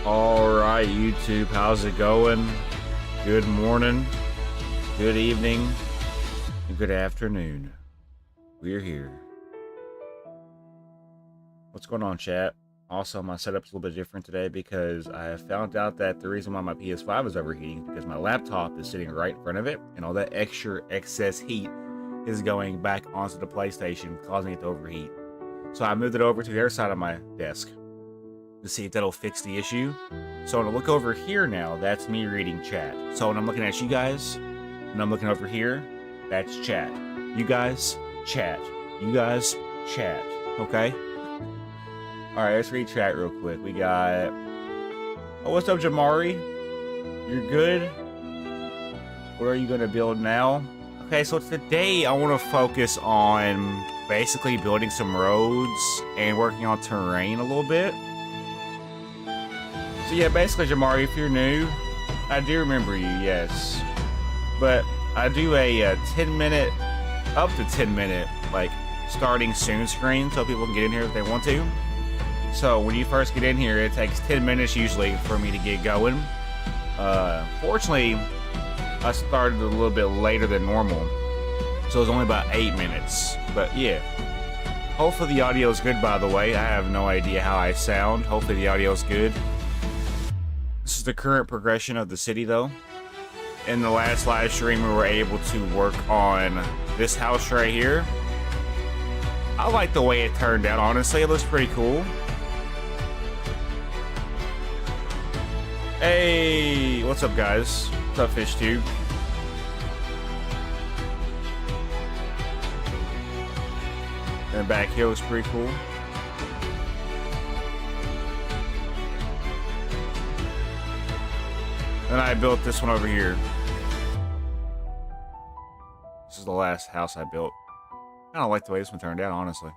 All right, YouTube, how's it going? Good morning, good evening, and good afternoon. We're here. What's going on, chat? Also, my setup's a little bit different today because I have found out that the reason why my PS5 is overheating is because my laptop is sitting right in front of it, and all that extra excess heat is going back onto the PlayStation, causing it to overheat. So I moved it over to the other side of my desk to see if that'll fix the issue. So when I look over here now, that's me reading chat. So when I'm looking at you guys, and I'm looking over here, that's chat. You guys, chat. You guys, chat. Okay? Alright, let's read chat real quick. We got... Oh, what's up, Jamari? You're good? What are you going to build now? Okay, so today I want to focus on basically building some roads and working on terrain a little bit. So yeah, basically, Jamari, if you're new, I do remember you, yes. But I do a 10-minute, up to 10-minute, like, starting soon screen so people can get in here if they want to. So when you first get in here, it takes 10 minutes usually for me to get going. Fortunately, I started a little bit later than normal, so it was only about 8 minutes. But yeah, hopefully the audio is good, by the way. I have no idea how I sound. Hopefully the audio is good. This is the current progression of the city, though. In the last live stream, we were able to work on this house right here. I like the way it turned out, honestly. It looks pretty cool. Hey, what's up, guys? What's up, FishTube? And back here looks pretty cool. And I built this one over here. This is the last house I built. I don't like the way this one turned out, honestly.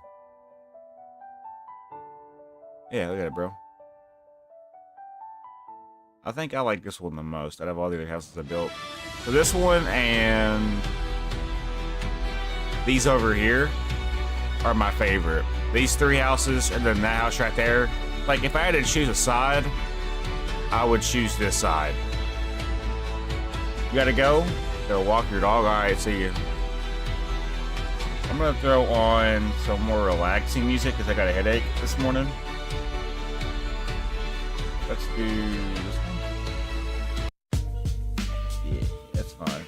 Yeah, look at it, bro. I think I like this one the most out of all the other houses I built. So this one and these over here are my favorite. These three houses and then that house right there. Like, if I had to choose a side, I would choose this side. You gotta go? Gotta walk your dog? Alright, see you. I'm gonna throw on some more relaxing music because I got a headache this morning. Let's do this one. Yeah, that's fine.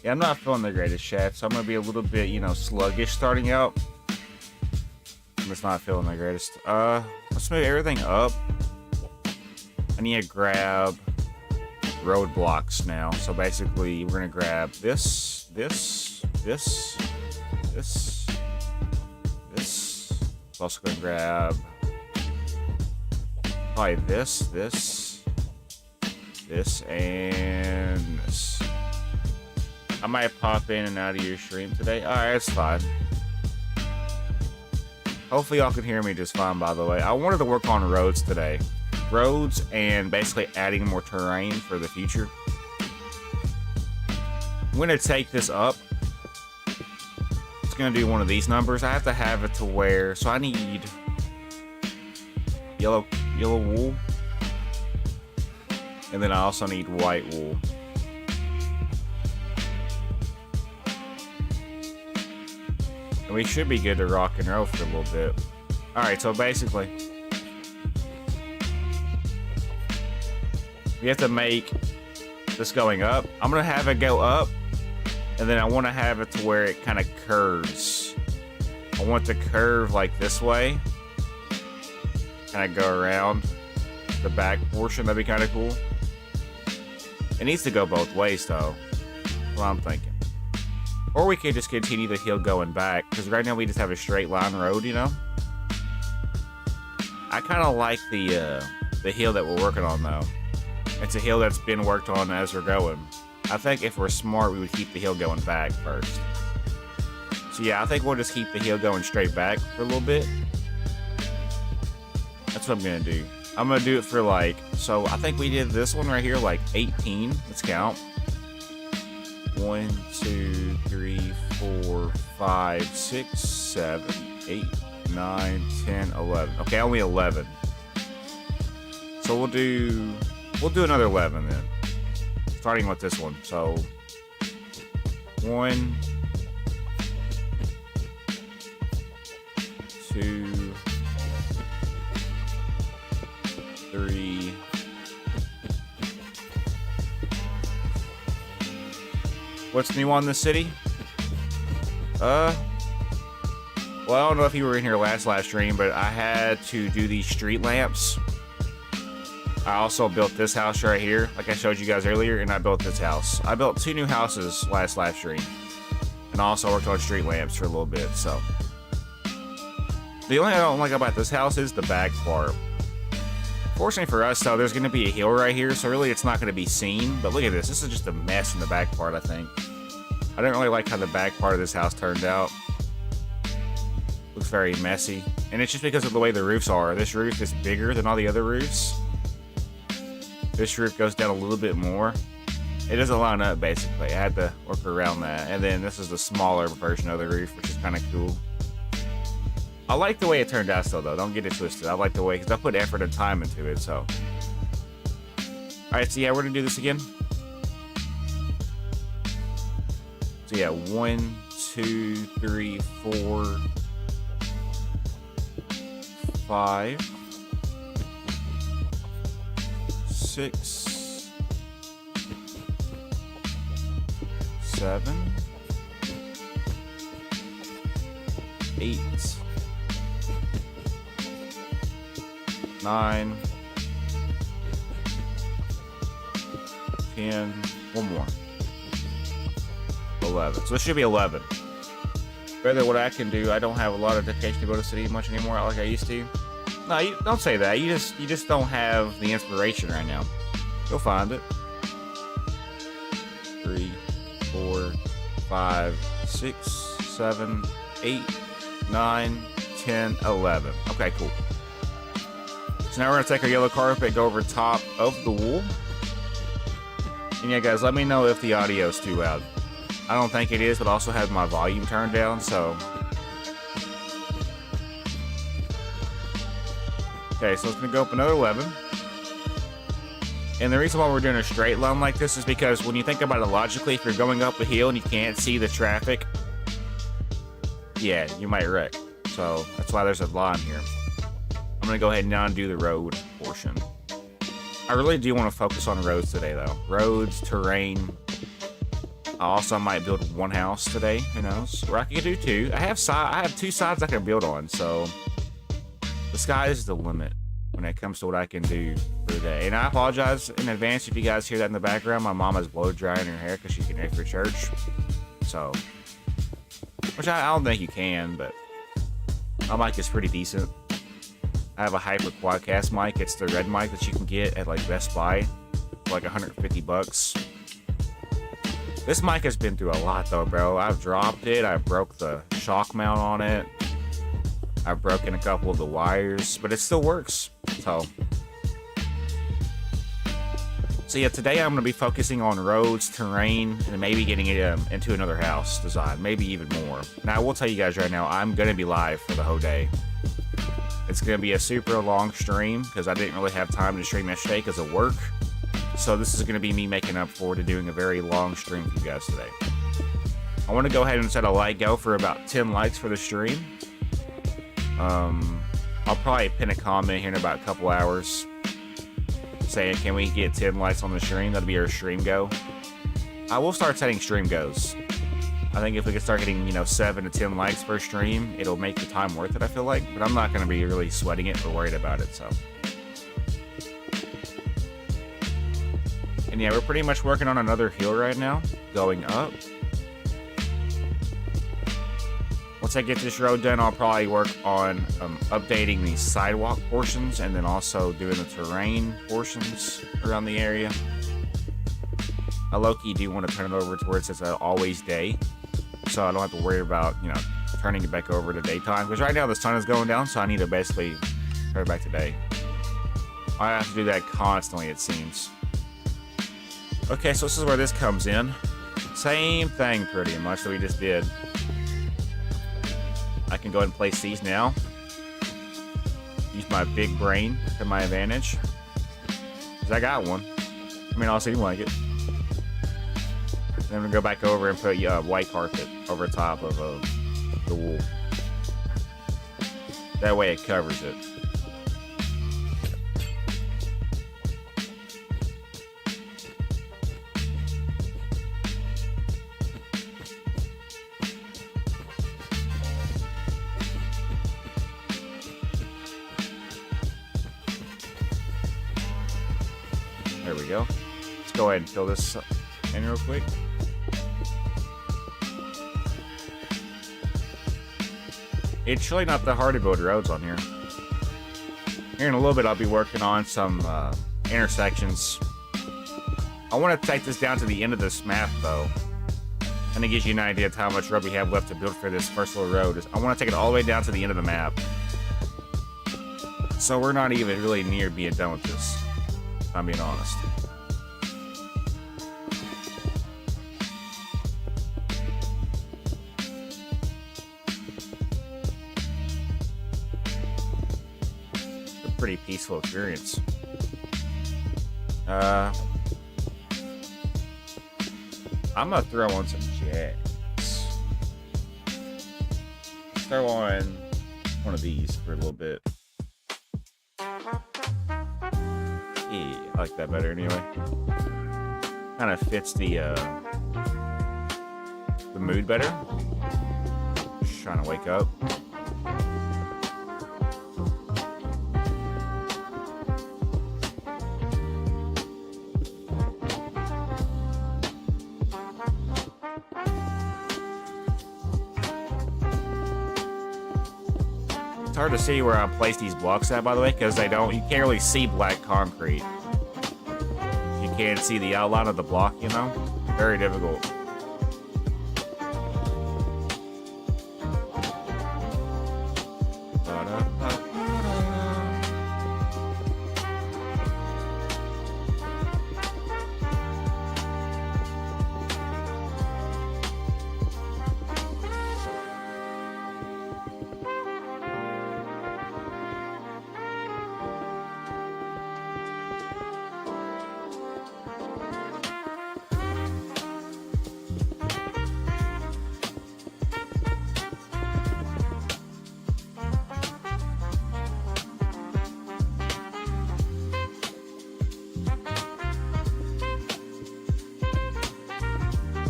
Yeah, I'm not feeling the greatest, chat, so I'm gonna be a little bit, you know, sluggish starting out. I'm just not feeling the greatest. Let's move everything up. I need to grab roadblocks now. So basically, we're gonna grab this. We're also gonna grab probably this, and this. I might pop in and out of your stream today. Alright, that's fine. Hopefully y'all can hear me just fine, by the way. I wanted to work on roads today. Roads and basically adding more terrain for the future. I'm going to take this up. It's going to do one of these numbers. I have to have it to where... So I need yellow wool. And then I also need white wool. And we should be good to rock and roll for a little bit. Alright, so basically... we have to make this going up. I'm going to have it go up. And then I want to have it to where it kind of curves. I want it to curve like this way. Kind of go around the back portion. That'd be kind of cool. It needs to go both ways, though. That's what I'm thinking. Or we could just continue the hill going back. Because right now we just have a straight line road, you know? I kind of like the hill that we're working on, though. It's a hill that's been worked on as we're going. I think if we're smart, we would keep the hill going back first. So yeah, I think we'll just keep the hill going straight back for a little bit. That's what I'm going to do. I'm going to do it for like... So I think we did this one right here, like 18. Let's count. 1, 2, 3, 4, 5, 6, 7, 8, 9, 10, 11. Okay, only 11. So we'll do another 11 then. Starting with this one. So 1, 2, 3. What's new on the city? Well, I don't know if you were in here last stream, but I had to do these street lamps. I also built this house right here, like I showed you guys earlier, and I built this house. I built 2 new houses last live stream. And I also worked on street lamps for a little bit, so. The only thing I don't like about this house is the back part. Fortunately for us, though, there's going to be a hill right here, so really it's not going to be seen. But look at this. This is just a mess in the back part, I think. I didn't really like how the back part of this house turned out. Looks very messy. And it's just because of the way the roofs are. This roof is bigger than all the other roofs. This roof goes down a little bit more. It doesn't line up, basically. I had to work around that. And then this is the smaller version of the roof, which is kind of cool. I like the way it turned out still, though. Don't get it twisted. I like the way, because I put effort and time into it, so. Alright, so yeah, we're going to do this again. So yeah, 1, 2, 3, 4, 5, 6, 7, 8, 9, 10, one more. 11. So this should be 11. Better what I can do. I don't have a lot of dedication to go to the city much anymore like I used to. No, you don't say that. You just don't have the inspiration right now. You'll find it. 3, 4, 5, 6, 7, 8, 9, 10, 11. Okay, cool. So now we're gonna take our yellow carpet, go over top of the wool. And yeah, guys, let me know if the audio is too loud. I don't think it is, but I also have my volume turned down, so. Okay, so it's gonna go up another 11. And the reason why we're doing a straight line like this is because when you think about it logically, if you're going up a hill and you can't see the traffic, yeah, you might wreck. So that's why there's a line here. I'm gonna go ahead and undo the road portion. I really do want to focus on roads today, though. Roads, terrain. I also might build 1 house today, who knows? Or I could do 2. I have 2 sides I can build on, so the sky is the limit when it comes to what I can do for the day. And I apologize in advance if you guys hear that in the background. My mom is blow drying her hair because she's getting ready for church. So, which I don't think you can, but my mic is pretty decent. I have a Hyper Quadcast mic. It's the red mic that you can get at like Best Buy for like $150. This mic has been through a lot though, bro. I've dropped it. I broke the shock mount on it. I've broken a couple of the wires, but it still works. So yeah, today I'm going to be focusing on roads, terrain, and maybe getting it into another house design, maybe even more. Now, I will tell you guys right now, I'm going to be live for the whole day. It's going to be a super long stream because I didn't really have time to stream yesterday because of work. So this is going to be me making up for doing a very long stream for you guys today. I want to go ahead and set a like go for about 10 likes for the stream. I'll probably pin a comment here in about a couple hours saying, can we get 10 likes on the stream? That'll be our stream go. I will start setting stream goes. I think if we can start getting, 7 to 10 likes per stream, it'll make the time worth it, I feel like. But I'm not going to be really sweating it or worried about it, so. And yeah, we're pretty much working on another hill right now, going up. Once I get this road done, I'll probably work on updating the sidewalk portions and then also doing the terrain portions around the area. I low-key do want to turn it over to where it says always day, so I don't have to worry about, turning it back over to daytime. Because right now the sun is going down, so I need to basically turn it back to day. I have to do that constantly, it seems. Okay, so this is where this comes in. Same thing pretty much that we just did. I can go ahead and place these now. Use my big brain to my advantage. Because I got one. I mean, I'll seem like it. Then we go back over and put white carpet over top of the wool. That way it covers it. There we go. Let's go ahead and fill this in real quick. It's really not that hard to build roads on here. Here in a little bit, I'll be working on some intersections. I want to take this down to the end of this map, though. And it gives you an idea of how much road we have left to build for this first little road. I want to take it all the way down to the end of the map. So we're not even really near being done with this, if I'm being honest. Pretty peaceful experience. I'm gonna throw on some jacks. Throw on one of these for a little bit. Yeah, I like that better anyway. Kind of fits the mood better. Just trying to wake up. It's hard to see where I place these blocks at, by the way, because you can't really see black concrete. You can't see the outline of the block, you know? Very difficult.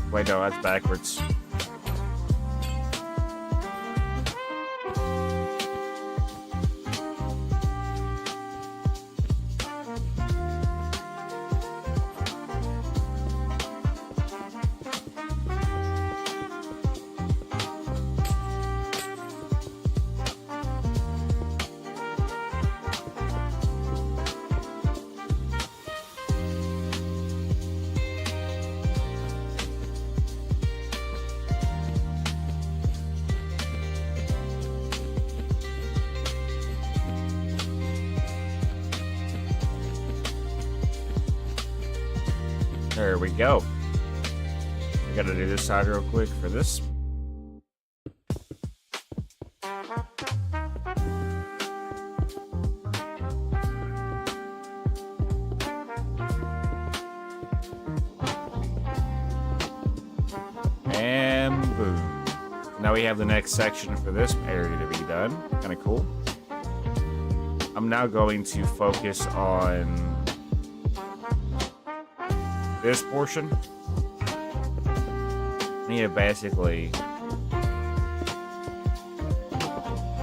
Wait, no, that's backwards. There we go. I gotta do this side real quick for this. And boom. Now we have the next section for this area to be done. Kind of cool. I'm now going to focus on this portion. I need to basically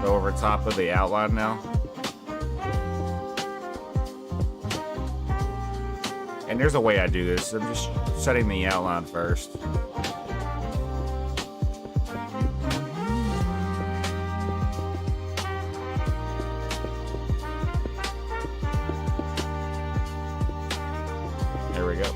go over top of the outline now. And there's a way I do this. I'm just setting the outline first. There we go.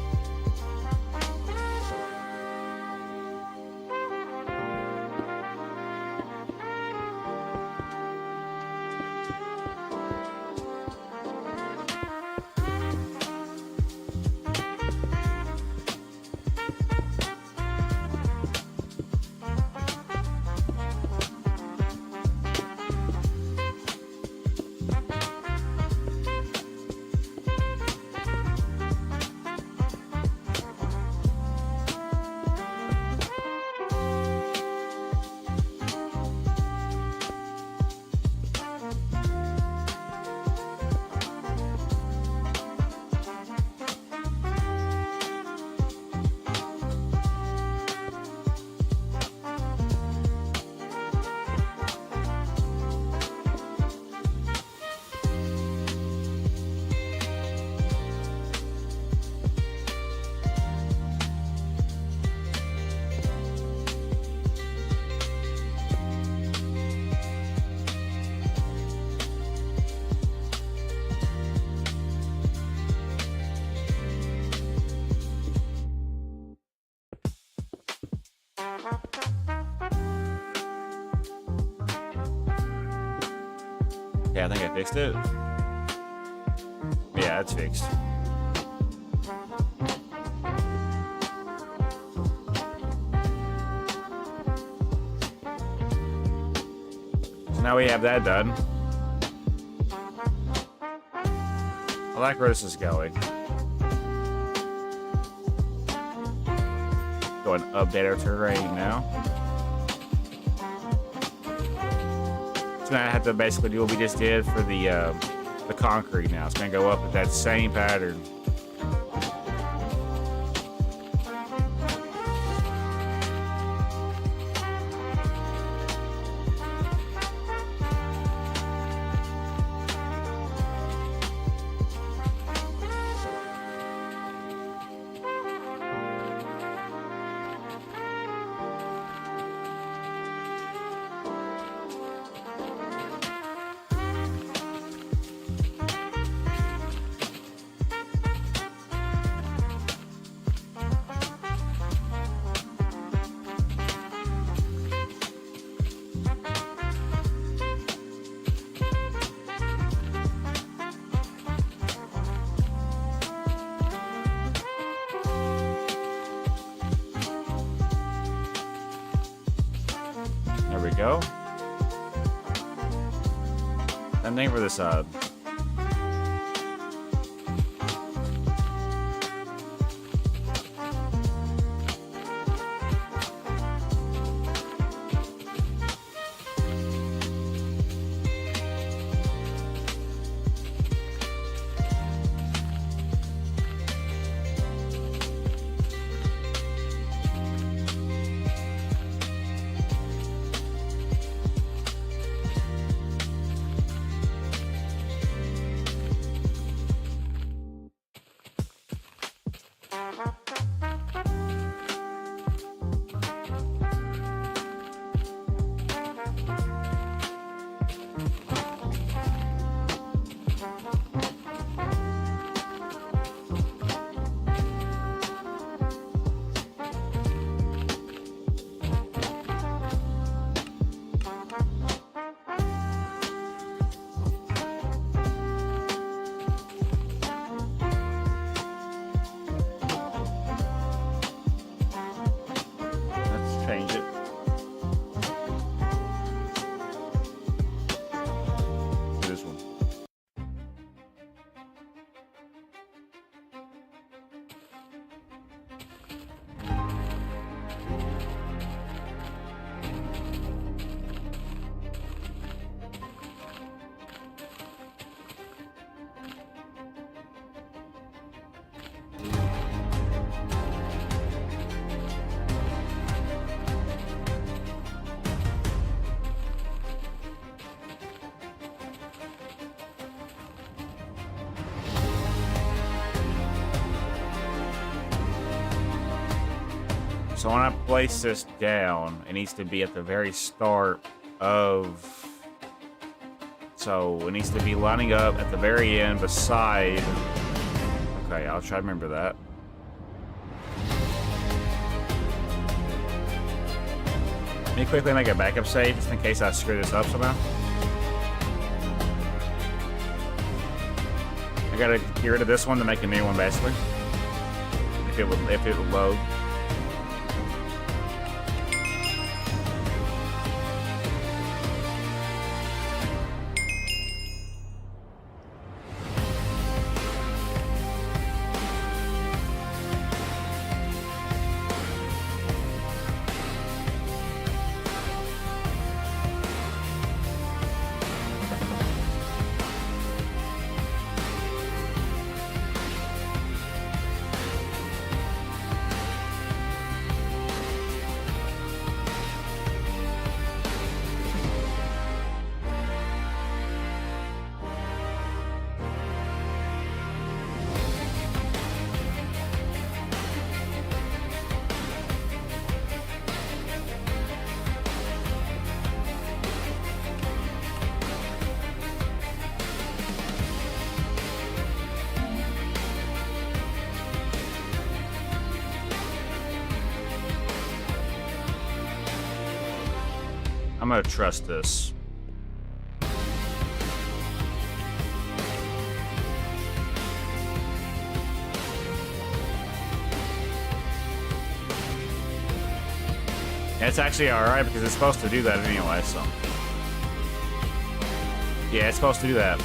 Okay, I think I fixed it. Yeah, it's fixed. So now we have that done. I like where this is going. Going up better terrain now. So now I have to basically do what we just did for the concrete now. It's gonna go up with that same pattern. There we go. And then for this side. Change it. This one. So when I place this down, it needs to be at the very start of... So it needs to be lining up at the very end beside... Okay, I'll try to remember that. Let me quickly make a backup save just in case I screw this up somehow. I gotta get rid of this one to make a new one basically. If it would load. I'm gonna trust this. It's actually alright because it's supposed to do that anyway, so. Yeah, it's supposed to do that.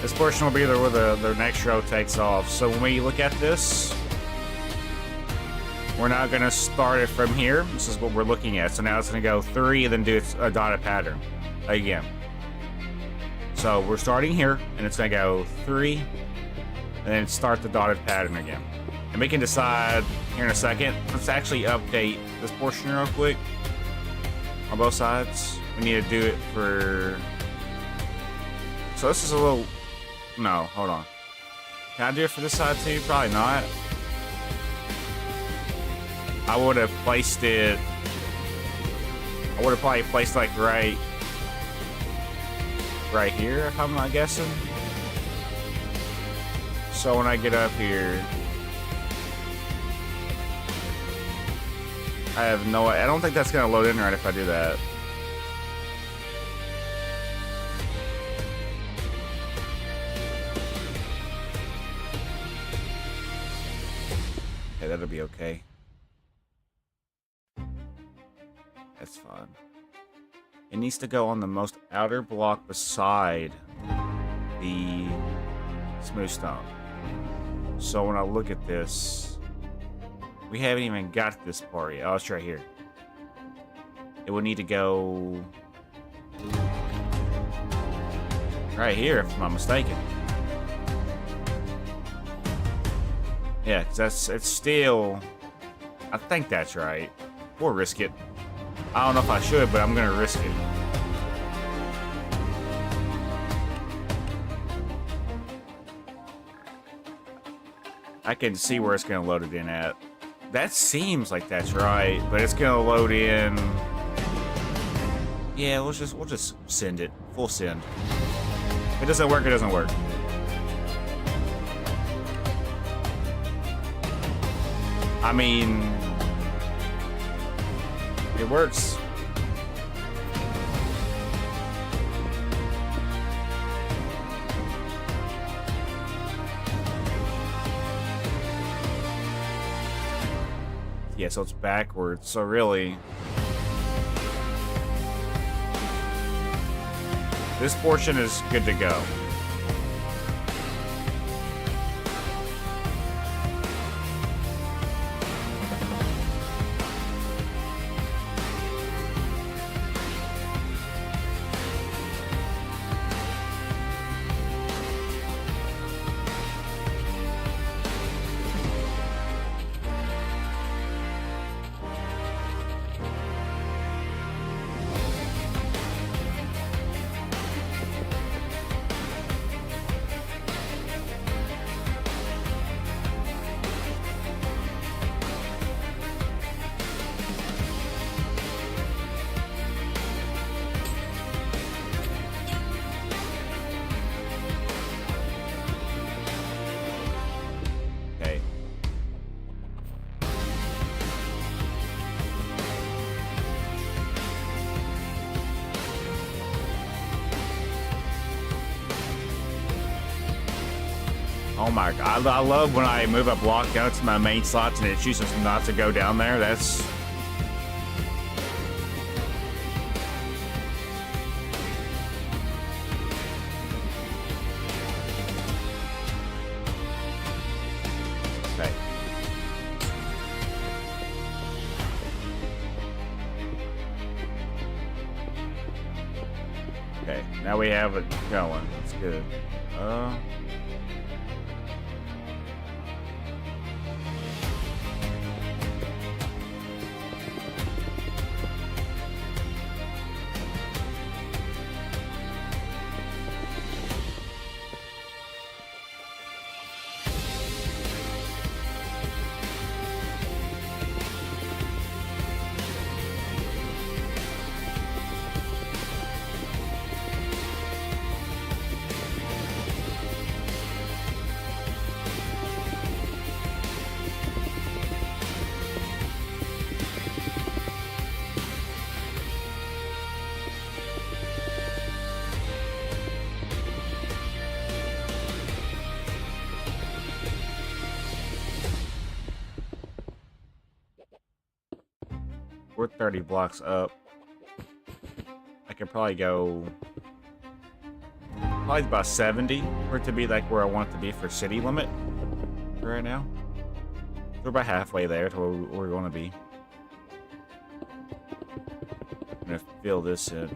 This portion will be where the next row takes off. So when we look at this, we're not going to start it from here. This is what we're looking at. So now it's going to go 3 and then do a dotted pattern again. So we're starting here, and it's going to go 3 and then start the dotted pattern again. And we can decide here in a second. Let's actually update this portion real quick on both sides. We need to do it for... So this is a little... No, hold on. Can I do it for this side too? Probably not. I would have placed it... I would have probably placed like right here, if I'm not guessing. So when I get up here, I have no... I don't think that's gonna load in right if I do that. Okay, that'll be okay. That's fine. It needs to go on the most outer block beside the smooth stone. So when I look at this, we haven't even got this part yet. Oh, it's right here. It would need to go right here, if I'm not mistaken. Yeah, because it's still... I think that's right. We'll risk it. I don't know if I should, but I'm going to risk it. I can see where it's going to load it in at. That seems like that's right, but it's going to load in... Yeah, we'll just send it. Full send. If it doesn't work, it doesn't work. I mean... It works. Yeah, so it's backwards. So really, this portion is good to go. Oh my god, I love when I move a block down to my main slots and it chooses not to go down there. That's... Okay. Okay, now we have it going. That's good. we're 30 blocks up. I could probably go probably about 70 for it to be like where I want it to be for city limit right now. We're about halfway there to where we're going to be. I'm going to fill this in.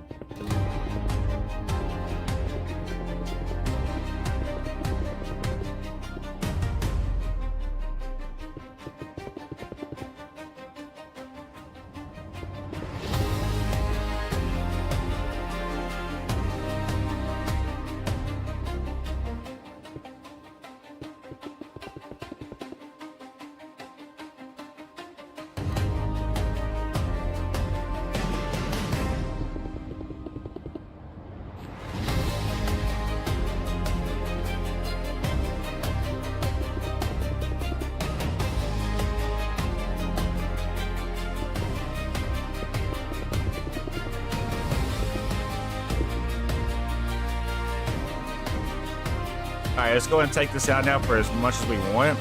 Alright, let's go ahead and take this out now for as much as we want.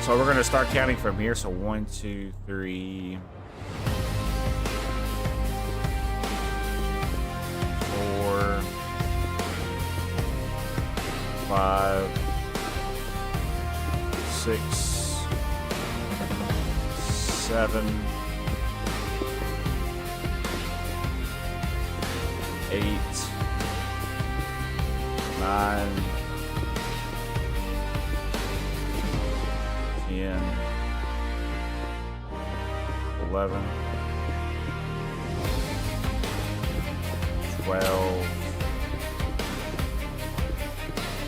So we're going to start counting from here. So 1, 2, 3, 4, 5, 6, 7, 8, 9, 10, 11, 12,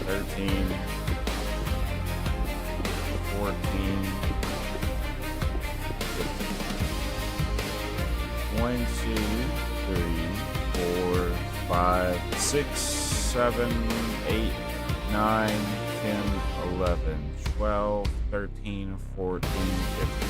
13, 14, 1, 2, 3, 4, 5, 6, 7, 8, 9, 10, 11, 12, 13, 14, 15.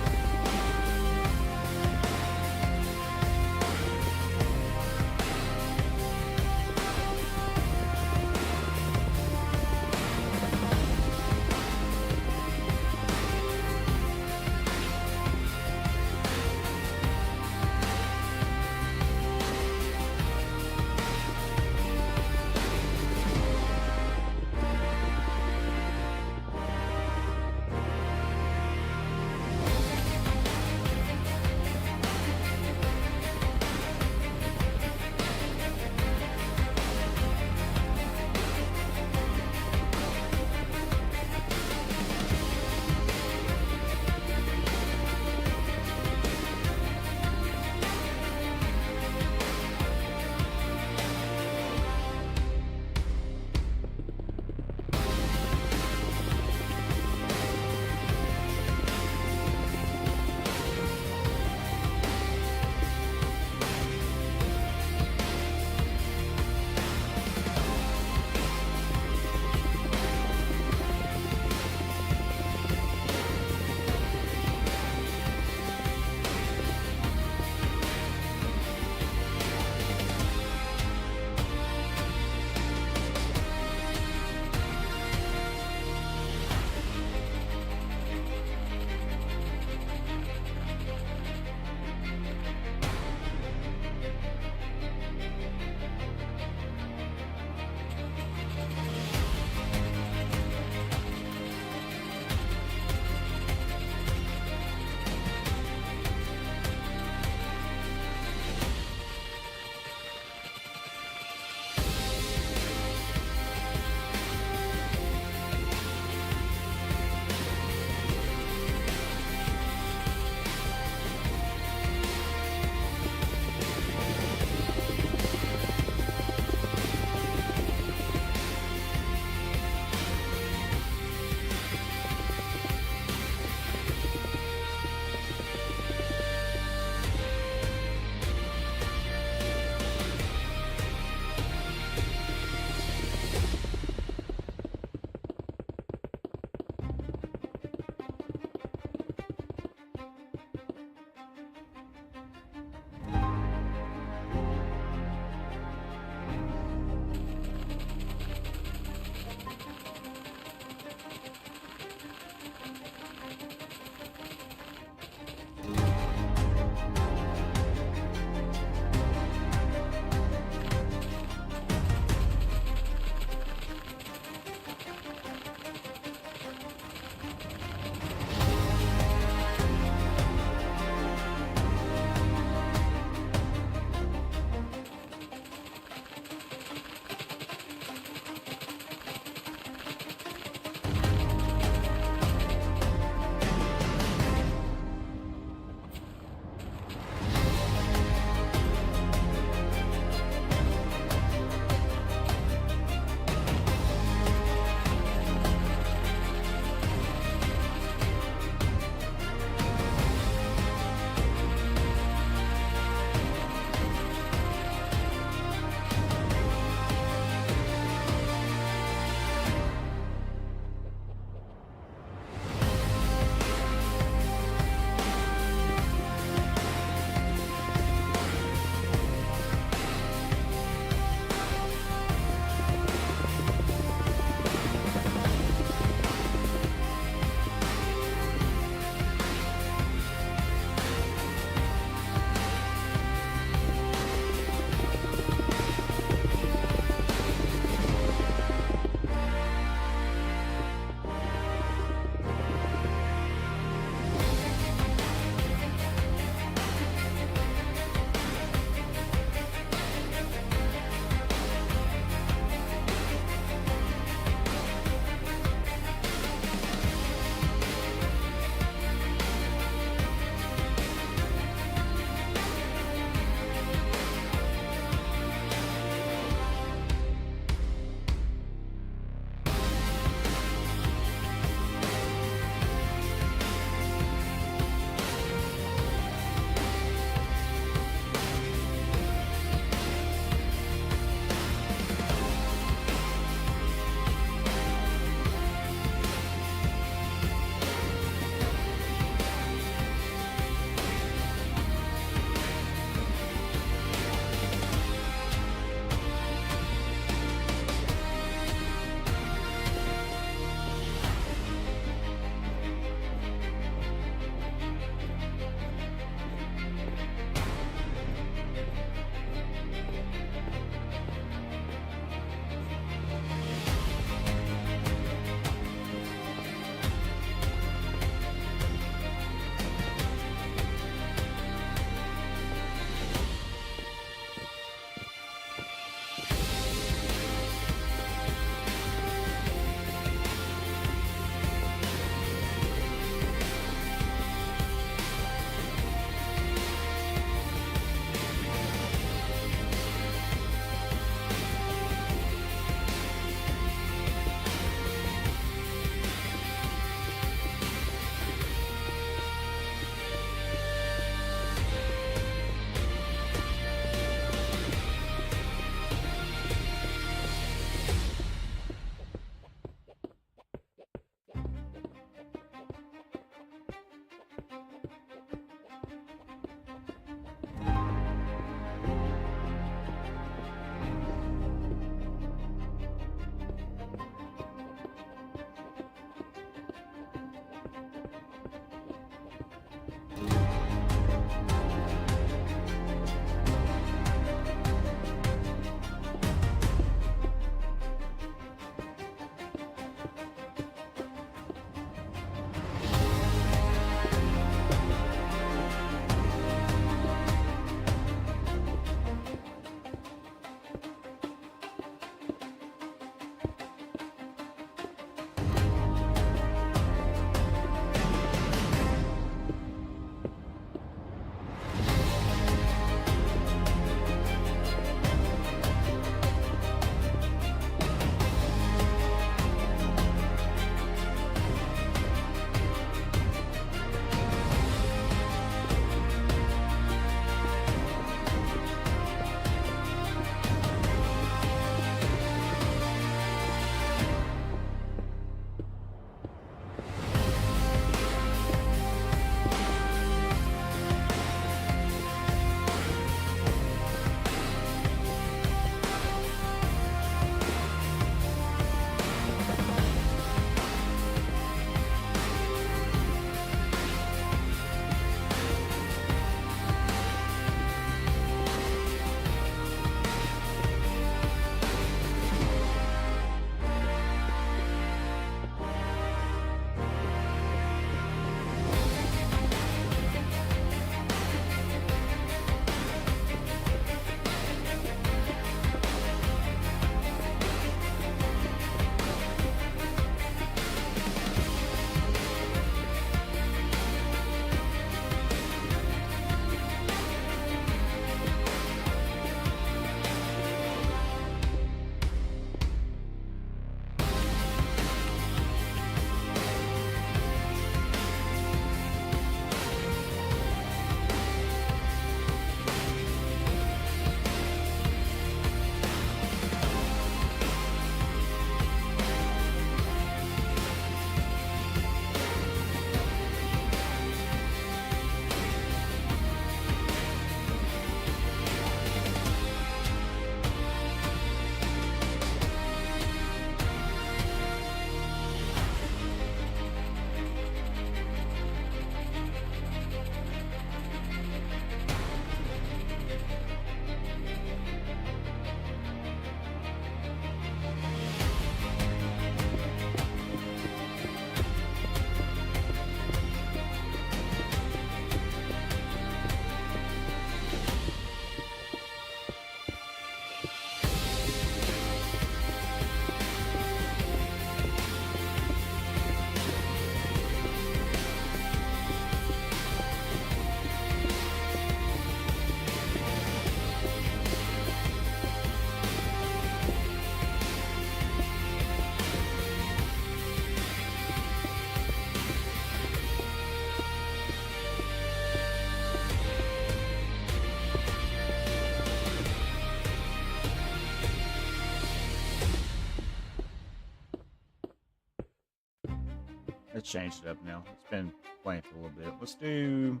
change it up now. It's been playing for a little bit. Let's do...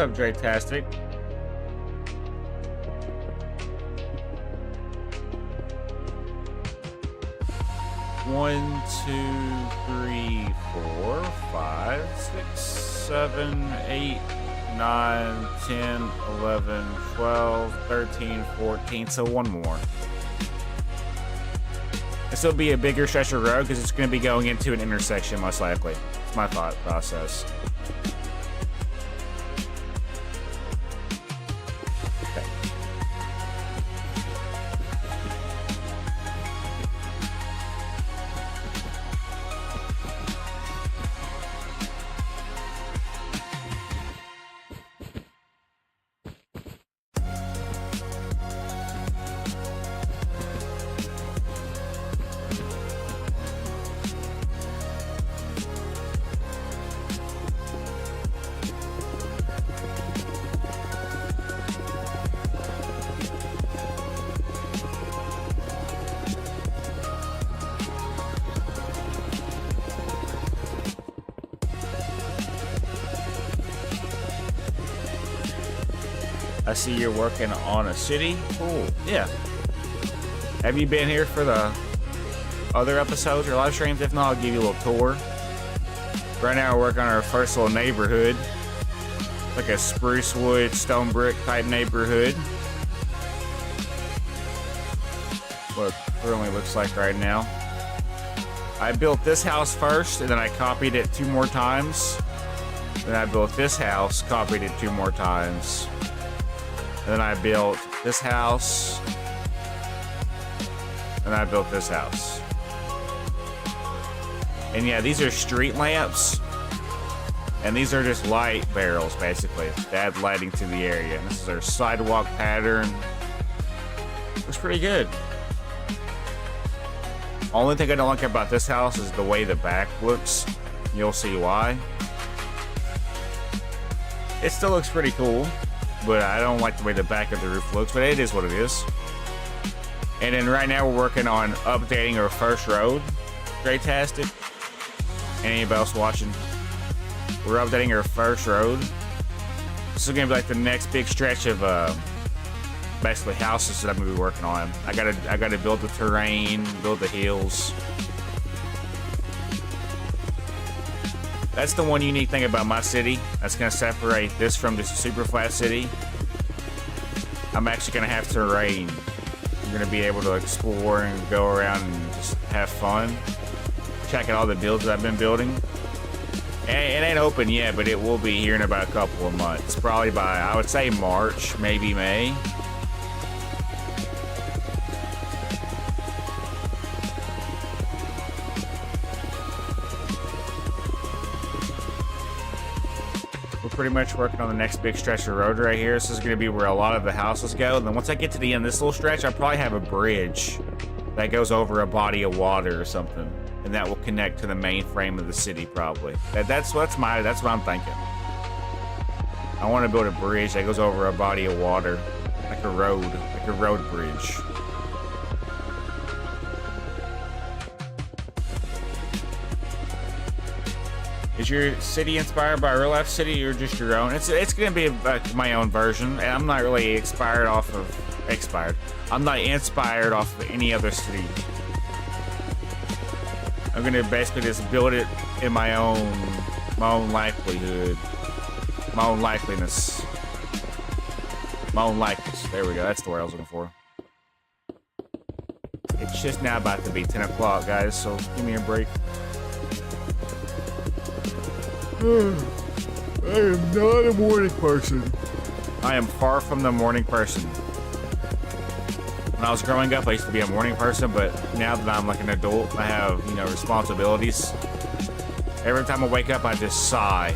What's up, Dre-tastic? One, two, three, 4, 5, 6, 7, 8, 9, 10, 11, 12, 13, 14. So one more. This will be a bigger stretch of road because it's going to be going into an intersection, most likely. It's my thought process. I see you're working on a city. Cool. Yeah. Have you been here for the other episodes or live streams? If not, I'll give you a little tour. Right now we're working on our first little neighborhood. Like a spruce wood, stone brick type neighborhood. What it currently looks like right now. I built this house first, and then I copied it 2 more times. Then I built this house, copied it 2 more times. And then I built this house. And I built this house. And yeah, these are street lamps. And these are just light barrels, basically, to add lighting to the area. And this is our sidewalk pattern. Looks pretty good. Only thing I don't like about this house is the way the back looks. You'll see why. It still looks pretty cool. but I don't like the way the back of the roof looks, but it is what it is. And then right now we're working on updating our first road. Great-tastic. Anybody else watching? We're updating our first road. This is gonna be like the next big stretch of basically houses that I'm gonna be working on. I gotta build the terrain, build the hills. That's the one unique thing about my city that's gonna separate this from just a super flat city. I'm actually gonna have terrain. I'm gonna be able to explore and go around and just have fun. Check out all the builds that I've been building. It ain't open yet, but it will be here in about a couple of months. Probably by, I would say, March, maybe May. We're pretty much working on the next big stretch of road right here. This is going to be where a lot of the houses go. And then once I get to the end of this little stretch, I'll probably have a bridge that goes over a body of water or something. And that will connect to the main frame of the city, probably. That's what I'm thinking. I want to build a bridge that goes over a body of water, like a road bridge. Is your city inspired by a real life city or just your own? It's gonna be my own version, and I'm not really inspired off of any other city. I'm gonna basically just build it in my own livelihood, my own likeliness. There we go. That's the word I was looking for. It's just now about to be 10 o'clock, guys. So give me a break. I am not a morning person. I am far from the morning person. When I was growing up, I used to be a morning person, but now that I'm like an adult, I have, responsibilities. Every time I wake up, I just sigh.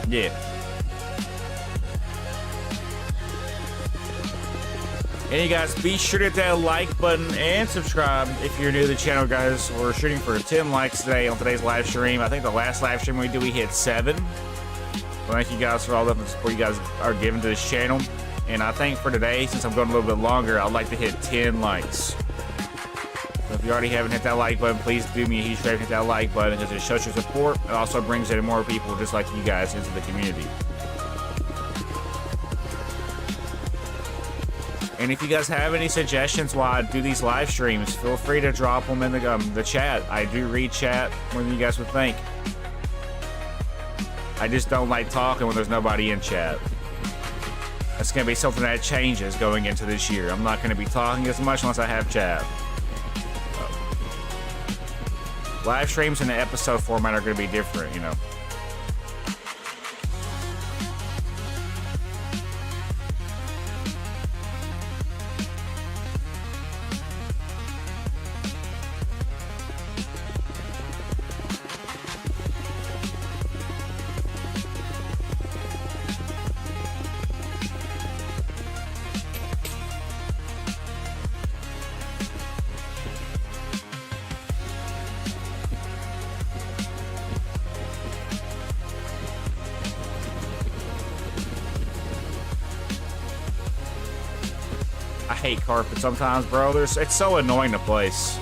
Yeah. And you guys, be sure to hit that like button and subscribe if you're new to the channel, guys. We're shooting for 10 likes today on today's live stream. I think the last live stream we hit 7. Well, thank you guys for all the support you guys are giving to this channel. And I think for today, since I'm going a little bit longer, I'd like to hit 10 likes. So if you already haven't hit that like button, please do me a huge favor and hit that like button because it shows your support. It also brings in more people just like you guys into the community. And if you guys have any suggestions while I do these live streams, feel free to drop them in the chat. I do read chat more than you guys would think. I just don't like talking when there's nobody in chat. That's going to be something that changes going into this year. I'm not going to be talking as much unless I have chat. Live streams in the episode format are going to be different, I hate carpet sometimes, bro. It's so annoying to place.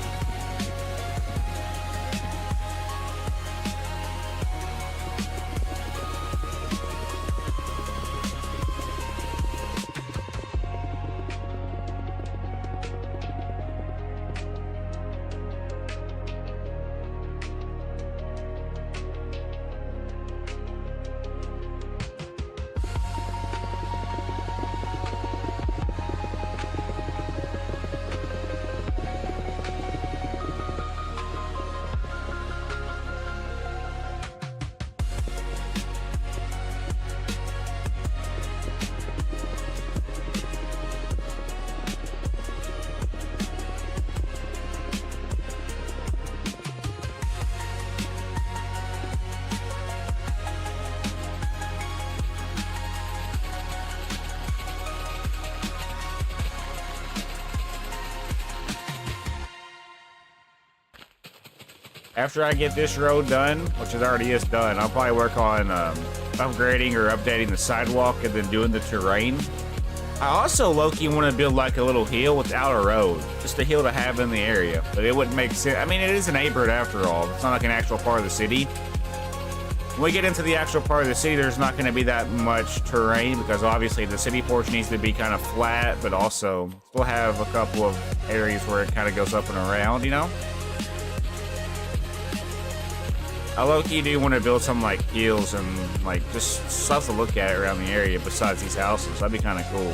After I get this road done, which it already is done, I'll probably work on upgrading or updating the sidewalk and then doing the terrain. I also low-key want to build like a little hill without a road, just a hill to have in the area. But it wouldn't make sense. I mean, it is a neighborhood after all. It's not like an actual part of the city. When we get into the actual part of the city, there's not going to be that much terrain because obviously the city portion needs to be kind of flat, but also still have a couple of areas where it kind of goes up and around, you know? I low-key do want to build some like hills and like just stuff to look at around the area besides these houses. That'd be kind of cool.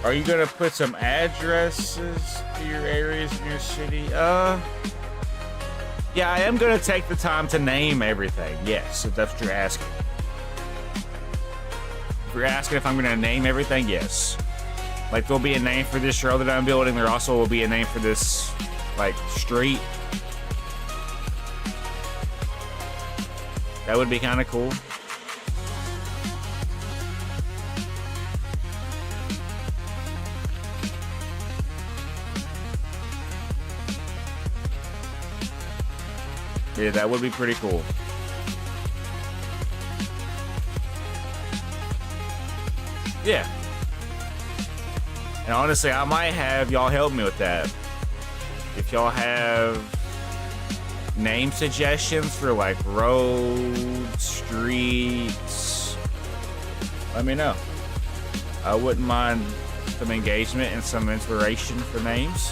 Are you gonna put some addresses to your areas in your city? Yeah, I am gonna take the time to name everything. Yes, if that's what you're asking. If you're asking if I'm gonna name everything, yes. Like there'll be a name for this road that I'm building. There also will be a name for this, like, street. That would be kind of cool. Yeah, that would be pretty cool. Yeah. And honestly, I might have y'all help me with that. If y'all have name suggestions for like roads, streets, let me know. I wouldn't mind some engagement and some inspiration for names.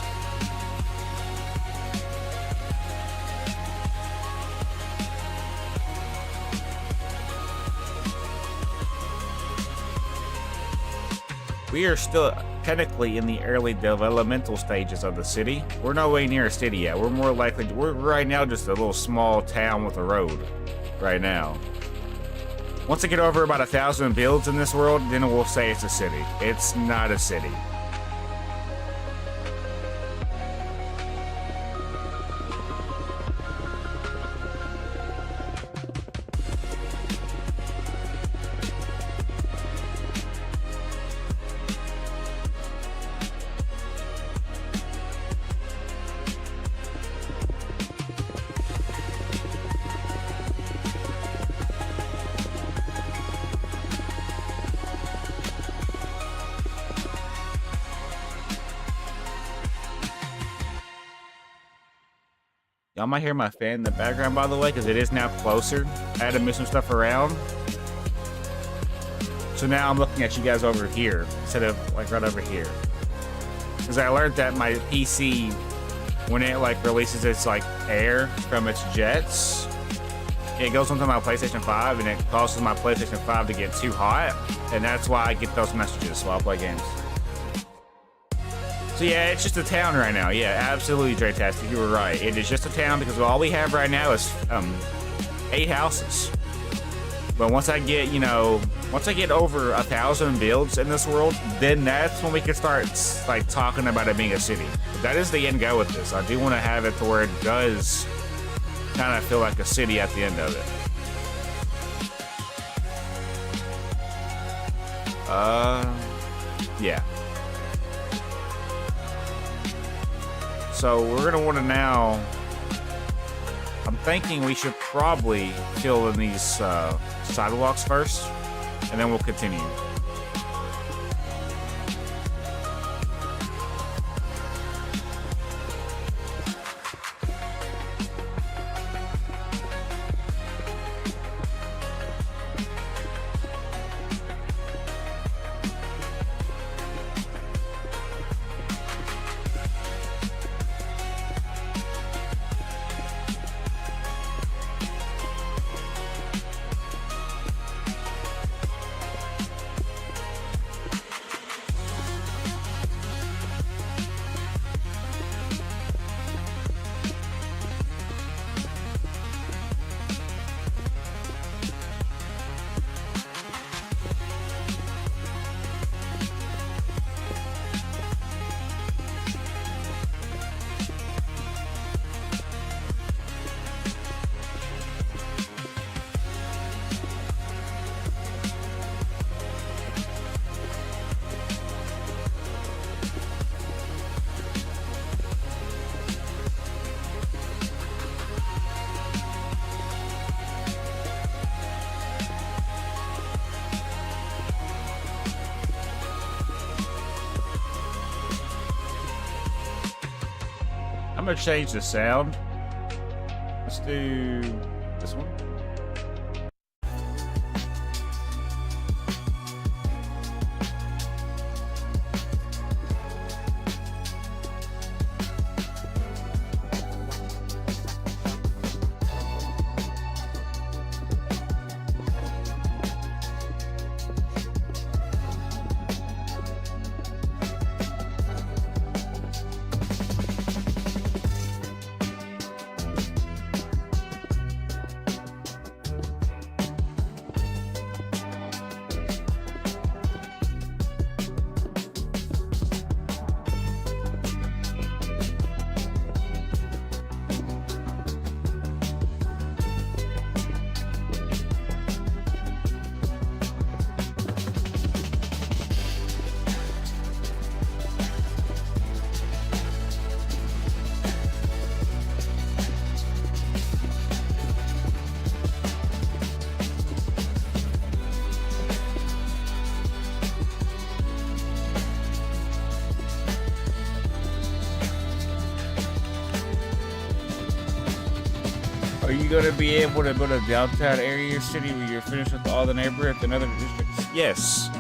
We are still technically in the early developmental stages of the city. We're no way near a city yet. We're more likely, we're right now just a little small town with a road right now. Once I get over about 1,000 builds in this world, then we'll say it's a city. It's not a city. Y'all might hear my fan in the background, by the way, because it is now closer. I had to move some stuff around. So now I'm looking at you guys over here instead of like right over here. Because I learned that my PC, when it like releases its like air from its jets, it goes onto my PlayStation 5 and it causes my PlayStation 5 to get too hot. And that's why I get those messages while I play games. So yeah, it's just a town right now. Yeah, absolutely, Draytastic, you were right. It is just a town because all we have right now is 8 houses. But once I get, you know, once I get over 1,000 builds in this world, then that's when we can start like talking about it being a city. But that is the end goal with this. I do want to have it to where it does kind of feel like a city at the end of it. Yeah. So we're gonna want to now, I'm thinking we should probably fill in these sidewalks first, and then we'll continue. I'm gonna change the sound. Let's do this one. Are you going to be able to build a downtown area city where you're finished with all the neighborhoods and other districts? Yes.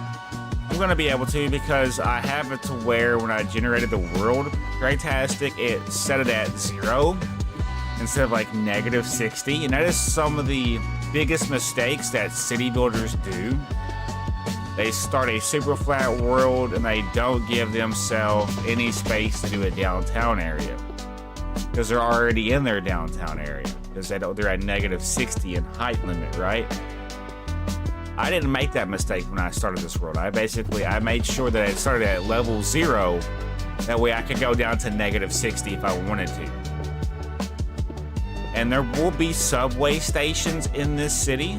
I'm going to be able to because I have it to where when I generated the world, Greatastic, it set it at 0 instead of like -60. And that is some of the biggest mistakes that city builders do. They start a super flat world and they don't give themselves any space to do a downtown area because they're already in their downtown area. Because they're at -60 in height limit, right? I didn't make that mistake when I started this world. I made sure that it started at level 0. That way I could go down to -60 if I wanted to. And there will be subway stations in this city.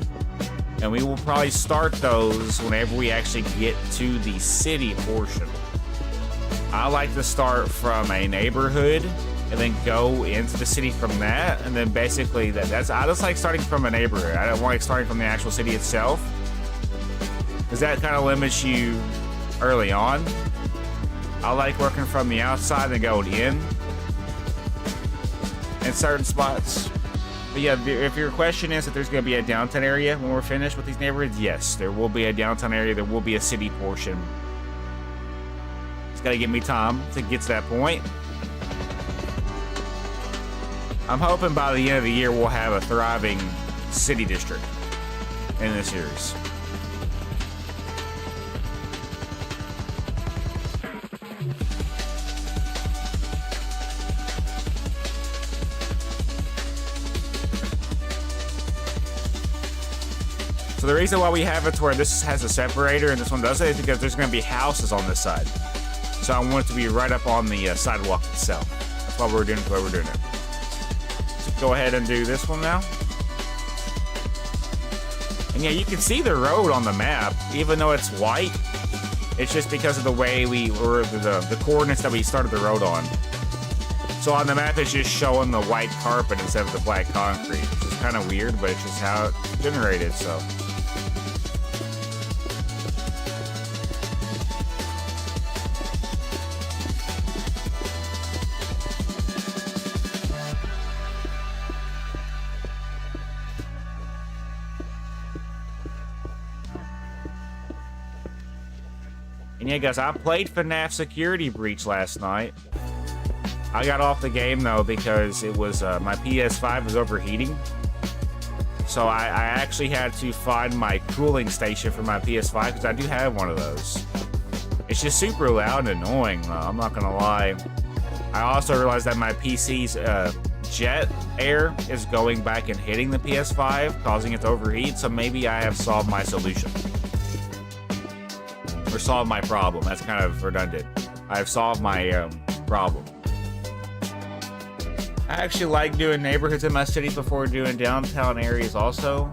And we will probably start those whenever we actually get to the city portion. I like to start from a neighborhood and then go into the city from that, and then basically I just like starting from a neighborhood. I don't like starting from the actual city itself, because that kind of limits you early on. I like working from the outside and going in certain spots. But yeah, if your question is if there's going to be a downtown area when we're finished with these neighborhoods, yes, there will be a downtown area. There will be a city portion. It's got to give me time to get to that point. I'm hoping by the end of the year we'll have a thriving city district in this series. So the reason why we have it to where this has a separator and this one doesn't is because there's going to be houses on this side. So I want it to be right up on the sidewalk itself. That's why we're doing it. So go ahead and do this one now. And yeah, you can see the road on the map, even though it's white. It's just because of the way the coordinates that we started the road on. So on the map, it's just showing the white carpet instead of the black concrete, which is kind of weird, but it's just how it's generated, so. And yeah, guys, I played FNAF Security Breach last night. I got off the game, though, because it was my PS5 was overheating. So I actually had to find my cooling station for my PS5, because I do have one of those. It's just super loud and annoying, though, I'm not going to lie. I also realized that my PC's jet air is going back and hitting the PS5, causing it to overheat, so maybe I have solved my solution. Or solved my problem. That's kind of redundant. I've solved my problem. I actually like doing neighborhoods in my city before doing downtown areas also.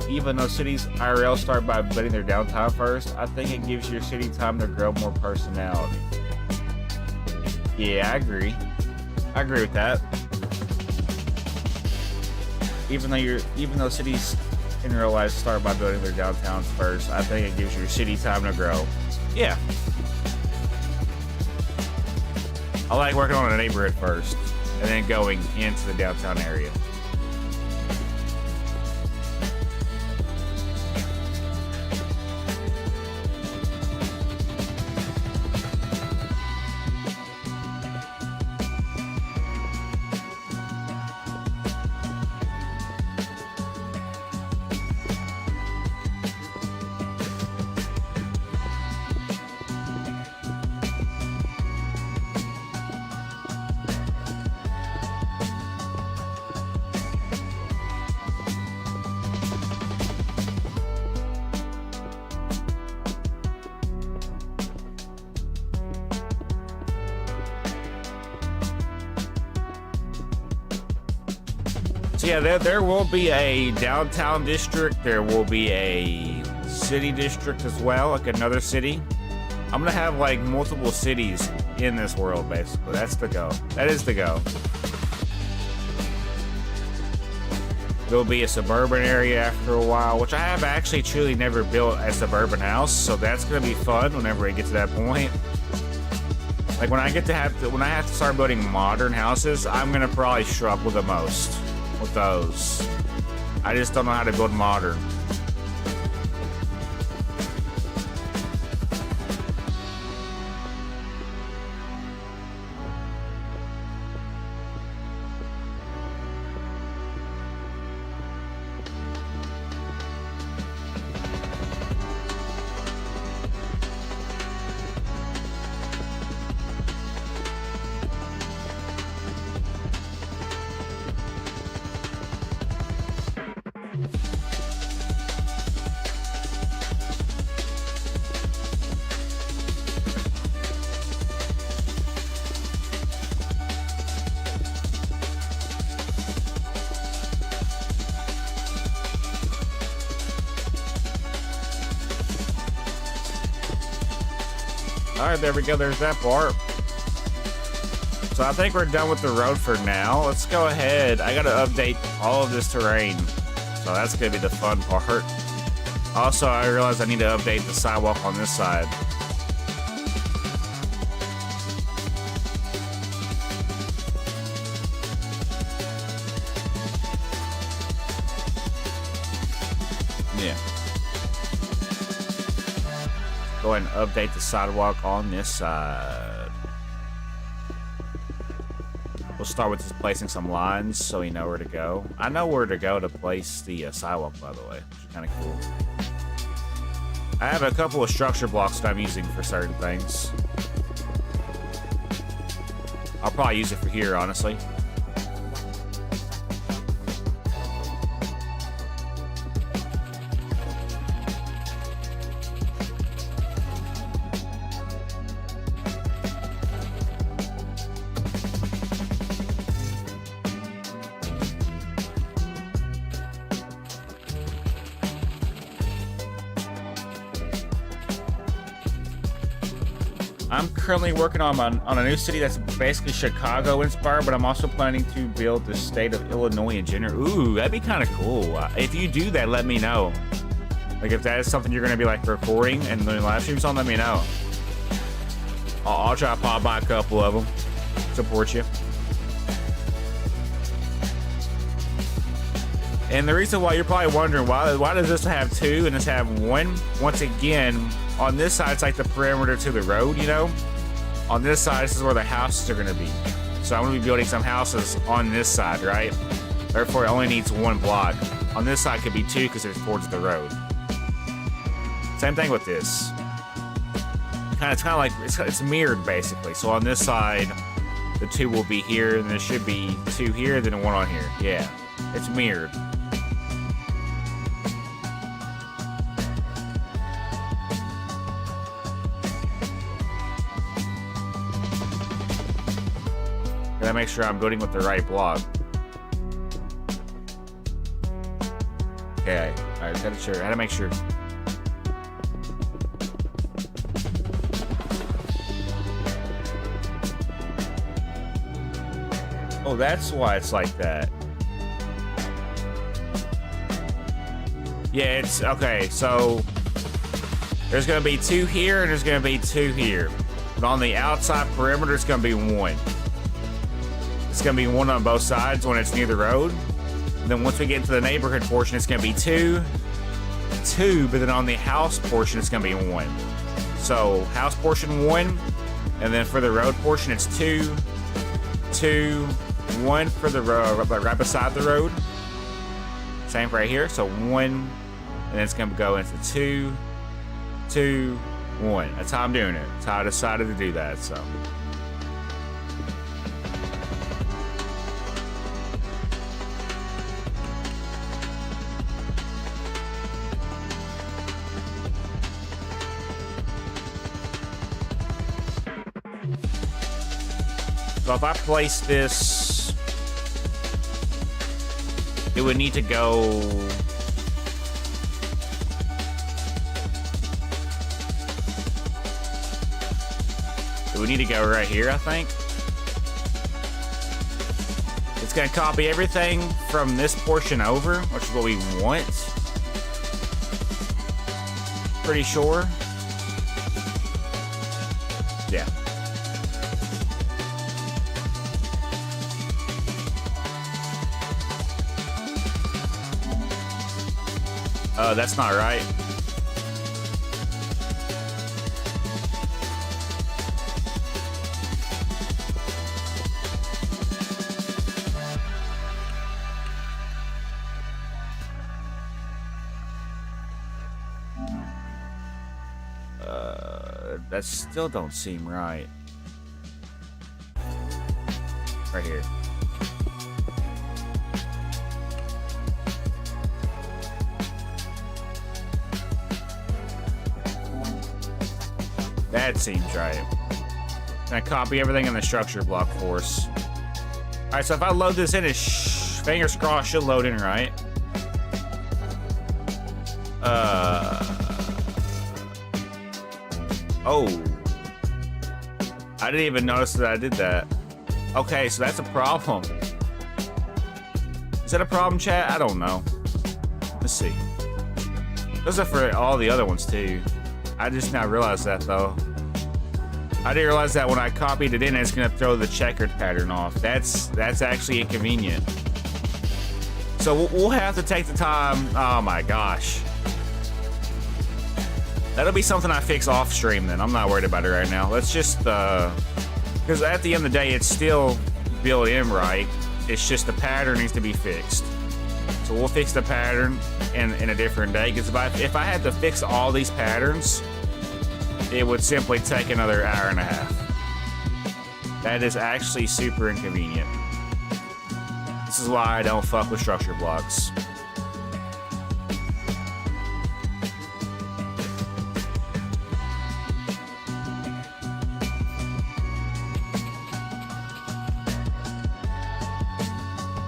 Even though cities IRL start by building their downtown first, I think it gives your city time to grow more personality. Yeah, I agree. I agree with that. Even though cities in real life start by building their downtowns first, I think it gives your city time to grow. Yeah. I like working on a neighborhood first. and then going into the downtown area. So yeah, there will be a downtown district. There will be a city district as well, like another city. I'm gonna have like multiple cities in this world, basically. That's the go. That is the go. There'll be a suburban area after a while, which I have actually truly never built a suburban house, so that's gonna be fun whenever we get to that point. Like when I have to start building modern houses, I'm gonna probably struggle the most with those. I just don't know how to build modern. Alright, there we go. There's that part. So I think we're done with the road for now. Let's go ahead. I gotta update all of this terrain. So that's gonna be the fun part. Also, I realized I need to update the sidewalk on this side. Yeah. Go ahead and update the sidewalk on this side. We'll start with just placing some lines so we know where to go. I know where to go to place the sidewalk, by the way, which is kind of cool. I have a couple of structure blocks that I'm using for certain things. I'll probably use it for here, honestly. I'm currently working on a new city that's basically Chicago inspired, but I'm also planning to build the state of Illinois in general. Ooh, that'd be kind of cool. If you do that, let me know. Like if that is something you're gonna be like recording and doing live streams on, let me know. I'll try to pop by a couple of them, support you. And the reason why you're probably wondering why does this have two and this have one? Once again, on this side, it's like the perimeter to the road, you know? On this side, this is where the houses are gonna be. So I'm gonna be building some houses on this side, right? Therefore, it only needs one block. On this side could be two because it's towards the road. Same thing with this. It's kind of like, it's mirrored basically. So on this side, the two will be here, and there should be two here, then one on here. Yeah, it's mirrored. Gotta make sure I'm building with the right block. Okay, alright, gotta make sure. Oh, that's why it's like that. Yeah, it's okay, so there's gonna be two here and there's gonna be two here. But on the outside perimeter, it's gonna be one. it's going to be 1 on both sides when it's near the road. And then once we get into the neighborhood portion, it's going to be 2, but then on the house portion, it's going to be 1. So house portion 1, and then for the road portion, it's 2, 1 for the road, right beside the road. Same right here. So 1, and then it's going to go into 2, 1. That's how I'm doing it. That's how I decided to do that. So. So if I place this, it would need to go. It would need to go right here, I think. It's going to copy everything from this portion over, which is what we want. Pretty sure. Yeah. Oh, that's not right. That still don't seem right. Right here. That seems right. Gonna copy everything in the structure block for us. Alright, so if I load this in, fingers crossed, should load in right. Oh. I didn't even notice that I did that. Okay, so that's a problem. Is that a problem, chat? I don't know. Let's see. Those are for all the other ones, too. I just now realized that, though. I didn't realize that when I copied it in, it's going to throw the checkered pattern off. That's actually inconvenient. So we'll have to take the time. Oh, my gosh. That'll be something I fix off stream then. I'm not worried about it right now. Let's just, because at the end of the day, it's still built in right. It's just the pattern needs to be fixed. So we'll fix the pattern in a different day. Because if I had to fix all these patterns, it would simply take another hour and a half. That is actually super inconvenient. This is why I don't fuck with structure blocks.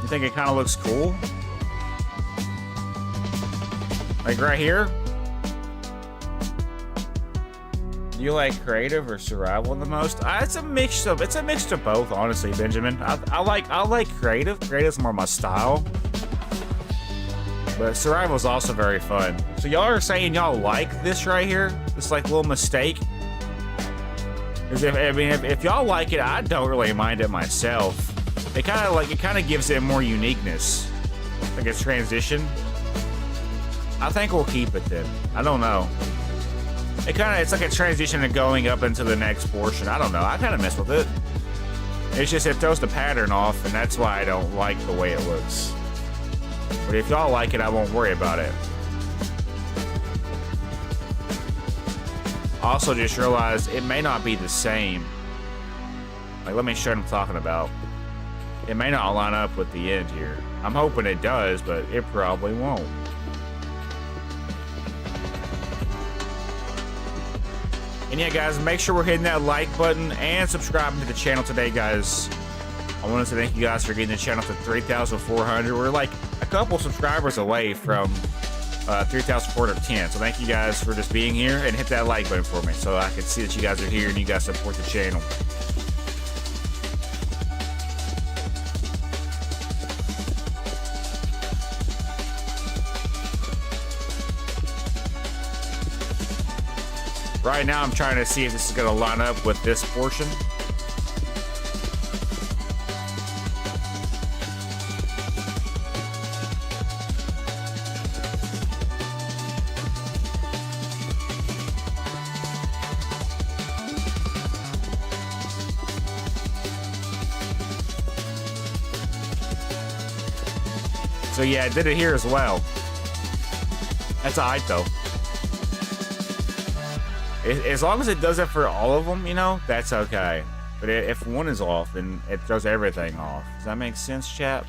You think it kind of looks cool? Like right here? Do you like creative or survival the most? It's a mix of both, honestly, Benjamin. I like creative. Creative's more my style. But survival is also very fun. So y'all are saying y'all like this right here? This like little mistake? Because if y'all like it, I don't really mind it myself. It kind of gives it more uniqueness, like a transition. I think we'll keep it then. I don't know. It's like a transition to going up into the next portion. I don't know. I kind of mess with it. It's just it throws the pattern off, and that's why I don't like the way it looks. But if y'all like it, I won't worry about it. Also, just realized it may not be the same. Like, let me show you what I'm talking about. It may not line up with the end here. I'm hoping it does, but it probably won't. And yeah, guys, make sure we're hitting that like button and subscribing to the channel today, guys. I want to thank you guys for getting the channel to 3,400. We're like a couple subscribers away from 3,410. So thank you guys for just being here, and hit that like button for me so I can see that you guys are here and you guys support the channel. Right now, I'm trying to see if this is going to line up with this portion. So yeah, I did it here as well. That's alright though. As long as it does it for all of them, you know, that's okay. But if one is off, then it throws everything off. Does that make sense, chat?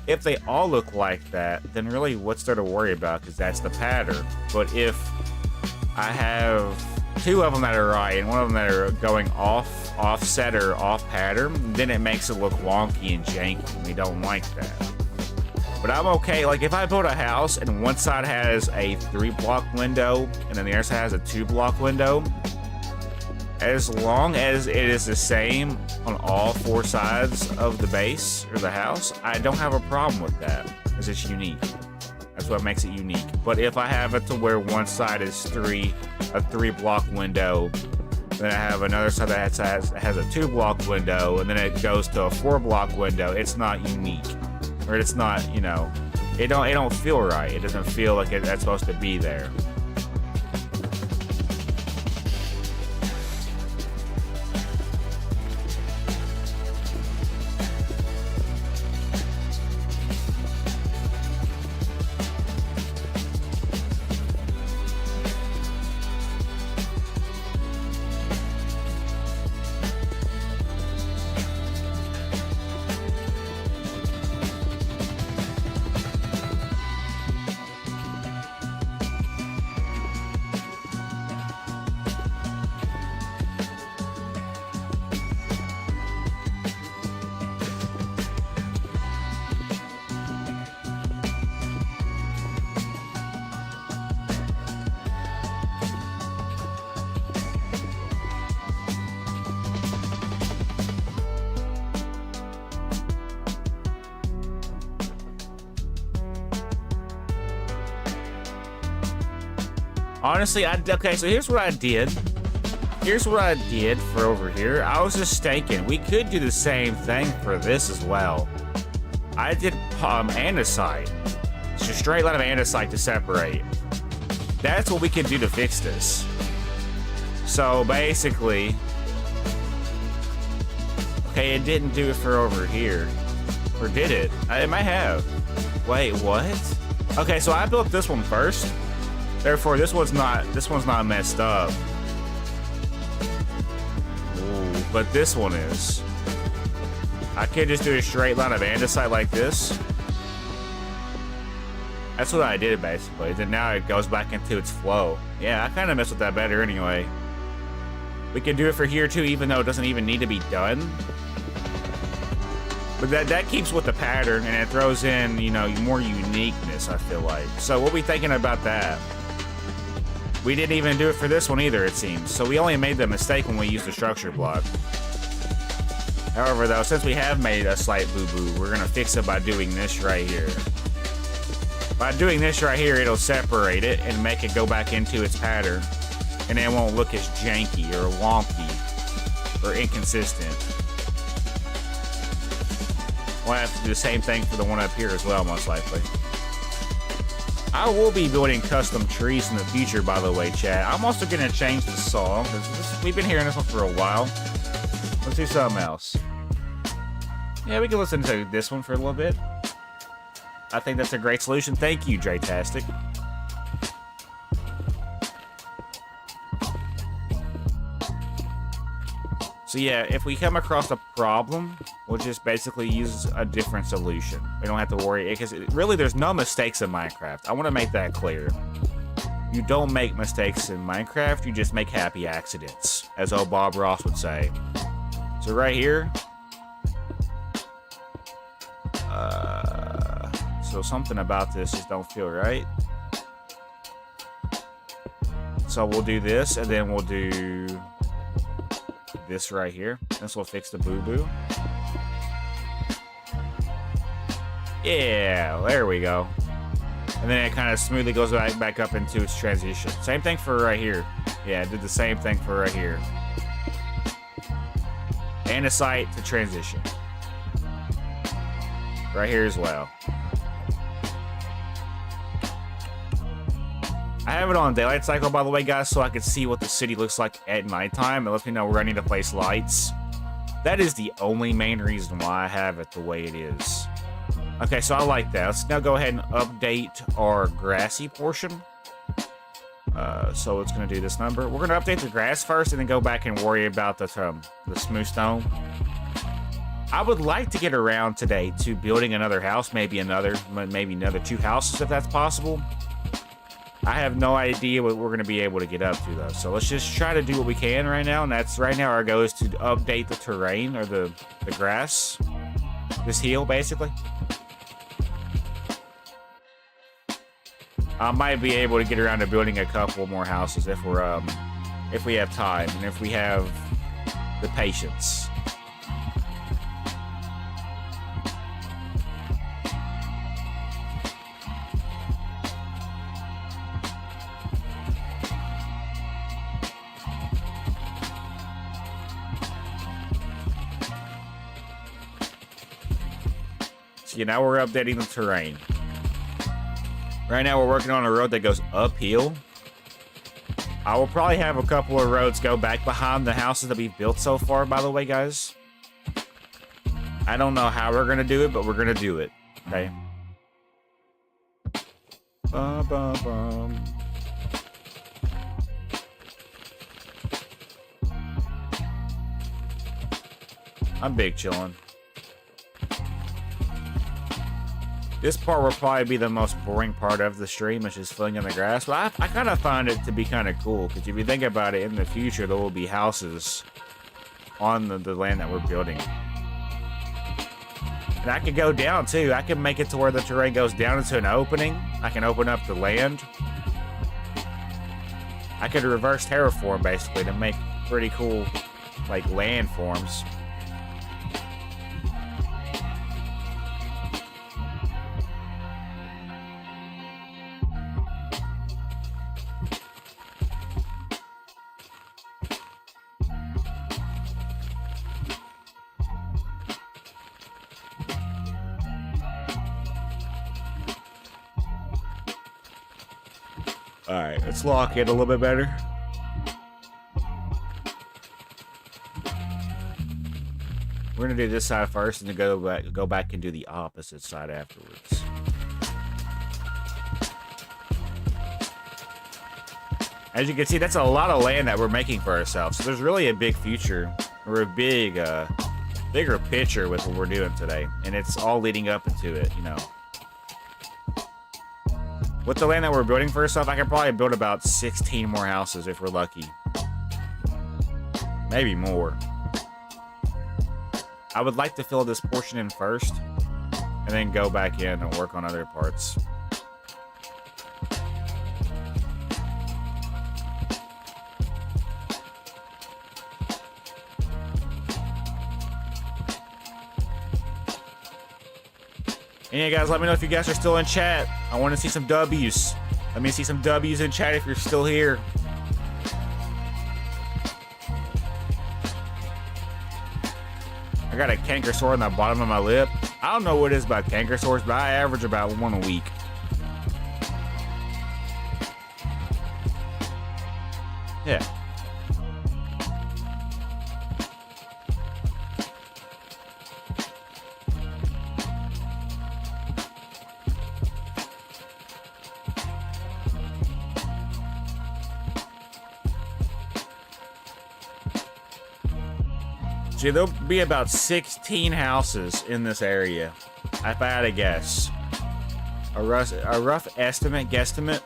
If they all look like that, then really what's there to worry about? Because that's the pattern. But if I have two of them that are right and one of them that are going offset or off pattern, then it makes it look wonky and janky. We don't like that. But I'm okay. Like if I build a house and one side has a 3-block window and then the other side has a 2-block window, as long as it is the same on all 4 sides of the base or the house, I don't have a problem with that because it's unique. That's what makes it unique. But if I have it to where one side is a 3-block window, then I have another side that has a 2-block window, and then it goes to a 4-block window, it's not unique. Or it's not, you know, it don't feel right. It doesn't feel like that's supposed to be there. Honestly, okay, so here's what I did. Here's what I did for over here. I was just thinking, we could do the same thing for this as well. I did andesite. It's a straight line of andesite to separate. That's what we can do to fix this. So basically, okay, it didn't do it for over here. Or did it? It might have. Wait, what? Okay, so I built this one first. Therefore, this one's not messed up. Ooh, but this one is. I can't just do a straight line of andesite like this. That's what I did basically. Then now it goes back into its flow. Yeah, I kind of messed with that better anyway. We can do it for here too, even though it doesn't even need to be done. But that keeps with the pattern and it throws in, you know, more uniqueness, I feel like. So we'll be thinking about that. We didn't even do it for this one either, it seems. So we only made the mistake when we used the structure block. However, though, since we have made a slight boo-boo, we're going to fix it by doing this right here. By doing this right here, it'll separate it and make it go back into its pattern. And it won't look as janky or wonky or inconsistent. We'll have to do the same thing for the one up here as well, most likely. I will be building custom trees in the future, by the way, chat. I'm also going to change the song, because we've been hearing this one for a while. Let's do something else. Yeah, we can listen to this one for a little bit. I think that's a great solution. Thank you, Draytastic. So yeah, if we come across a problem, we'll just basically use a different solution. We don't have to worry, because really there's no mistakes in Minecraft. I want to make that clear. You don't make mistakes in Minecraft, you just make happy accidents, as old Bob Ross would say. So right here, so something about this just don't feel right. So we'll do this, and then we'll do this right here. This will fix the boo-boo. Yeah, there we go. And then it kind of smoothly goes back up into its transition. Same thing for right here. Yeah, I did the same thing for right here. Andesite to transition. Right here as well. I have it on daylight cycle, by the way, guys, so I can see what the city looks like at nighttime. It lets me know where I need to place lights. That is the only main reason why I have it the way it is. Okay, so I like that. Let's now go ahead and update our grassy portion. So it's going to do this number. We're going to update the grass first and then go back and worry about the smooth stone. I would like to get around today to building another house, maybe another 2 houses if that's possible. I have no idea what we're going to be able to get up to though. So let's just try to do what we can right now. And that's right now our goal is to update the terrain or the grass. This hill basically. I might be able to get around to building a couple more houses if we have time and if we have the patience. See, now we're updating the terrain. Right now we're working on a road that goes uphill. I will probably have a couple of roads go back behind the houses that we've built so far, by the way, guys. I don't know how we're going to do it, but we're going to do it. Okay? Bum, bum, bum. I'm big chillin'. This part will probably be the most boring part of the stream, which is filling in the grass. But I kind of find it to be kind of cool, because if you think about it, in the future, there will be houses on the land that we're building. And I could go down, too. I can make it to where the terrain goes down into an opening. I can open up the land. I could reverse terraform, basically, to make pretty cool, like, landforms. Alright, let's lock it a little bit better. We're gonna do this side first and then go back and do the opposite side afterwards. As you can see, that's a lot of land that we're making for ourselves. So there's really a big future, or a bigger picture with what we're doing today. And it's all leading up into it, you know. With the land that we're building for ourselves, I could probably build about 16 more houses if we're lucky. Maybe more. I would like to fill this portion in first, and then go back in and work on other parts. And yeah, guys, let me know if you guys are still in chat. I want to see some W's. Let me see some W's in chat if you're still here. I got a canker sore on the bottom of my lip. I don't know what it is about canker sores, but I average about 1 a week. Yeah. See, there'll be about 16 houses in this area, if I had to guess. A rough guesstimate.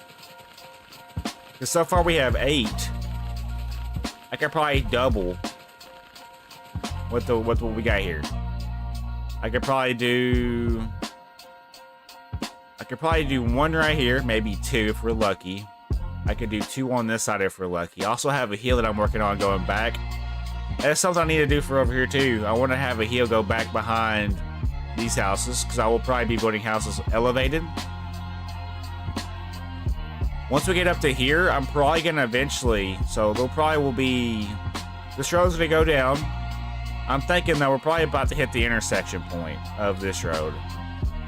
Because so far we have 8. I could probably double what we got here. I could probably do 1 right here, maybe 2 if we're lucky. I could do 2 on this side if we're lucky. I also have a hill that I'm working on going back. That's something I need to do for over here too. I want to have a hill go back behind these houses, because I will probably be building houses elevated. Once we get up to here, I'm probably going to eventually, so there probably will be, this road's going to go down. I'm thinking that we're probably about to hit the intersection point of this road.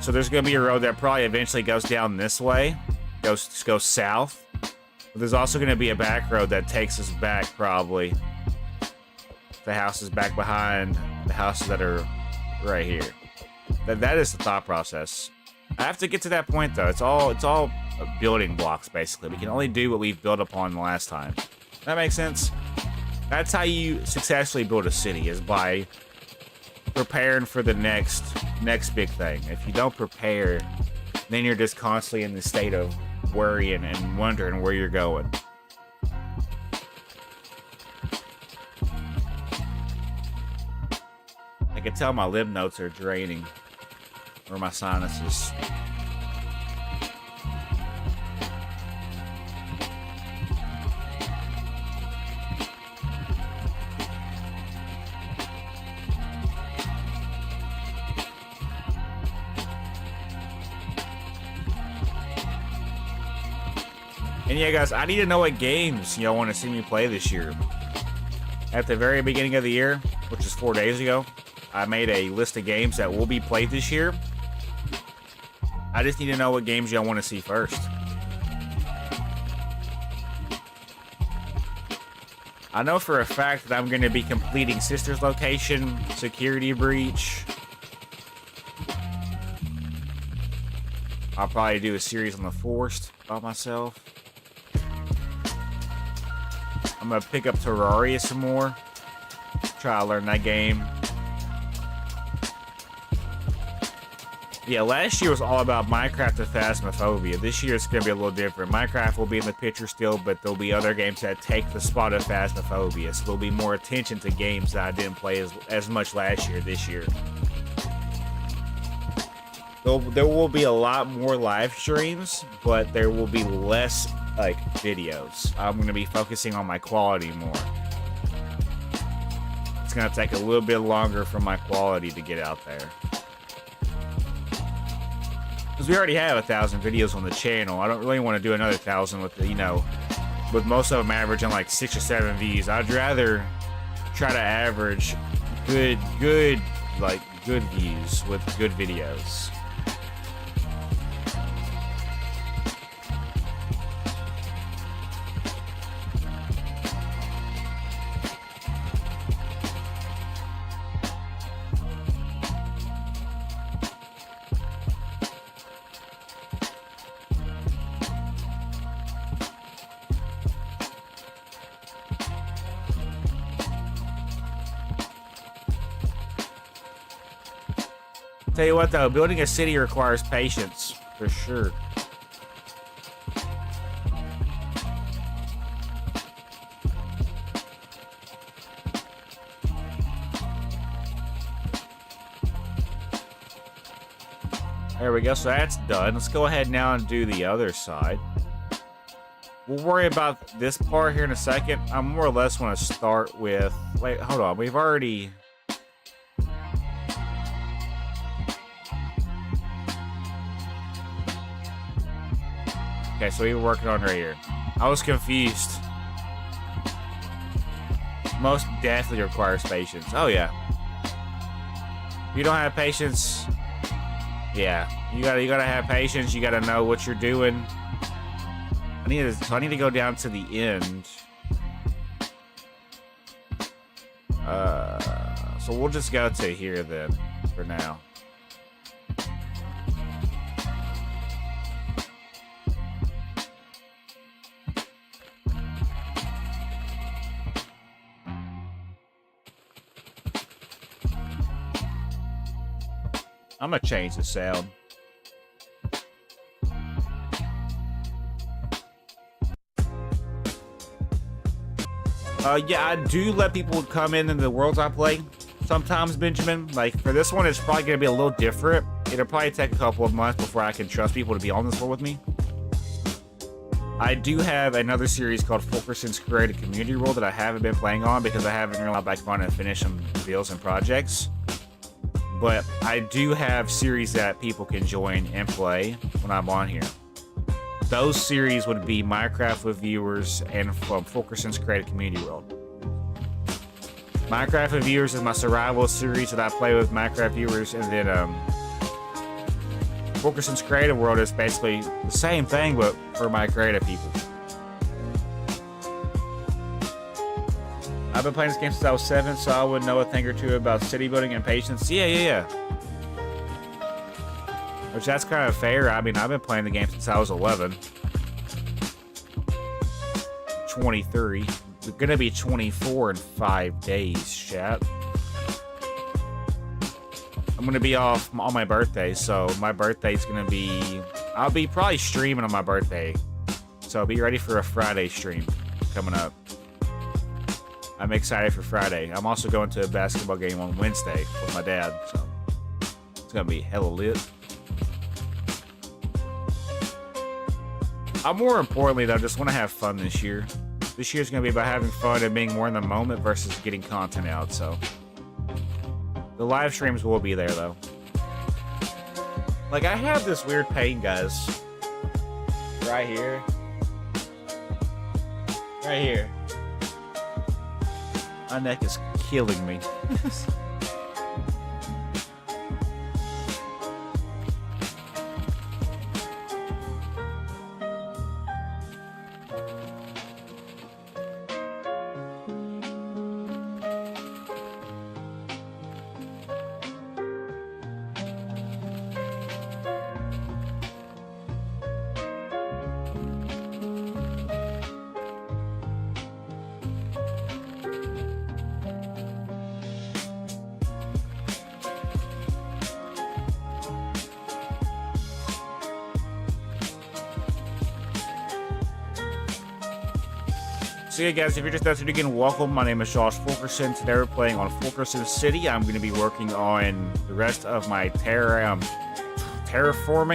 So there's going to be a road that probably eventually goes down this way, goes south. But there's also going to be a back road that takes us back probably. The houses back behind the houses that are right here. That is the thought process. I have to get to that point though. It's all building blocks basically. We can only do what we've built upon the last time. That makes sense. That's how you successfully build a city, is by preparing for the next big thing. If you don't prepare, then you're just constantly in the state of worrying and wondering where you're going. I can tell my lymph nodes are draining, or my sinuses. And yeah, guys, I need to know what games y'all want to see me play this year. At the very beginning of the year, which is 4 days ago, I made a list of games that will be played this year. I just need to know what games y'all want to see first. I know for a fact that I'm going to be completing Sister's Location, Security Breach. I'll probably do a series on the Forest by myself. I'm gonna pick up Terraria some more. Try to learn that game. Yeah, last year was all about Minecraft and Phasmophobia. This year it's gonna be a little different. Minecraft will be in the picture still, but there'll be other games that take the spot of Phasmophobia. So there'll be more attention to games that I didn't play as much last year this year. There will be a lot more live streams, but there will be less like videos. I'm going to be focusing on my quality more. It's going to take a little bit longer for my quality to get out there. Because we already have 1,000 videos on the channel. I don't really want to do another 1,000 with the, with most of them averaging like 6 or 7 views. I'd rather try to average good views with good videos. Tell you what though, building a city requires patience, for sure. There we go, so that's done. Let's go ahead now and do the other side. We'll worry about this part here in a second. I more or less want to start with... Wait, hold on. We've already... Okay, so we were working on right here. I was confused. Most definitely requires patience. Oh, yeah. If you don't have patience... Yeah, you gotta have patience. You gotta know what you're doing. I need to go down to the end. So we'll just go to here then, for now. I'm gonna change the sound. Yeah, I do let people come in the worlds I play sometimes, Benjamin. Like, for this one, it's probably gonna be a little different. It'll probably take a couple of months before I can trust people to be on this world with me. I do have another series called Fulkerson's Creative Community World that I haven't been playing on because I haven't really got back on and finished some deals and projects. But I do have series that people can join and play when I'm on here. Those series would be Minecraft with viewers and from Fulkerson's Creative Community World. Minecraft with viewers is my survival series that I play with Minecraft viewers, and then Fulkerson's Creative World is basically the same thing, but for my creative people. I've been playing this game since I was 7, so I would know a thing or two about city building and patience. Yeah. Which that's kind of fair. I mean, I've been playing the game since I was 11. 23. We're gonna be 24 in 5 days, chat. I'm gonna be off on my birthday, so my birthday's gonna be... I'll be probably streaming on my birthday. So be ready for a Friday stream coming up. I'm excited for Friday. I'm also going to a basketball game on Wednesday with my dad, so it's gonna be hella lit. More importantly, though, just want to have fun this year. This year's gonna be about having fun and being more in the moment versus getting content out, so... The live streams will be there, though. Like, I have this weird pain, guys. Right here. Right here. My neck is killing me. So yeah, guys, if you're just starting again, welcome. My name is Josh Fulkerson. Today we're playing on Fulkerson City. I'm going to be working on the rest of my terraforming.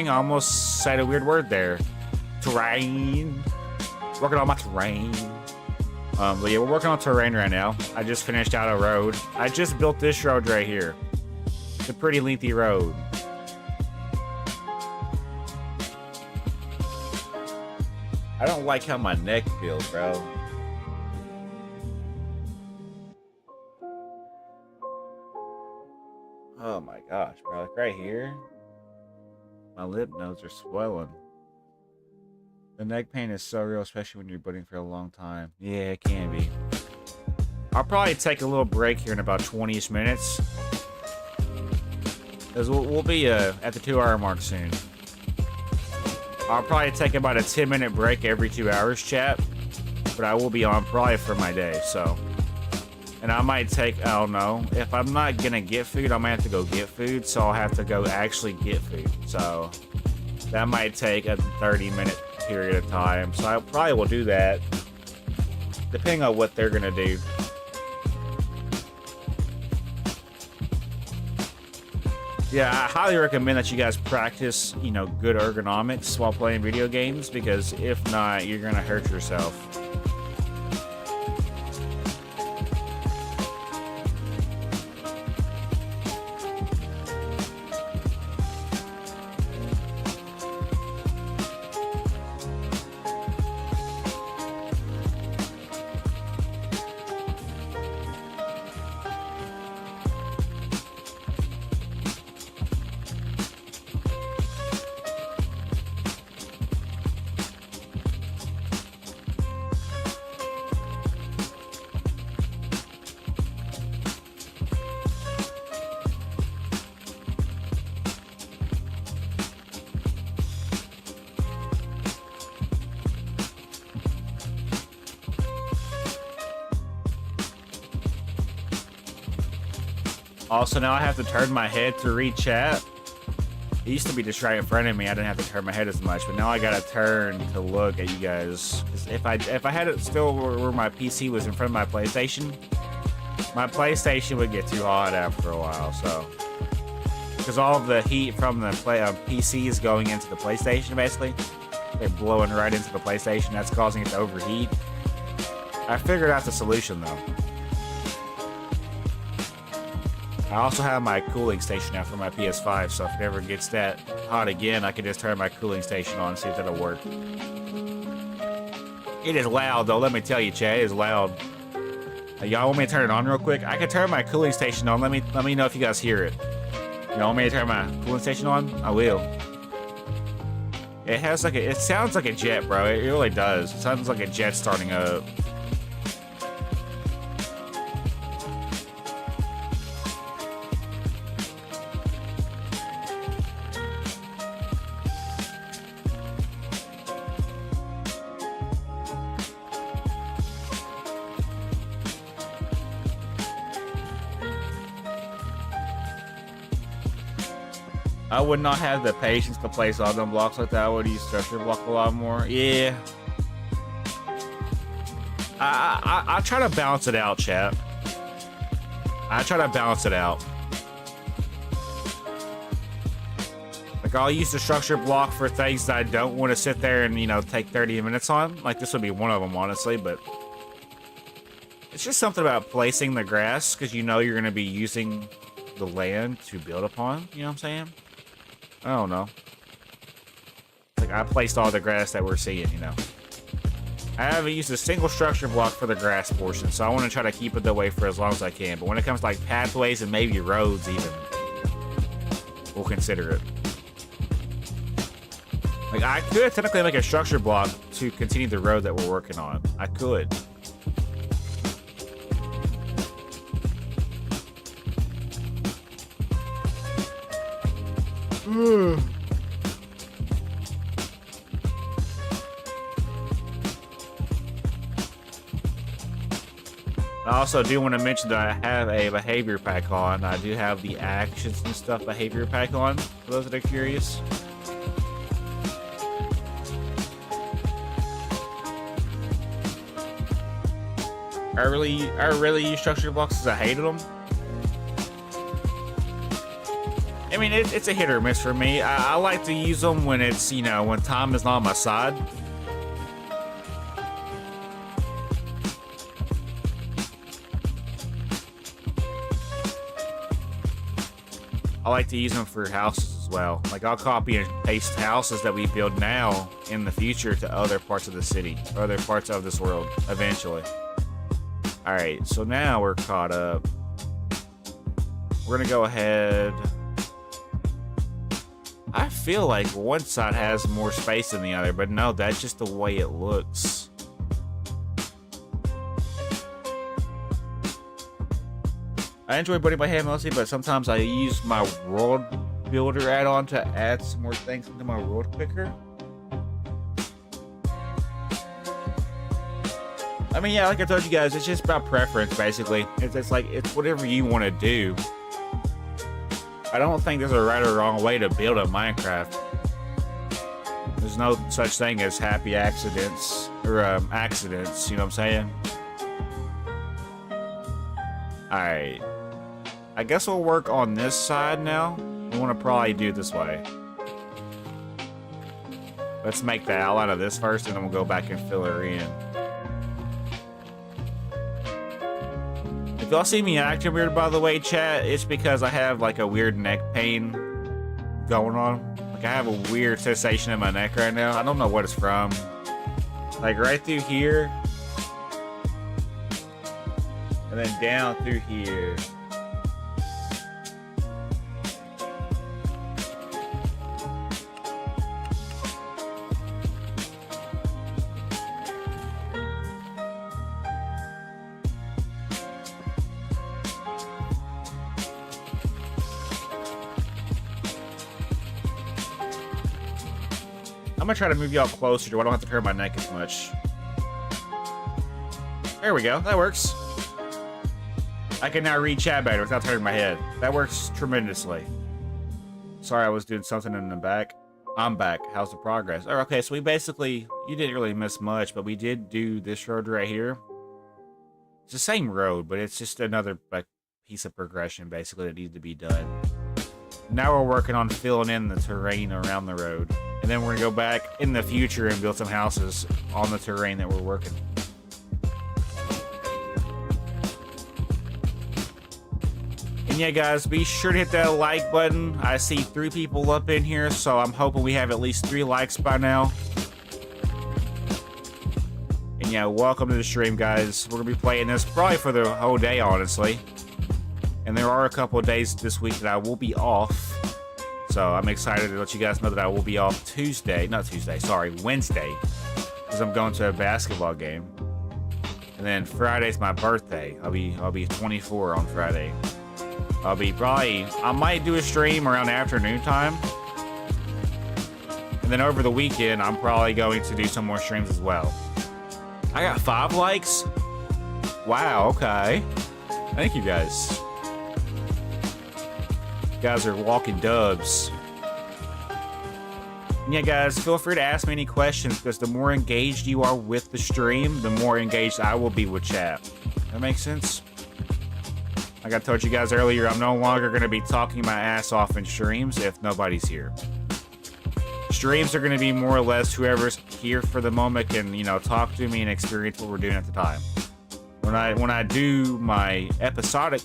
I almost said a weird word there. Terrain. Working on my terrain. But yeah, we're working on terrain right now. I just finished out a road. I just built this road right here. It's a pretty lengthy road. I don't like how my neck feels, bro. Oh my gosh, bro. Like right here, my lip nodes are swelling. The neck pain is so real, especially when you're booting for a long time. Yeah, it can be. I'll probably take a little break here in about 20-ish minutes. Because we'll be at the 2-hour mark soon. I'll probably take about a 10-minute break every 2 hours, chat. But I will be on probably for my day, so... And I might take, I don't know, if I'm not gonna get food, I might have to go get food, so I'll have to go actually get food. So that might take a 30-minute period of time. So I probably will do that, depending on what they're gonna do. Yeah, I highly recommend that you guys practice, you know, good ergonomics while playing video games, because if not, you're gonna hurt yourself. Also, now I have to turn my head to read chat. It used to be just right in front of me. I didn't have to turn my head as much, but now I gotta turn to look at you guys. 'Cause if I had it still where my PC was in front of my PlayStation would get too hot after a while. So, because all of the heat from the PC is going into the PlayStation, basically, they're blowing right into the PlayStation. That's causing it to overheat. I figured out the solution though. I also have my cooling station now for my PS5, so if it ever gets that hot again, I can just turn my cooling station on and see if that'll work. It is loud, though. Let me tell you, Chad, it is loud. Y'all want me to turn it on real quick? I can turn my cooling station on. Let me know if you guys hear it. Y'all want me to turn my cooling station on? I will. It sounds like a jet, bro. It really does. It sounds like a jet starting up. I would not have the patience to place all them blocks like that. I would use structure block a lot more. Yeah. I try to balance it out, chat. I try to balance it out. Like, I'll use the structure block for things that I don't want to sit there and, you know, take 30 minutes on. Like, this would be one of them, honestly, but it's just something about placing the grass, because you know you're going to be using the land to build upon, you know what I'm saying? I don't know. Like, I placed all the grass that we're seeing, you know. I haven't used a single structure block for the grass portion, so I want to try to keep it that way for as long as I can. But when it comes to, like, pathways and maybe roads even, we'll consider it. Like, I could technically make a structure block to continue the road that we're working on. I could. I also do want to mention that I have a behavior pack on. I do have the actions and stuff behavior pack on, for those that are curious. I really use structure blocks because I hated them. I mean, it's a hit or miss for me. I like to use them when it's, you know, when time is not on my side. I like to use them for houses as well. Like, I'll copy and paste houses that we build now in the future to other parts of the city, or other parts of this world, eventually. Alright, so now we're caught up. We're gonna go ahead. I feel like one side has more space than the other, but no, that's just the way it looks. I enjoy building by hand mostly, but sometimes I use my world builder add-on to add some more things into my world quicker. I mean, yeah, like I told you guys, it's just about preference, basically. It's like, it's whatever you want to do. I don't think there's a right or wrong way to build a Minecraft. There's no such thing as happy accidents, or accidents, you know what I'm saying? Alright. I guess we'll work on this side now. We want to probably do it this way. Let's make the outline of this first, and then we'll go back and fill her in. If y'all see me acting weird, by the way, chat, it's because I have like a weird neck pain going on. Like, I have a weird sensation in my neck right now. I don't know what it's from. Like, right through here. And then down through here. I'm gonna try to move y'all closer to where I don't have to turn my neck as much. There we go. That works. I can now read chat better without turning my head. That works tremendously. Sorry, I was doing something in the back. I'm back. How's the progress? Oh, okay, so we basically, you didn't really miss much, but we did do this road right here. It's the same road, but it's just another like piece of progression basically that needs to be done. Now we're working on filling in the terrain around the road. And then we're gonna go back in the future and build some houses on the terrain that we're working. And yeah, guys, be sure to hit that like button. I see 3 people up in here, so I'm hoping we have at least 3 likes by now. And yeah, welcome to the stream, guys. We're gonna be playing this probably for the whole day, honestly. And there are a couple of days this week that I will be off. So I'm excited to let you guys know that I will be off Wednesday. Because I'm going to a basketball game. And then Friday's my birthday. I'll be 24 on Friday. I might do a stream around afternoon time. And then over the weekend, I'm probably going to do some more streams as well. I got 5 likes? Wow, okay. Thank you guys. You guys are walking dubs. And yeah, guys, feel free to ask me any questions, because the more engaged you are with the stream, the more engaged I will be with chat. That makes sense? Like I told you guys earlier, I'm no longer going to be talking my ass off in streams if nobody's here. Streams are going to be more or less whoever's here for the moment can, you know, talk to me and experience what we're doing at the time. When I do my episodic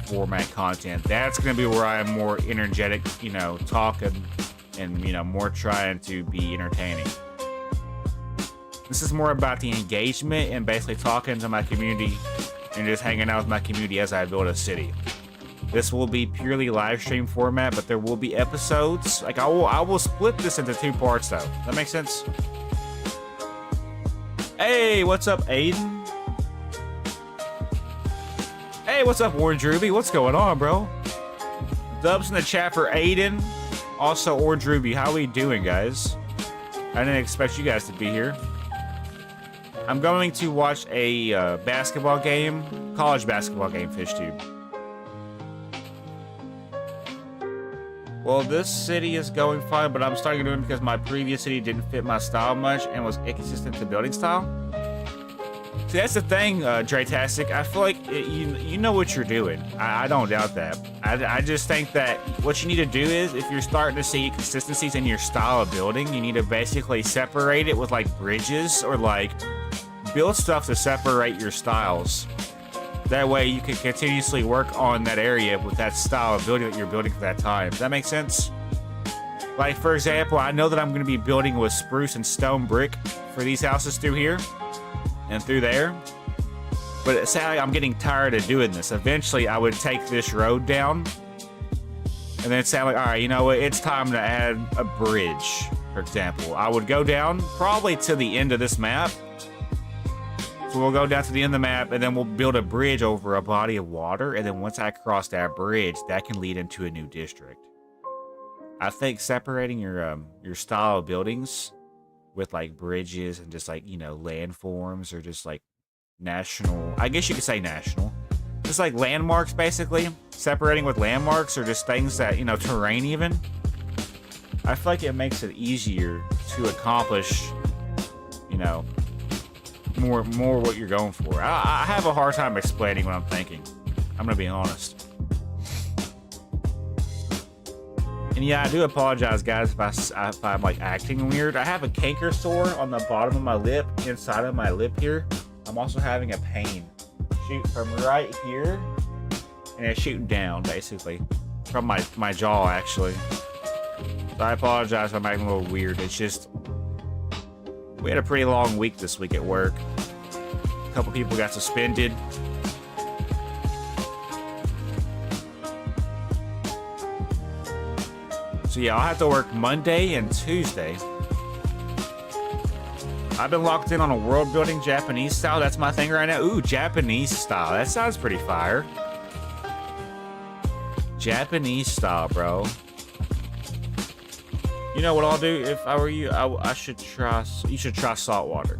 format content, that's going to be where I'm more energetic, you know, talking and, you know, more trying to be entertaining. This is more about the engagement and basically talking to my community and just hanging out with my community as I build a city. This will be purely live stream format, but there will be episodes. Like I will split this into 2 parts though. That makes sense? Hey, what's up, Aiden? Hey, what's up, Orange Ruby? What's going on, bro? Dubs in the chat for Aiden. Also, Orange Ruby, how we doing, guys? I didn't expect you guys to be here. I'm going to watch a basketball game, college basketball game, FishTube. Well, this city is going fine, but I'm starting to do it because my previous city didn't fit my style much and was inconsistent to building style. See, that's the thing, Draytastic. I feel like you know what you're doing. I don't doubt that. I just think that what you need to do is, if you're starting to see consistencies in your style of building, you need to basically separate it with like bridges or like build stuff to separate your styles. That way you can continuously work on that area with that style of building that you're building for that time. Does that make sense? Like, for example, I know that I'm going to be building with spruce and stone brick for these houses through here and through there. But sadly, I'm getting tired of doing this. Eventually, I would take this road down and then say, like, all right, you know what? It's time to add a bridge, for example. I would go down probably to the end of this map. So we'll go down to the end of the map, and then we'll build a bridge over a body of water, and then once I cross that bridge, that can lead into a new district. I think separating your style of buildings with like bridges and just like, you know, landforms or just like national, I guess you could say national, just like landmarks basically, separating with landmarks or just things that, you know, terrain even. I feel like it makes it easier to accomplish, you know, more what you're going for. I have a hard time explaining what I'm thinking. I'm gonna be honest. And yeah, I do apologize, guys, if I'm like acting weird. I have a canker sore on the bottom of my lip, inside of my lip here. I'm also having a pain. Shoot from right here, and it's shooting down basically from my jaw actually. So I apologize if I'm acting a little weird. It's just, we had a pretty long week this week at work. A couple people got suspended. So yeah, I'll have to work Monday and Tuesday. I've been locked in on a world building Japanese style. That's my thing right now. Ooh, Japanese style. That sounds pretty fire. Japanese style, bro. You know what I'll do if I were you? I should try. You should try salt water.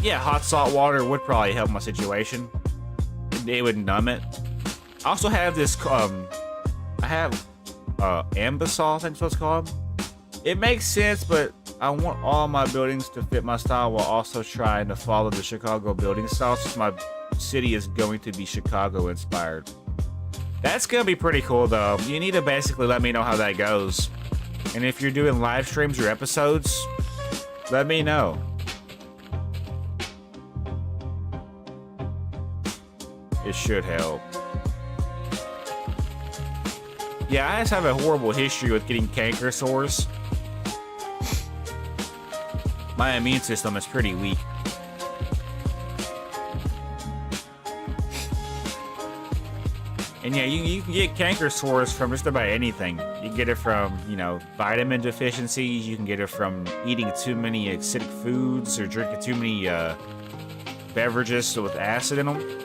Yeah, hot salt water would probably help my situation. It would numb it. I also have this. I have Ambisol, I think that's what it's called. It makes sense, but I want all my buildings to fit my style while also trying to follow the Chicago building style, since my city is going to be Chicago inspired. That's gonna be pretty cool though. You need to basically let me know how that goes. And if you're doing live streams or episodes, let me know. It should help. Yeah, I just have a horrible history with getting canker sores. My immune system is pretty weak. And yeah, you can get canker sores from just about anything. You can get it from, you know, vitamin deficiencies. You can get it from eating too many acidic foods or drinking too many beverages with acid in them.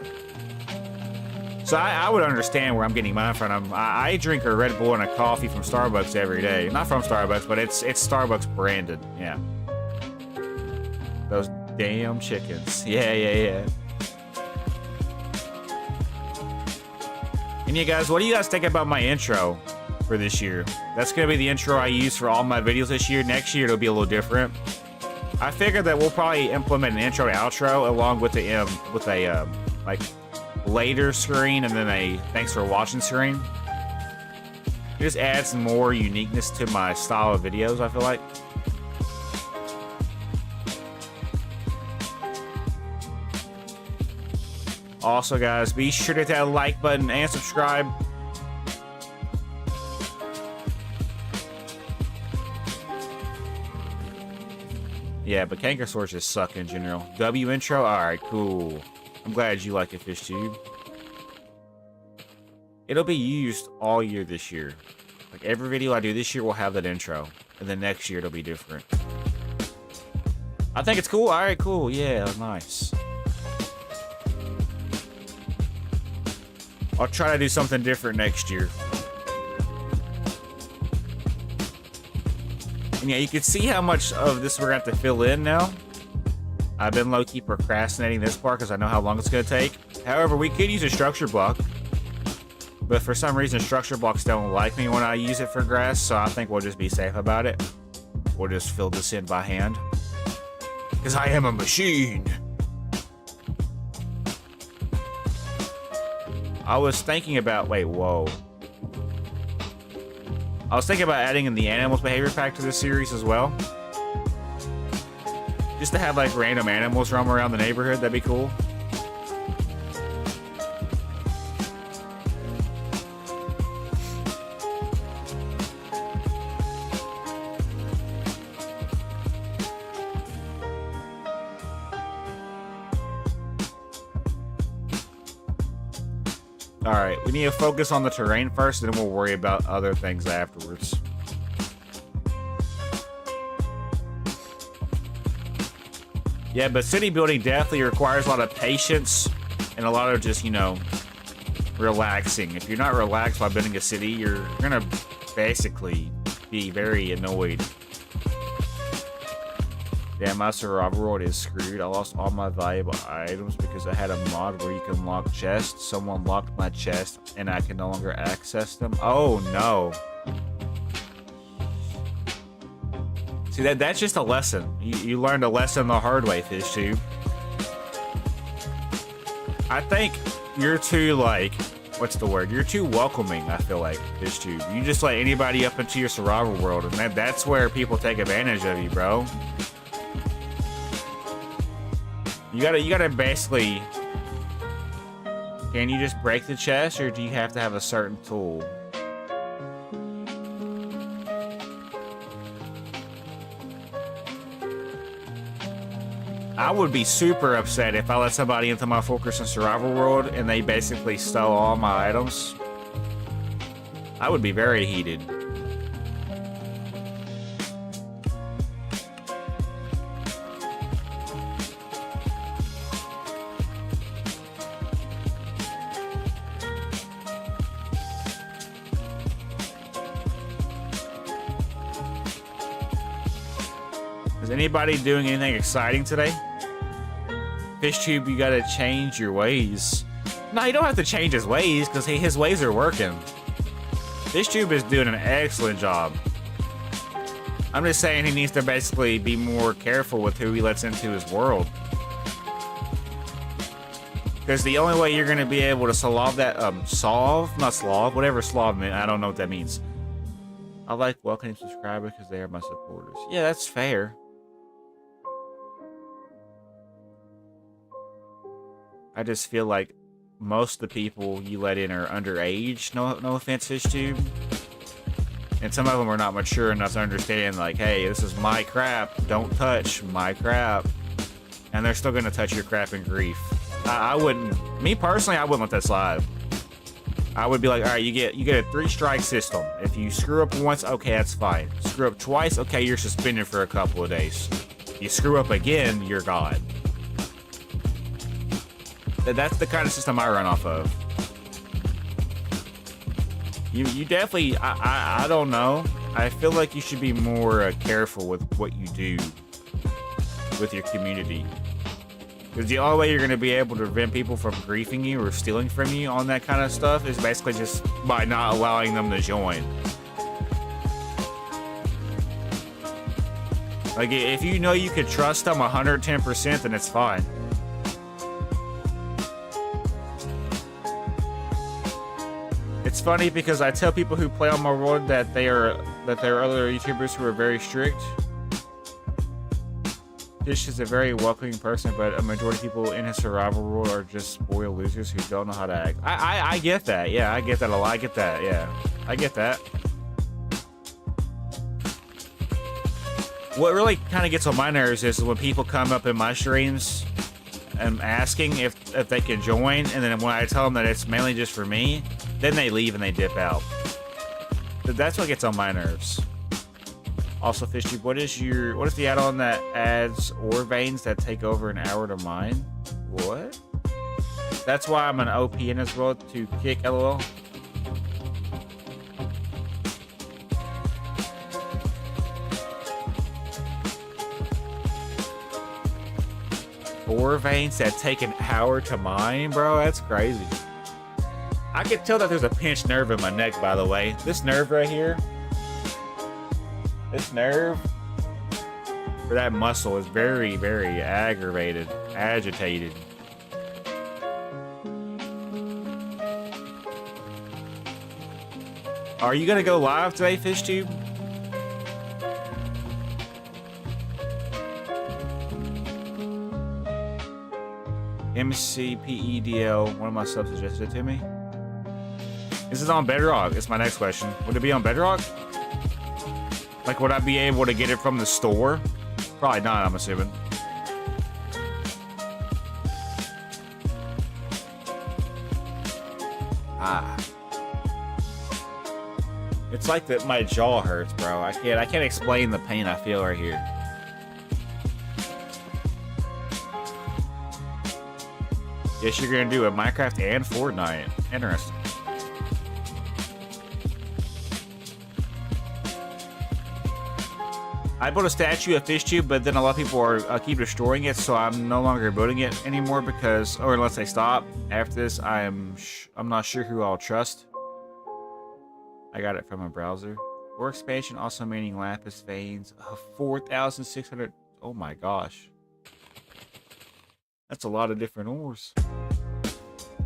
So I would understand where I'm getting mine from. I drink a Red Bull and a coffee from Starbucks every day. Not from Starbucks, but it's Starbucks branded. Yeah. Those damn chickens. Yeah. And you guys, what do you guys think about my intro? for this year. That's gonna be the intro I use for all my videos this year. Next year it'll be a little different. I figured that we'll probably implement an intro to outro along with a like later screen and then a thanks for watching screen. It just adds more uniqueness to my style of videos, I feel like. Also, guys, be sure to hit that like button and subscribe. Yeah, but Cankersaurs just suck in general. W intro? Alright, cool. I'm glad you like it, FishTube. It'll be used all year this year. Like, every video I do this year will have that intro. And then next year it'll be different. I think it's cool. Alright, cool. Yeah, nice. I'll try to do something different next year. And yeah, you can see how much of this we're going to have to fill in now. I've been low-key procrastinating this part because I know how long it's going to take. However, we could use a structure block. But for some reason, structure blocks don't like me when I use it for grass, so I think we'll just be safe about it. We'll just fill this in by hand. Because I am a machine. I was thinking about... Wait, whoa. I was thinking about adding in the animals behavior pack to this series as well. Just to have like random animals roam around the neighborhood, that'd be cool. Alright, we need to focus on the terrain first, and then we'll worry about other things afterwards. Yeah, but city building definitely requires a lot of patience and a lot of just, you know, relaxing. If you're not relaxed by building a city, you're gonna basically be very annoyed. Damn, my survival world is screwed. I lost all my valuable items because I had a mod where you can lock chests. Someone locked my chest and I can no longer access them. Oh no. See, that's just a lesson. You learned a lesson the hard way, FishTube. I think you're too, like, what's the word? You're too welcoming, I feel like, FishTube. You just let anybody up into your survival world, and that's where people take advantage of you, bro. You gotta basically... Can you just break the chest, or do you have to have a certain tool? I would be super upset if I let somebody into my Fulkerson survival world and they basically stole all my items. I would be very heated. Is anybody doing anything exciting today? FishTube, you gotta change your ways. No, you don't have to change his ways, because his ways are working. FishTube is doing an excellent job. I'm just saying he needs to basically be more careful with who he lets into his world. Because the only way you're going to be able to solve that, whatever solve meant, I don't know what that means. I like welcoming subscribers because they are my supporters. Yeah, that's fair. I just feel like most of the people you let in are underage. No offense, FishTube. And some of them are not mature enough to understand, like, hey, this is my crap. Don't touch my crap. And they're still gonna touch your crap and grief. I wouldn't. Me personally, I wouldn't let that slide. I would be like, all right, you get a 3-strike system. If you screw up once, okay, that's fine. Screw up twice, okay, you're suspended for a couple of days. You screw up again, you're gone. That's the kind of system I run off of. You definitely, I don't know. I feel like you should be more careful with what you do with your community. Because the only way you're going to be able to prevent people from griefing you or stealing from you on that kind of stuff is basically just by not allowing them to join. Like, if you know you could trust them 110%, then it's fine. It's funny because I tell people who play on my world that there are other YouTubers who are very strict. Fish is a very welcoming person, but a majority of people in his survival world are just spoiled losers who don't know how to act. I get that. Yeah, I get that a lot. I get that. Yeah, I get that. What really kind of gets on my nerves is when people come up in my streams and asking if they can join, and then when I tell them that it's mainly just for me, then they leave and they dip out. But that's what gets on my nerves. Also, FishTube, what is the add-on that adds ore veins that take over an hour to mine? What? That's why I'm an OP in this world, to kick LOL. Ore veins that take an hour to mine, bro? That's crazy. I can tell that there's a pinched nerve in my neck, by the way. This nerve right here, this nerve, or that muscle, is very, very agitated. Are you gonna go live today, FishTube? MCPEDL, one of my subs suggested it to me. Is it on Bedrock? It's my next question. Would it be on Bedrock? Like, would I be able to get it from the store? Probably not, I'm assuming. It's like that my jaw hurts, bro. I can't explain the pain I feel right here. Yes, you're gonna do a Minecraft and Fortnite. Interesting. I built a statue of FishTube, but then a lot of people are keep destroying it, so I'm no longer building it anymore because, or unless they stop after this, I'm not sure who I'll trust. I got it from a browser. Ore expansion, also meaning lapis veins, 4,600. Oh my gosh, that's a lot of different ores.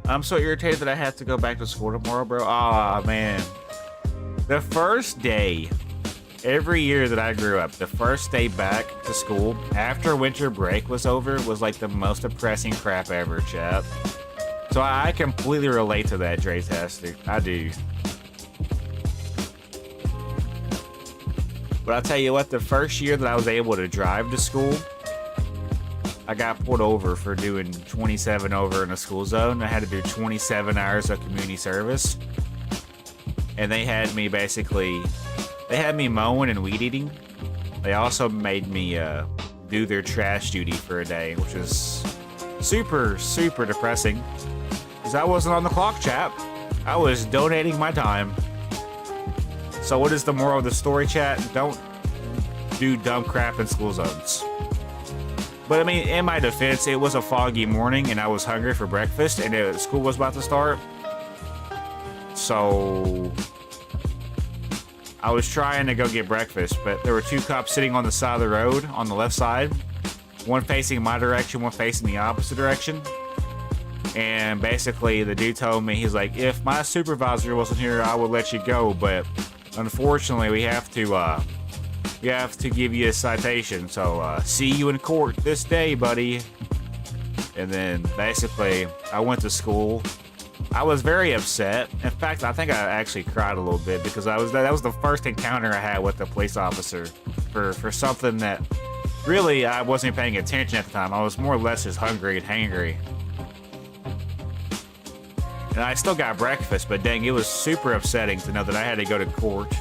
I'm so irritated that I have to go back to school tomorrow, bro. Ah, man, the first day. Every year that I grew up, the first day back to school after winter break was over was like the most depressing crap ever, chat. So I completely relate to that, Dretastic. I do. But I'll tell you what, the first year that I was able to drive to school, I got pulled over for doing 27 over in a school zone. I had to do 27 hours of community service. And they had me basically... They had me mowing and weed eating. They also made me do their trash duty for a day, which is super, super depressing. Because I wasn't on the clock, chap. I was donating my time. So what is the moral of the story, chat? Don't do dumb crap in school zones. But I mean, in my defense, it was a foggy morning and I was hungry for breakfast and school was about to start. So... I was trying to go get breakfast, but there were two cops sitting on the side of the road on the left side. One facing my direction, one facing the opposite direction. And basically the dude told me, he's like, if my supervisor wasn't here, I would let you go. But unfortunately, we have to give you a citation. So see you in court this day, buddy. And then basically I went to school. I was very upset. In fact, I think I actually cried a little bit because that was the first encounter I had with a police officer for something that really I wasn't paying attention at the time. I was more or less just hungry and hangry. And I still got breakfast, but dang, it was super upsetting to know that I had to go to court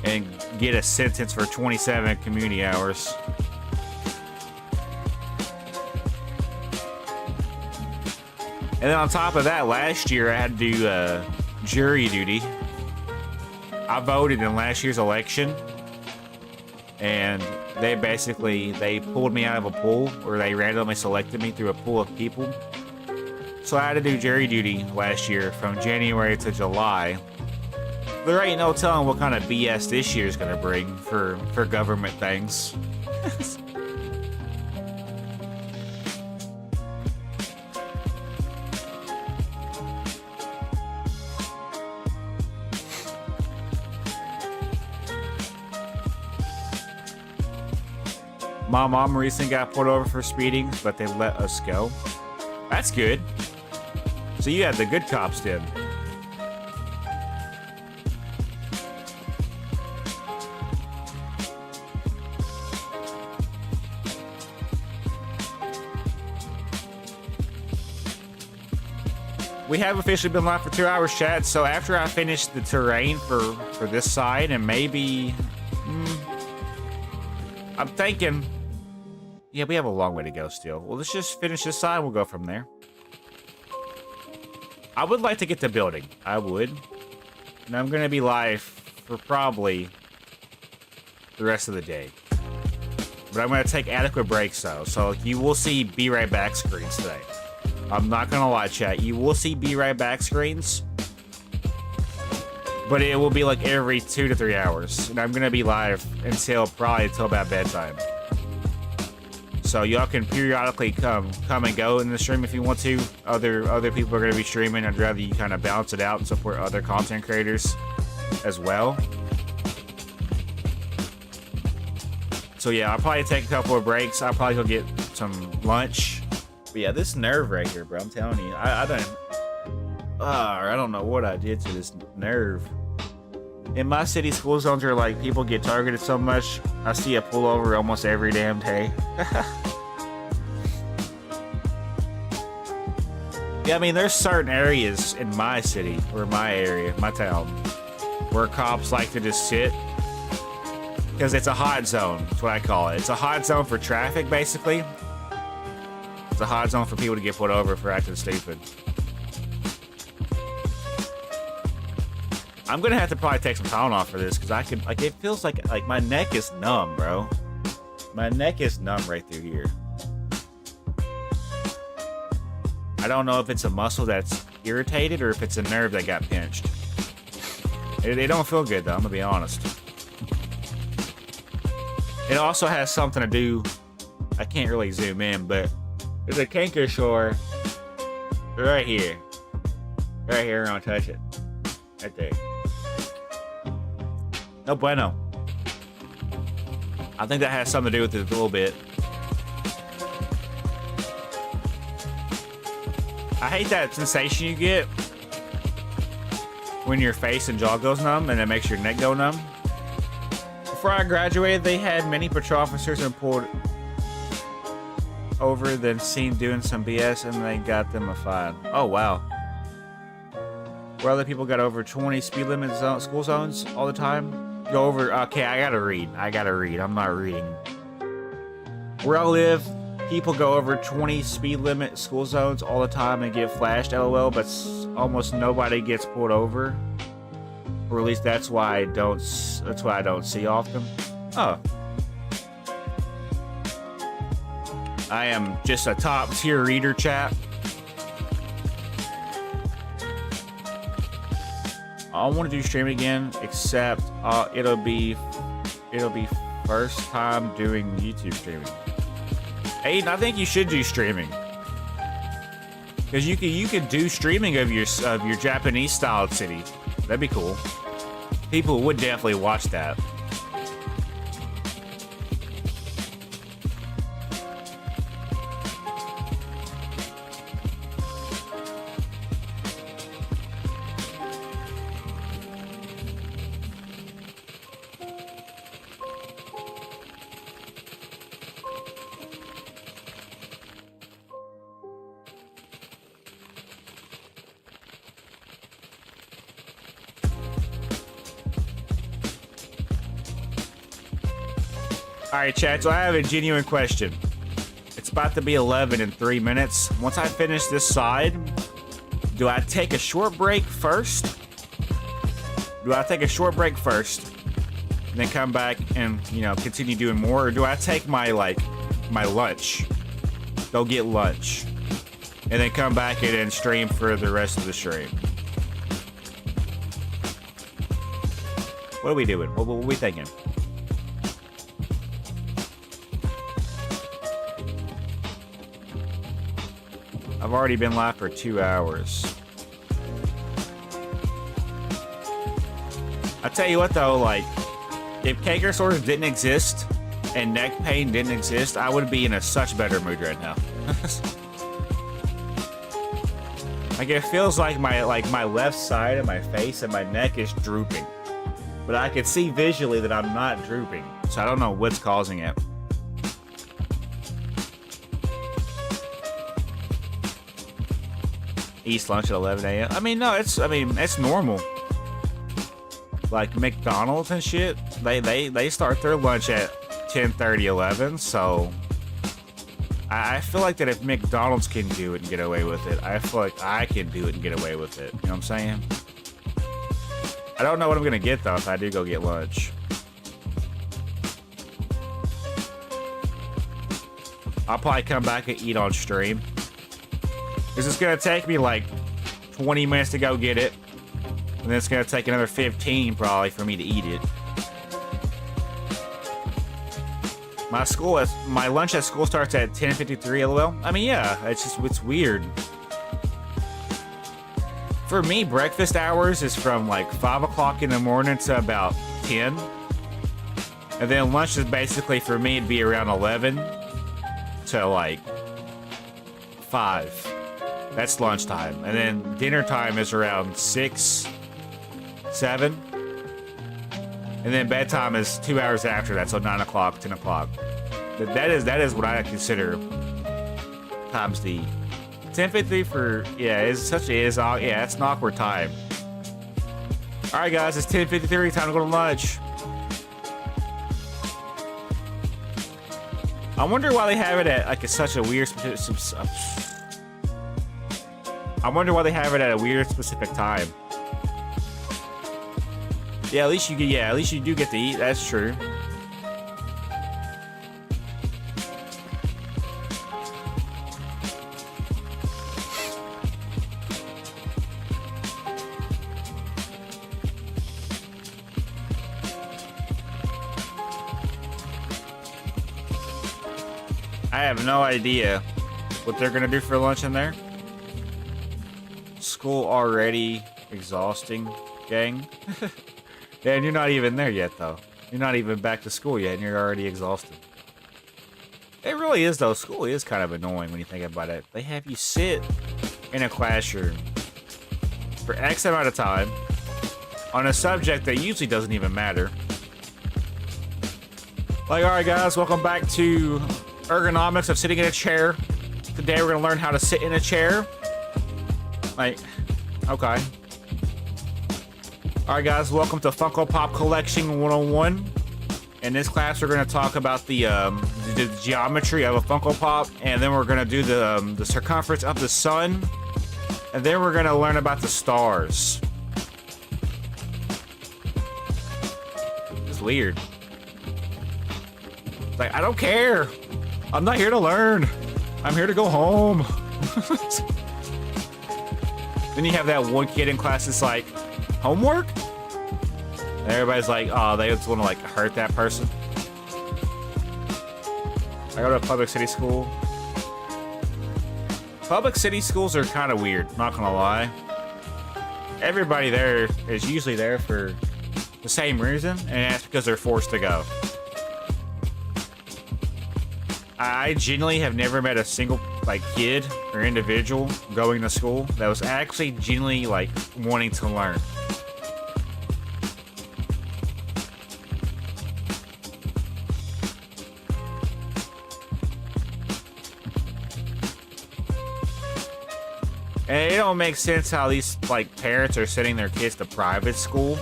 and get a sentence for 27 community hours. And then on top of that, last year I had to do jury duty. I voted in last year's election, and they pulled me out of a pool, or they randomly selected me through a pool of people. So I had to do jury duty last year from January to July. There ain't no telling what kind of BS this year's gonna bring for government things. My mom recently got pulled over for speeding, but they let us go. That's good. So you had the good cops then. We have officially been live for 2 hours, chat. So after I finish the terrain for this side, and maybe, I'm thinking, yeah, we have a long way to go still. Well, let's just finish this side. We'll go from there. I would like to get to building. I would. And I'm gonna be live for probably the rest of the day. But I'm gonna take adequate breaks though. So you will see be right back screens today. I'm not gonna lie, chat. You will see be right back screens, but it will be like every 2 to 3 hours, and I'm gonna be live probably until about bedtime. So y'all can periodically come and go in the stream if you want to. Other people are gonna be streaming. I'd rather you kind of balance it out and support other content creators as well. So yeah, I'll probably take a couple of breaks. I'll probably go get some lunch. But yeah, this nerve right here, bro, I'm telling you, I don't know what I did to this nerve. In my city, school zones are like, people get targeted so much, I see a pullover almost every damn day. Yeah, I mean, there's certain areas in my city, or my area, my town, where cops like to just sit. Because it's a hot zone, that's what I call it. It's a hot zone for traffic, basically. It's a hot zone for people to get pulled over for acting stupid. I'm gonna have to probably take some time off for this because I can, like, it feels like my neck is numb, bro. My neck is numb right through here. I don't know if it's a muscle that's irritated or if it's a nerve that got pinched. It don't feel good though, I'm gonna be honest. It also has something to do, I can't really zoom in, but there's a canker sore right here. Right here, I'm gonna touch it. Right there. No bueno. I think that has something to do with it a little bit. I hate that sensation you get when your face and jaw goes numb and it makes your neck go numb. Before I graduated, they had many patrol officers and pulled over, then seen doing some BS, and they got them a fine. Oh, wow. Where other people got over 20 speed limit school zones all the time. Go over, okay, I gotta read. I'm not reading. Where I live, people go over 20 speed limit school zones all the time and get flashed, LOL, but almost nobody gets pulled over. Or at least that's why I don't see often. Oh. I am just a top tier reader, chat. I want to do streaming again, except it'll be first time doing YouTube streaming. Aiden, I think you should do streaming because you could do streaming of your Japanese styled city. That'd be cool. People would definitely watch that. Alright, chat, so I have a genuine question. It's about to be 11 in 3 minutes. Once I finish this side, do I take a short break first? And then come back and, continue doing more? Or do I take my lunch? Go get lunch. And then come back and then stream for the rest of the stream? What are we doing? What are we thinking? I've already been live for 2 hours. I tell you what though, like, if canker sores didn't exist and neck pain didn't exist, I would be in a such better mood right now. Like, it feels like my left side of my face and my neck is drooping. But I can see visually that I'm not drooping. So I don't know what's causing it. Eat lunch at 11 a.m. I mean, no, it's normal. Like McDonald's and shit, they start their lunch at 10:30, 11. So I feel like that if McDonald's can do it and get away with it, I feel like I can do it and get away with it. You know what I'm saying? I don't know what I'm gonna get though if I do go get lunch. I'll probably come back and eat on stream. This is gonna take me like 20 minutes to go get it. And then it's gonna take another 15 probably for me to eat it. My lunch at school starts at 10:53, lol. I mean, yeah, it's weird. For me, breakfast hours is from like 5 o'clock in the morning to about 10. And then lunch is basically, for me, it'd be around 11 to like 5. That's lunchtime. And then dinner time is around 6, 7. And then bedtime is 2 hours after that, so 9 o'clock, 10 o'clock. That is what I consider times the 10:53 for, yeah, it's an awkward time. Alright guys, it's 10:53, time to go to lunch. I wonder why they have it at like such a weird I wonder why they have it at a weird specific time. Yeah, at least you do get to eat, that's true. I have no idea what they're gonna do for lunch in there. School already exhausting, gang. Yeah, and you're not even there yet, though. You're not even back to school yet, and you're already exhausted. It really is, though. School is kind of annoying when you think about it. They have you sit in a classroom for X amount of time on a subject that usually doesn't even matter. Like, alright guys, welcome back to ergonomics of sitting in a chair. Today we're going to learn how to sit in a chair. Like, okay. Alright guys, welcome to Funko Pop Collection 101. In this class we're going to talk about the geometry of a Funko Pop, and then we're going to do the circumference of the sun, and then we're going to learn about the stars. It's weird. It's like, I don't care. I'm not here to learn. I'm here to go home. Then you have that one kid in class that's like, homework? And everybody's like, oh, they just want to like hurt that person. I go to a public city school. Public city schools are kind of weird, not gonna lie. Everybody there is usually there for the same reason, and that's because they're forced to go. I genuinely have never met a single like kid or individual going to school that was actually genuinely like wanting to learn. And it don't make sense how these like parents are sending their kids to private school.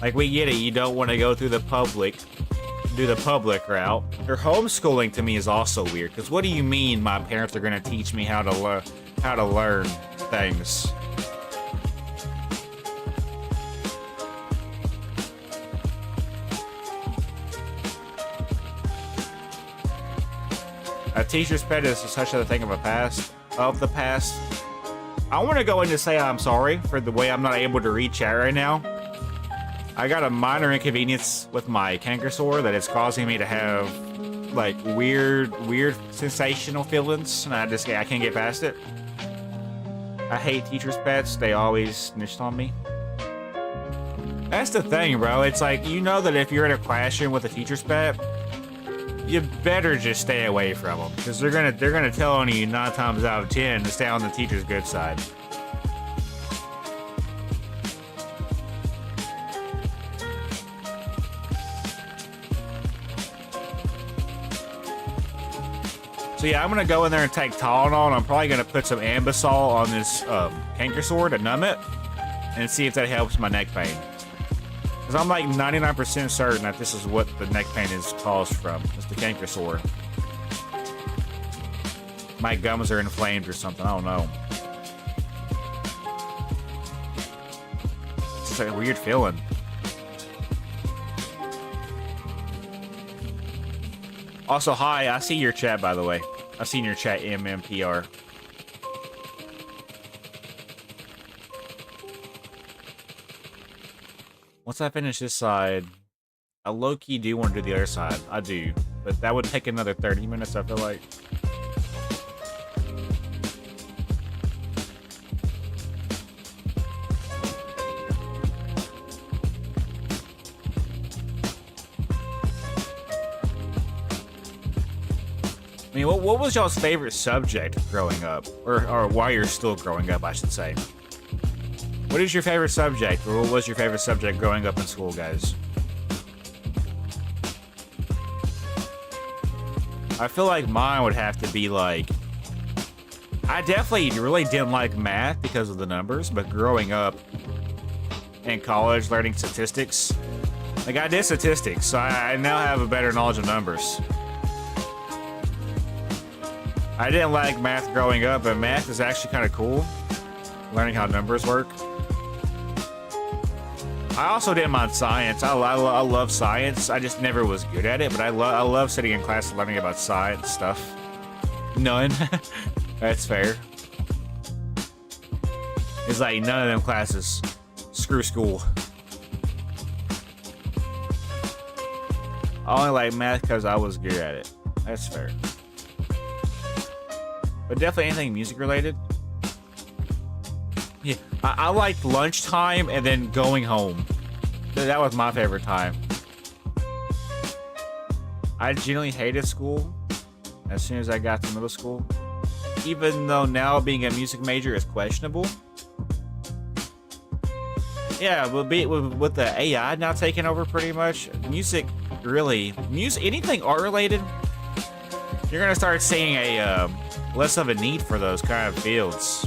Like, we get it, you don't want to go through the public, do the public route. Their homeschooling to me is also weird, because what do you mean my parents are going to teach me how to learn things? A teacher's pet is such a thing of the past. I want to go in to say I'm sorry for the way I'm not able to read chat right now. I got a minor inconvenience with my canker sore that is causing me to have like weird sensational feelings, and I can't get past it. I hate teachers' pets. They always snitched on me. That's the thing, bro. It's like, you know that if you're in a classroom with a teacher's pet, you better just stay away from them, because they're gonna tell on you 9 times out of 10 to stay on the teacher's good side. So yeah, I'm gonna go in there and take Tylenol, and I'm probably gonna put some Ambisol on this canker sore to numb it, and see if that helps my neck pain. Because I'm like 99% certain that this is what the neck pain is caused from. It's the canker sore. My gums are inflamed or something, I don't know. It's just like a weird feeling. Also, hi, I see your chat, by the way. I've seen your chat, MMPR. Once I finish this side, I low-key do want to do the other side. I do. But that would take another 30 minutes, I feel like. I mean, what was y'all's favorite subject growing up? Or while you're still growing up, I should say. What is your favorite subject? Or what was your favorite subject growing up in school, guys? I feel like mine would have to be like... I definitely really didn't like math because of the numbers, but growing up in college, learning statistics... Like, I did statistics, so I now have a better knowledge of numbers. I didn't like math growing up, but math is actually kind of cool. Learning how numbers work. I also didn't mind science. I love science. I just never was good at it, but I love sitting in class and learning about science stuff. None. That's fair. It's like none of them classes. Screw school. I only like math because I was good at it. That's fair. But definitely anything music related. Yeah, I liked lunchtime and then going home. That was my favorite time. I genuinely hated school as soon as I got to middle school. Even though now being a music major is questionable. Yeah, with the AI now taking over pretty much, music really, anything art related, you're gonna start seeing a less of a need for those kind of fields.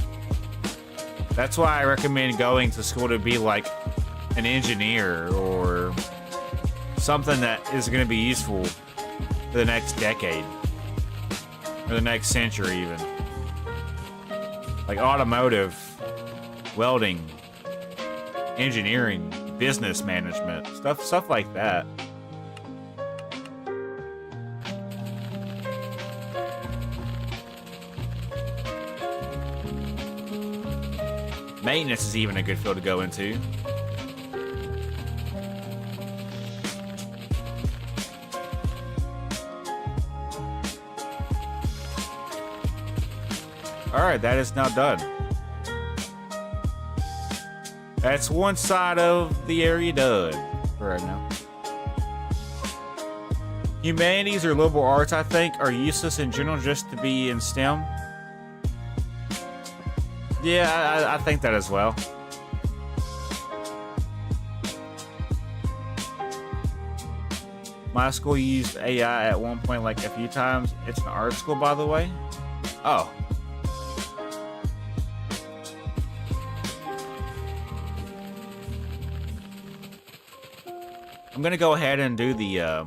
That's why I recommend going to school to be like an engineer or something that is going to be useful for the next decade or the next century even. Like automotive, welding, engineering, business management, stuff like that. Maintenance is even a good field to go into. Alright, that is now done. That's one side of the area done for right now. Humanities or liberal arts, I think, are useless in general just to be in STEM. Yeah, I think that as well. My school used AI at one point, like a few times. It's an art school, by the way. Oh. I'm gonna go ahead and do the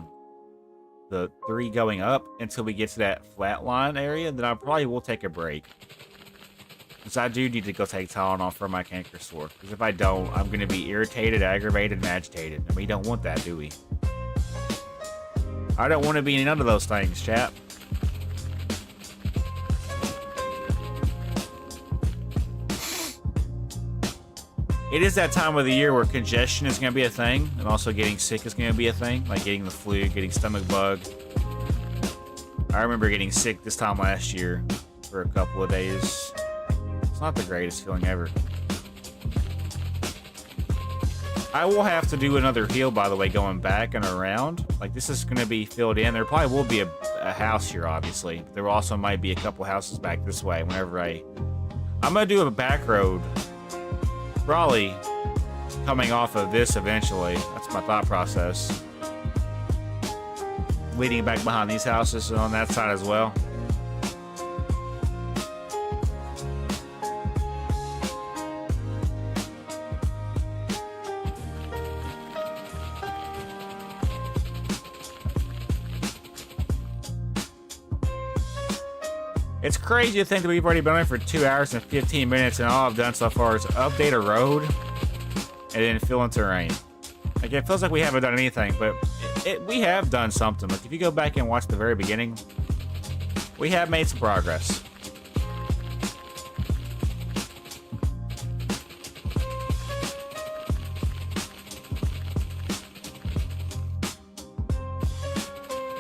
3 going up until we get to that flat line area. Then I probably will take a break. Because I do need to go take Tylenol for my canker sore. Because if I don't, I'm going to be irritated, aggravated, and agitated. And we don't want that, do we? I don't want to be none of those things, chap. It is that time of the year where congestion is going to be a thing, and also getting sick is going to be a thing, like getting the flu, getting stomach bug. I remember getting sick this time last year for a couple of days. It's not the greatest feeling ever. I will have to do another heal, by the way, going back and around. Like, this is going to be filled in. There probably will be a house here, obviously. There also might be a couple houses back this way whenever I'm going to do a back road. Probably coming off of this eventually. That's my thought process. Leading back behind these houses and on that side as well. It's crazy to think that we've already been on for 2 hours and 15 minutes, and all I've done so far is update a road and then fill in terrain. Like, it feels like we haven't done anything, but we have done something. Like, if you go back and watch the very beginning, we have made some progress.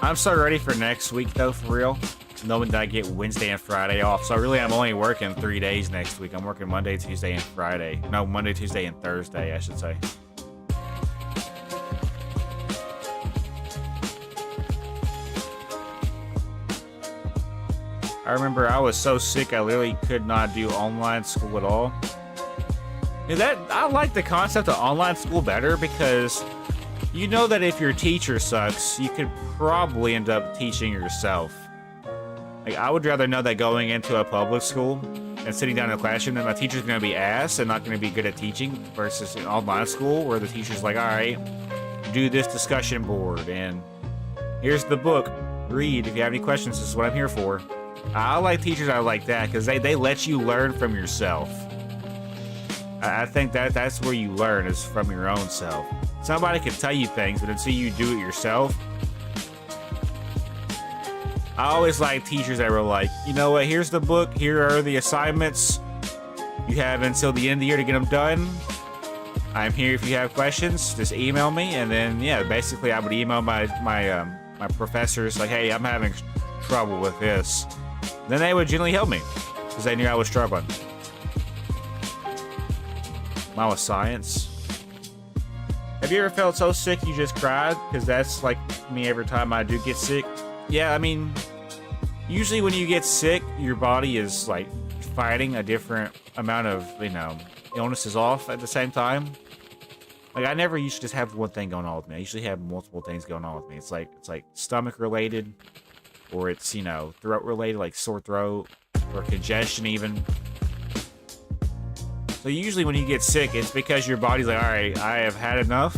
I'm so ready for next week, though, for real. Knowing that I get Wednesday and Friday off. So really, I'm only working 3 days next week. I'm working Monday, Tuesday, and Friday. No, Monday, Tuesday, and Thursday, I should say. I remember I was so sick, I literally could not do online school at all. I like the concept of online school better because you know that if your teacher sucks, you could probably end up teaching yourself. Like, I would rather know that going into a public school and sitting down in a classroom that my teacher's going to be ass and not going to be good at teaching versus an online school where the teacher's like, all right, do this discussion board and here's the book. Read. If you have any questions, this is what I'm here for. I like teachers I like that because they let you learn from yourself. I think that's where you learn is from your own self. Somebody can tell you things, but until you do it yourself, I always like teachers that were like, you know what, here's the book, here are the assignments. You have until the end of the year to get them done. I'm here if you have questions, just email me. And then, yeah, basically I would email my professors like, hey, I'm having trouble with this. Then they would generally help me because they knew I was struggling. Mine was science. Have you ever felt so sick you just cried? Because that's like me every time I do get sick. Yeah, I mean, usually when you get sick, your body is like fighting a different amount of, illnesses off at the same time. Like, I never used to just have one thing going on with me. I usually have multiple things going on with me. It's like stomach related, or it's, throat related, like sore throat, or congestion even. So usually when you get sick, it's because your body's like, all right, I have had enough.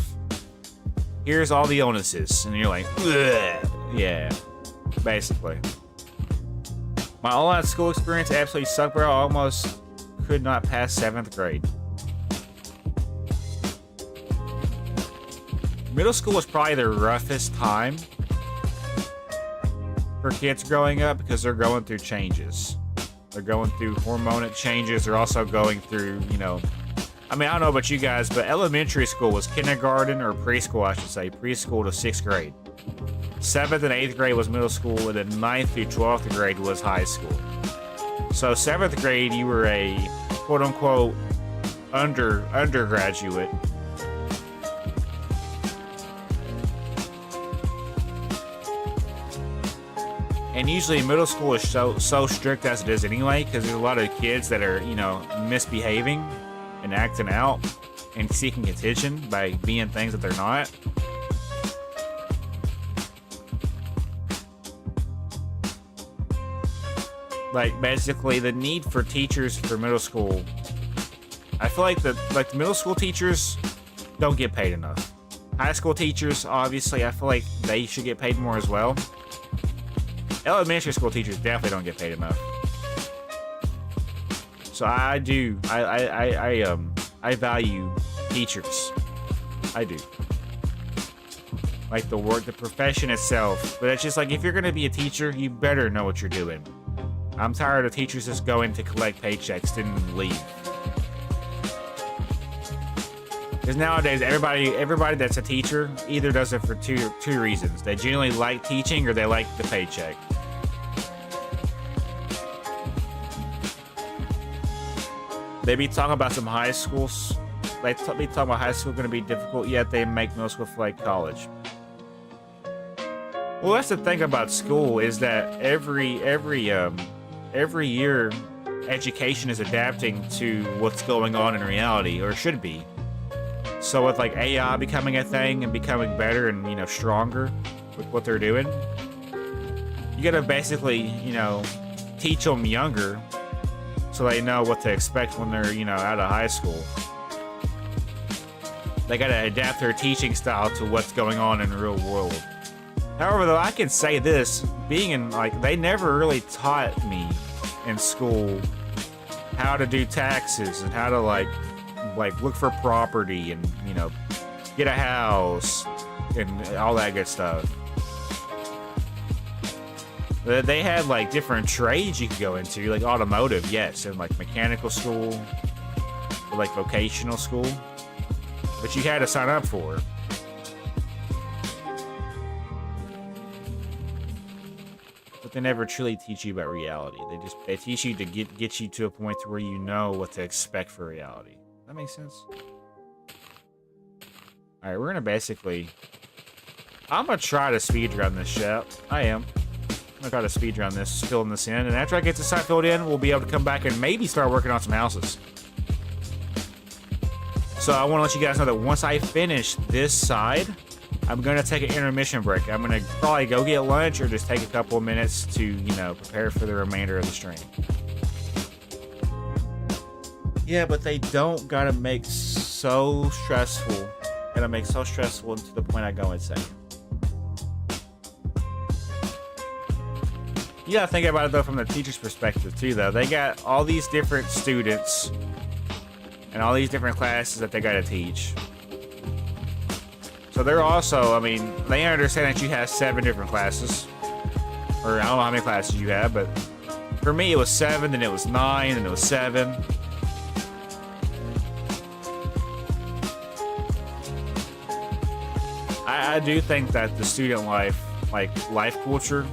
Here's all the illnesses. And you're like, ugh. Yeah, basically. My online school experience absolutely sucked, bro. I almost could not pass 7th grade. Middle school was probably the roughest time for kids growing up because they're going through changes. They're going through hormonal changes. They're also going through, I don't know about you guys, but elementary school was kindergarten, or preschool, I should say, preschool to 6th grade. 7th and 8th grade was middle school, and then 9th through 12th grade was high school. So 7th grade, you were a quote-unquote undergraduate. And usually middle school is so strict as it is anyway, because there's a lot of kids that are, misbehaving and acting out and seeking attention by being things that they're not. Like, basically, the need for teachers for middle school, I feel like the middle school teachers don't get paid enough. High school teachers, obviously, I feel like they should get paid more as well. Elementary school teachers definitely don't get paid enough. So I value teachers. I do. Like the work, the profession itself. But it's just like, if you're gonna be a teacher, you better know what you're doing. I'm tired of teachers just going to collect paychecks and leave. Because nowadays, everybody that's a teacher either does it for two reasons. They genuinely like teaching or they like the paycheck. They be talking about some high schools. They be talking about high school going to be difficult, yet they make middle school feel like college. Well, that's the thing about school is that every year, education is adapting to what's going on in reality, or should be. So with like AI becoming a thing and becoming better and, you know, stronger with what they're doing, you gotta basically, you know, teach them younger so they know what to expect when they're, you know, out of high school. They gotta adapt their teaching style to what's going on in the real world. However, though, I can say this, being in, like, they never really taught me in school how to do taxes and how to, like look for property and, you know, get a house and all that good stuff. They had, like, different trades you could go into, like automotive, yes, and, like, mechanical school, or, like, vocational school, but you had to sign up for it. They never truly teach you about reality. They teach you to get you to a point to where you know what to expect for reality. That makes sense? Alright, we're gonna basically... I'm gonna try to speedrun this shit. I am. I'm gonna try to speedrun this, filling this in, and after I get this side filled in, we'll be able to come back and maybe start working on some houses. So I want to let you guys know that once I finish this side, I'm going to take an intermission break. I'm going to probably go get lunch or just take a couple of minutes to, you know, prepare for the remainder of the stream. Yeah, but they don't got to make so stressful. Gotta make so stressful to the point I go insane. You gotta think about it, though, from the teacher's perspective, too, though. They got all these different students and all these different classes that they gotta teach. So they're also, I mean, they understand that you have 7 different classes. Or I don't know how many classes you have, but for me it was 7, then it was 9, and it was 7. I do think that the student life, like life culture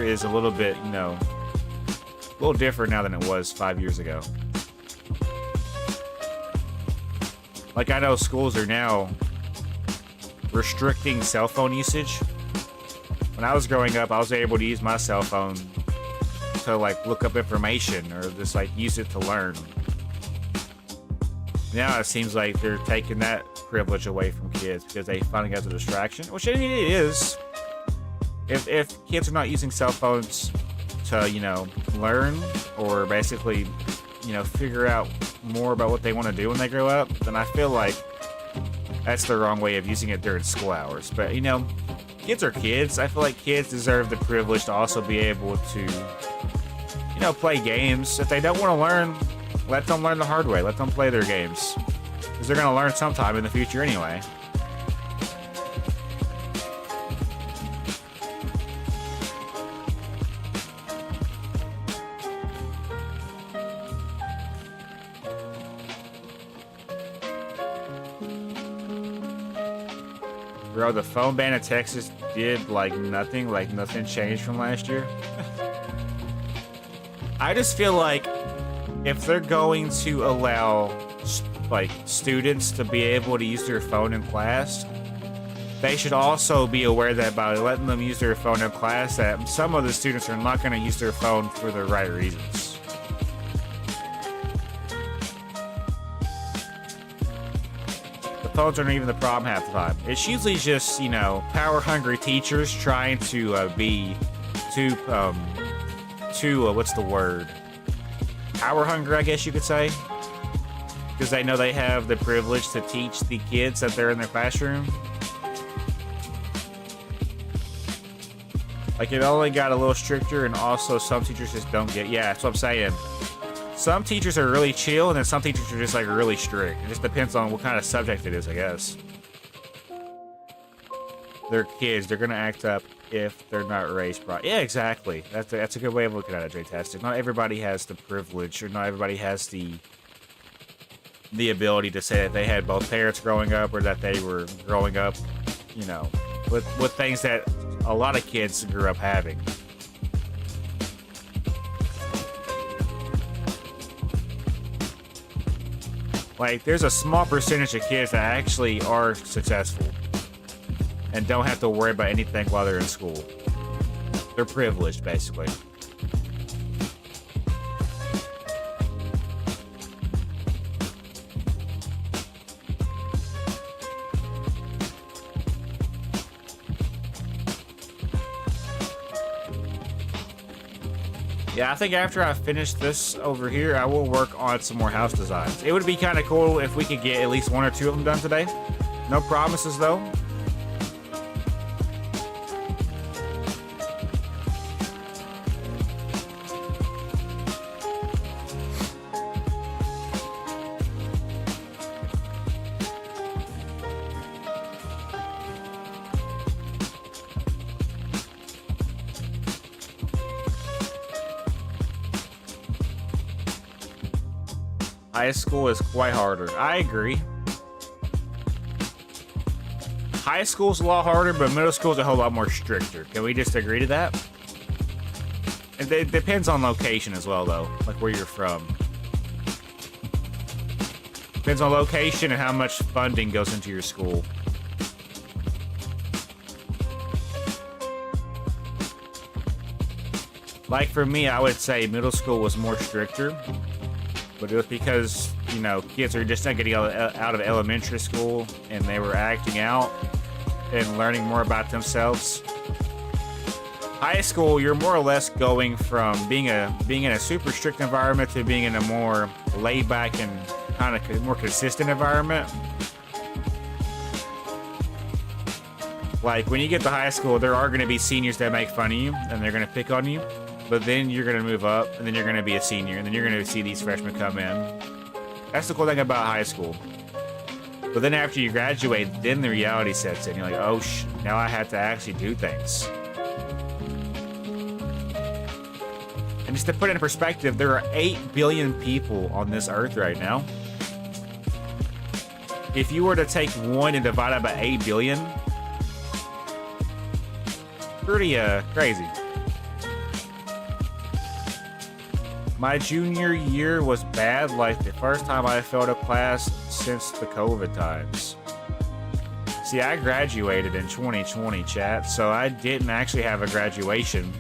is a little bit, you know, a little different now than it was 5 years ago. Like, I know schools are now restricting cell phone usage. When I was growing up, I was able to use my cell phone to, like, look up information or just, like, use it to learn. Now it seems like they're taking that privilege away from kids because they find it as a distraction, which it is. If kids are not using cell phones to, you know, learn or basically, you know, figure out more about what they want to do when they grow up, then I feel like that's the wrong way of using it during school hours. But, you know, kids are kids. I feel like kids deserve the privilege to also be able to, you know, play games. If they don't want to learn, let them learn the hard way. Let them play their games. Because they're going to learn sometime in the future anyway. Bro, the phone ban in Texas did, like, nothing changed from last year. I just feel like if they're going to allow, like, students to be able to use their phone in class, they should also be aware that by letting them use their phone in class, that some of the students are not going to use their phone for the right reasons. Phones aren't even the problem half the time. It's usually just, you know, power-hungry teachers trying to be too what's the word? Power-hungry, I guess you could say. Because they know they have the privilege to teach the kids that they're in their classroom. Like, it only got a little stricter, and also some teachers just don't get... Yeah, that's what I'm saying. Some teachers are really chill, and then some teachers are just, like, really strict. It just depends on what kind of subject it is, I guess. They're kids. They're going to act up if they're not raised right. Yeah, exactly. That's a good way of looking at it, J-Tastic. Not everybody has the privilege, or not everybody has the the ability to say that they had both parents growing up or that they were growing up, you know, with things that a lot of kids grew up having. Like, there's a small percentage of kids that actually are successful and don't have to worry about anything while they're in school. They're privileged, basically. Yeah, I think after I finish this over here, I will work on some more house designs. It would be kind of cool if we could get at least 1 or 2 of them done today. No promises, though. High school is quite harder. I agree. High school's a lot harder, but middle school's a whole lot more stricter. Can we just agree to that? It depends on location as well, though. Like where you're from. Depends on location and how much funding goes into your school. Like for me, I would say middle school was more stricter. But it was because, you know, kids are just not getting out of elementary school and they were acting out and learning more about themselves. High school, you're more or less going from being in a super strict environment to being in a more laid back and kind of more consistent environment. Like when you get to high school, there are going to be seniors that make fun of you and they're going to pick on you. But then you're going to move up, and then you're going to be a senior, and then you're going to see these freshmen come in. That's the cool thing about high school. But then after you graduate, then the reality sets in. You're like, oh, now I have to actually do things. And just to put it in perspective, there are 8 billion people on this earth right now. If you were to take 1 and divide it by 8 billion, pretty crazy. My junior year was bad, like the first time I failed a class since the COVID times. See, I graduated in 2020, chat, so I didn't actually have a graduation.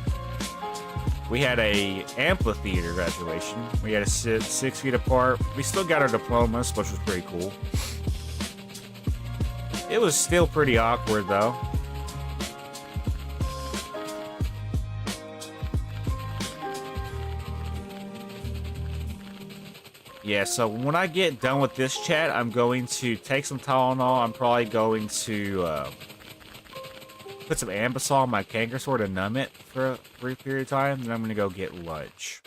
We had a amphitheater graduation. We had to sit 6 feet apart. We still got our diplomas, which was pretty cool. It was still pretty awkward, though. Yeah, so when I get done with this chat, I'm going to take some Tylenol. I'm probably going to put some Ambisol on my canker sore to numb it for a brief period of time. Then I'm going to go get lunch.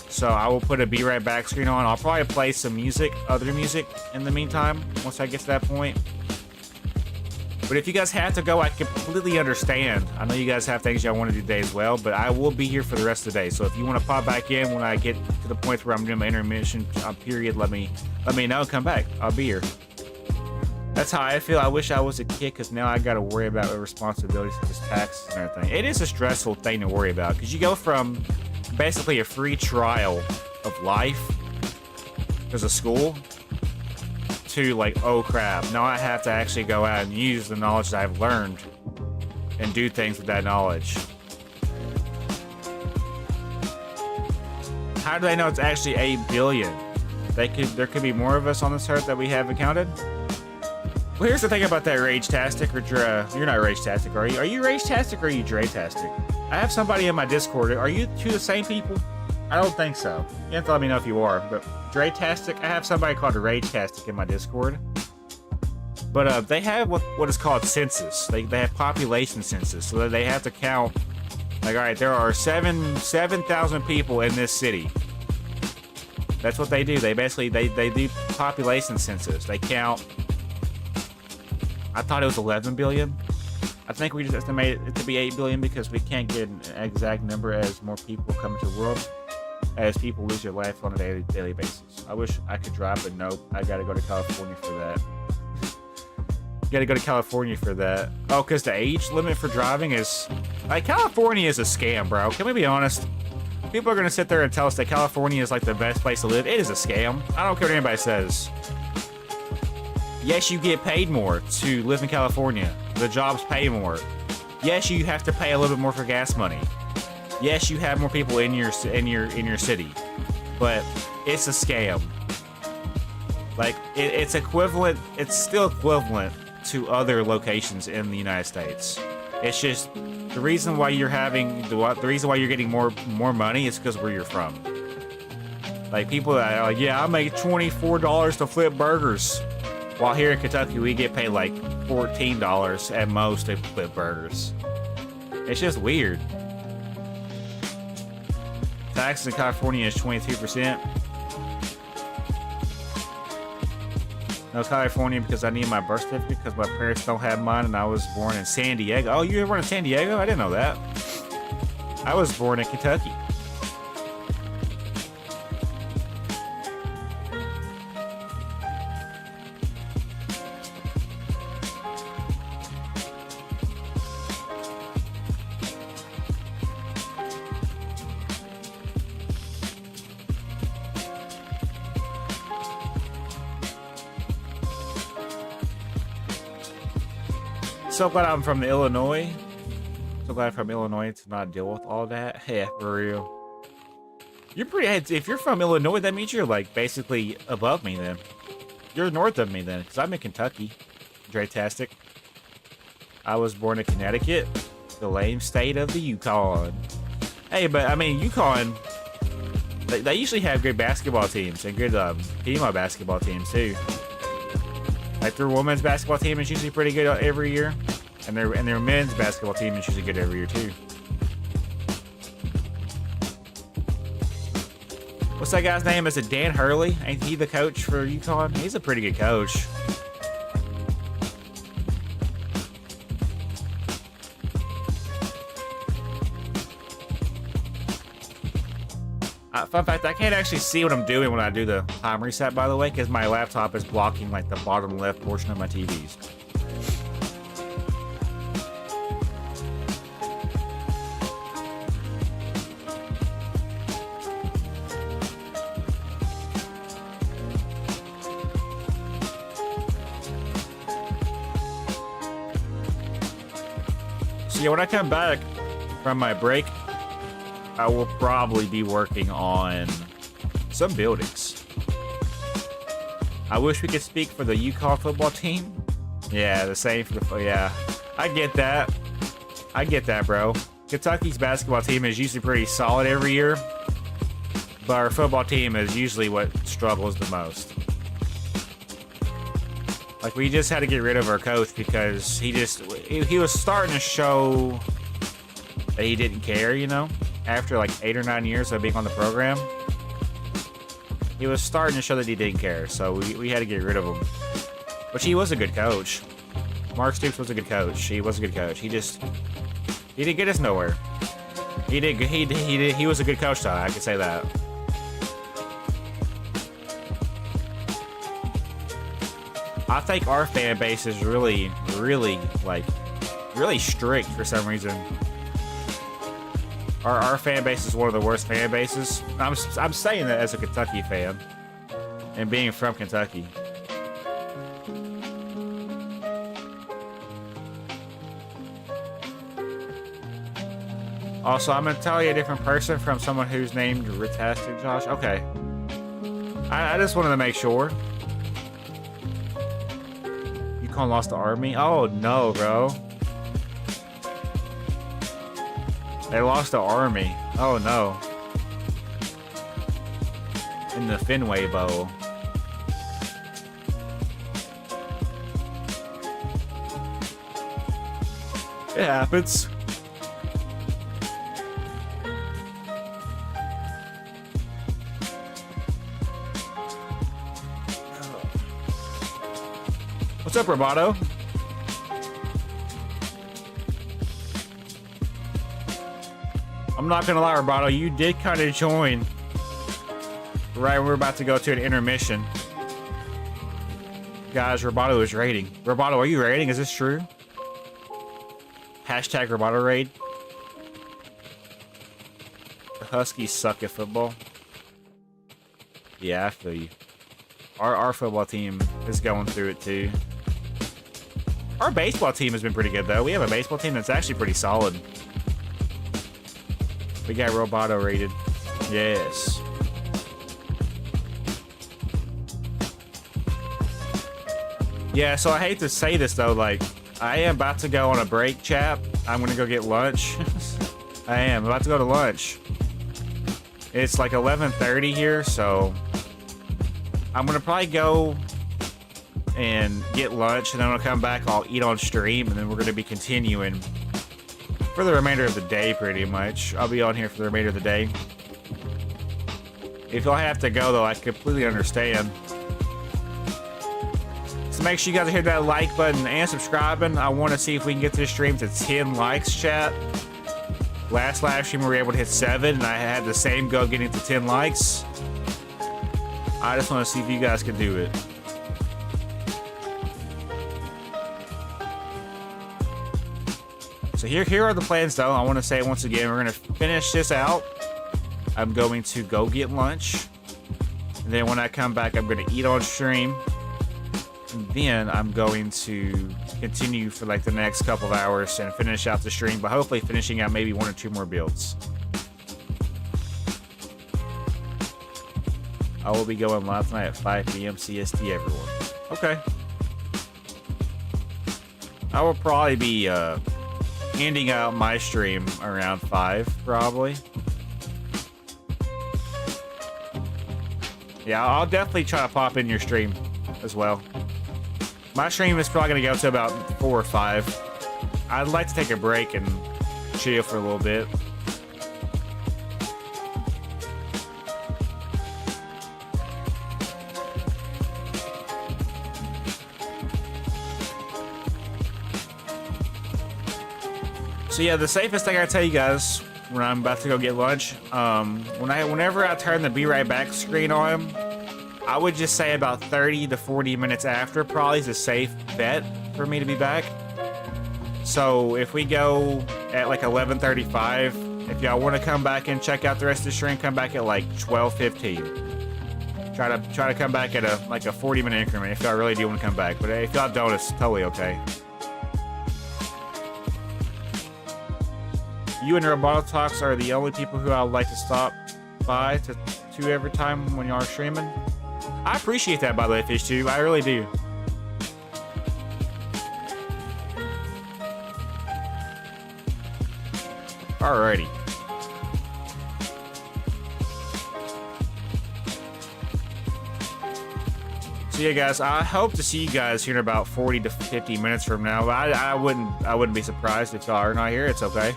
So I will put a Be Right Back screen on. I'll probably play some music, other music in the meantime, once I get to that point. But if you guys have to go, I completely understand. I know you guys have things y'all want to do today as well, but I will be here for the rest of the day. So if you want to pop back in when I get to the point where I'm doing my intermission period, let me know and come back. I'll be here. That's how I feel. I wish I was a kid because now I got to worry about the responsibilities such as taxes and everything. It is a stressful thing to worry about because you go from basically a free trial of life because of school to like, oh crap, now I have to actually go out and use the knowledge that I've learned and do things with that knowledge. How do they know it's actually 8 billion? There could be more of us on this earth that we haven't counted. Well, here's the thing about that Rage-tastic, or you're not Rage-tastic, are you? Are you Rage-tastic or are you Dre-tastic? I have somebody in my Discord. Are you two the same people? I don't think so. You have to let me know if you are, but Dre-tastic, I have somebody called a Rage-tastic in my Discord. But they have what is called census. They have population census, so that they have to count. Like, all right, there are 7,000 people in this city. That's what they do. They basically they do population census. They count. I thought it was 11 billion. I think we just estimated it to be 8 billion because we can't get an exact number as more people come into the world. as people lose their life on a daily basis. I wish I could drive, but nope. I gotta go to California for that. Gotta go to California for that. Oh, because the age limit for driving is... Like, California is a scam, bro. Can we be honest? People are gonna sit there and tell us that California is like the best place to live. It is a scam. I don't care what anybody says. Yes, you get paid more to live in California. The jobs pay more. Yes, you have to pay a little bit more for gas money. Yes, you have more people in your city, but it's a scam. Like it's equivalent. It's still equivalent to other locations in the United States. It's just the reason why you're getting more money is because where you're from. Like people that are like, yeah, I make $24 to flip burgers. While here in Kentucky, we get paid like $14 at most to flip burgers. It's just weird. Taxes in California is 22%. No, California because I need my birth certificate because my parents don't have mine and I was born in San Diego. Oh, you were born in San Diego? I didn't know that. I was born in Kentucky. So glad I'm from Illinois. So glad I'm from Illinois to not deal with all that. Yeah, for real. You're pretty... If you're from Illinois, that means you're like basically above me then. You're north of me then, because I'm in Kentucky. Dretastic. I was born in Connecticut, the lame state of the Yukon. Hey, but I mean, Yukon... They usually have good basketball teams and good female basketball teams too. Like their women's basketball team is usually pretty good every year, and their men's basketball team is usually good every year too. What's that guy's name? Is it Dan Hurley? Ain't he the coach for UConn? He's a pretty good coach. Fun fact, I can't actually see what I'm doing when I do the time reset, by the way, because my laptop is blocking like the bottom left portion of my TVs. So yeah, when I come back from my break, I will probably be working on some buildings. I wish we could speak for the UConn football team. Yeah, the same for the... Yeah, I get that. I get that, bro. Kentucky's basketball team is usually pretty solid every year, but our football team is usually what struggles the most. Like, we just had to get rid of our coach because he was starting to show that he didn't care, you know? After like 8 or 9 years of being on the program, he was starting to show that he didn't care, so we had to get rid of him. But he was a good coach. Mark Stoops was a good coach. He was a good coach. He didn't get us nowhere. He was a good coach though, I can say that. I think our fan base is really strict for some reason. Our fan base is one of the worst fan bases. I'm saying that as a Kentucky fan, and being from Kentucky. Also, I'm gonna tell you a different person from someone who's named Retastic Josh. Okay. I just wanted to make sure. UConn lost the Army? Oh no, bro. They lost the Army. Oh no. In the Fenway Bowl. It happens. What's up, Roboto? I'm not gonna lie, Roboto, you did kind of join Right, we're about to go to an intermission. Guys, Roboto is raiding. Roboto, are you raiding? Is this true? Hashtag Roboto raid. The Huskies suck at football. Yeah, I feel you. Our football team is going through it too. Our baseball team has been pretty good though. We have a baseball team that's actually pretty solid. We got Roboto rated. Yes. Yeah, so I hate to say this though, like, I am about to go on a break, chap. I'm gonna go get lunch. I am about to go to lunch. It's like 11:30 here, so I'm gonna probably go and get lunch, and then when I come back, I'll eat on stream, and then we're gonna be continuing for the remainder of the day, pretty much. I'll be on here for the remainder of the day. If y'all have to go, though, I completely understand. So make sure you guys hit that like button and subscribing. I want to see if we can get this stream to 10 likes, chat. Last live stream we were able to hit 7, and I had the same goal getting to 10 likes. I just want to see if you guys can do it. So here are the plans, though. I want to say once again, we're going to finish this out. I'm going to go get lunch. And then when I come back, I'm going to eat on stream. And then I'm going to continue for like the next couple of hours and finish out the stream, but hopefully finishing out maybe 1 or 2 more builds. I will be going live tonight at 5 p.m. CST, everyone. Okay. I will probably be ending out my stream around 5, probably. Yeah, I'll definitely try to pop in your stream as well. My stream is probably going to go to about 4 or 5. I'd like to take a break and chill for a little bit. So yeah, the safest thing I tell you guys when I'm about to go get lunch, whenever I turn the be right back screen on, I would just say about 30 to 40 minutes after probably is a safe bet for me to be back. So if we go at like 11:35, if y'all want to come back and check out the rest of the stream, come back at like 12:15. Try to come back at a 40-minute increment if y'all really do want to come back. But if y'all don't, it's totally okay. You and Roboto Talks are the only people who I would like to stop by to every time when y'all are streaming. I appreciate that, by the way, Fish2. I really do. Alrighty. So yeah, guys, I hope to see you guys here in about 40 to 50 minutes from now. I wouldn't be surprised if y'all are not here. It's okay.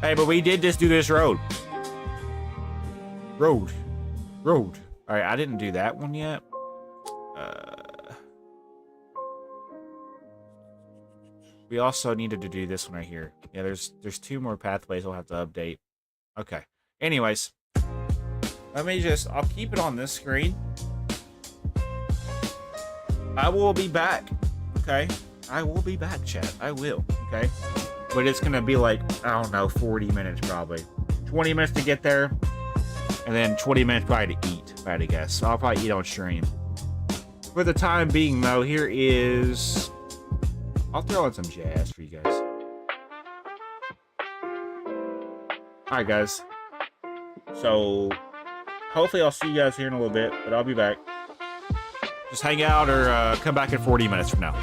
Hey, but we did just do this road. Road. Alright, I didn't do that one yet. We also needed to do this one right here. Yeah, there's 2 more pathways I'll have to update. Okay. Anyways. I'll keep it on this screen. I will be back. Okay? I will be back, chat. I will. Okay? But it's gonna be like, I don't know, 40 minutes probably. 20 minutes to get there, and then 20 minutes probably to eat, if I had to guess. So I'll probably eat on stream. For the time being, though, here is... I'll throw in some jazz for you guys. Alright, guys. So, hopefully I'll see you guys here in a little bit, but I'll be back. Just hang out or come back in 40 minutes from now.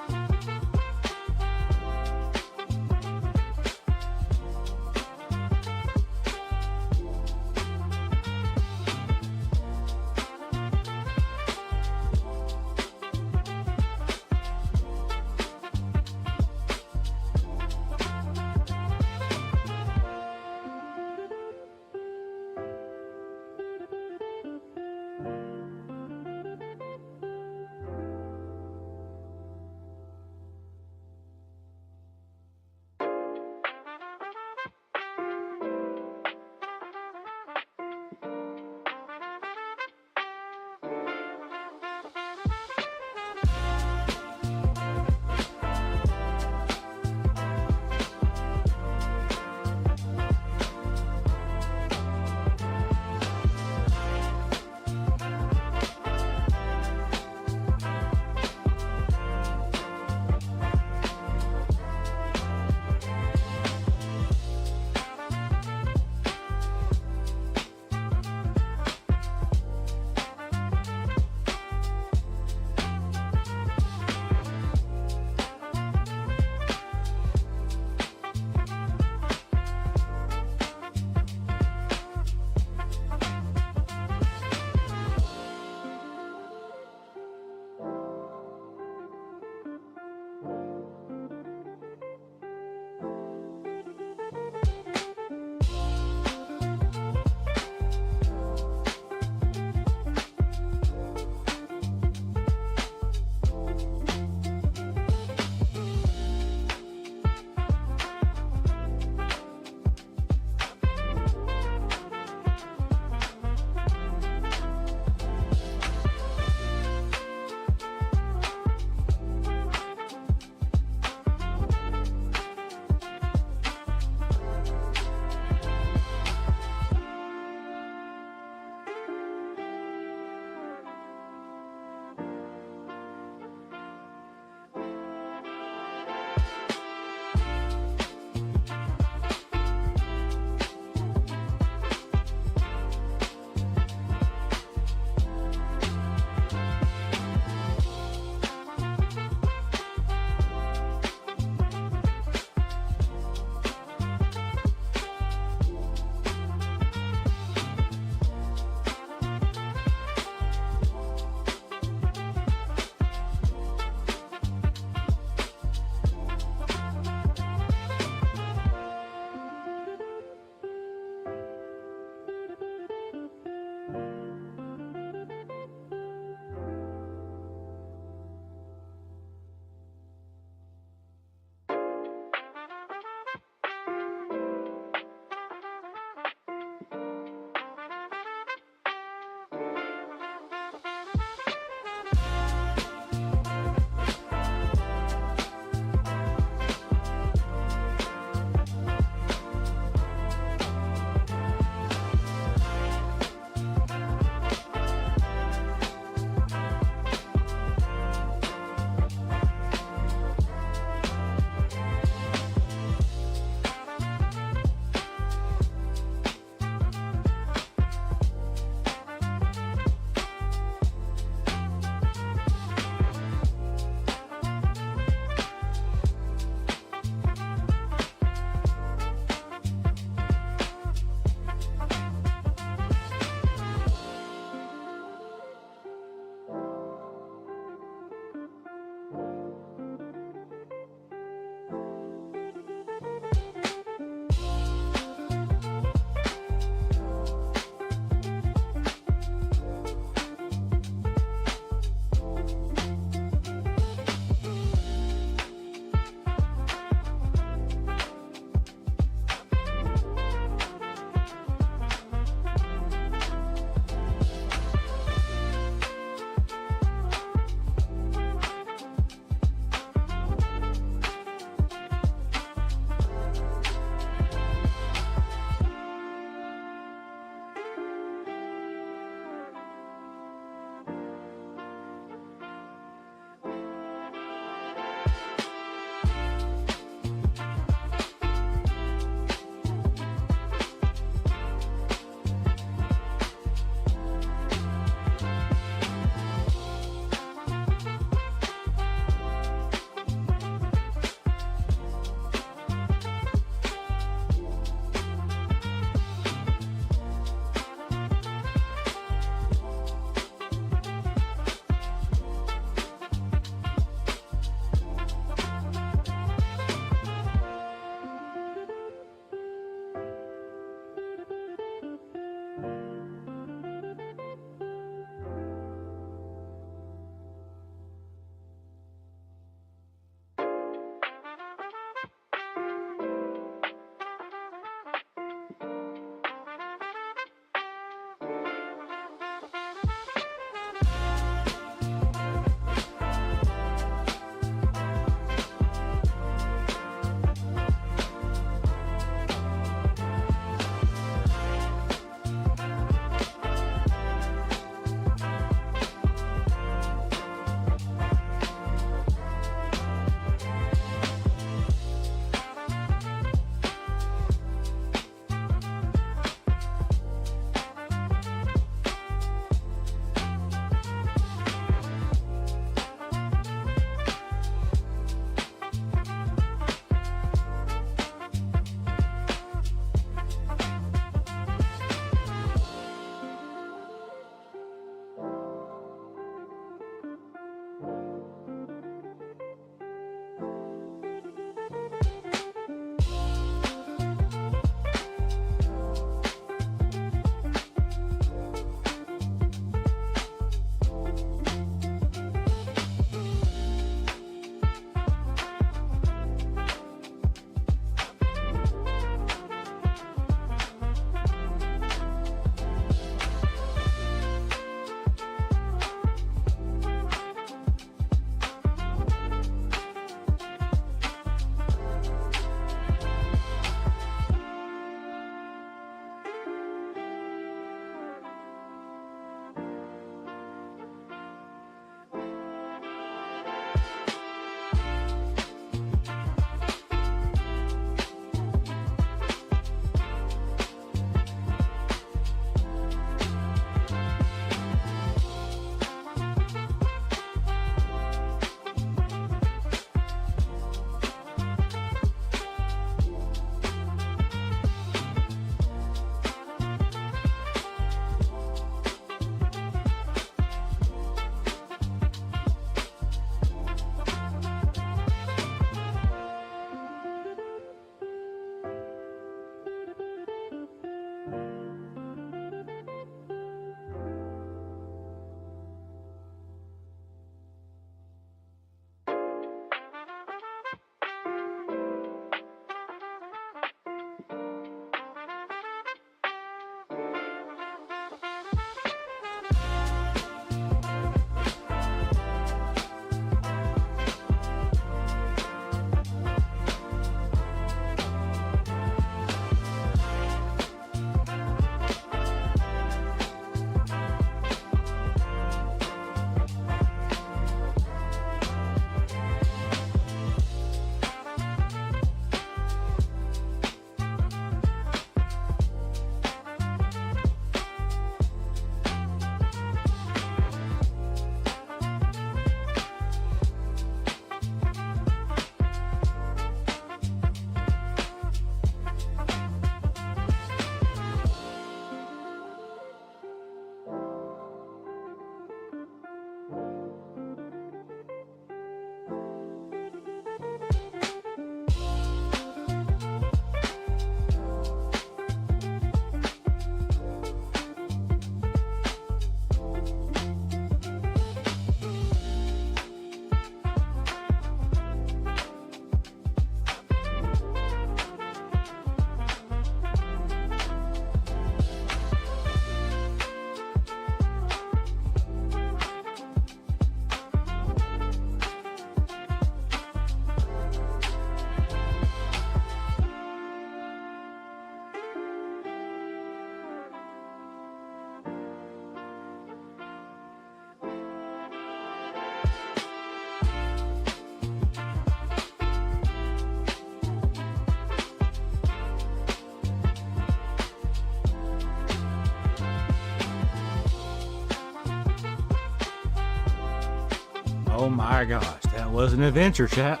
my gosh, that was an adventure, chat.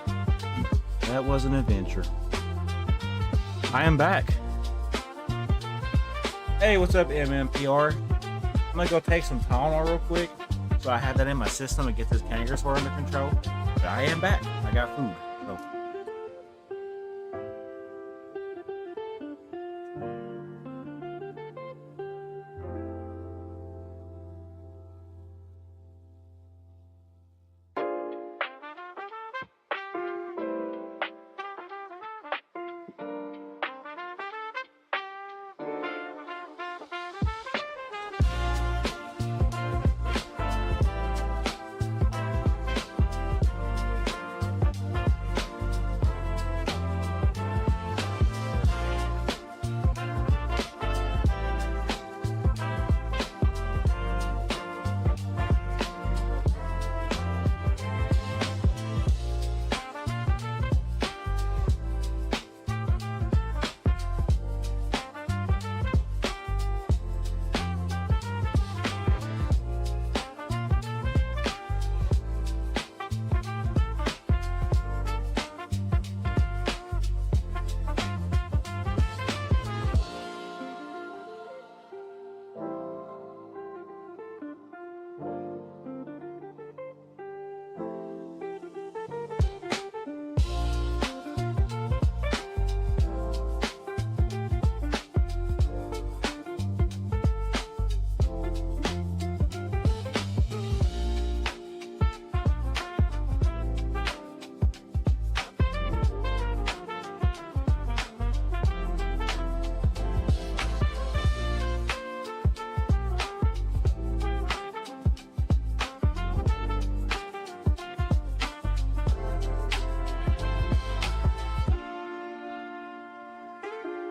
That was an adventure. I am back. Hey, what's up, MMPR? I'm gonna go take some Tylenol real quick, so I have that in my system to get this canker sore under control. But I am back. I got food. So.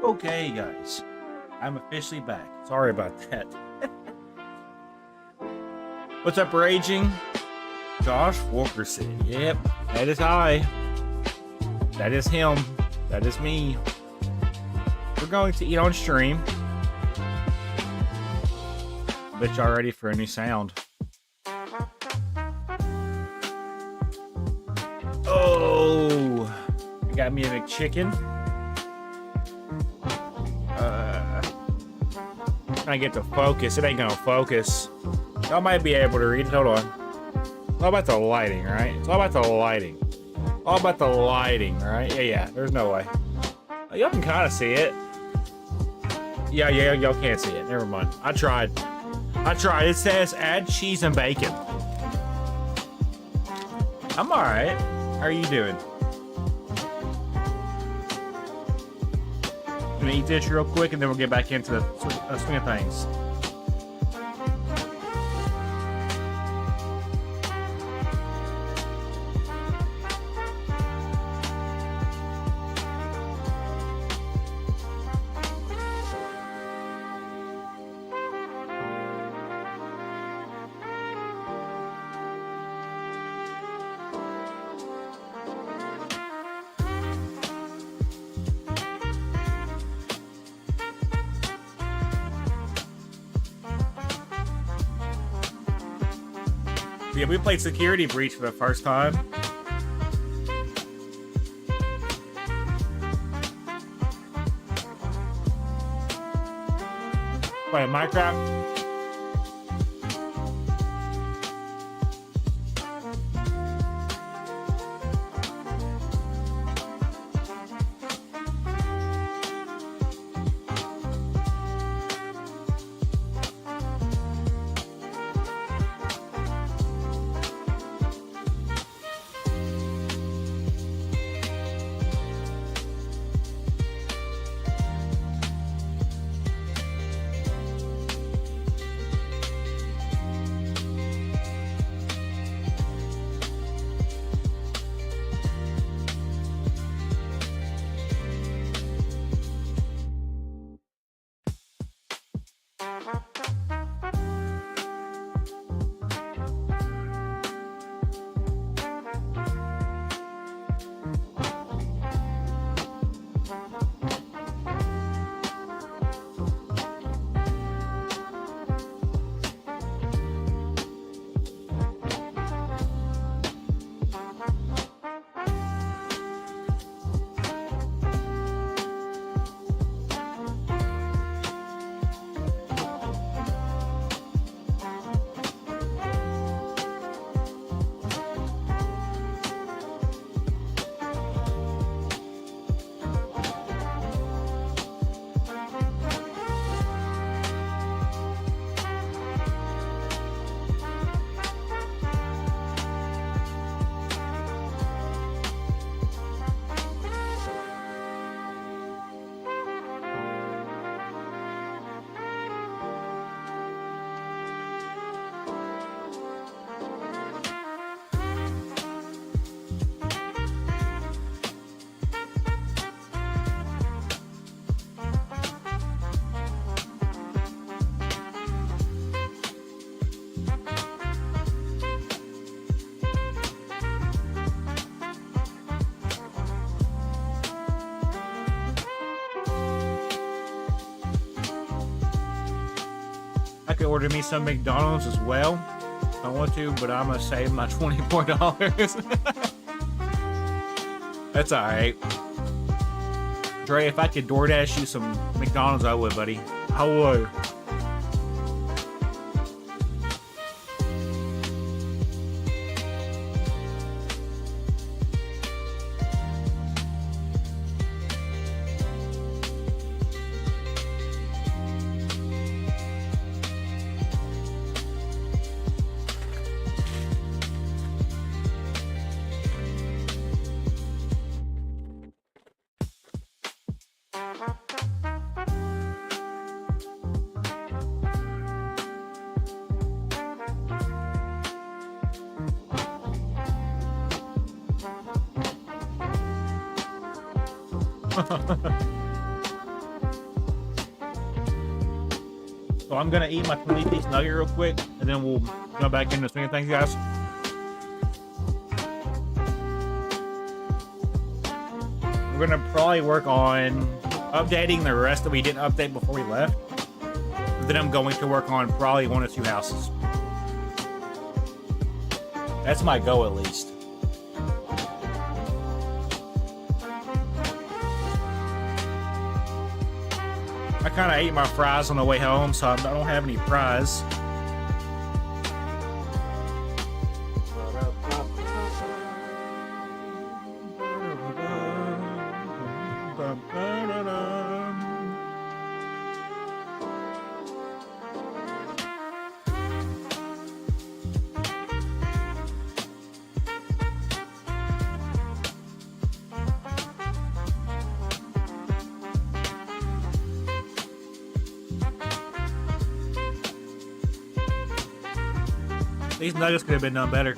Okay, guys, I'm officially back. Sorry about that. What's up, Raging? Josh Fulkerson. Yep, that is I. That is him. That is me. We're going to eat on stream. Bet y'all ready for a new sound. Oh, I got me a McChicken. Trying to get to focus. It ain't gonna focus. Y'all might be able to read it. Hold on. It's all about the lighting, right? It's all about the lighting. All about the lighting, right? Yeah. There's no way. Oh, y'all can kind of see it. Yeah. Y'all can't see it. Never mind. I tried. It says add cheese and bacon. I'm all right. How are you doing? I'm gonna eat this real quick and then we'll get back into the swing of things. Yeah, we played Security Breach for the first time. Playing Minecraft. could order me some McDonald's as well if I want to, but I'm gonna save my $24. That's alright. Dre, if I could DoorDash you some McDonald's, I would, buddy. I would. So I'm gonna eat my 20-piece nugget real quick, and then we'll jump back into swing of things, guys. We're gonna probably work on updating the rest that we didn't update before we left. Then I'm going to work on probably 1 or 2 houses. That's my goal, at least. I kind of ate my fries on the way home, so I don't have any fries. These nuggets could have been done better.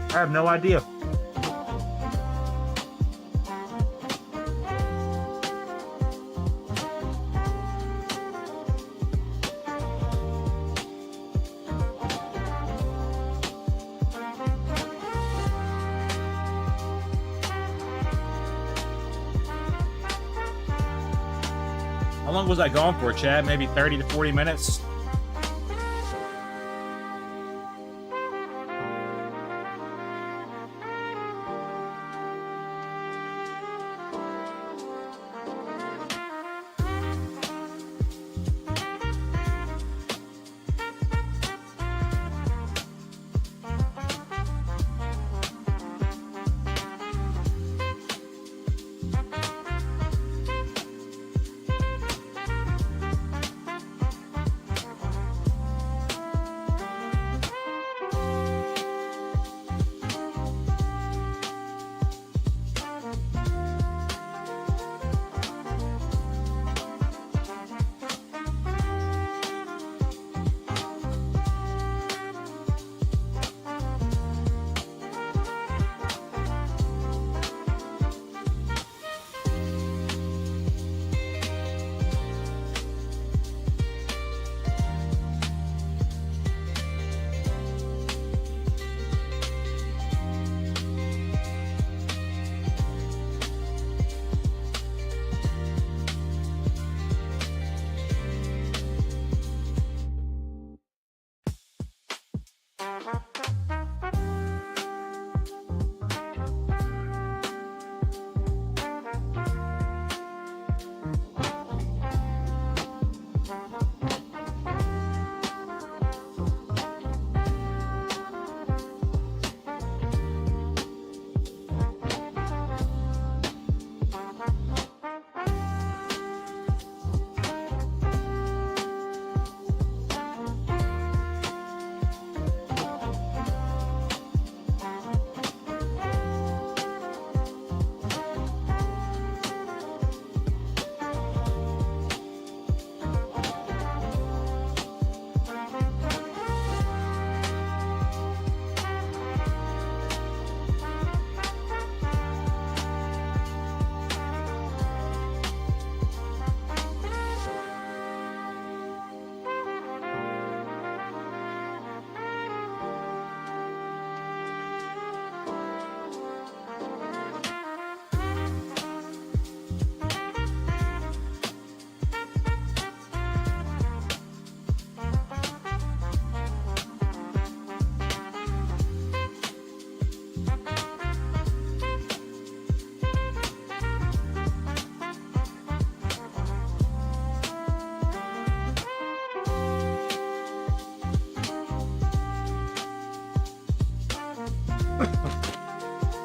I have no idea. How long was I gone for, Chad? Maybe 30 to 40 minutes?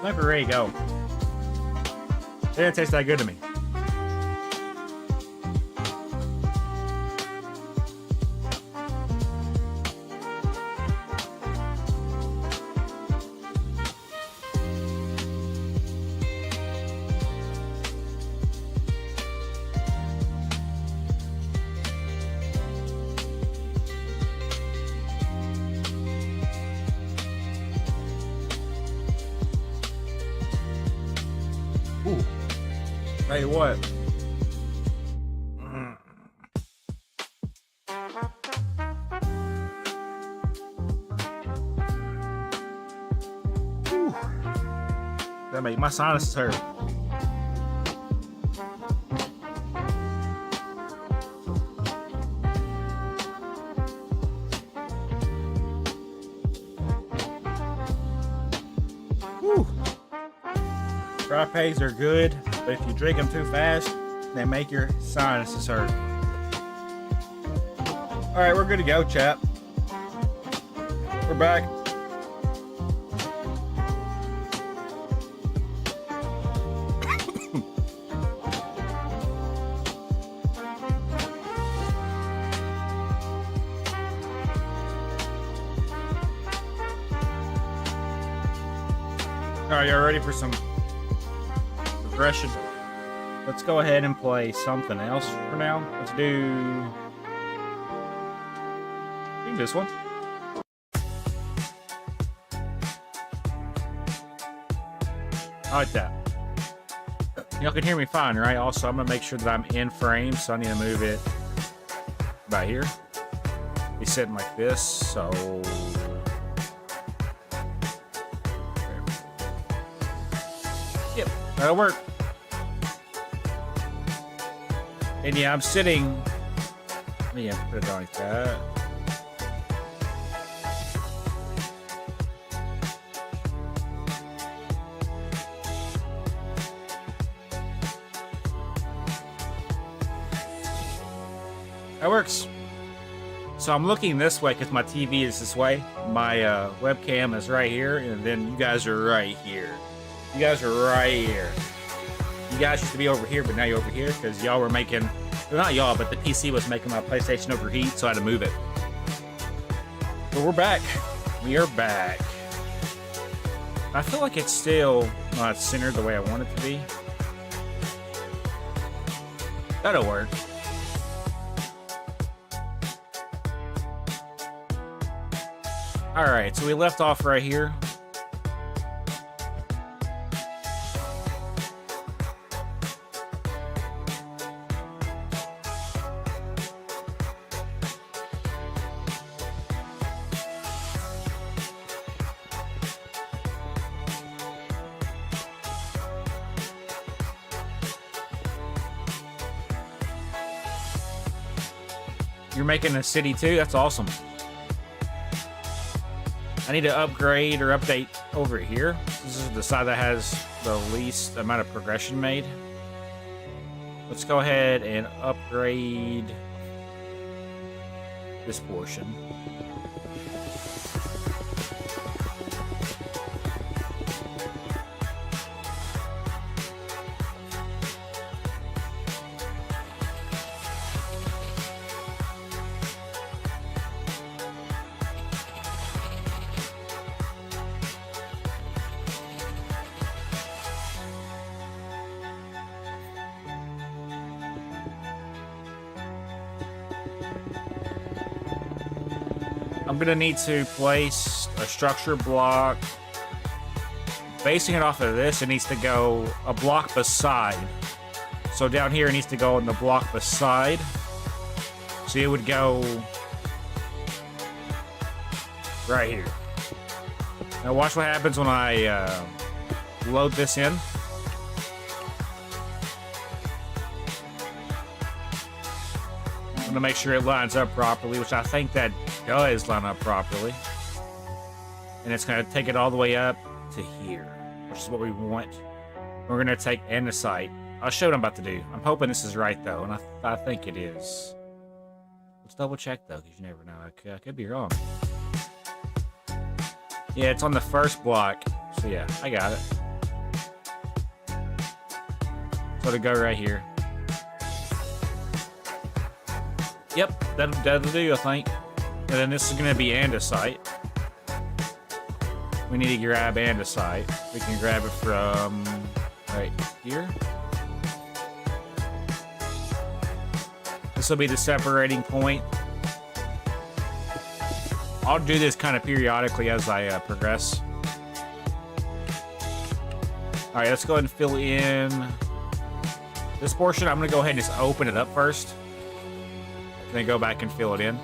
Might be ready to go. It didn't taste that good to me. Ooh. Tell you what. Ooh. That make my sinuses hurt. Whew. Frappes are good, but if you drink them too fast, they make your sinuses hurt. Alright, we're good to go, chap. We're back. Alright, y'all ready for some progression? Let's go ahead and play something else for now. Let's do this one. I like that. Y'all can hear me fine, right? Also, I'm gonna make sure that I'm in frame, so I need to move it about here. Be sitting like this, so yep, that'll work. And yeah, I'm sitting. Yeah, put it on like that. That works. So I'm looking this way because my TV is this way. My webcam is right here, and then you guys are right here. You guys are right here. You guys used to be over here, but now you're over here because y'all were making, well, not y'all, but the PC was making my PlayStation overheat, so I had to move it. But we're back. We are back. I feel like it's still not centered the way I want it to be. That'll work. Alright, so we left off right here. You're making a city too? That's awesome. I need to upgrade or update over here. This is the side that has the least amount of progression made. Let's go ahead and upgrade this portion. I'm gonna need to place a structure block. Basing it off of this, it needs to go a block beside. So down here, it needs to go in the block beside. So it would go right here. Now watch what happens when I load this in. I'm gonna make sure it lines up properly, which I think that does line up properly. And it's gonna take it all the way up to here, which is what we want. We're gonna take andesite. I'll show what I'm about to do. I'm hoping this is right though, and I think it is. Let's double check though, because you never know. I could be wrong. Yeah, it's on the first block. So yeah, I got it. So to go right here. Yep, that'll do, I think. And then this is gonna be andesite. We need to grab andesite. We can grab it from right here. This will be the separating point. I'll do this kind of periodically as I progress. All right, let's go ahead and fill in this portion. I'm gonna go ahead and just open it up first. Then go back and fill it in.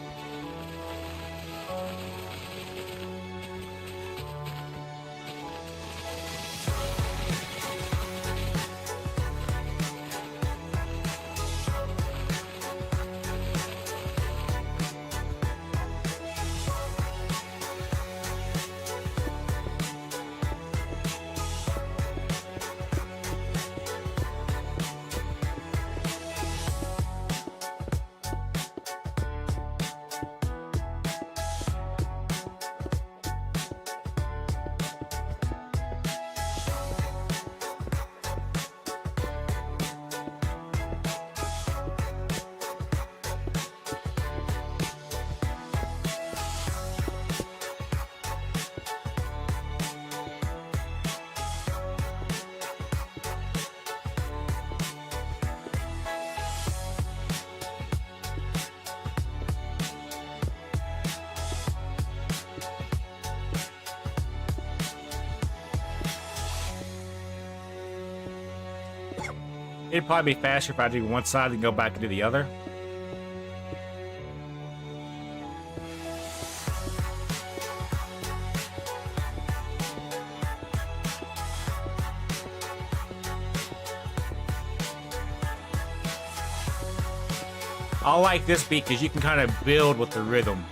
It'd probably be faster if I do one side and go back and do the other. I like this beat because you can kind of build with the rhythm.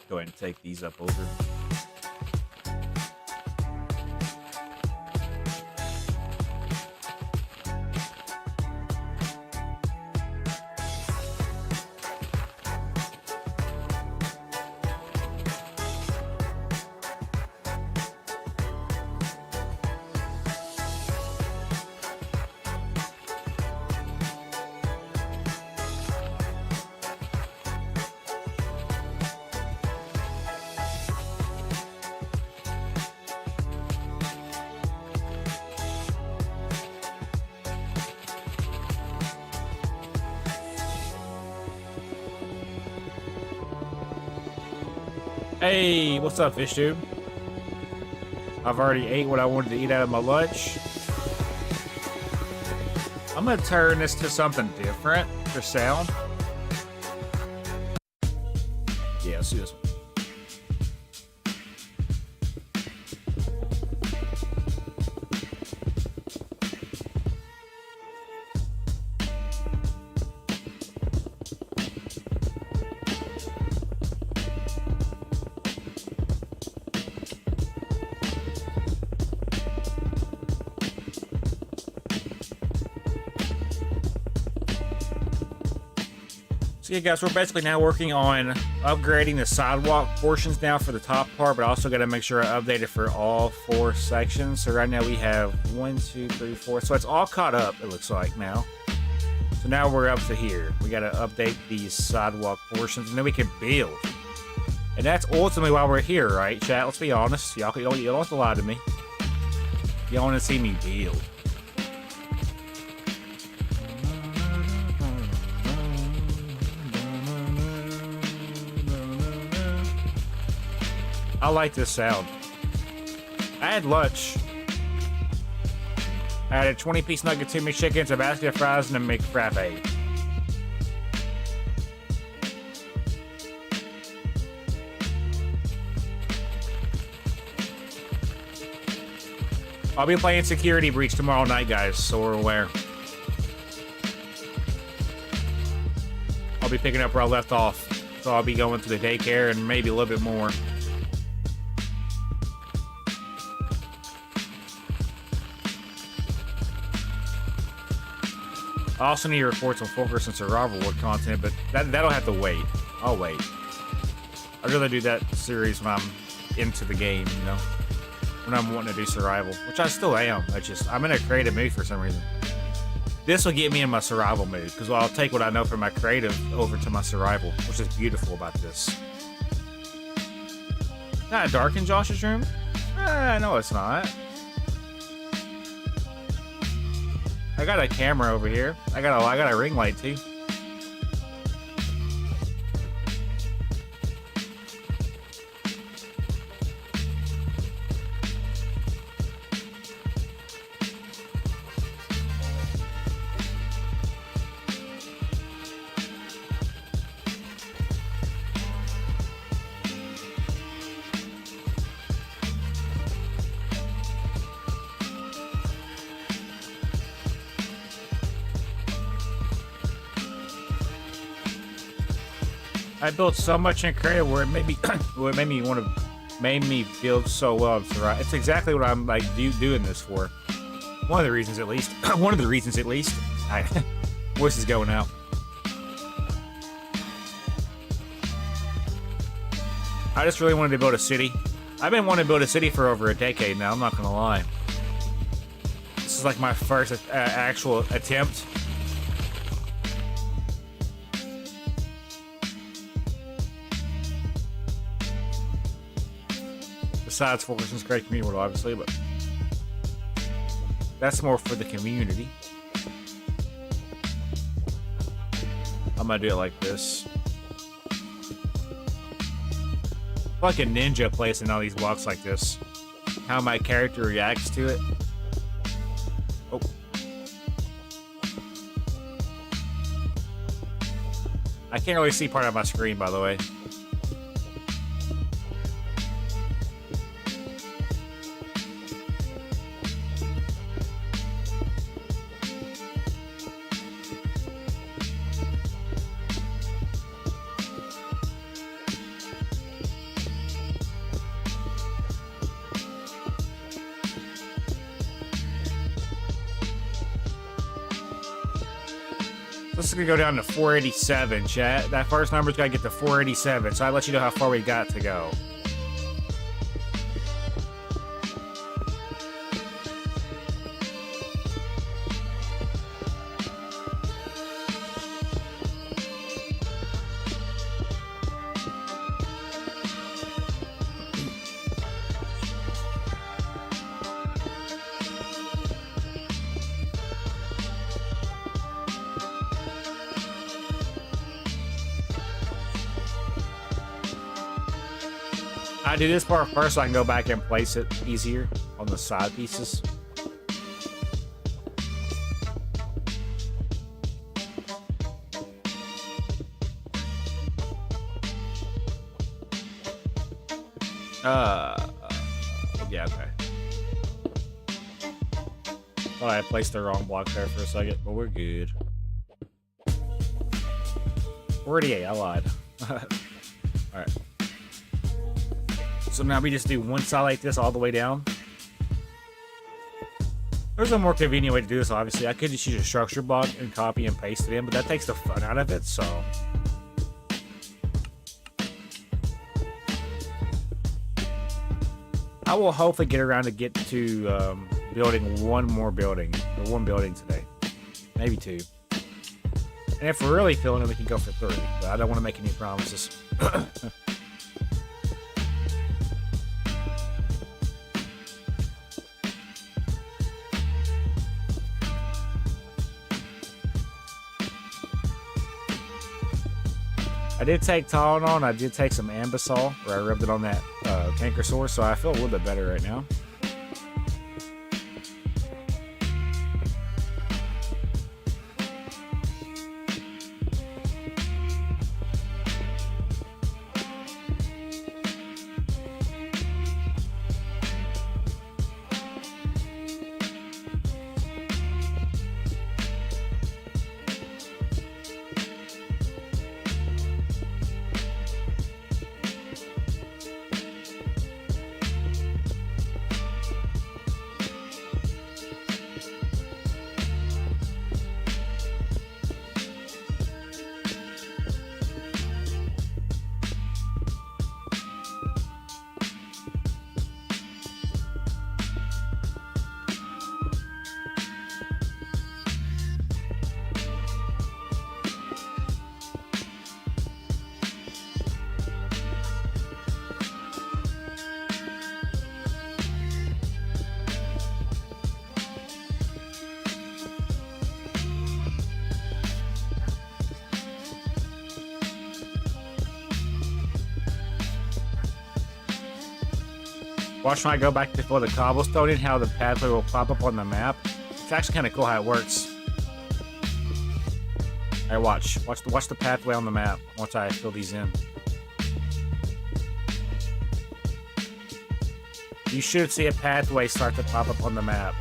Go ahead and take these up over. Hey, what's up, fish dude? I've already ate what I wanted to eat out of my lunch. I'm gonna turn this to something different for sound. Yeah, let's do this one. So yeah, guys, we're basically now working on upgrading the sidewalk portions now for the top part, but I also got to make sure I update it for all 4 sections. So right now we have 1, 2, 3, 4. So it's all caught up, it looks like now. So now we're up to here. We got to update these sidewalk portions, and then we can build. And that's ultimately why we're here, right, chat? Let's be honest. Y'all don't have to lie to me. Y'all want to see me build. I like this sound. I had lunch. I had a 20-piece nugget, 2 McChickens, a basket of fries, and a McFrappe. I'll be playing Security Breach tomorrow night, guys, so we're aware. I'll be picking up where I left off. So I'll be going to the daycare and maybe a little bit more. I also need to record some Fulkerson survival world content, but that'll have to wait. I'll wait. I'd rather do that series when I'm into the game, you know? When I'm wanting to do survival, which I still am. I'm in a creative mood for some reason. This will get me in my survival mood, because I'll take what I know from my creative over to my survival, which is beautiful about this. Not dark in Josh's room? No, it's not. I got a camera over here. I got a ring light too. I built so much in creative where it made me build so well in survival. It's exactly what I'm like doing this for. One of the reasons, at least. One of the reasons, at least. Voice is going out. I just really wanted to build a city. I've been wanting to build a city for over a decade now. I'm not gonna lie. This is like my first actual attempt. Besides Fulkerson's great community world, obviously, but that's more for the community. I'm gonna do it like this. Like a ninja placing all these blocks like this. How my character reacts to it. Oh. I can't really see part of my screen, by the way. This is gonna go down to 487, chat. That first number's gotta get to 487, so I let you know how far we got to go. I do this part first so I can go back and place it easier on the side pieces. Yeah, okay. Thought I placed the wrong block there for a second, but we're good. 48, I lied. Alright. So now we just do one side like this all the way down. There's a more convenient way to do this, obviously. I could just use a structure block and copy and paste it in, but that takes the fun out of it, so. I will hopefully get around to get to building one more building, or one building today. Maybe two. And if we're really feeling it, we can go for 3, but I don't want to make any promises. I did take Tylenol and I did take some Ambisol, where I rubbed it on that canker sore, so I feel a little bit better right now. Watch when I go back to fill the cobblestone and how the pathway will pop up on the map. It's actually kind of cool how it works. Alright, watch the pathway on the map once I fill these in. You should see a pathway start to pop up on the map.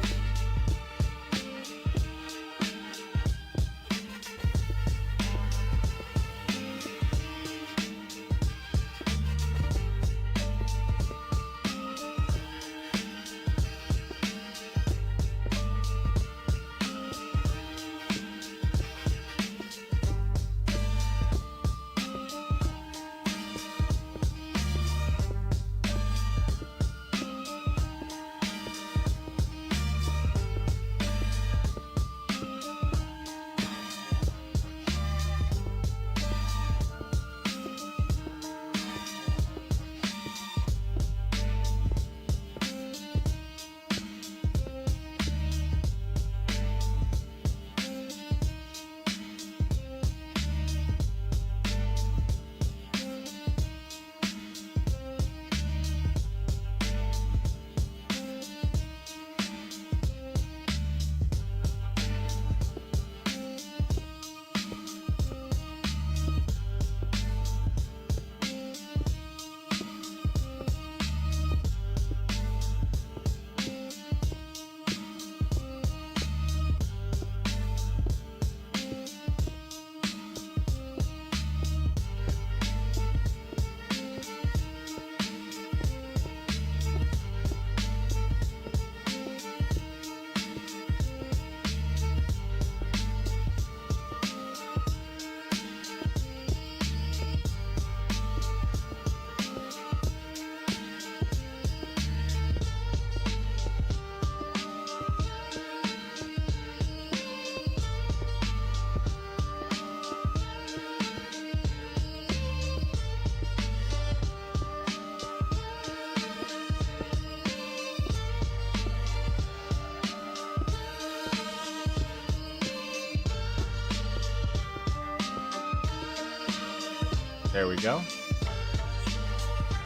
There we go.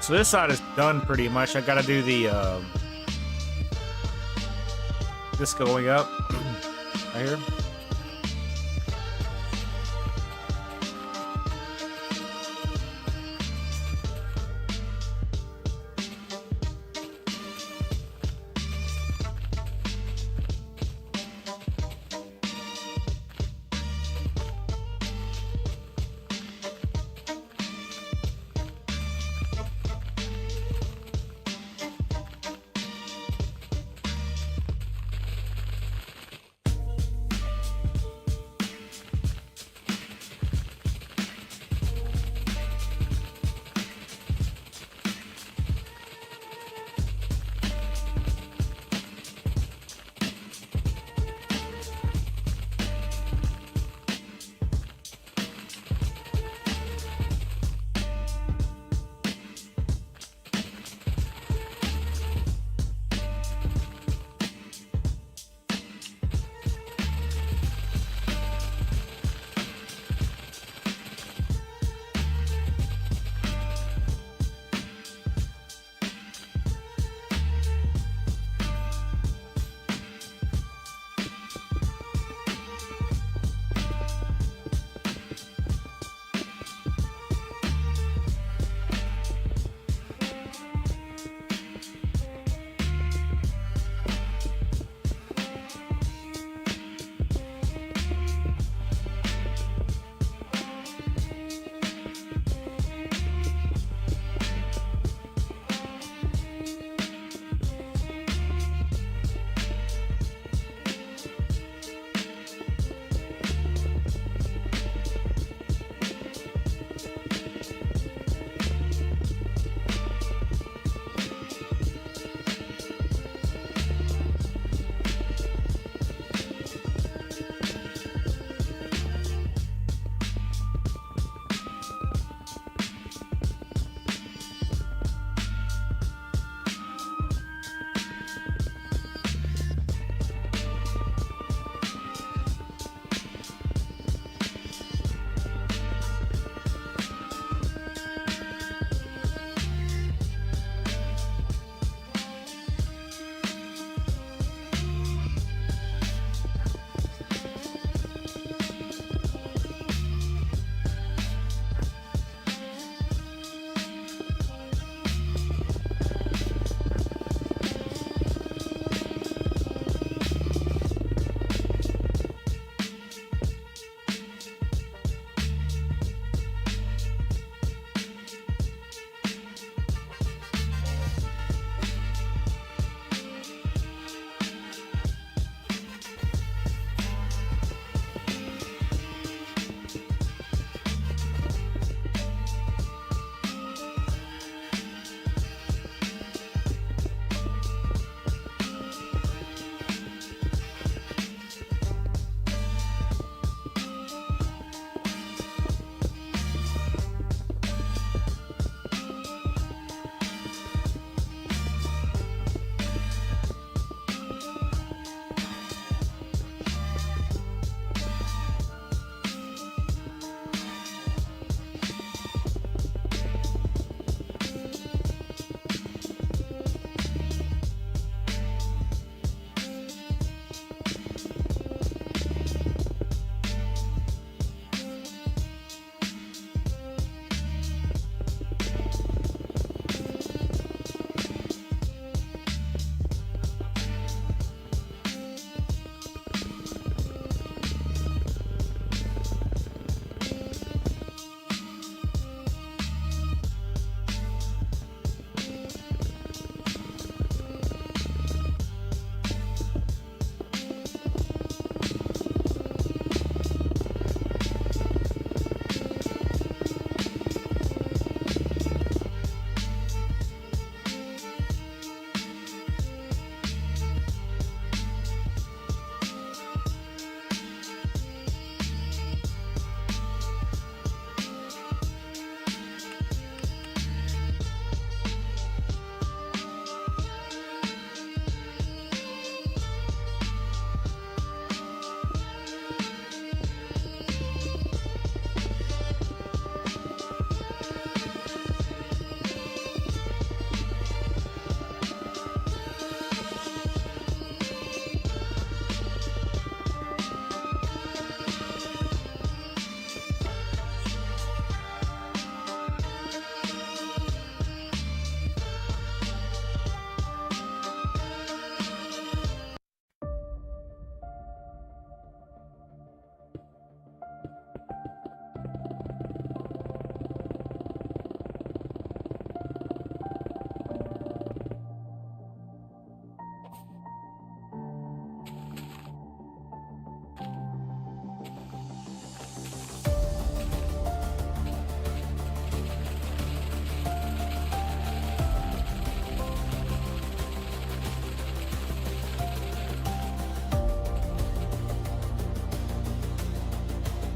So this side is done pretty much. I gotta do the this going up right here.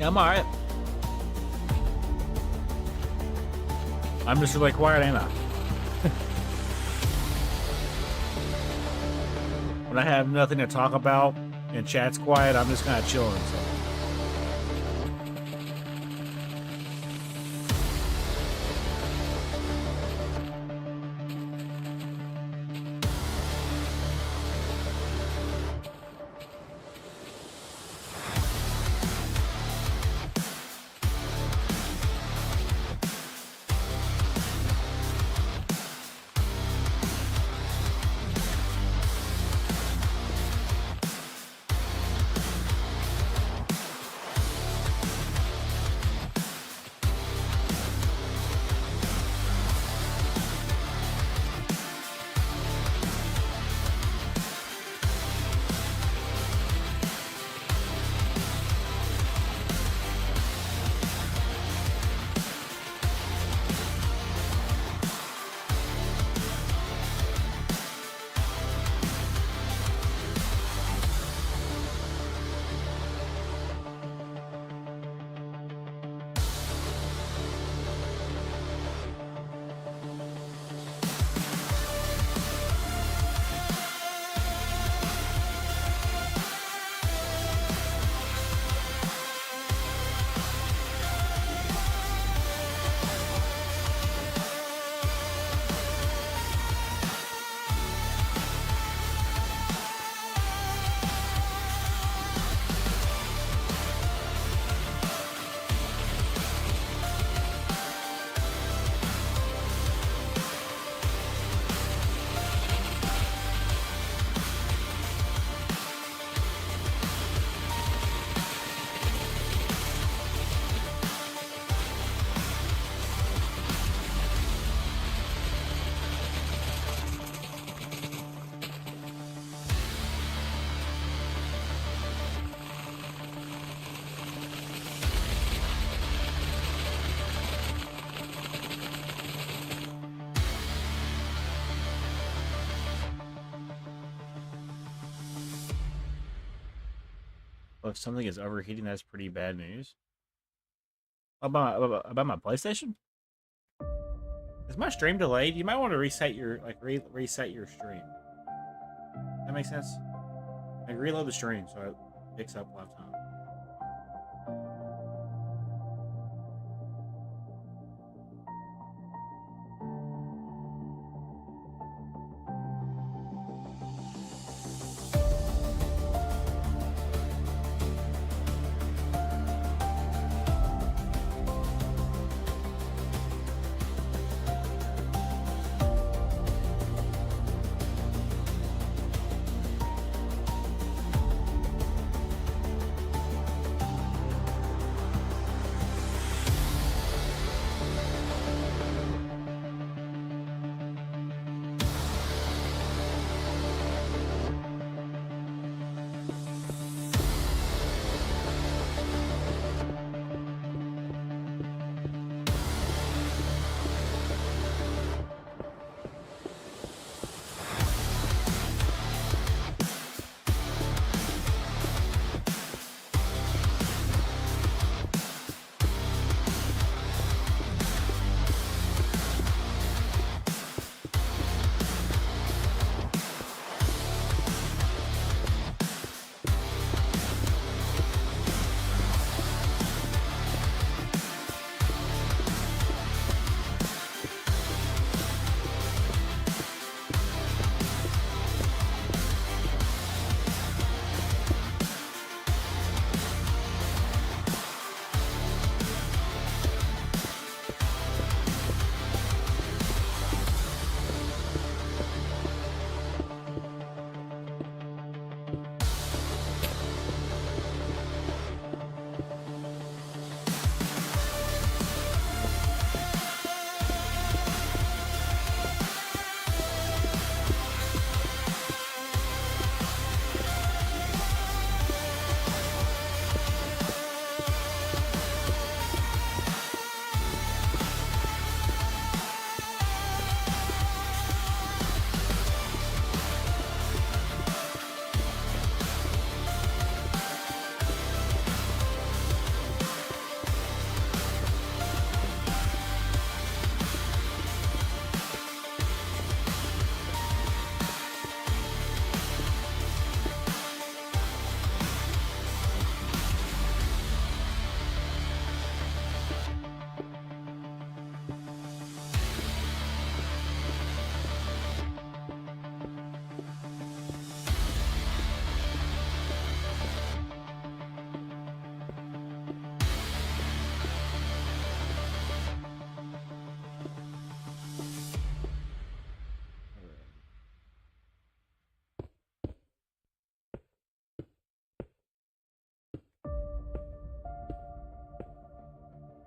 Yeah, I'm alright. I'm just really quiet, ain't I? When I have nothing to talk about and chat's quiet, I'm just kind of chilling. So. Well, if something is overheating, that's pretty bad news. About my PlayStation? Is my stream delayed? You might want to reset your reset your stream. That makes sense. Like reload the stream so it picks up live time.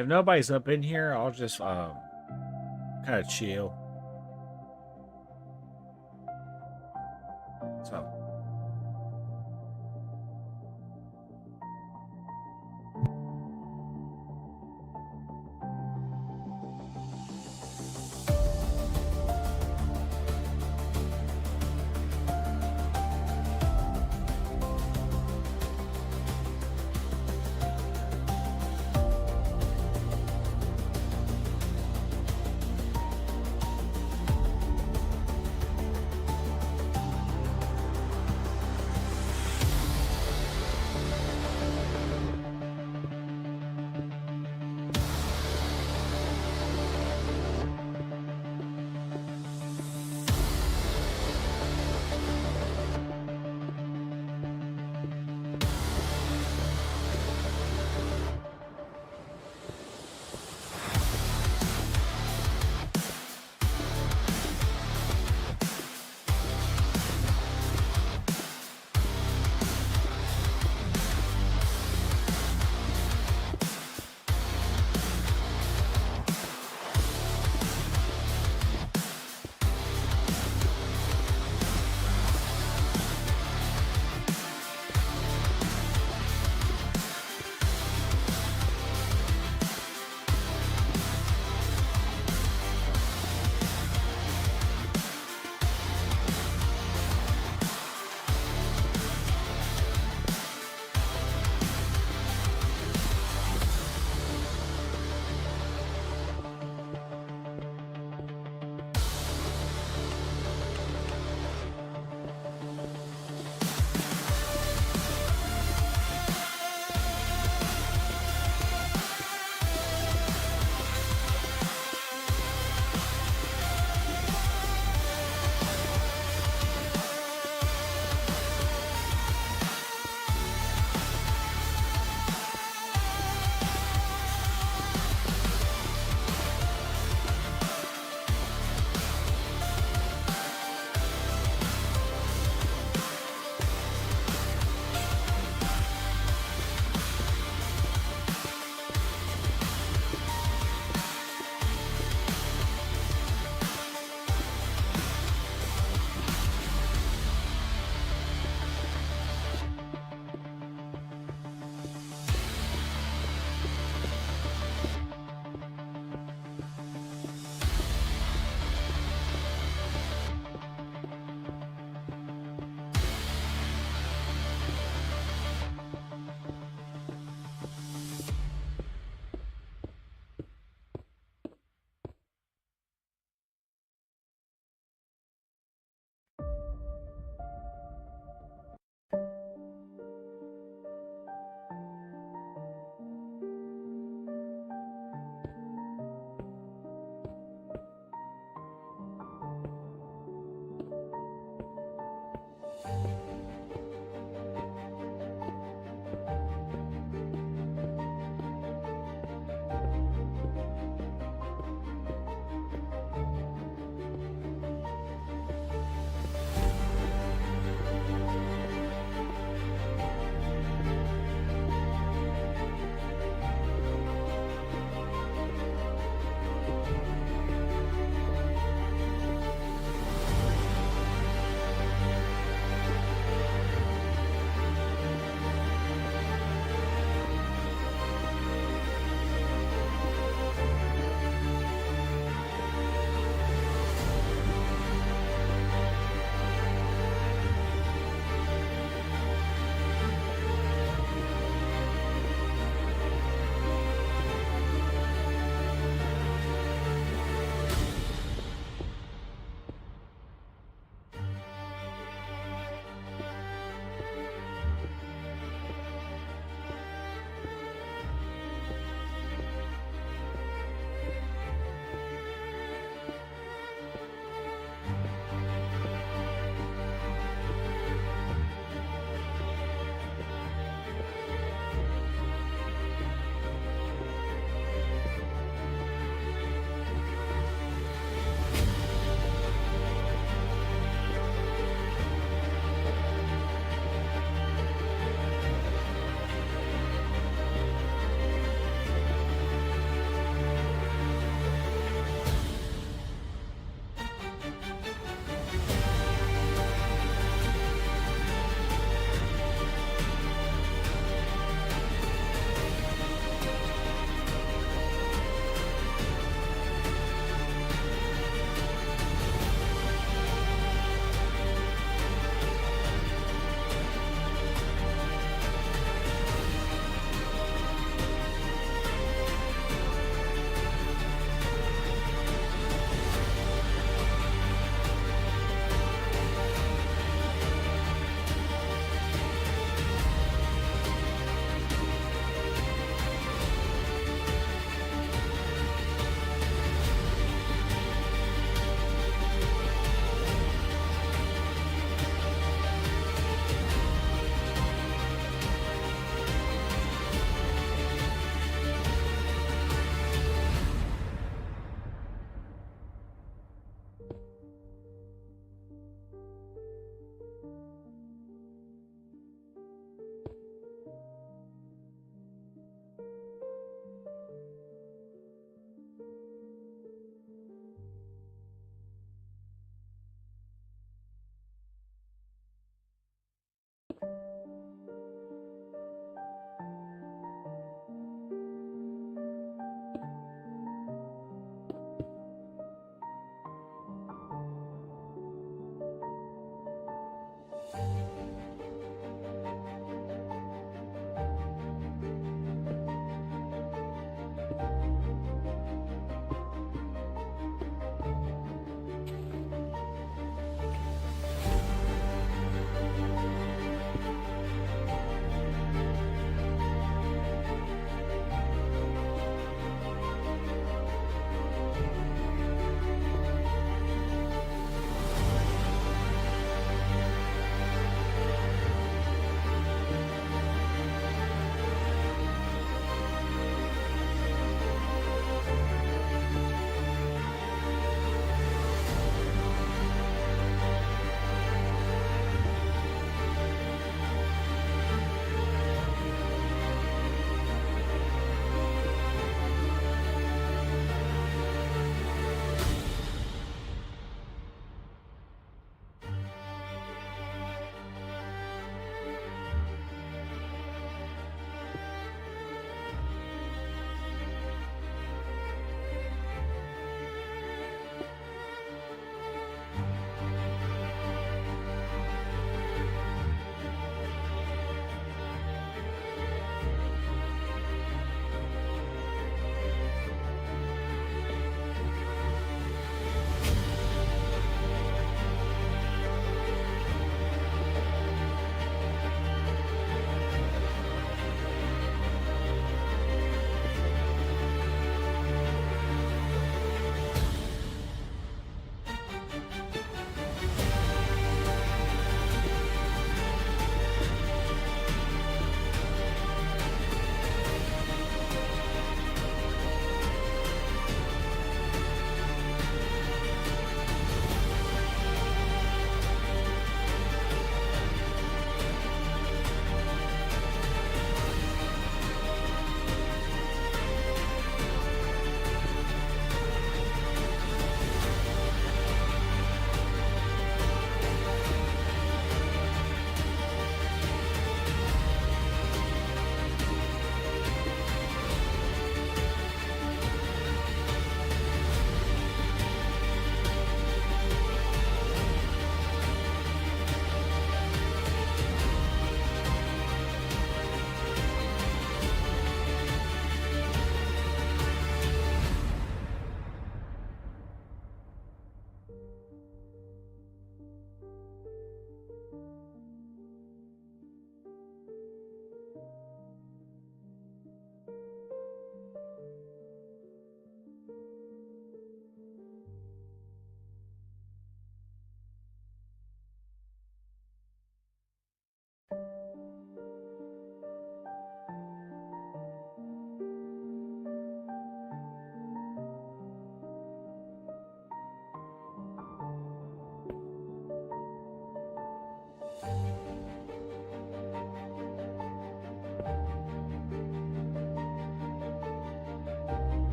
If nobody's up in here, I'll just kind of chill. So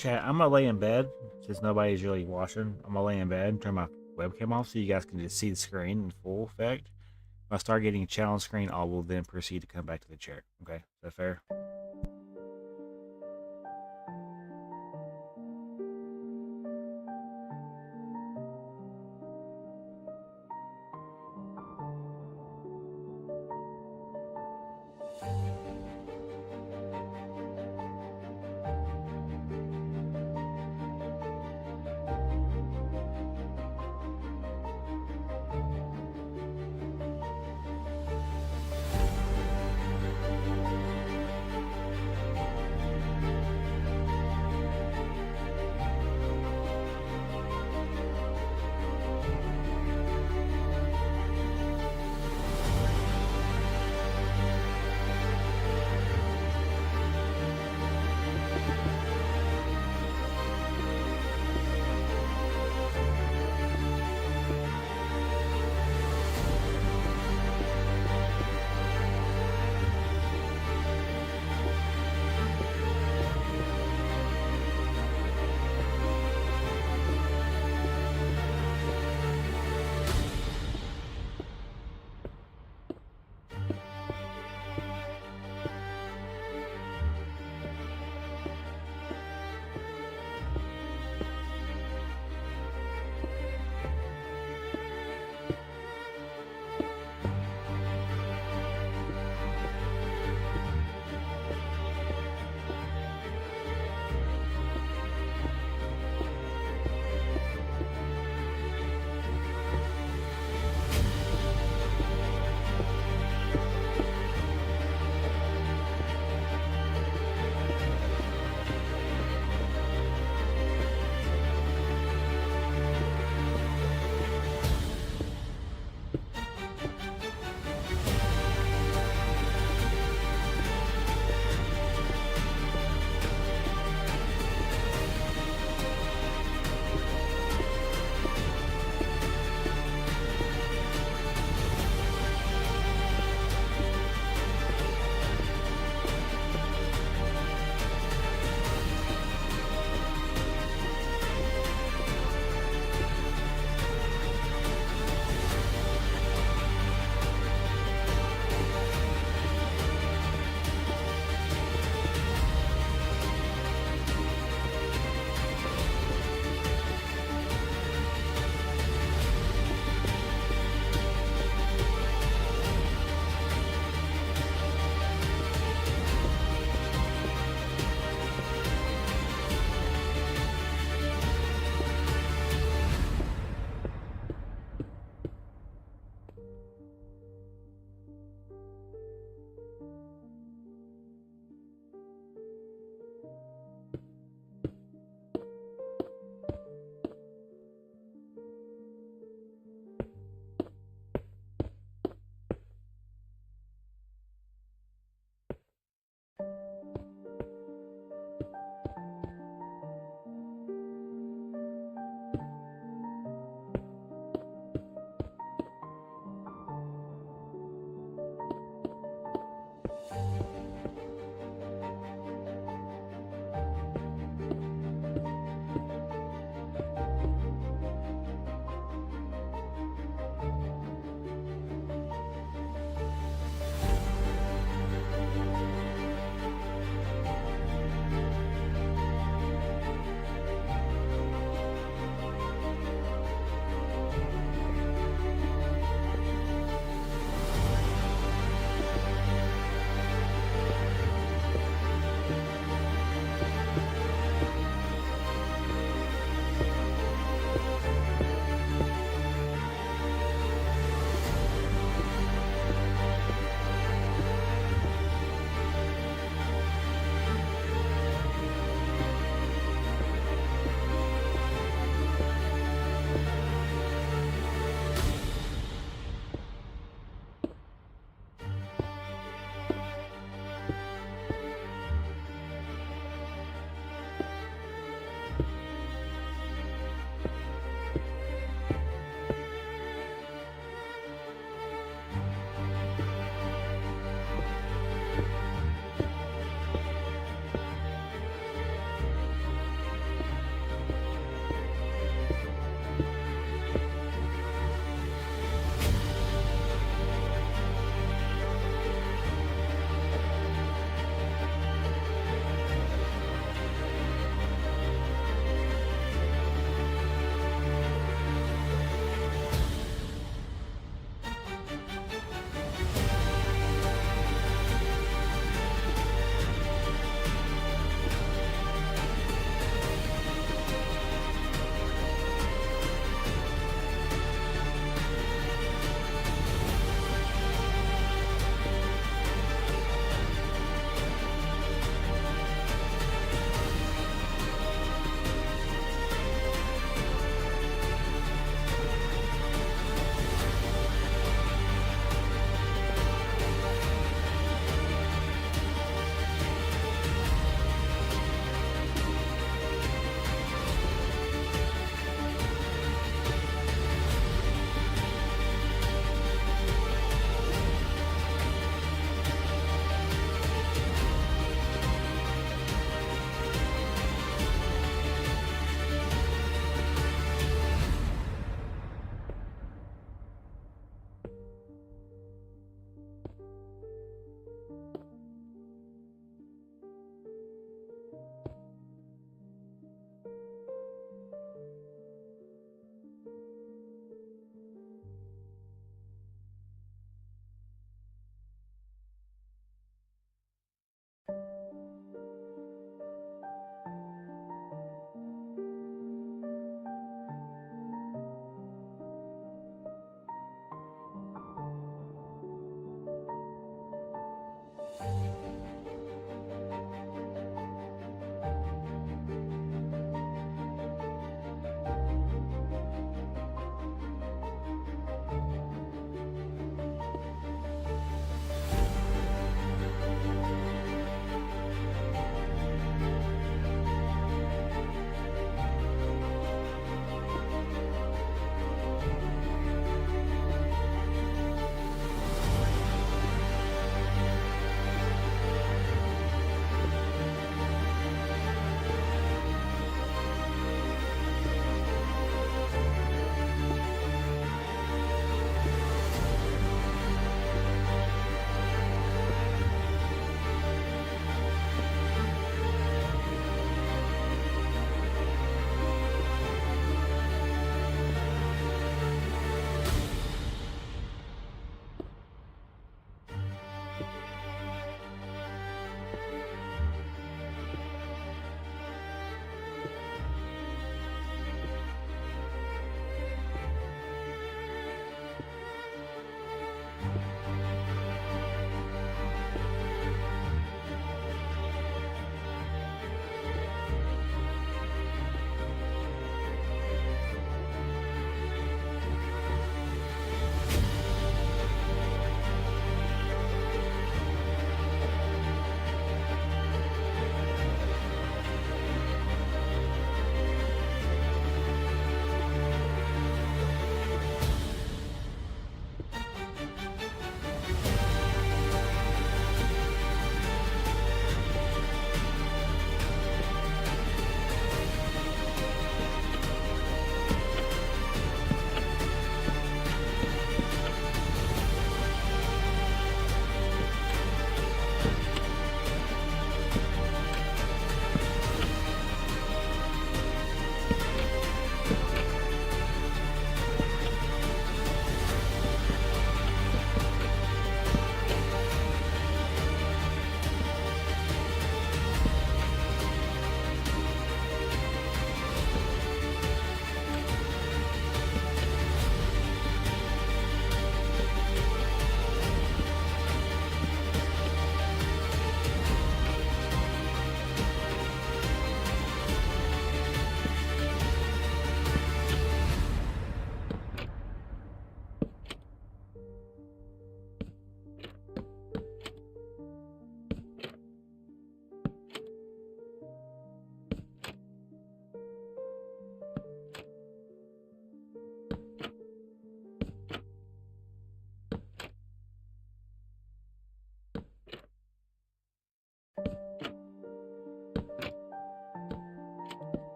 Chat, I'm gonna lay in bed since nobody's really watching. I'm gonna lay in bed and turn my webcam off so you guys can just see the screen in full effect. If I start getting a chat on screen, I will then proceed to come back to the chair. Okay, is that fair?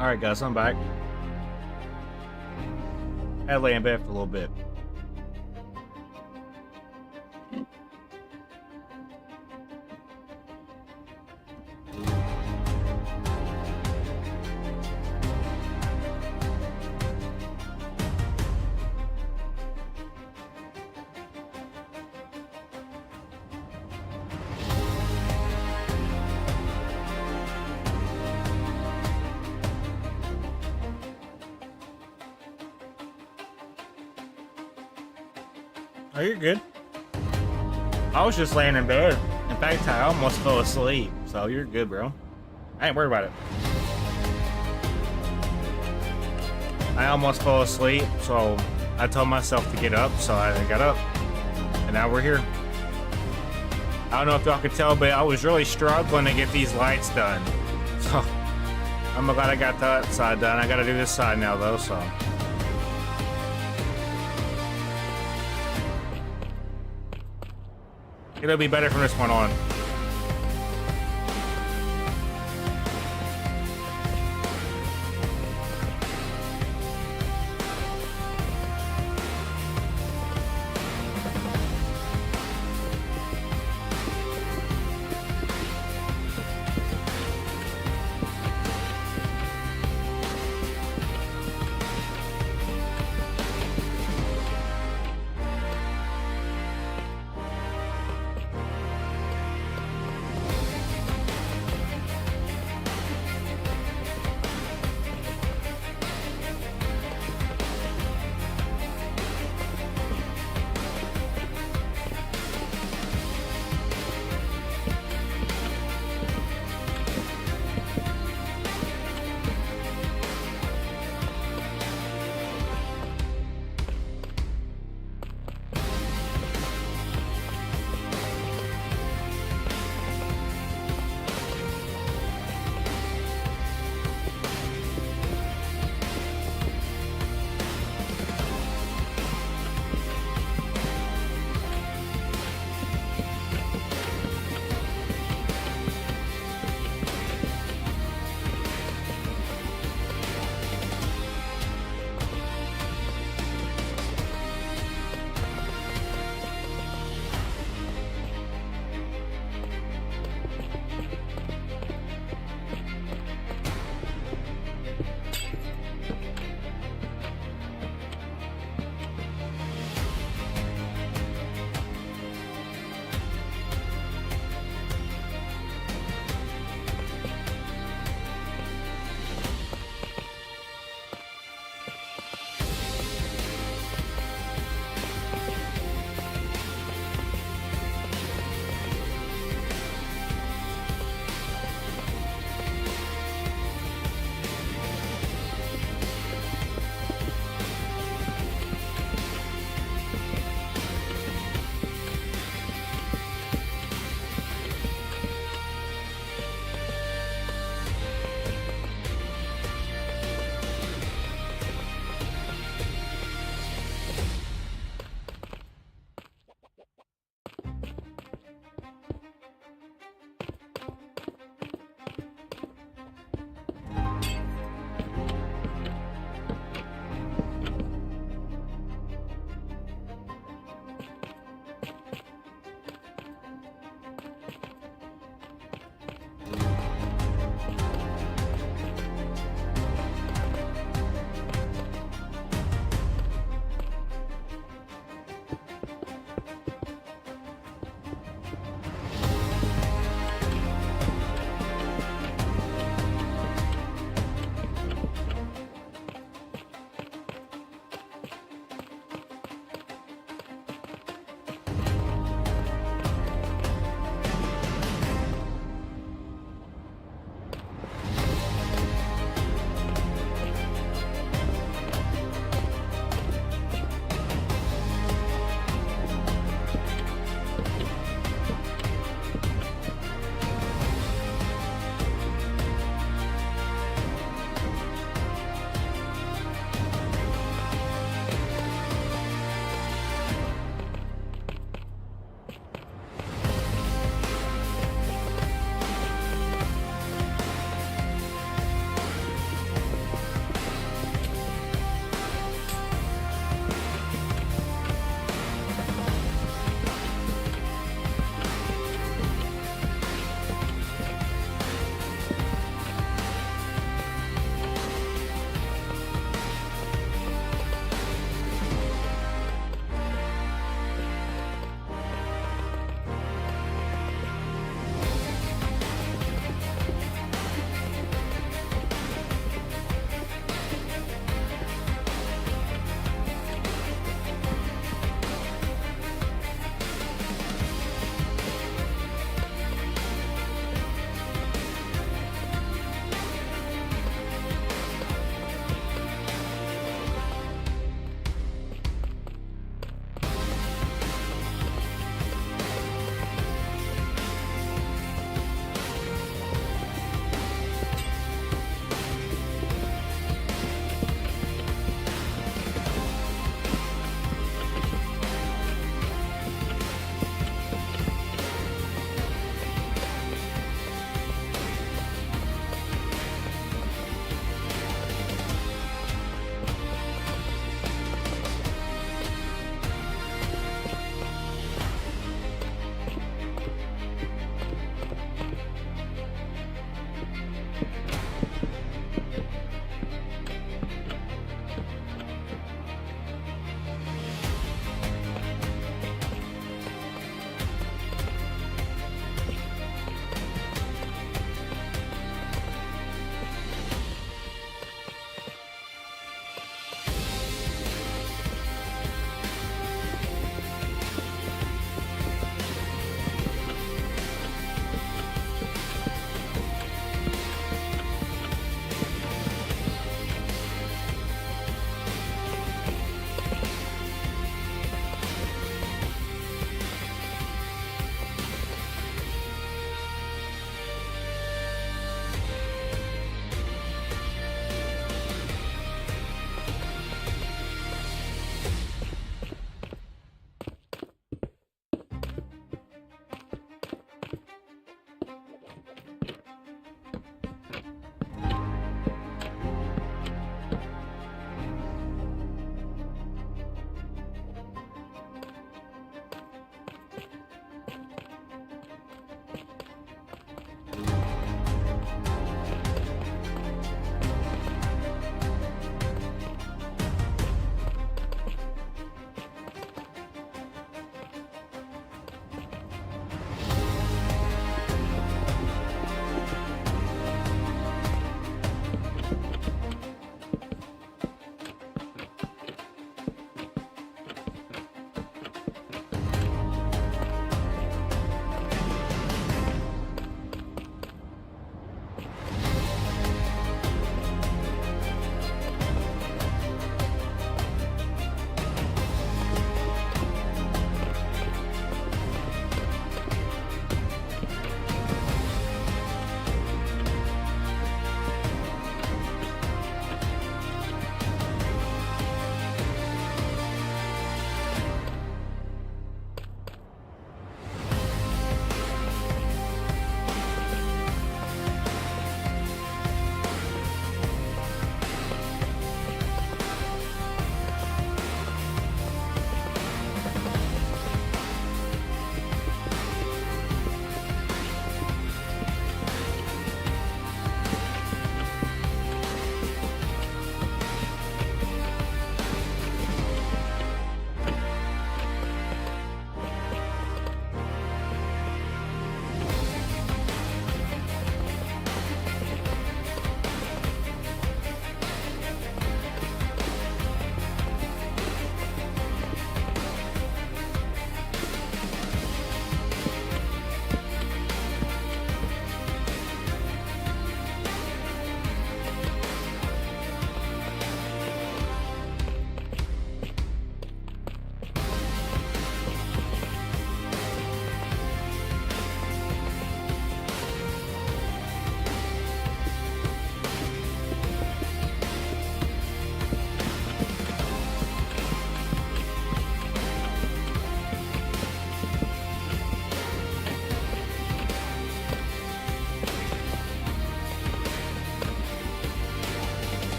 Alright guys, I'm back. I had to lay in bed for a little bit. Oh, you're good. I was just laying in bed. In fact, I almost fell asleep. So you're good, bro. I ain't worried about it. I almost fell asleep, so I told myself to get up, so I got up. And now we're here. I don't know if y'all could tell, but I was really struggling to get these lights done. So I'm glad I got that side done. I gotta do this side now though, so. It'll be better from this point on.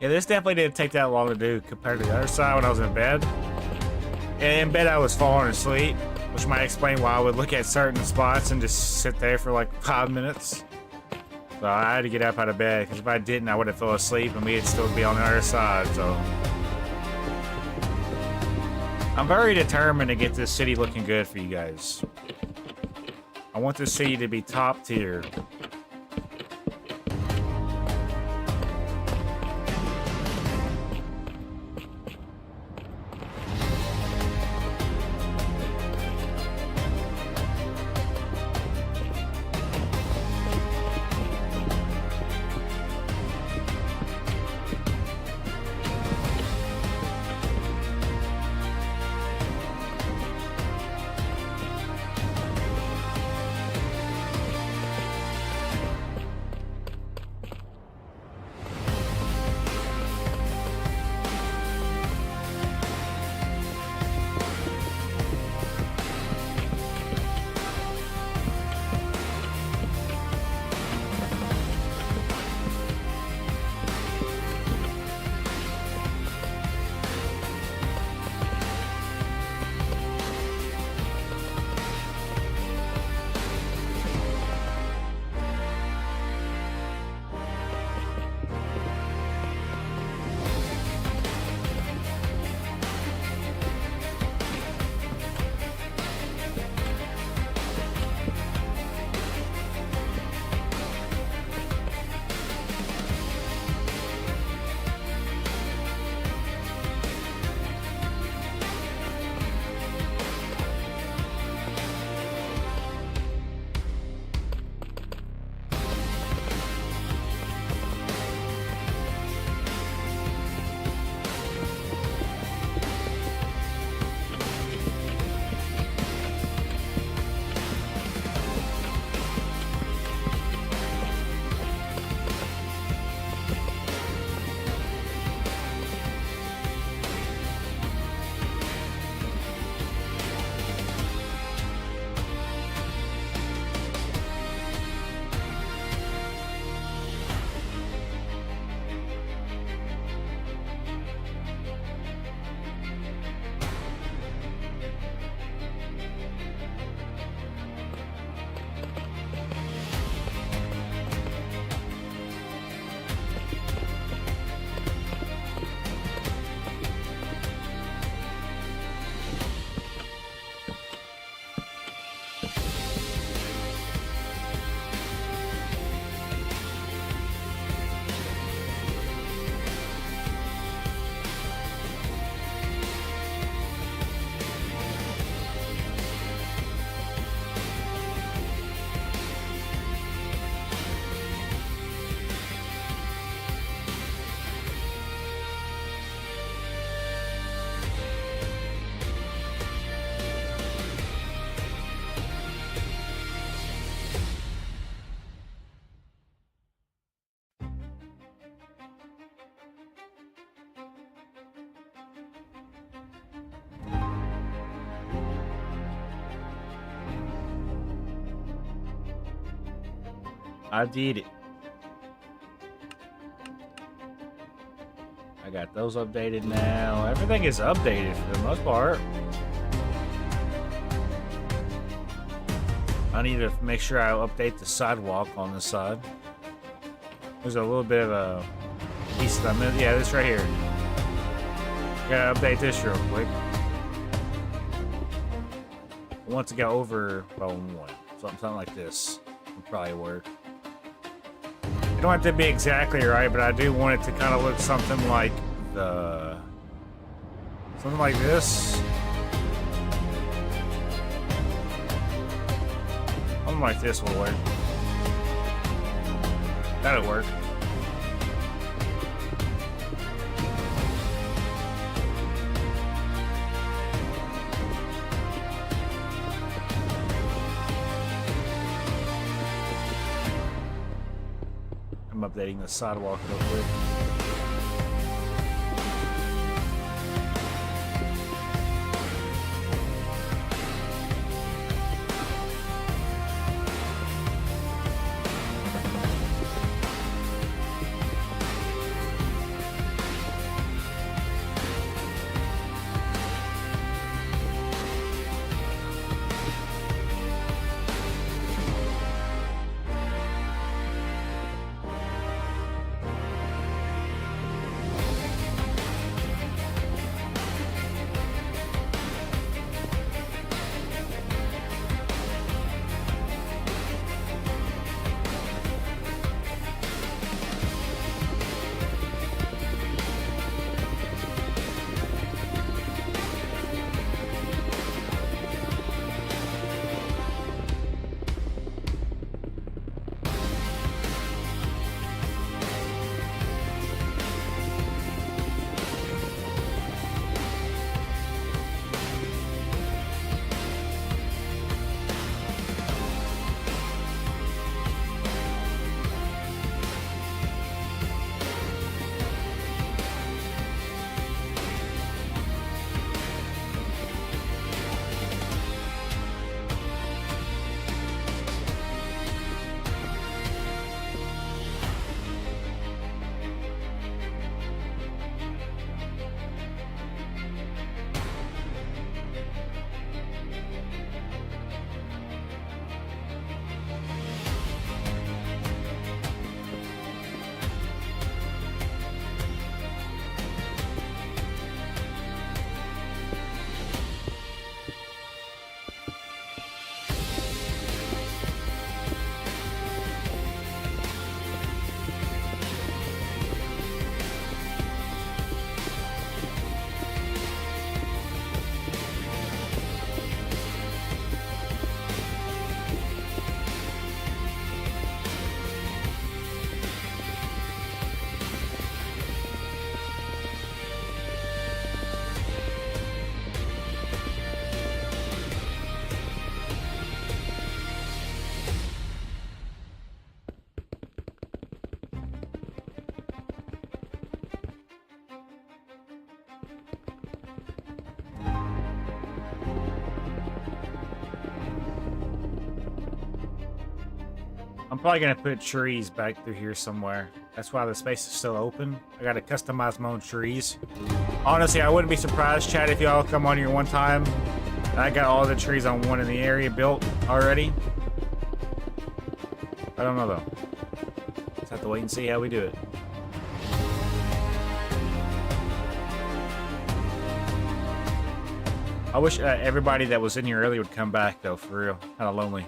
Yeah, this definitely didn't take that long to do compared to the other side when I was in bed. And in bed I was falling asleep, which might explain why I would look at certain spots and just sit there for like 5 minutes. So I had to get up out of bed, because if I didn't, I would have fell asleep and we'd still be on the other side, so. I'm very determined to get this city looking good for you guys. I want this city to be top tier. I did it. I got those updated now. Everything is updated for the most part. I need to make sure I update the sidewalk on this side. There's a little bit of a piece that I missed. Yeah, this right here. Gotta update this real quick. I want to go over bone one. Something like this would probably work. It don't have to be exactly right, but I do want it to kind of look something like something like this. Something like this will work. That'll work. I'm updating the sidewalk real quick. I'm probably gonna put trees back through here somewhere. That's why the space is still open. I gotta customize my own trees. Honestly, I wouldn't be surprised, chat, if y'all come on here one time. I got all the trees on one in the area built already. I don't know though. Just have to wait and see how we do it. I wish everybody that was in here earlier would come back though, for real. Kind of lonely.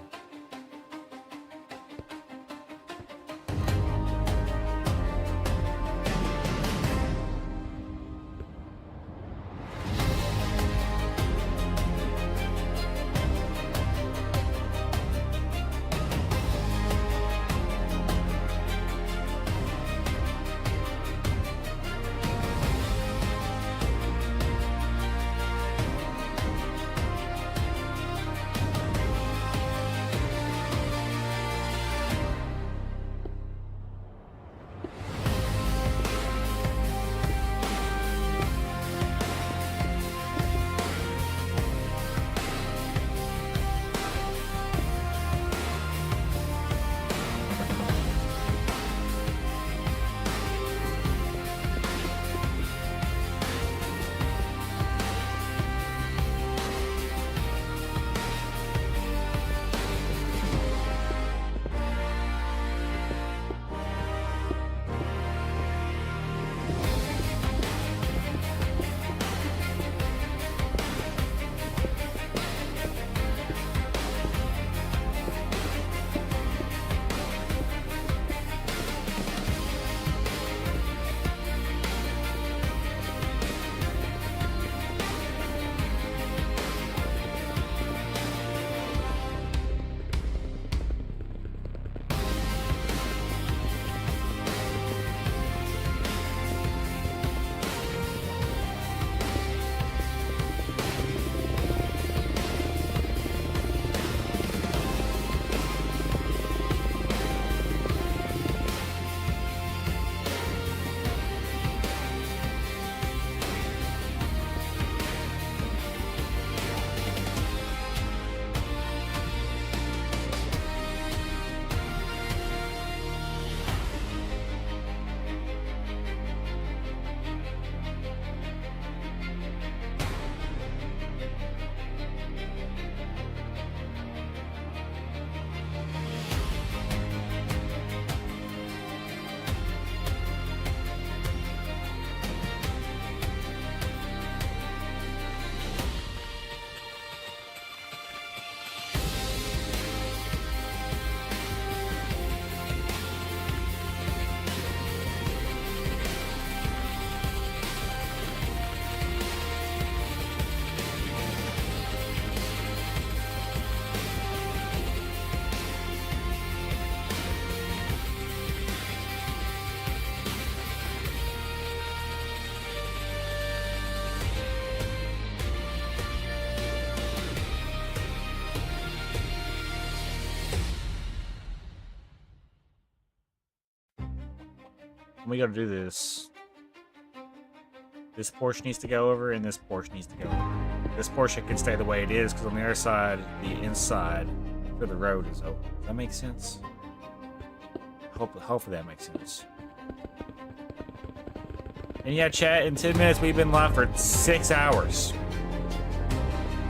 We gotta do this. This portion needs to go over, and this portion needs to go over. This portion can stay the way it is, because on the other side, the inside for the road is open. Does that make sense? Hopefully that makes sense. And yeah, chat, in 10 minutes, we've been live for 6 hours.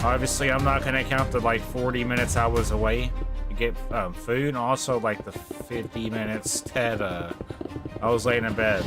Obviously, I'm not gonna count the, like, 40 minutes I was away to get food, and also, like, the 50 minutes that, I was laying in bed.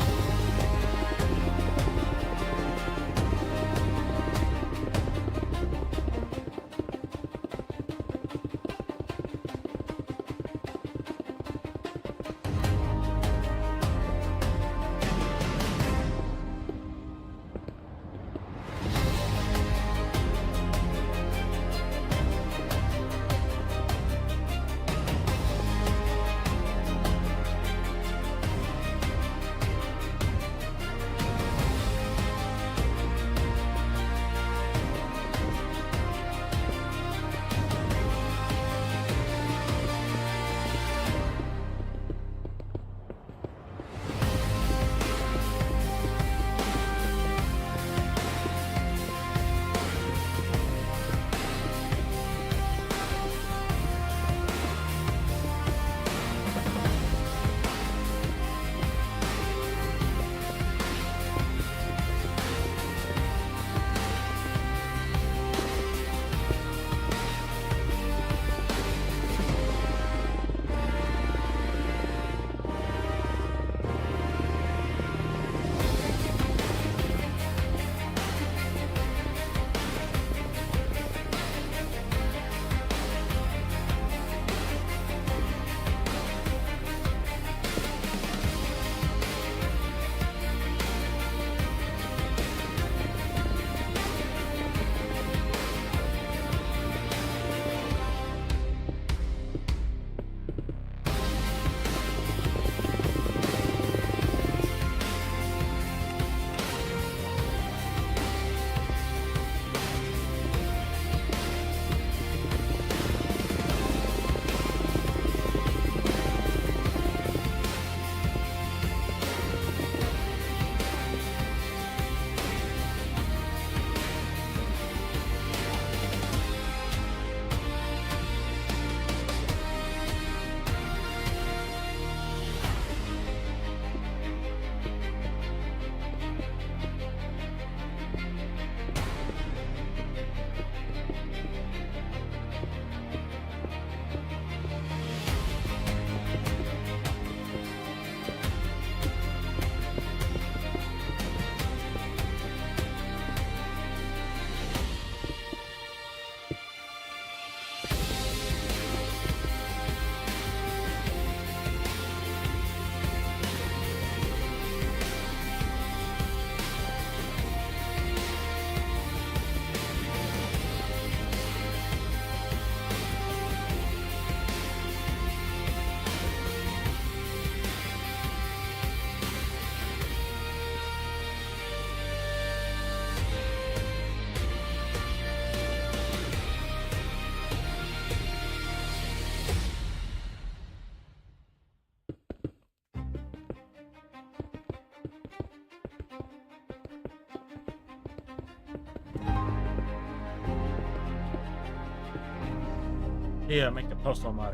Yeah, make a post on my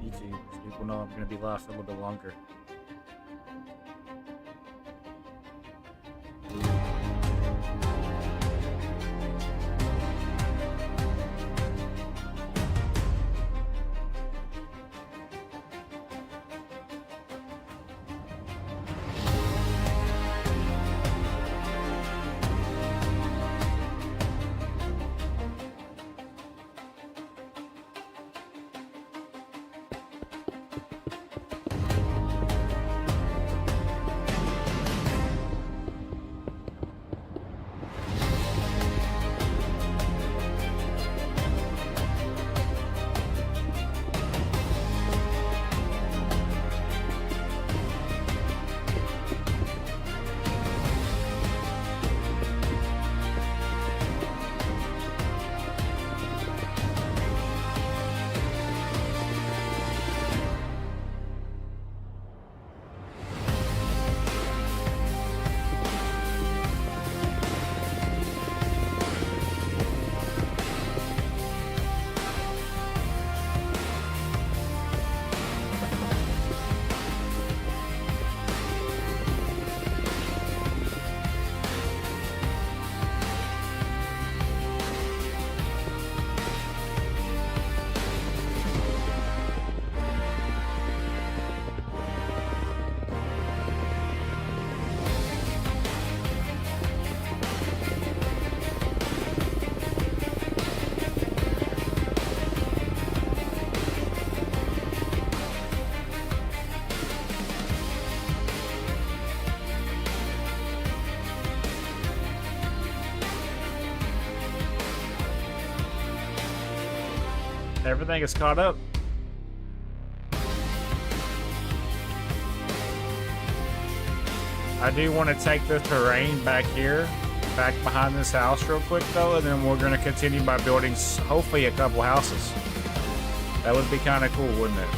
YouTube so people know I'm gonna be live for a little bit longer. Everything is caught up. I do want to take the terrain back here, back behind this house real quick though, and then we're going to continue by building hopefully a couple houses. That would be kind of cool, wouldn't it?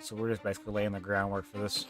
So we're just basically laying the groundwork for this.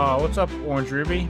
What's up, Orange Ruby?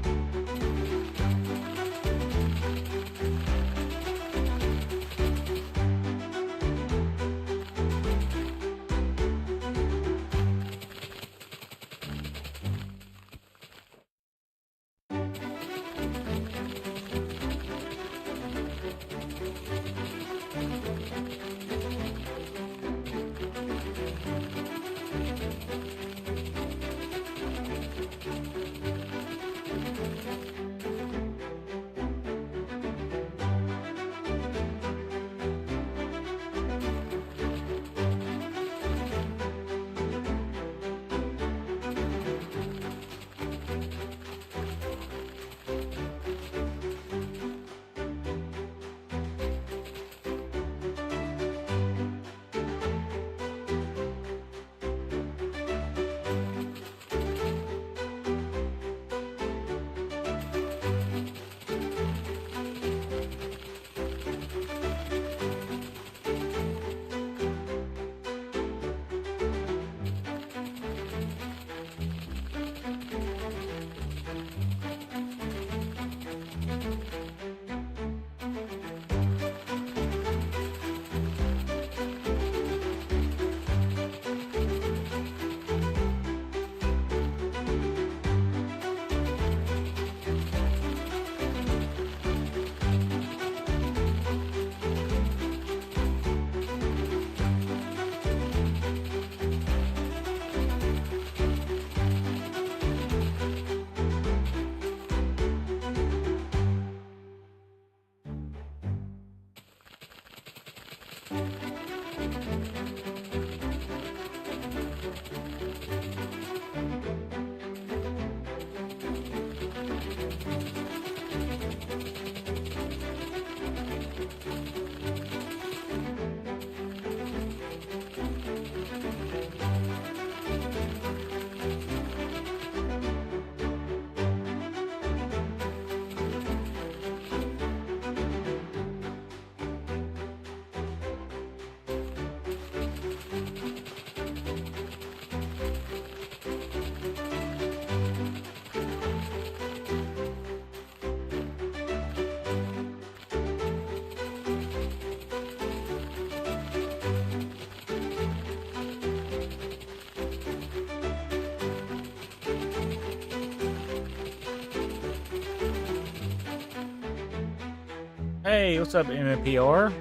Hey, what's up, MMPR?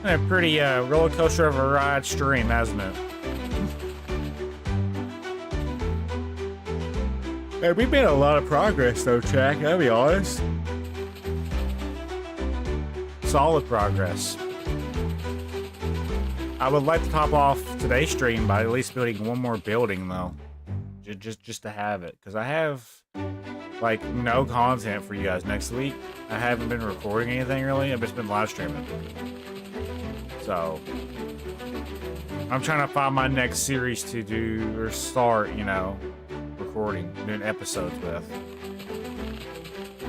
A pretty roller coaster of a ride stream, hasn't it? Hey, we've made a lot of progress though, Jack, I'll be honest. Solid progress. I would like to top off today's stream by at least building one more building though. Just to have it. Because I have like no content for you guys next week. I haven't been recording anything really, I've just been live streaming. So I'm trying to find my next series to do or start, you know, recording, doing episodes with.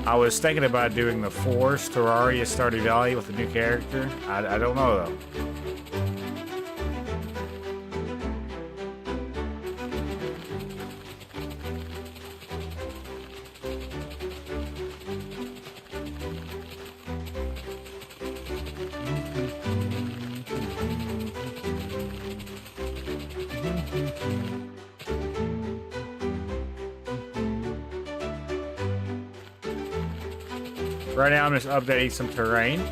I was thinking about doing the Force Terraria Stardew Valley with a new character. I don't know though. Right now, I'm just updating some terrain.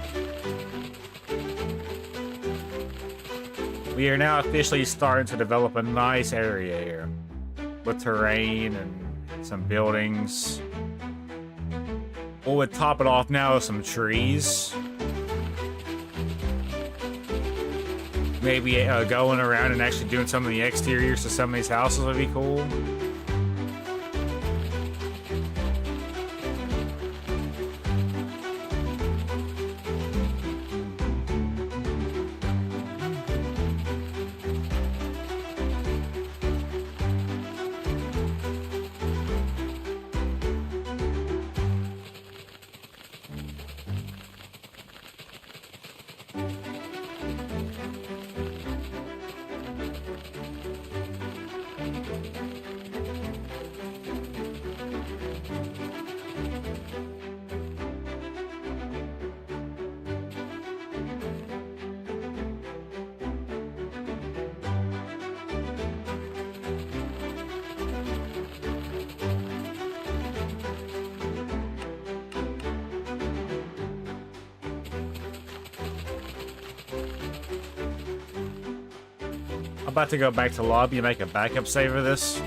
We are now officially starting to develop a nice area here with terrain and some buildings. What would top it off now is some trees. Maybe going around and actually doing some of the exteriors to some of these houses would be cool. about to go back to lobby and make a backup save of this.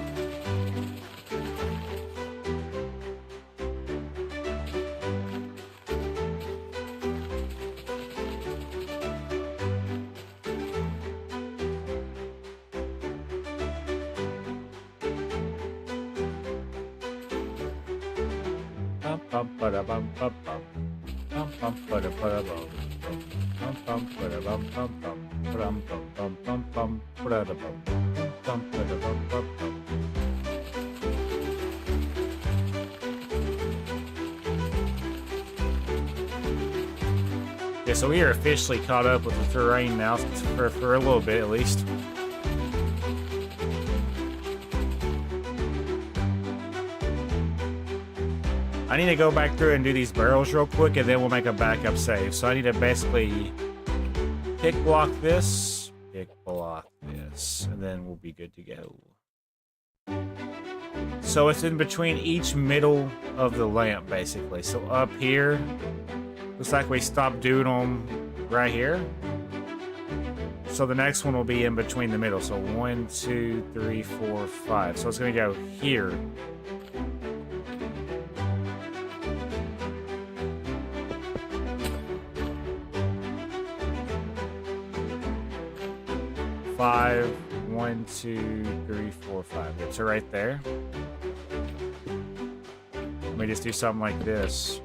Yeah, so we are officially caught up with the terrain now, for a little bit at least. I need to go back through and do these barrels real quick, and then we'll make a backup save. So I need to basically pick block this, and then we'll be good to go. So it's in between each middle of the lamp, basically. So up here, looks like we stopped doing them right here. So the next one will be in between the middle. So 1, 2, 3, 4, 5. So it's going to go here. Five, 1, 2, 3, 4, 5. It's right there. Let me just do something like this.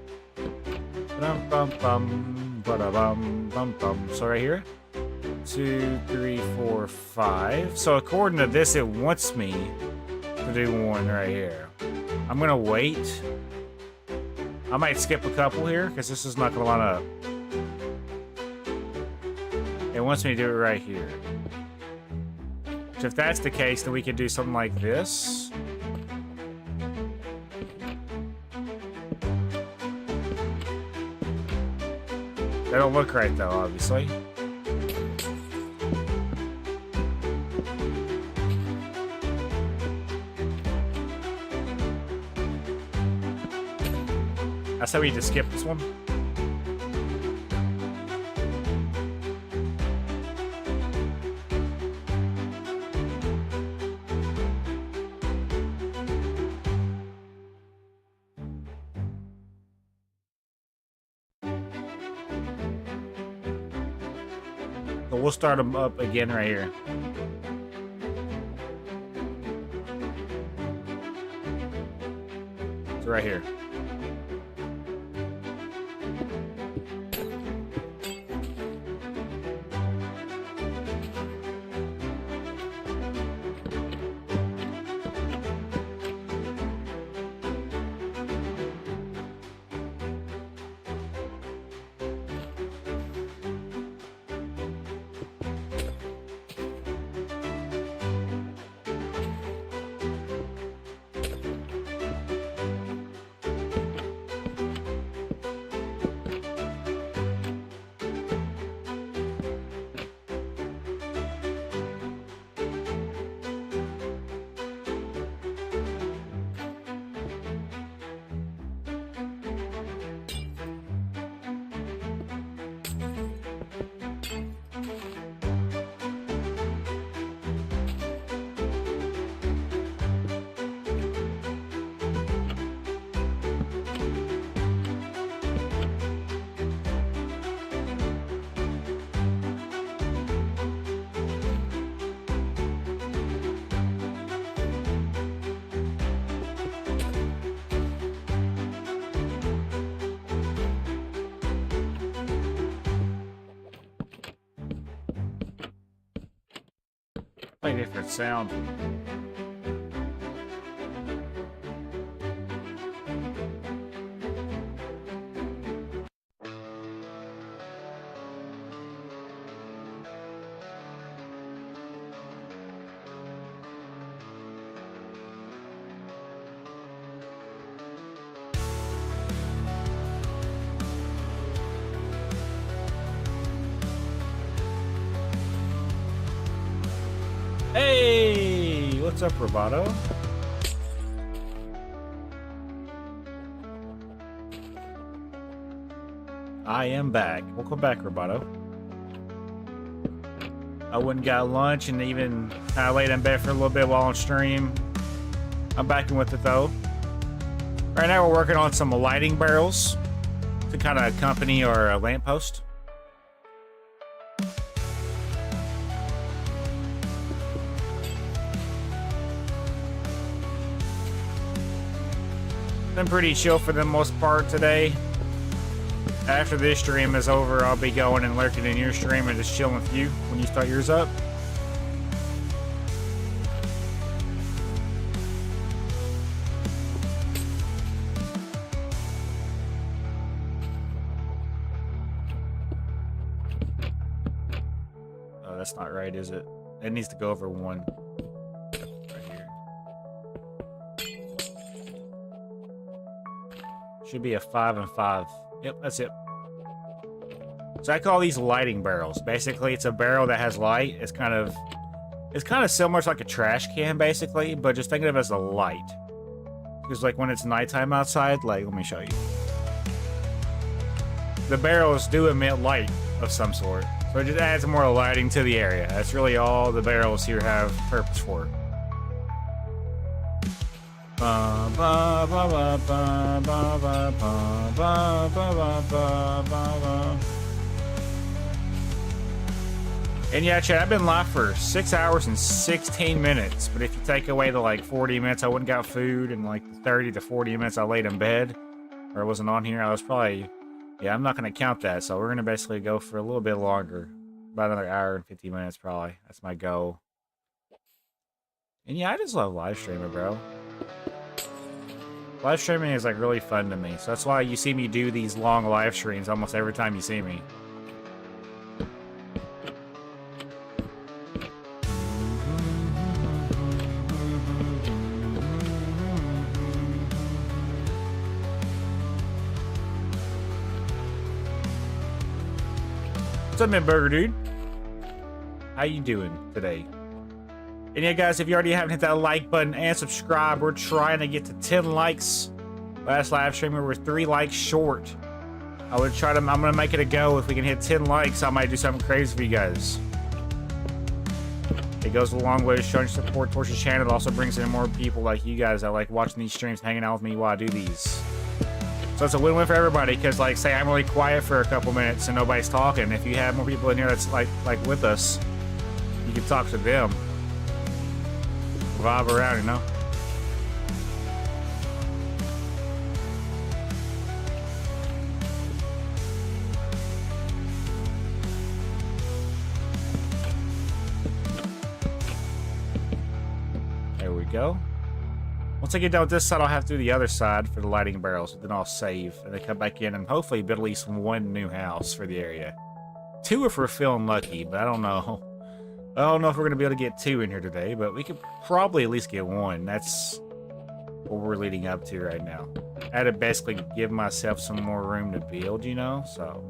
Bum, bum, bum, bum, bum, bum. So right here, 2, 3, 4, 5. So according to this, it wants me to do one right here. I'm gonna wait. I might skip a couple here because this is not gonna line up. It wants me to do it right here. So if that's the case, then we can do something like this. They don't look right though, obviously. I said we need to skip this one. So we'll start them up again right here. It's right here. Play a different sound. Hey, what's up, Roboto? I am back. Welcome back, Roboto. I went and got lunch and even kind of laid in bed for a little bit while on stream. I'm back in with it though. Right now we're working on some lighting barrels to kind of accompany our lamppost. Been pretty chill for the most part today. After this stream is over, I'll be going and lurking in your stream and just chilling with you when you start yours up. Oh, that's not right, is it? It needs to go over one. Should be a 5 and 5. Yep, that's it. So I call these lighting barrels. Basically, it's a barrel that has light. It's kind of similar to like a trash can, basically, but just think of it as a light. Because like when it's nighttime outside, like let me show you. The barrels do emit light of some sort, so it just adds more lighting to the area. That's really all the barrels here have purpose for. And yeah, chat, I've been live for 6 hours and 16 minutes, but if you take away the like 40 minutes I went and got food and like the 30 to 40 minutes I laid in bed or wasn't on here, I was probably, yeah, I'm not going to count that, so we're going to basically go for a little bit longer, about another hour and 50 minutes probably. That's my goal. And yeah, I just love live streaming, bro. Live streaming is like really fun to me, so that's why you see me do these long live streams almost every time you see me. What's up, man, Burger Dude? How you doing today? And yeah, guys, if you already haven't hit that like button and subscribe, we're trying to get to 10 likes. Last live stream, we were 3 likes short. I'm gonna make it a go. If we can hit 10 likes, I might do something crazy for you guys. It goes a long way to showing support towards the channel. It also brings in more people like you guys that like watching these streams, hanging out with me while I do these. So it's a win-win for everybody, because like, say I'm really quiet for a couple minutes and nobody's talking. If you have more people in here that's like with us, you can talk to them. Vibe around, you know? There we go. Once I get done with this side, I'll have to do the other side for the lighting barrels. Then I'll save and then come back in and hopefully build at least one new house for the area. 2 if we're feeling lucky, but I don't know. I don't know if we're going to be able to get 2 in here today, but we could probably at least get 1. That's what we're leading up to right now. I had to basically give myself some more room to build, you know, so.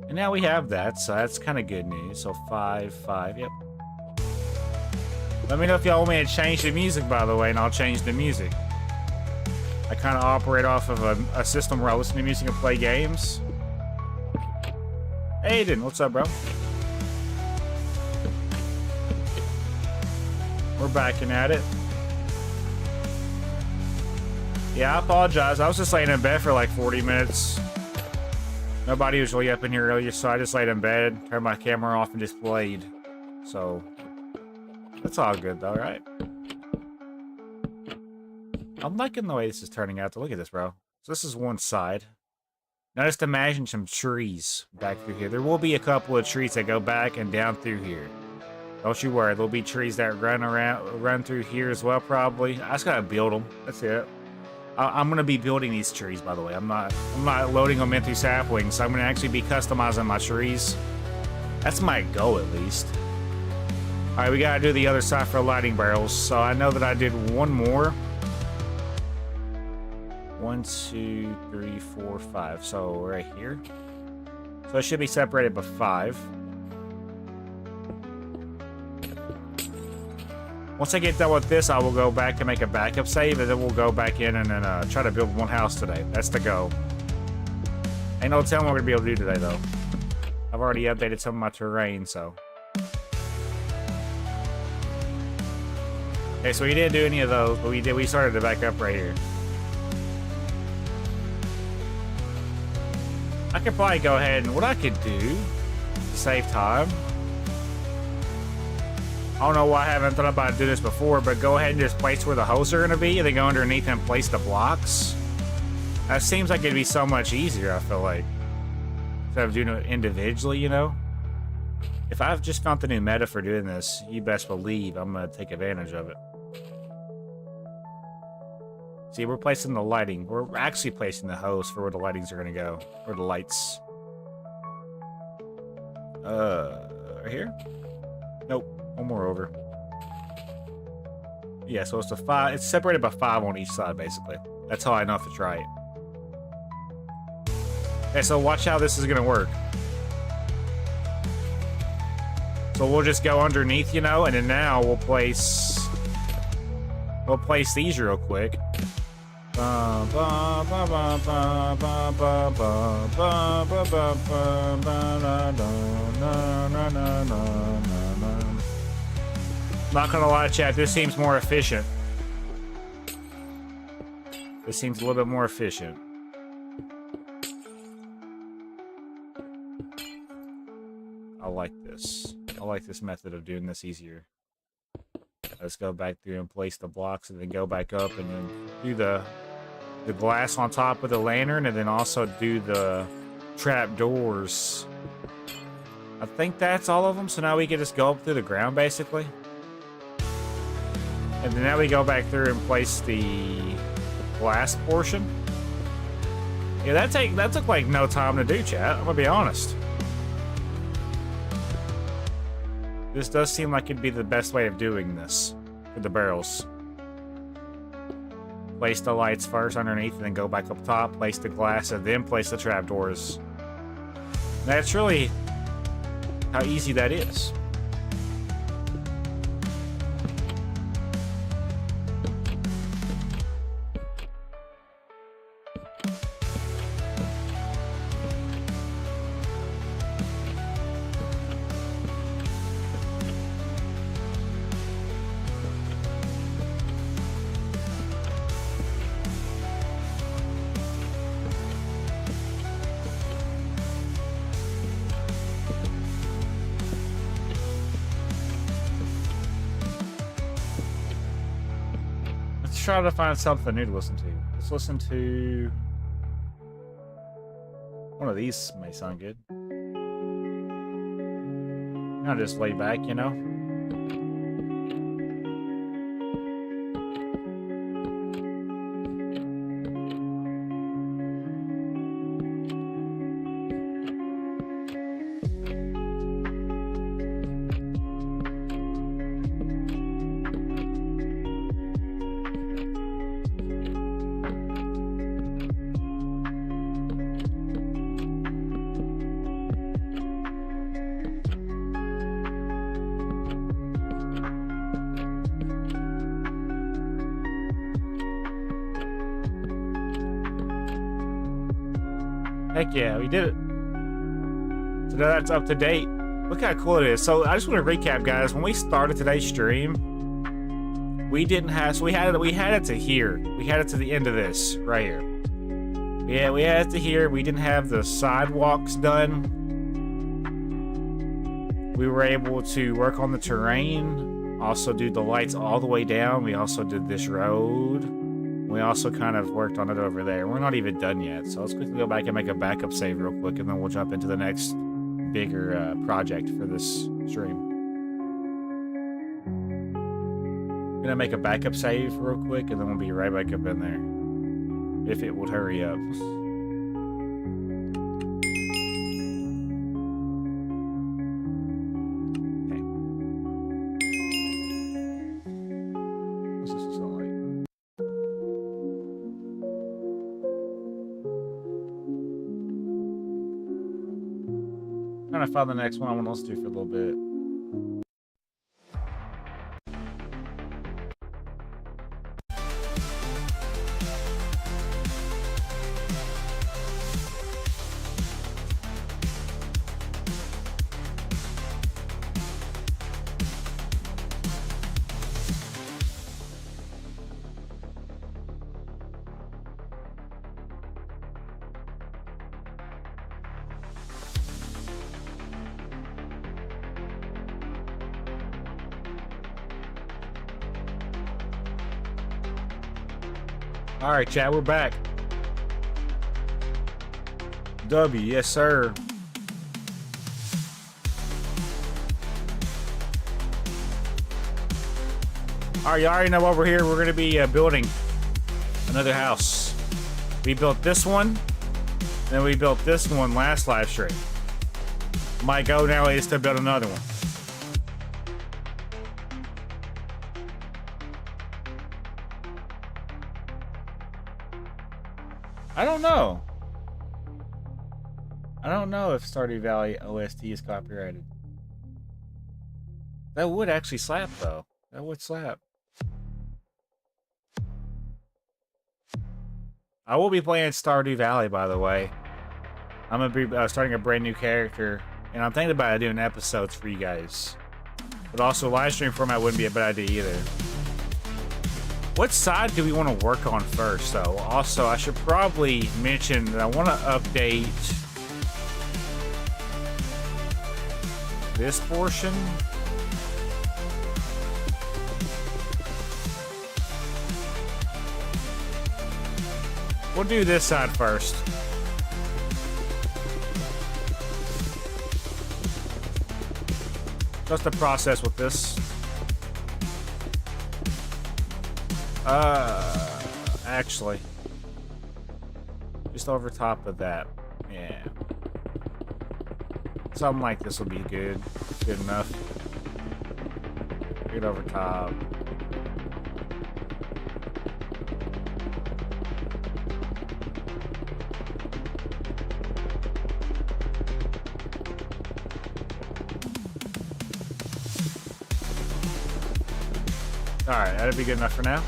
And now we have that, so that's kind of good news. So 5, 5, yep. Let me know if y'all want me to change the music, by the way, and I'll change the music. I kind of operate off of a system where I listen to music and play games. Aiden, what's up, bro? We're backing at it. Yeah, I apologize. I was just laying in bed for like 40 minutes. Nobody was really up in here earlier, so I just laid in bed, turned my camera off, and just played. So, that's all good though, right? I'm liking the way this is turning out. Look at this, bro. So this is one side. Now just imagine some trees back through here. There will be a couple of trees that go back and down through here. Don't you worry, there'll be trees that run through here as well, probably. I just gotta build them. That's it. I'm gonna be building these trees, by the way. I'm not loading them in through saplings. So I'm gonna actually be customizing my trees. That's my goal, at least. All right, we gotta do the other side for lighting barrels. So I know that I did one more. 1, 2, 3, 4, 5. So right here. So it should be separated by 5. Once I get done with this, I will go back and make a backup save, and then we'll go back in and then try to build one house today. That's the goal. Ain't no telling what we're gonna be able to do today, though. I've already updated some of my terrain, so Okay, so we didn't do any of those, but we started to back up right here. I could probably go ahead and what I could do to save time. I don't know why I haven't thought about doing this before, but go ahead and just place where the hosts are gonna be and then go underneath and place the blocks. That seems like it'd be so much easier, I feel like. Instead of doing it individually, you know? If I've just found the new meta for doing this, you best believe I'm gonna take advantage of it. See, we're placing the lighting. We're actually placing the host for where the lightings are gonna go. Or the lights. Right here? Nope. One more over. Yeah, so it's it's separated by 5 on each side, basically. That's how I know if it's right. Okay, so watch how this is gonna work. So we'll just go underneath, you know, and then now we'll place these real quick. I'm not gonna lie, chat, this seems more efficient. This seems a little bit more efficient. I like this. I like this method of doing this easier. Let's go back through and place the blocks and then go back up and then do the glass on top of the lantern and then also do the trap doors. I think that's all of them, so now we can just go up through the ground basically. And then now we go back through and place the glass portion. Yeah, that took like no time to do, chat. I'm gonna be honest. This does seem like it'd be the best way of doing this for the barrels. Place the lights first underneath and then go back up top, place the glass, and then place the trapdoors. That's really how easy that is. Try to find something new to listen to. Let's listen to one of these. May sound good. I'll just lay back, you know. Heck yeah, we did it. So now that's up to date. Look how cool it is. So I just want to recap, guys. When we started today's stream, we didn't have, so we had it to here. We had it to the end of this right here. Yeah, we had it to here. We didn't have the sidewalks done. We were able to work on the terrain, also do the lights all the way down. We also did this road. We also kind of worked on it over there. We're not even done yet, so let's quickly go back and make a backup save real quick, and then we'll jump into the next bigger project for this stream. I'm gonna make a backup save real quick, and then we'll be right back up in there. If it would hurry up. Trying to find the next one I want us to do for a little bit. All right, chat, we're back. W, yes, sir. All right, you already know over here we're going to be building another house. We built this one, then we built this one last live stream. My goal now is to build another one. I don't know. I don't know if Stardew Valley OST is copyrighted. That would actually slap, though. That would slap. I will be playing Stardew Valley, by the way. I'm going to be starting a brand new character, and I'm thinking about doing episodes for you guys. But also, live stream format wouldn't be a bad idea either. What side do we want to work on first, though? Also, I should probably mention that I want to update this portion. We'll do this side first. Just the process with this. Actually, just over top of that. Yeah. Something like this will be good. Good enough. Get over top. Alright, that'd be good enough for now.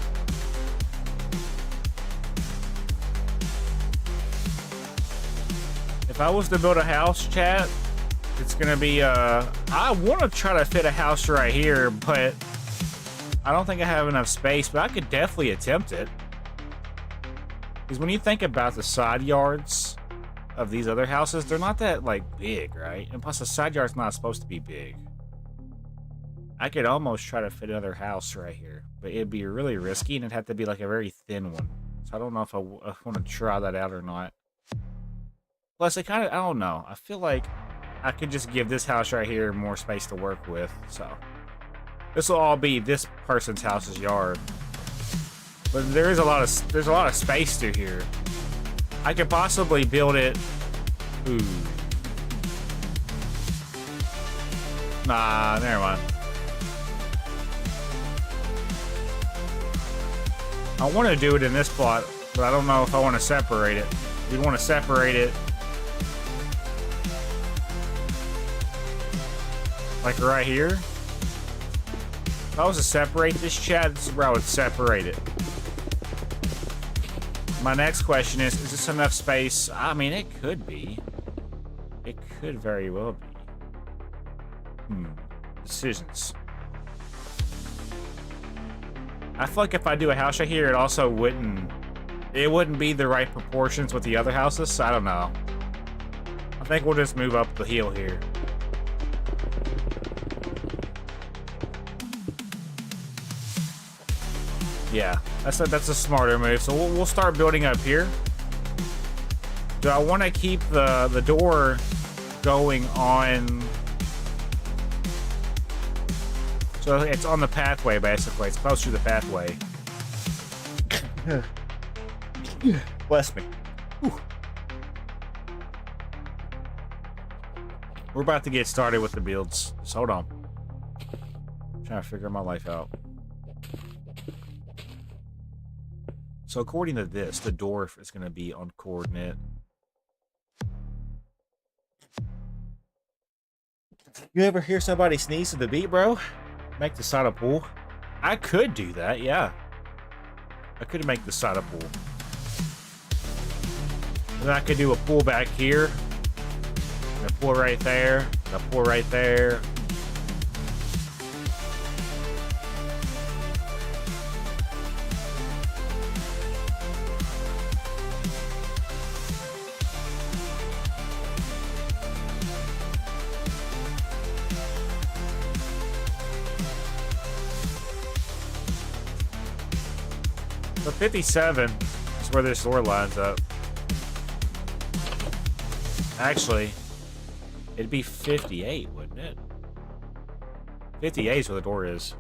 If I was to build a house, chat, it's gonna be, I want to try to fit a house right here, but I don't think I have enough space, but I could definitely attempt it. Because when you think about the side yards of these other houses, they're not that, like, big, right? And plus, the side yard's not supposed to be big. I could almost try to fit another house right here, but it'd be really risky, and it'd have to be, like, a very thin one. So I don't know if I want to try that out or not. Plus, I don't know. I feel like I could just give this house right here more space to work with, so. This will all be this person's house's yard. But there's a lot of space through here. I could possibly build it. Ooh. Nah, never mind. I want to do it in this plot, but I don't know if I want to separate it. We'd want to separate it like right here. If I was to separate this, chat, this is where I would separate it. My next question is this enough space? I mean, it could be. It could very well be. Decisions. I feel like if I do a house right here, it also wouldn't be the right proportions with the other houses, so I don't know. I think we'll just move up the hill here. Yeah, that's a smarter move. So we'll start building up here. Do I want to keep the door going on? So it's on the pathway, basically. It's close to the pathway. Bless me. Whew. We're about to get started with the builds. Just hold on. I'm trying to figure my life out. So according to this, the door is going to be on coordinate. You ever hear somebody sneeze to the beat, bro? Make the side a pool? I could do that, yeah. I could make the side a pool. And then I could do a pool back here. And a pool right there. And a pool right there. So 57. where this door lines up. Actually, it'd be 58, wouldn't it? 58 is where the door is.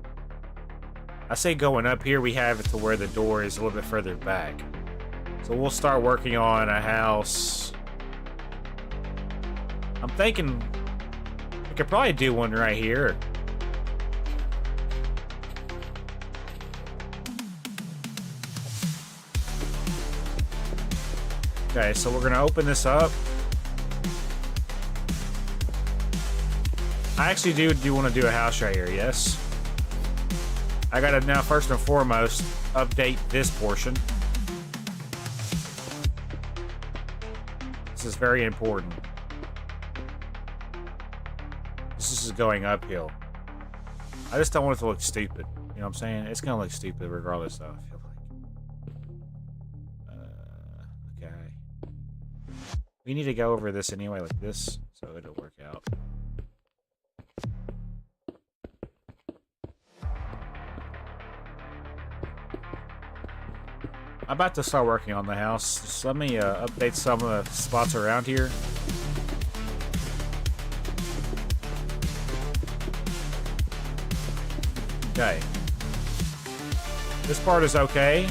I say going up here, we have it to where the door is a little bit further back. So we'll start working on a house. I'm thinking we could probably do one right here. Okay, so we're gonna open this up. I actually do want to do a house right here, yes. I gotta now, first and foremost, update this portion. This is very important. This is going uphill. I just don't want it to look stupid. You know what I'm saying? It's gonna look stupid regardless, though, I feel like. Okay. We need to go over this anyway, like this, so it'll work out. I'm about to start working on the house. Just let me update some of the spots around here. Okay. This part is okay.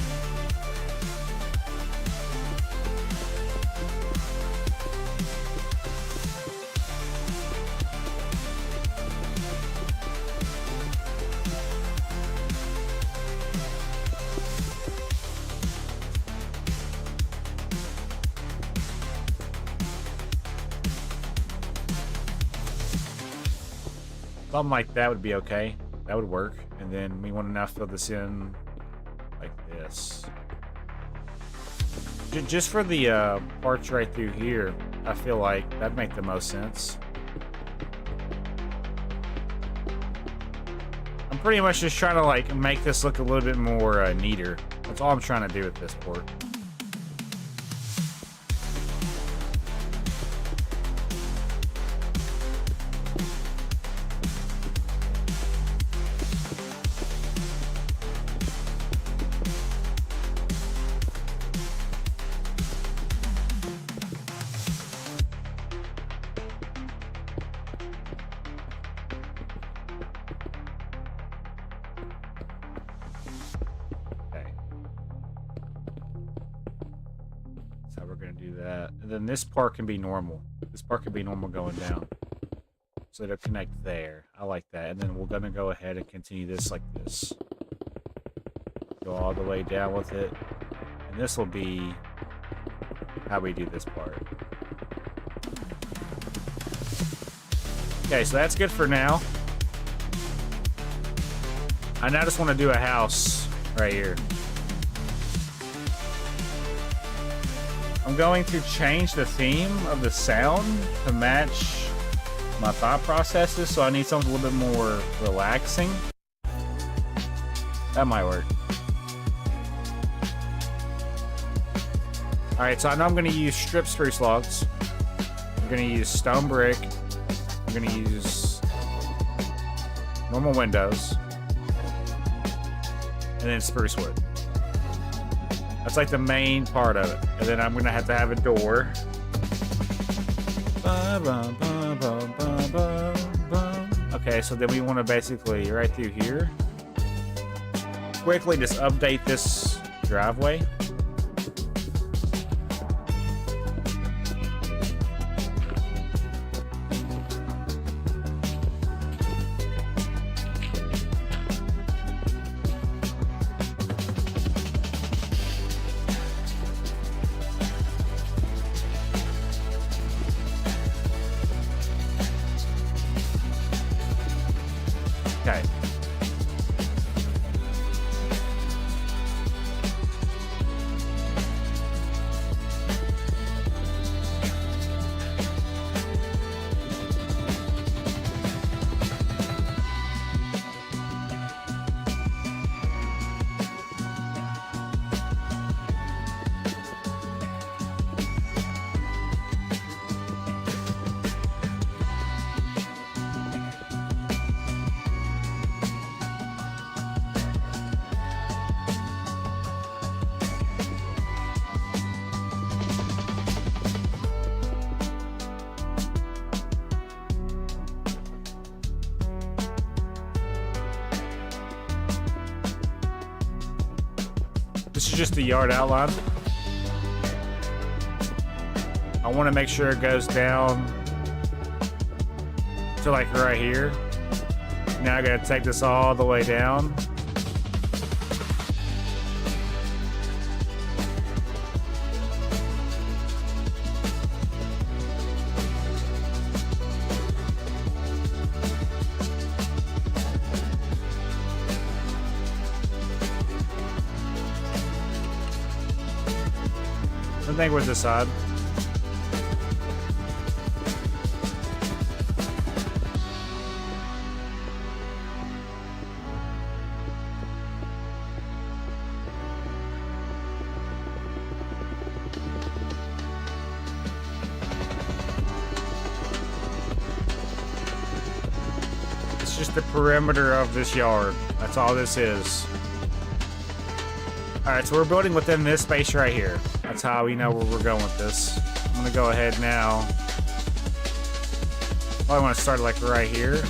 Something like that would be okay. That would work. And then we want to now fill this in like this. Just for the parts right through here, I feel like that'd make the most sense. I'm pretty much just trying to like make this look a little bit more neater. That's all I'm trying to do with this port. And then this part can be normal. This part can be normal going down. So it'll connect there. I like that. And then we're going to go ahead and continue this like this. Go all the way down with it. And this will be how we do this part. Okay, so that's good for now. I now just want to do a house right here. I'm going to change the theme of the sound to match my thought processes, so I need something a little bit more relaxing. That might work. Alright, so I know I'm going to use strip spruce logs. I'm going to use stone brick. I'm going to use normal windows. And then spruce wood. That's like the main part of it. And then I'm gonna have to have a door. Okay, so then we want to basically right through here quickly just update this driveway. Okay. just the yard outline. I want to make sure it goes down to like right here. Now I gotta take this all the way down. I think with this side. It's just the perimeter of this yard. That's all this is. Alright, so we're building within this space right here. That's how we know where we're going with this. I'm gonna go ahead now. Probably want to start like right here.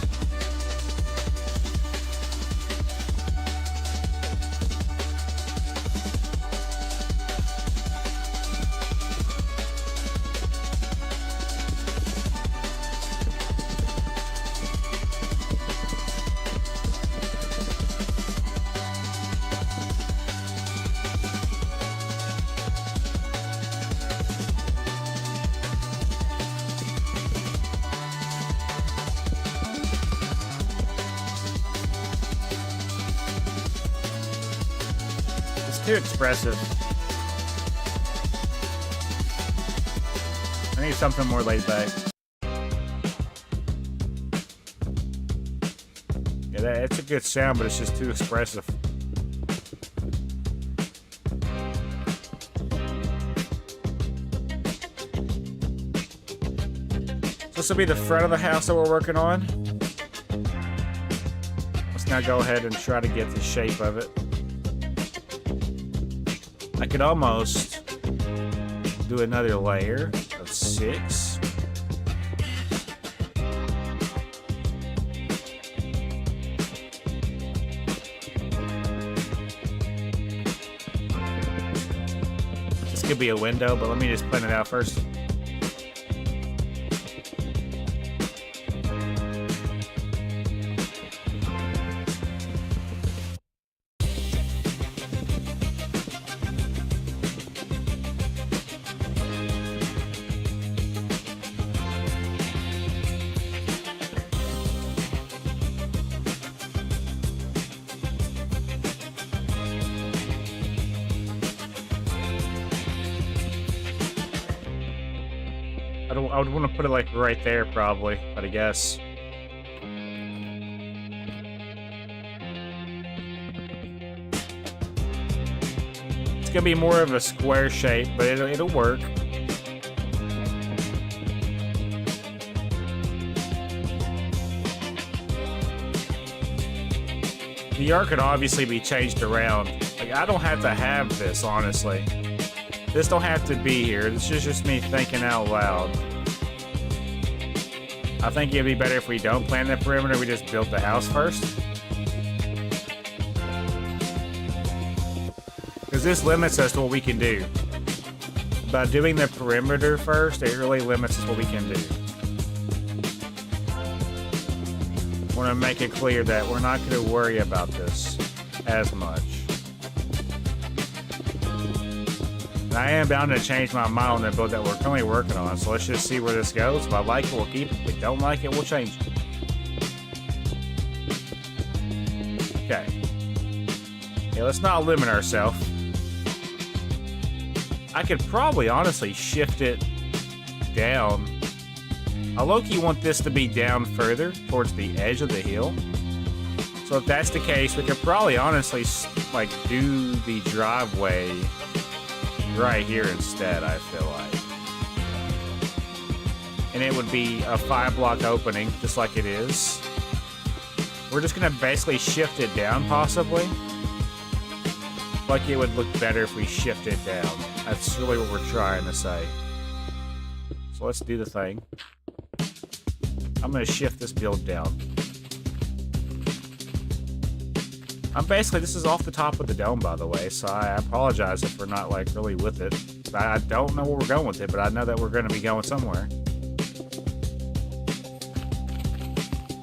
Too expressive. I need something more laid back. Yeah, it's a good sound, but it's just too expressive. So this will be the front of the house that we're working on. Let's now go ahead and try to get the shape of it. I could almost do another layer of 6. This could be a window, but let me just plan it out first. I would want to put it like right there probably, but I guess. It's gonna be more of a square shape, but it'll work. The yard could obviously be changed around. Like, I don't have to have this, honestly. This don't have to be here. This is just me thinking out loud. I think it'd be better if we don't plan the perimeter, we just built the house first. Because this limits us to what we can do. By doing the perimeter first, it really limits us what we can do. I want to make it clear that we're not going to worry about this as much. And I am bound to change my mind on the build that we're currently working on, so let's just see where this goes. If I like it, we'll keep it. If we don't like it, we'll change it. Okay. Yeah, let's not limit ourselves. I could probably honestly shift it down. I low-key want this to be down further towards the edge of the hill. So if that's the case, we could probably honestly like do the driveway right here instead, I feel like. And it would be a 5-block opening, just like it is. We're just gonna basically shift it down, possibly. Like it would look better if we shift it down. That's really what we're trying to say. So let's do the thing. I'm gonna shift this build down. this is off the top of the dome, by the way, so I apologize if we're not, like, really with it. I don't know where we're going with it, but I know that we're going to be going somewhere.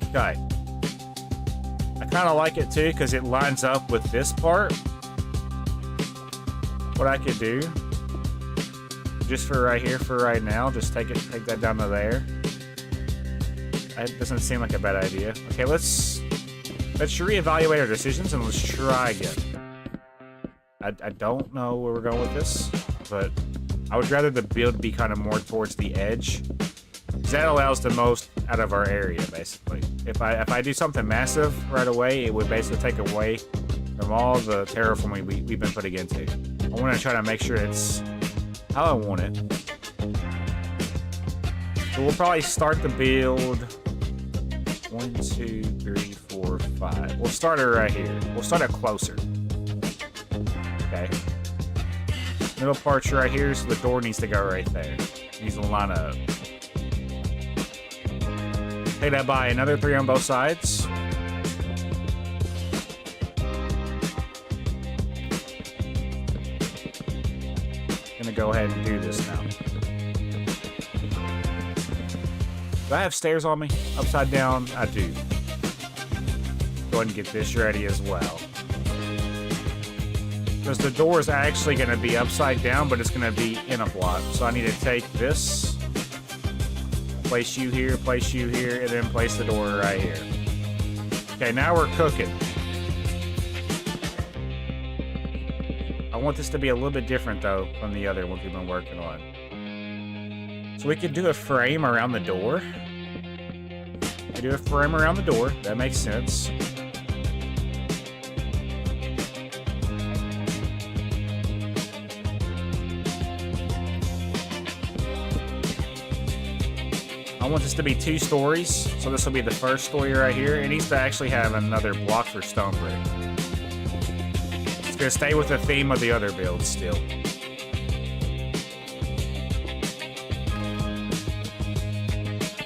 Okay. I kind of like it, too, because it lines up with this part. What I could do, just for right here, for right now, just take that down to there. That doesn't seem like a bad idea. Okay, let's reevaluate our decisions and let's try again. I don't know where we're going with this, but I would rather the build be kind of more towards the edge, because that allows the most out of our area, basically. If I do something massive right away, it would basically take away from all the terraforming we've been putting into. I want to try to make sure it's how I want it. So we'll probably start the build 1, 2, 3, 4, 5. We'll start it right here. We'll start it closer. Okay. Middle part's right here, so the door needs to go right there. It needs to line up. Take that by another 3 on both sides. Gonna go ahead and do this now. Do I have stairs on me? Upside down? I do. Go ahead and get this ready as well. Because the door is actually going to be upside down, but it's going to be in a block. So I need to take this, place you here, and then place the door right here. Okay, now we're cooking. I want this to be a little bit different, though, from the other ones we've been working on. So we could do a frame around the door. We do a frame around the door. That makes sense. I want this to be 2 stories. So this will be the first story right here. It needs to actually have another block for stone brick. It's going to stay with the theme of the other builds still.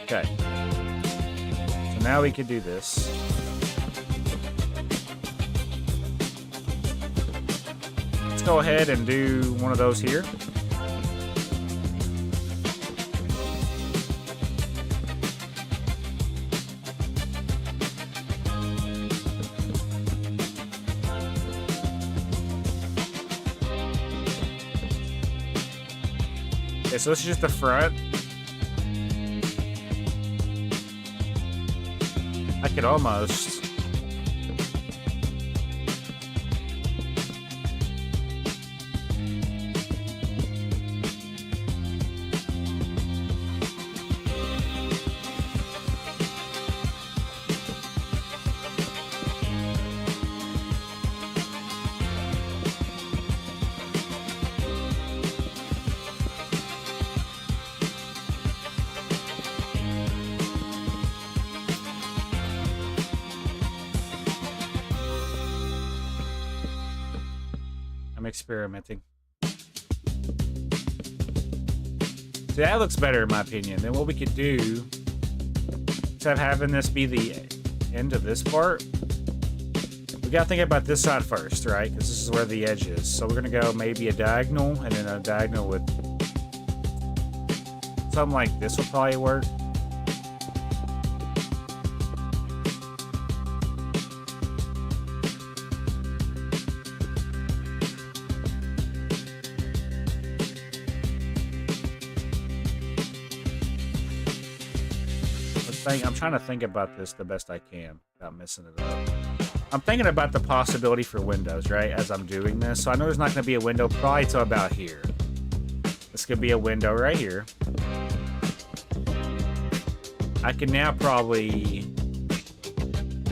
Okay. So now we can do this. Let's go ahead and do one of those here. Okay, so this is just the front. I could almost... I'm experimenting. So that looks better in my opinion. Then what we could do, instead of having this be the end of this part, we gotta think about this side first, right? Because this is where the edge is. So we're gonna go maybe a diagonal, and then a diagonal with something like this will probably work. I'm trying to think about this the best I can without messing it up. I'm thinking about the possibility for windows, right, as I'm doing this. So I know there's not going to be a window probably till about here. This could be a window right here. I can now probably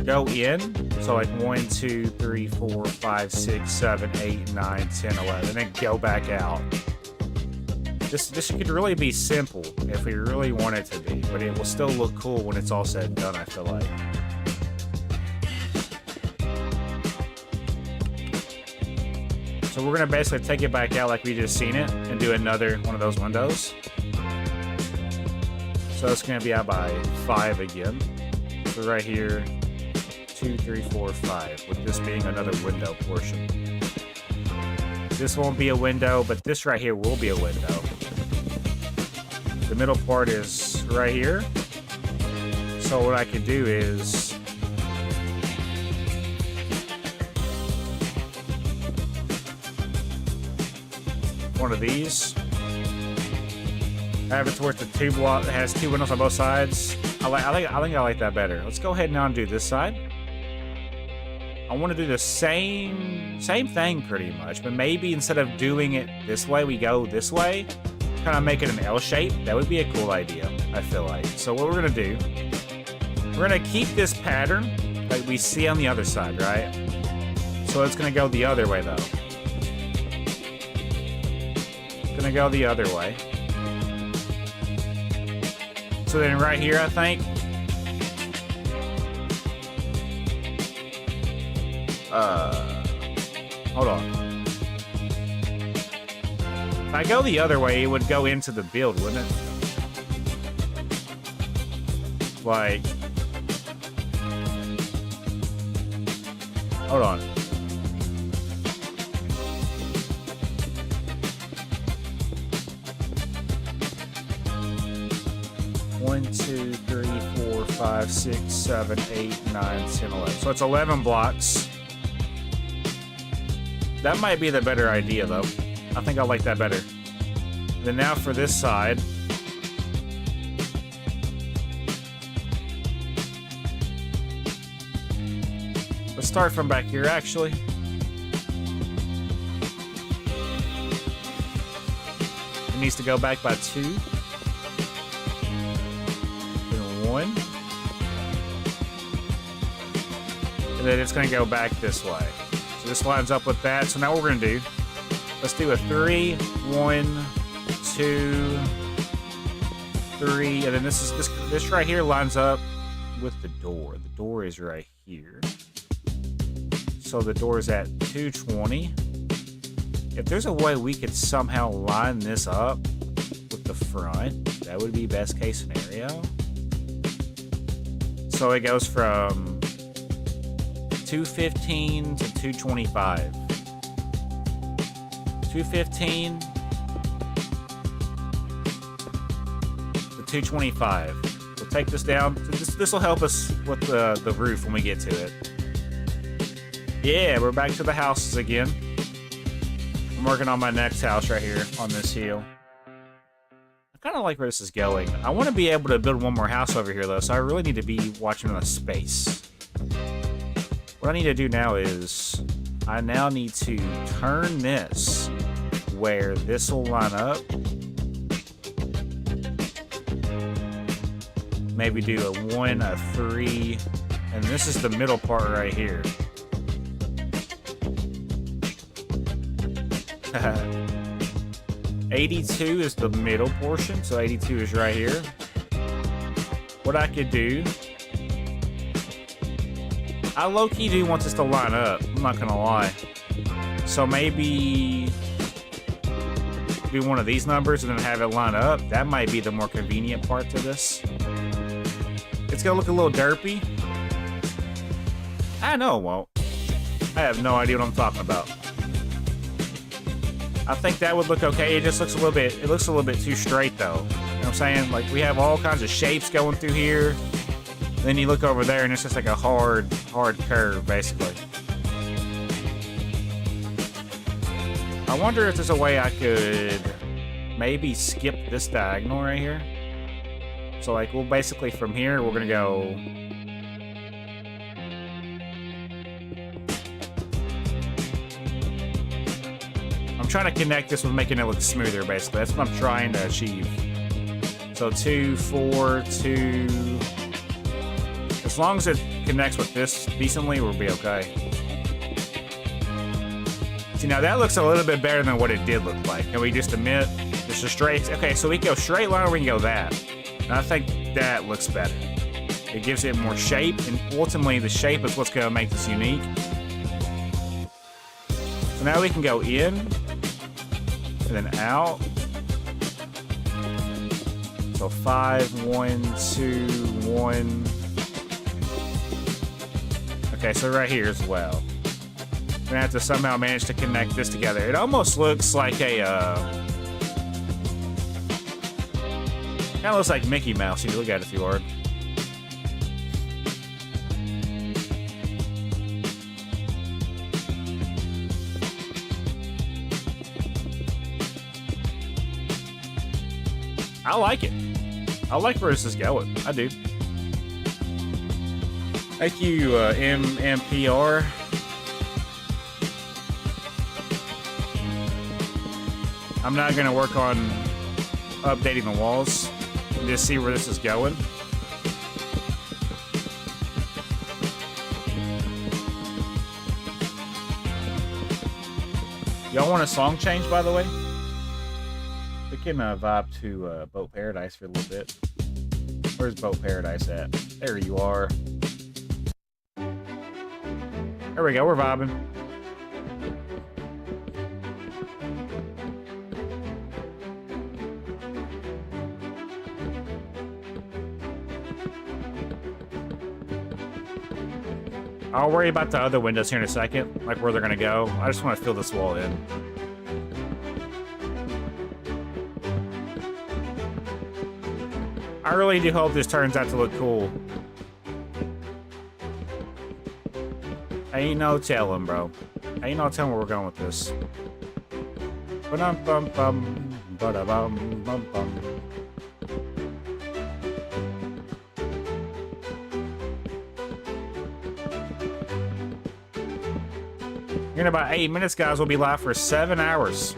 go in. So like 1, 2, 3, 4, 5, 6, 7, 8, 9, 10, 11, and then go back out. This could really be simple if we really want it to be, but it will still look cool when it's all said and done, I feel like. So we're going to basically take it back out like we just seen it and do another one of those windows. So it's going to be out by 5 again. So right here, 2, 3, 4, 5, with this being another window portion. This won't be a window, but this right here will be a window. The middle part is right here. So what I can do is one of these. I have it towards the two block that has two windows on both sides. I think I like that better. Let's go ahead now and do this side. I want to do the same thing pretty much, but maybe instead of doing it this way, we go this way. Kind of make it an L shape. That would be a cool idea, I feel like. So what we're gonna do, we're gonna keep this pattern like we see on the other side, right? So it's gonna go the other way though. It's gonna go the other way. So then right here, I think, hold on. If I go the other way, it would go into the build, wouldn't it? Like, hold on. One, two, 3, 4, 5, 6, 7, 8, 9, 10, 11. So it's 11 blocks. That might be the better idea, though. I think I like that better. Then now for this side. Let's start from back here, actually. It needs to go back by 2. Then 1. And then it's going to go back this way. So this lines up with that. So now what we're going to do, let's do a 3, 1, 2, 3, and then this right here lines up with the door. The door is right here. So the door is at 220. If there's a way we could somehow line this up with the front, that would be best case scenario. So it goes from 215 to 225. 215 to 225. We'll take this down. This will help us with the roof when we get to it. Yeah, we're back to the houses again. I'm working on my next house right here on this hill. I kind of like where this is going. I want to be able to build one more house over here though, so I really need to be watching the space. What I need to do now is I now need to turn this where this will line up. Maybe do a 1, a 3, and this is the middle part right here. 82 is the middle portion, so 82 is right here. What I could do, I low-key do want this to line up, I'm not gonna lie. So maybe do one of these numbers and then have it line up. That might be the more convenient part to this. It's gonna look a little derpy. I know it won't. I have no idea what I'm talking about. I think that would look okay. It just looks a little bit, too straight though. You know what I'm saying? Like we have all kinds of shapes going through here. Then you look over there and it's just like a hard curve basically. I wonder if there's a way I could maybe skip this diagonal right here. So like we'll basically from here we're gonna go I'm trying to connect this with making it look smoother basically. That's what I'm trying to achieve. So 2, 4, 2. As long as it connects with this decently, we'll be okay. See, now that looks a little bit better than what it did look like. Can we just admit? Just a straight... Okay, so we can go straight line or we can go that. And I think that looks better. It gives it more shape, and ultimately the shape is what's going to make this unique. So now we can go in, and then out. So 5, 1, 2, 1... Okay, so right here as well. We're gonna have to somehow manage to connect this together. It almost looks like a, kind of looks like Mickey Mouse if you look at it too hard. I like it. I like where this is going. I do. Thank you, MMPR. I'm not gonna work on updating the walls. Just see where this is going. Y'all want a song change, by the way? We can vibe to Boat Paradise for a little bit. Where's Boat Paradise at? There you are. There we go, we're vibing. I'll worry about the other windows here in a second, like where they're gonna go. I just want to fill this wall in. I really do hope this turns out to look cool. Ain't no telling, bro. Ain't no telling where we're going with this. Ba-dum-bum-bum, ba-da-bum-bum-bum. In about 8 minutes, guys, we'll be live for 7 hours.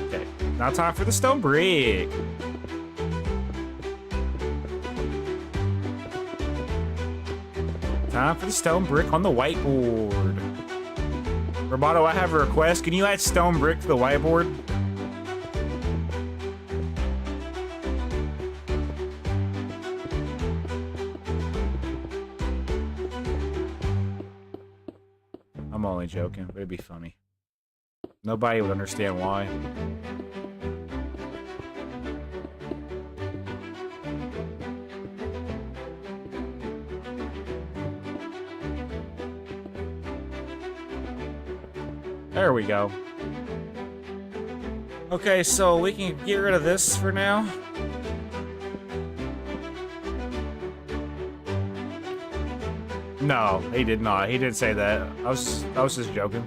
Okay, now time for the stone brick. Time for the stone brick on the whiteboard. Roboto, I have a request. Can you add stone brick to the whiteboard? I'm only joking, but it'd be funny. Nobody would understand why. There we go. Okay, so we can get rid of this for now. No, he did not. He didn't say that. I was just joking.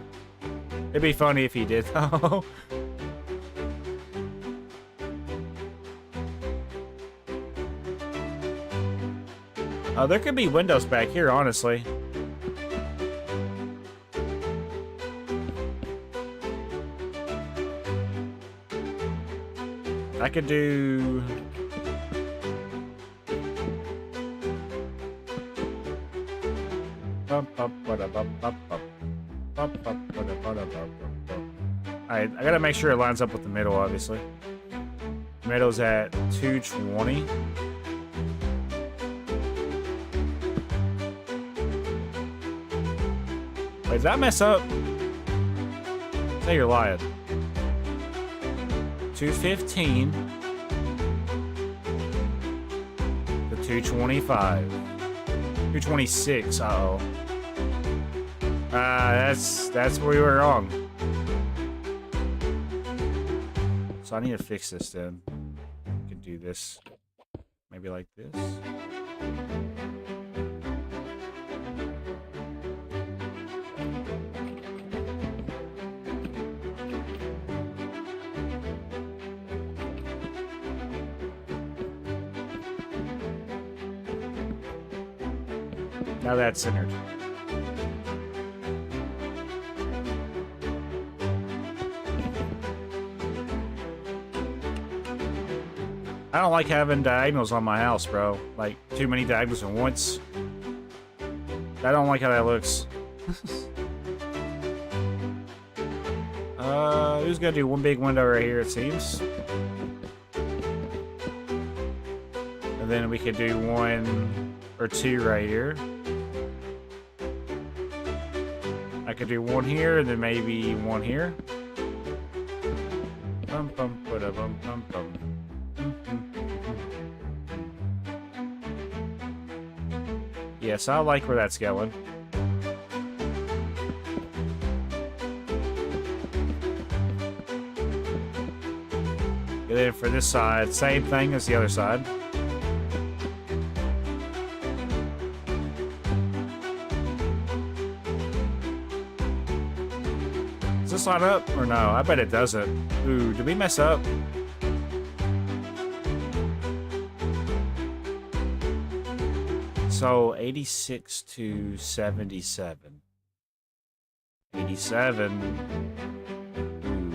It'd be funny if he did, though. There could be windows back here, honestly. I could do... Alright, I gotta make sure it lines up with the middle, obviously. Middle's at 220. Wait, did I mess up? Say you're lying. 215 to 225. 226. Uh-oh. That's where we were wrong. So I need to fix this then. I can do this. Maybe like this. Now that's centered. I don't like having diagonals on my house, bro. Like, too many diagonals at once. I don't like how that looks. Who's gonna do one big window right here, it seems? And then we could do one or two right here. could do one here and then maybe one here. Bum, bum, bum, bum, bum. Yes, I like where that's going. And then for this side, same thing as the other side. Does this line up or no? I bet it doesn't. Ooh, did we mess up? So 86 to 77. 87. Ooh.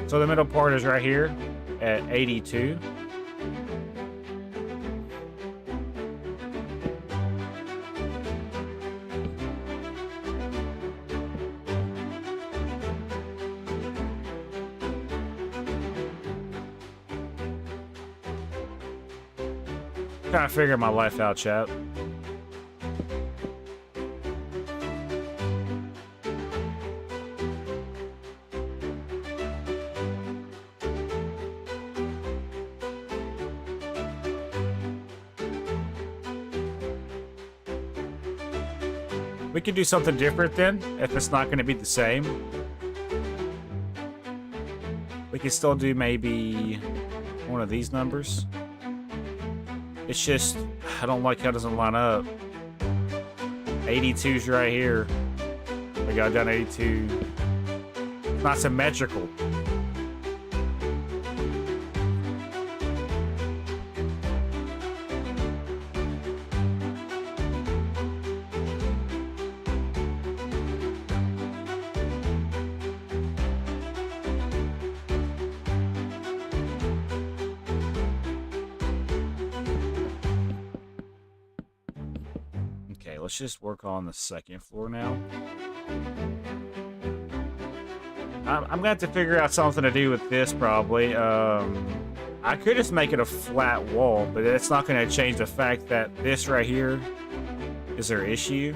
So the middle part is right here at 82. Trying to figure my life out, chat. We could do something different then, if it's not going to be the same. We could still do maybe one of these numbers. It's just, I don't like how it doesn't line up. 82's right here. We got down 82. It's not symmetrical. Let's just work on the second floor now. I'm gonna have to figure out something to do with this probably. I could just make it a flat wall, but it's not gonna change the fact that this right here is their issue.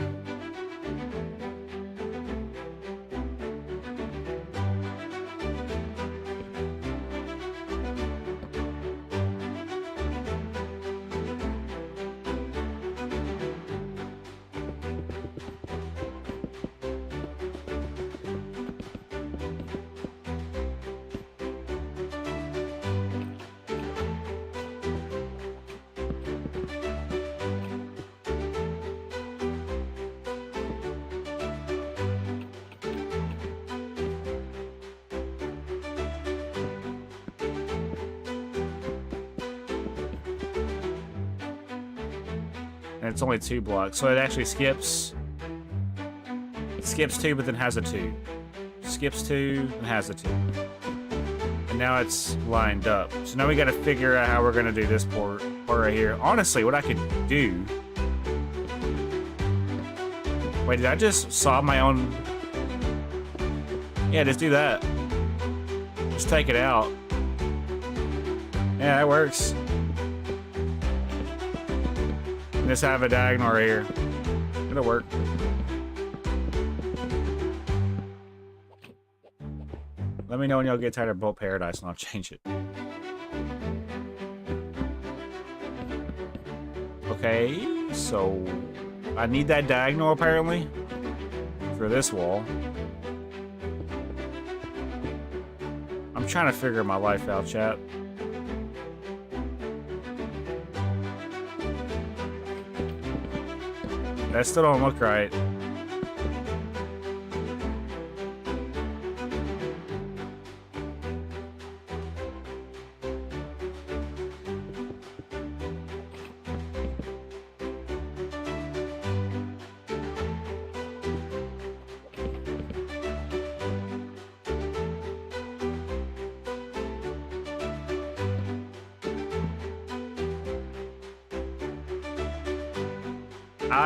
And it's only 2 blocks, so it actually skips. It skips 2, but then has a 2. Skips 2 and has a 2. And now it's lined up. So now we got to figure out how we're going to do this part right here. Honestly, what I could do. Wait, did I just saw my own? Yeah, just do that. Just take it out. Yeah, that works. Just have a diagonal right here. It'll work. Let me know when y'all get tired of Bolt Paradise and I'll change it. Okay, so I need that diagonal apparently for this wall. I'm trying to figure my life out, chat. That still don't look right.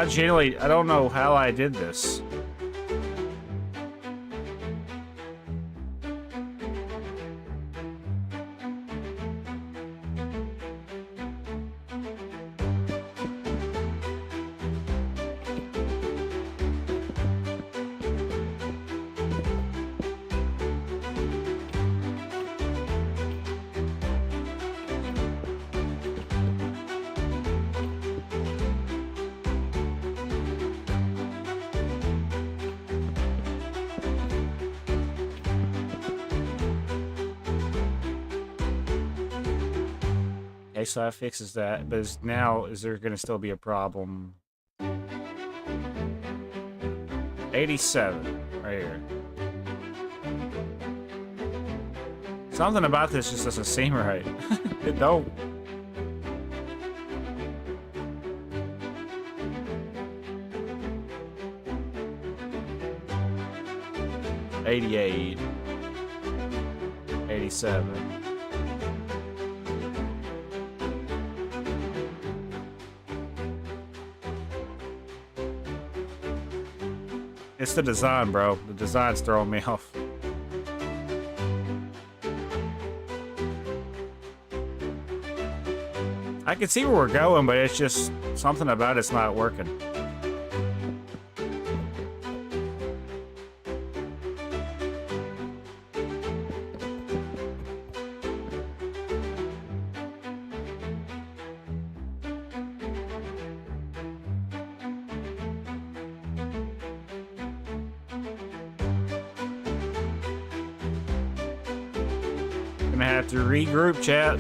I don't know how I did this. Okay, so that fixes that. But now, is there going to still be a problem? 87, right here. Something about this just doesn't seem right. It don't. $88. 87. It's the design, bro. The design's throwing me off. I can see where we're going, but it's just something about it's not working. Gonna have to regroup, chat.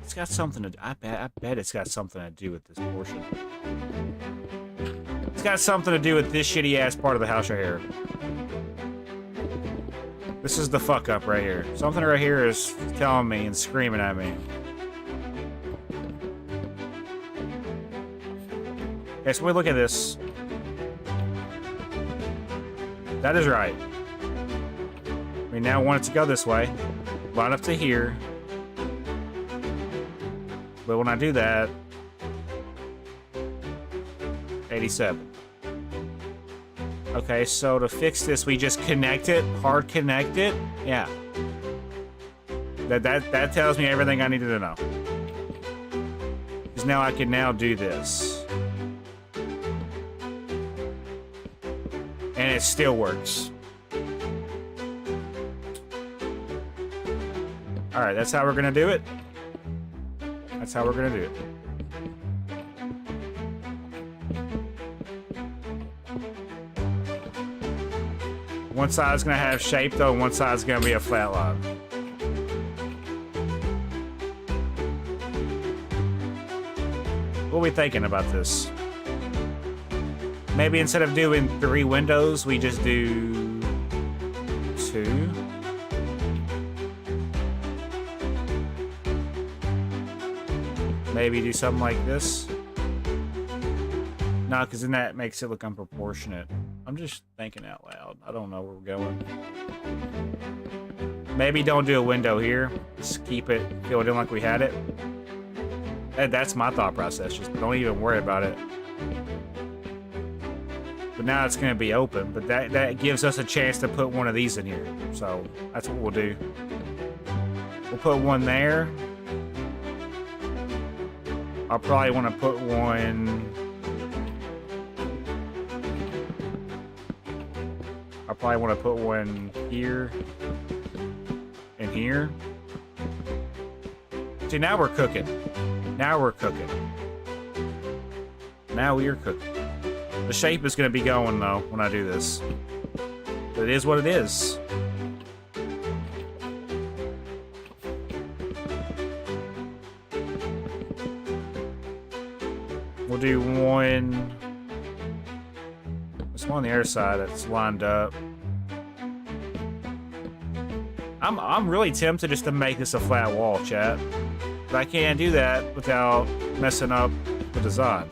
It's got something to. I bet it's got something to do with this portion. It's got something to do with this shitty ass part of the house right here. This is the fuck up right here. Something right here is telling me and screaming at me. Okay, so we look at this. That is right. We now want it to go this way. Line up to here. But when I do that, 87. Okay, so to fix this, we just connect it, hard connect it. Yeah. That tells me everything I needed to know. Because now I can now do this. And it still works. Alright, that's how we're gonna do it. That's how we're gonna do it. One side's gonna have shape though, and one side's gonna be a flat line. What are we thinking about this? Maybe instead of doing 3 windows, we just do 2. Maybe do something like this. No, because then that makes it look unproportionate. I'm just thinking out loud. I don't know where we're going. Maybe don't do a window here. Just keep it, fill it in like we had it. That's my thought process. Just don't even worry about it. But now it's going to be open. But that gives us a chance to put one of these in here. So that's what we'll do. We'll put one there. I'll probably want to put one... I probably want to put one here and here. See, now we're cooking. Now we're cooking. Now we are cooking. The shape is going to be going, though, when I do this. But it is what it is. We'll do one... There's one on the other side that's lined up. I'm really tempted just to make this a flat wall, chat. But I can't do that without messing up the design.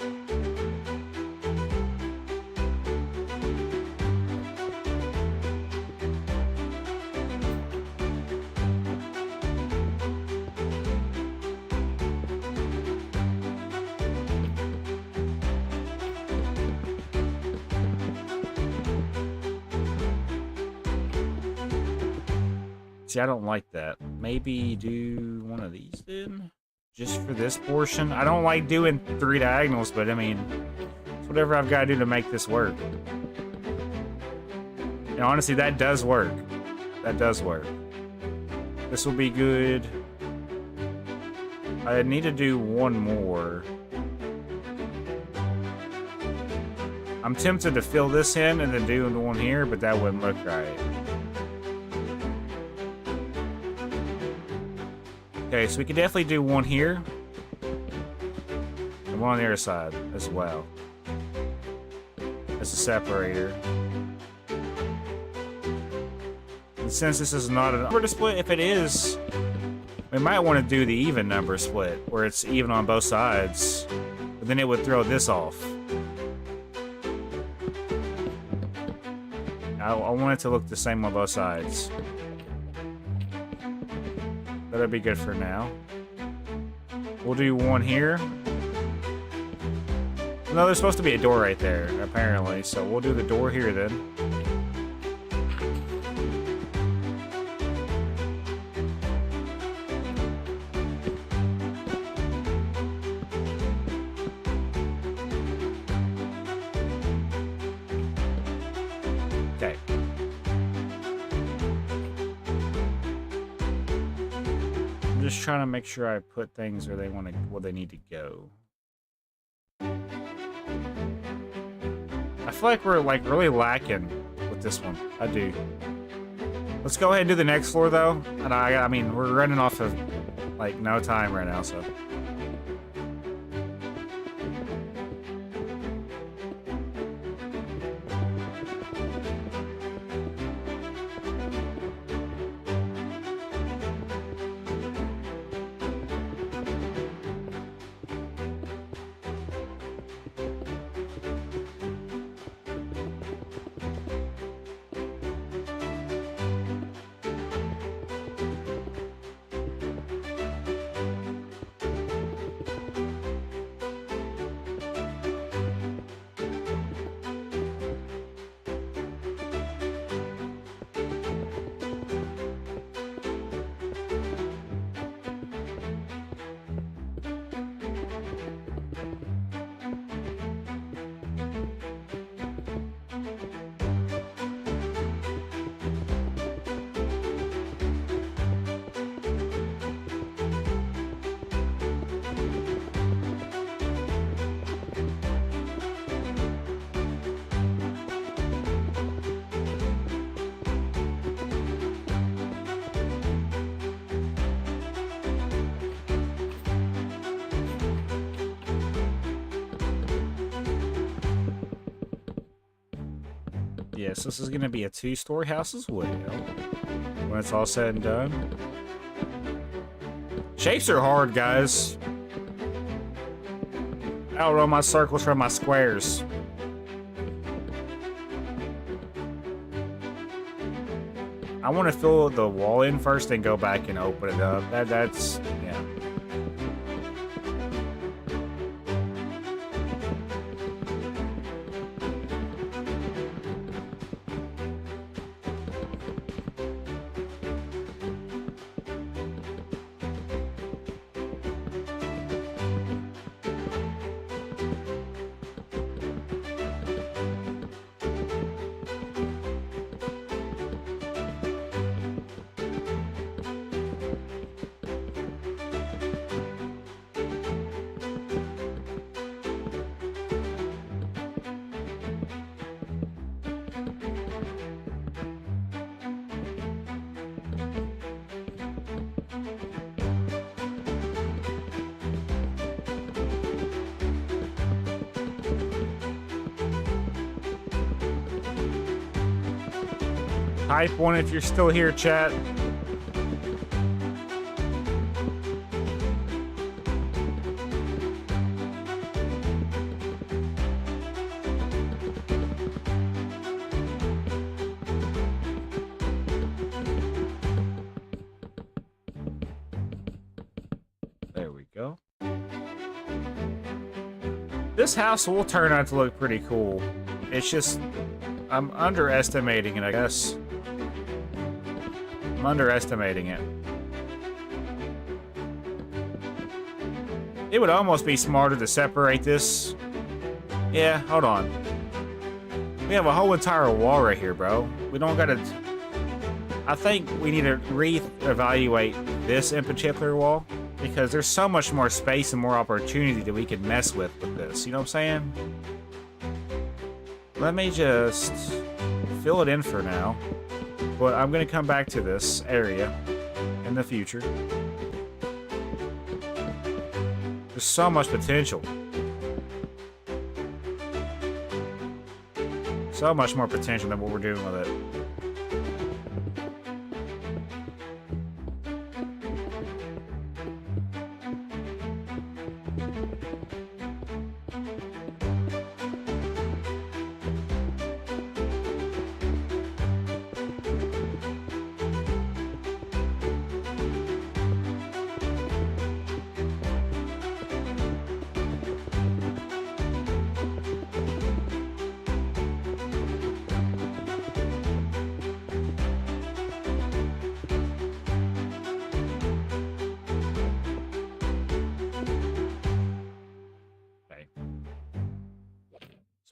See, I don't like that. Maybe do one of these then? Just for this portion? I don't like doing 3 diagonals, but I mean, it's whatever I've got to do to make this work. And honestly, that does work. That does work. This will be good. I need to do one more. I'm tempted to fill this in and then do the one here, but that wouldn't look right. Okay, so we can definitely do one here. And one on the other side as well. As a separator. And since this is not a number to split, if it is, we might want to do the even number split, where it's even on both sides. But then it would throw this off. I want it to look the same on both sides. That'll be good for now. We'll do one here. No, there's supposed to be a door right there, apparently. So we'll do the door here then. Okay. I'm just trying to make sure I put things where they want to, where they need to go. I feel like we're like really lacking with this one. I do. Let's go ahead and do the next floor though. And I mean, we're running off of like no time right now, so. Yes, this is going to be a 2-story house as well, when it's all said and done. Shapes are hard, guys. I don't know my circles from my squares. I want to fill the wall in first and go back and open it up. That's, yeah. Type 1 if you're still here, chat. There we go. This house will turn out to look pretty cool. It's just, I'm underestimating it, I guess. I'm underestimating it. It would almost be smarter to separate this. Yeah, hold on. We have a whole entire wall right here, bro. We don't gotta... I think we need to re-evaluate this in particular wall, because there's so much more space and more opportunity that we can mess with this. You know what I'm saying? Let me just fill it in for now. But I'm going to come back to this area in the future. There's so much potential. So much more potential than what we're doing with it.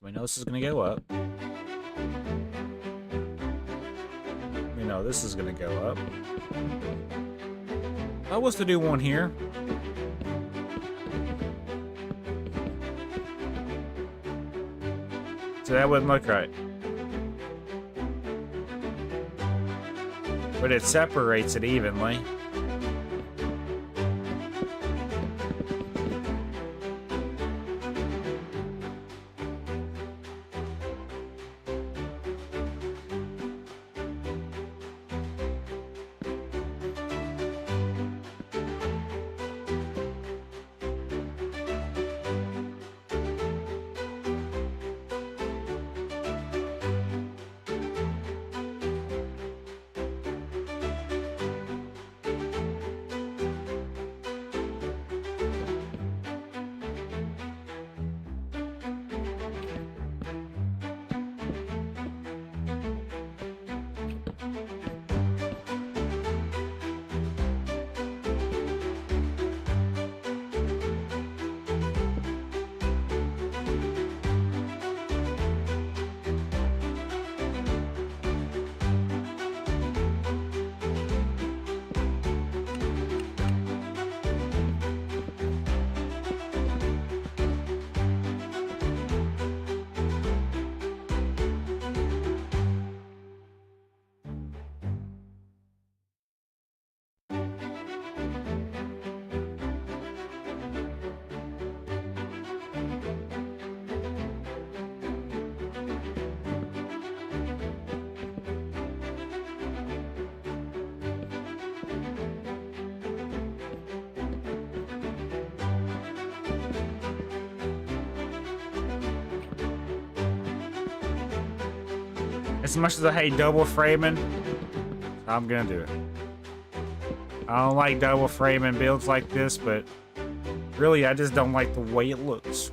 We know this is going to go up. We know this is going to go up. I was to do one here. So that wouldn't look right. But it separates it evenly. As much as I hate double framing, I'm gonna do it. I don't like double framing builds like this, but really I just don't like the way it looks.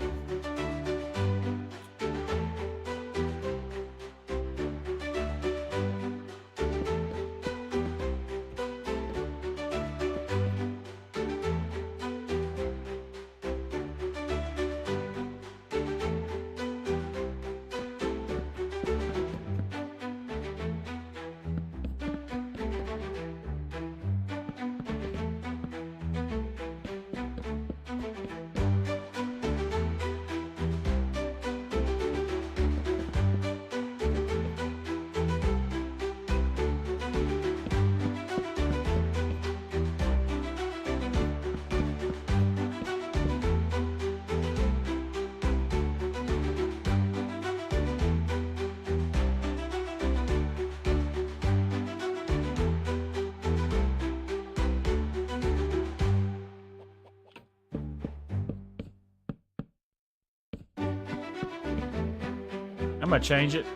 I'm gonna change it.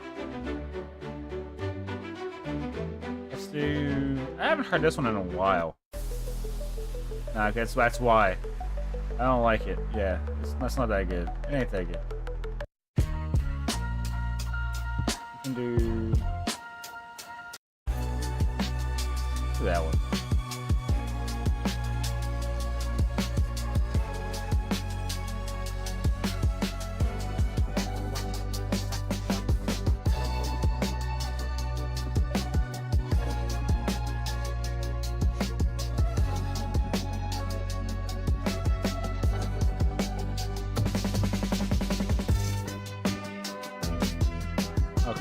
Let's do... I haven't heard this one in a while. Nah, that's why. I don't like it. Yeah, that's not that good. It ain't that good. We can do that one.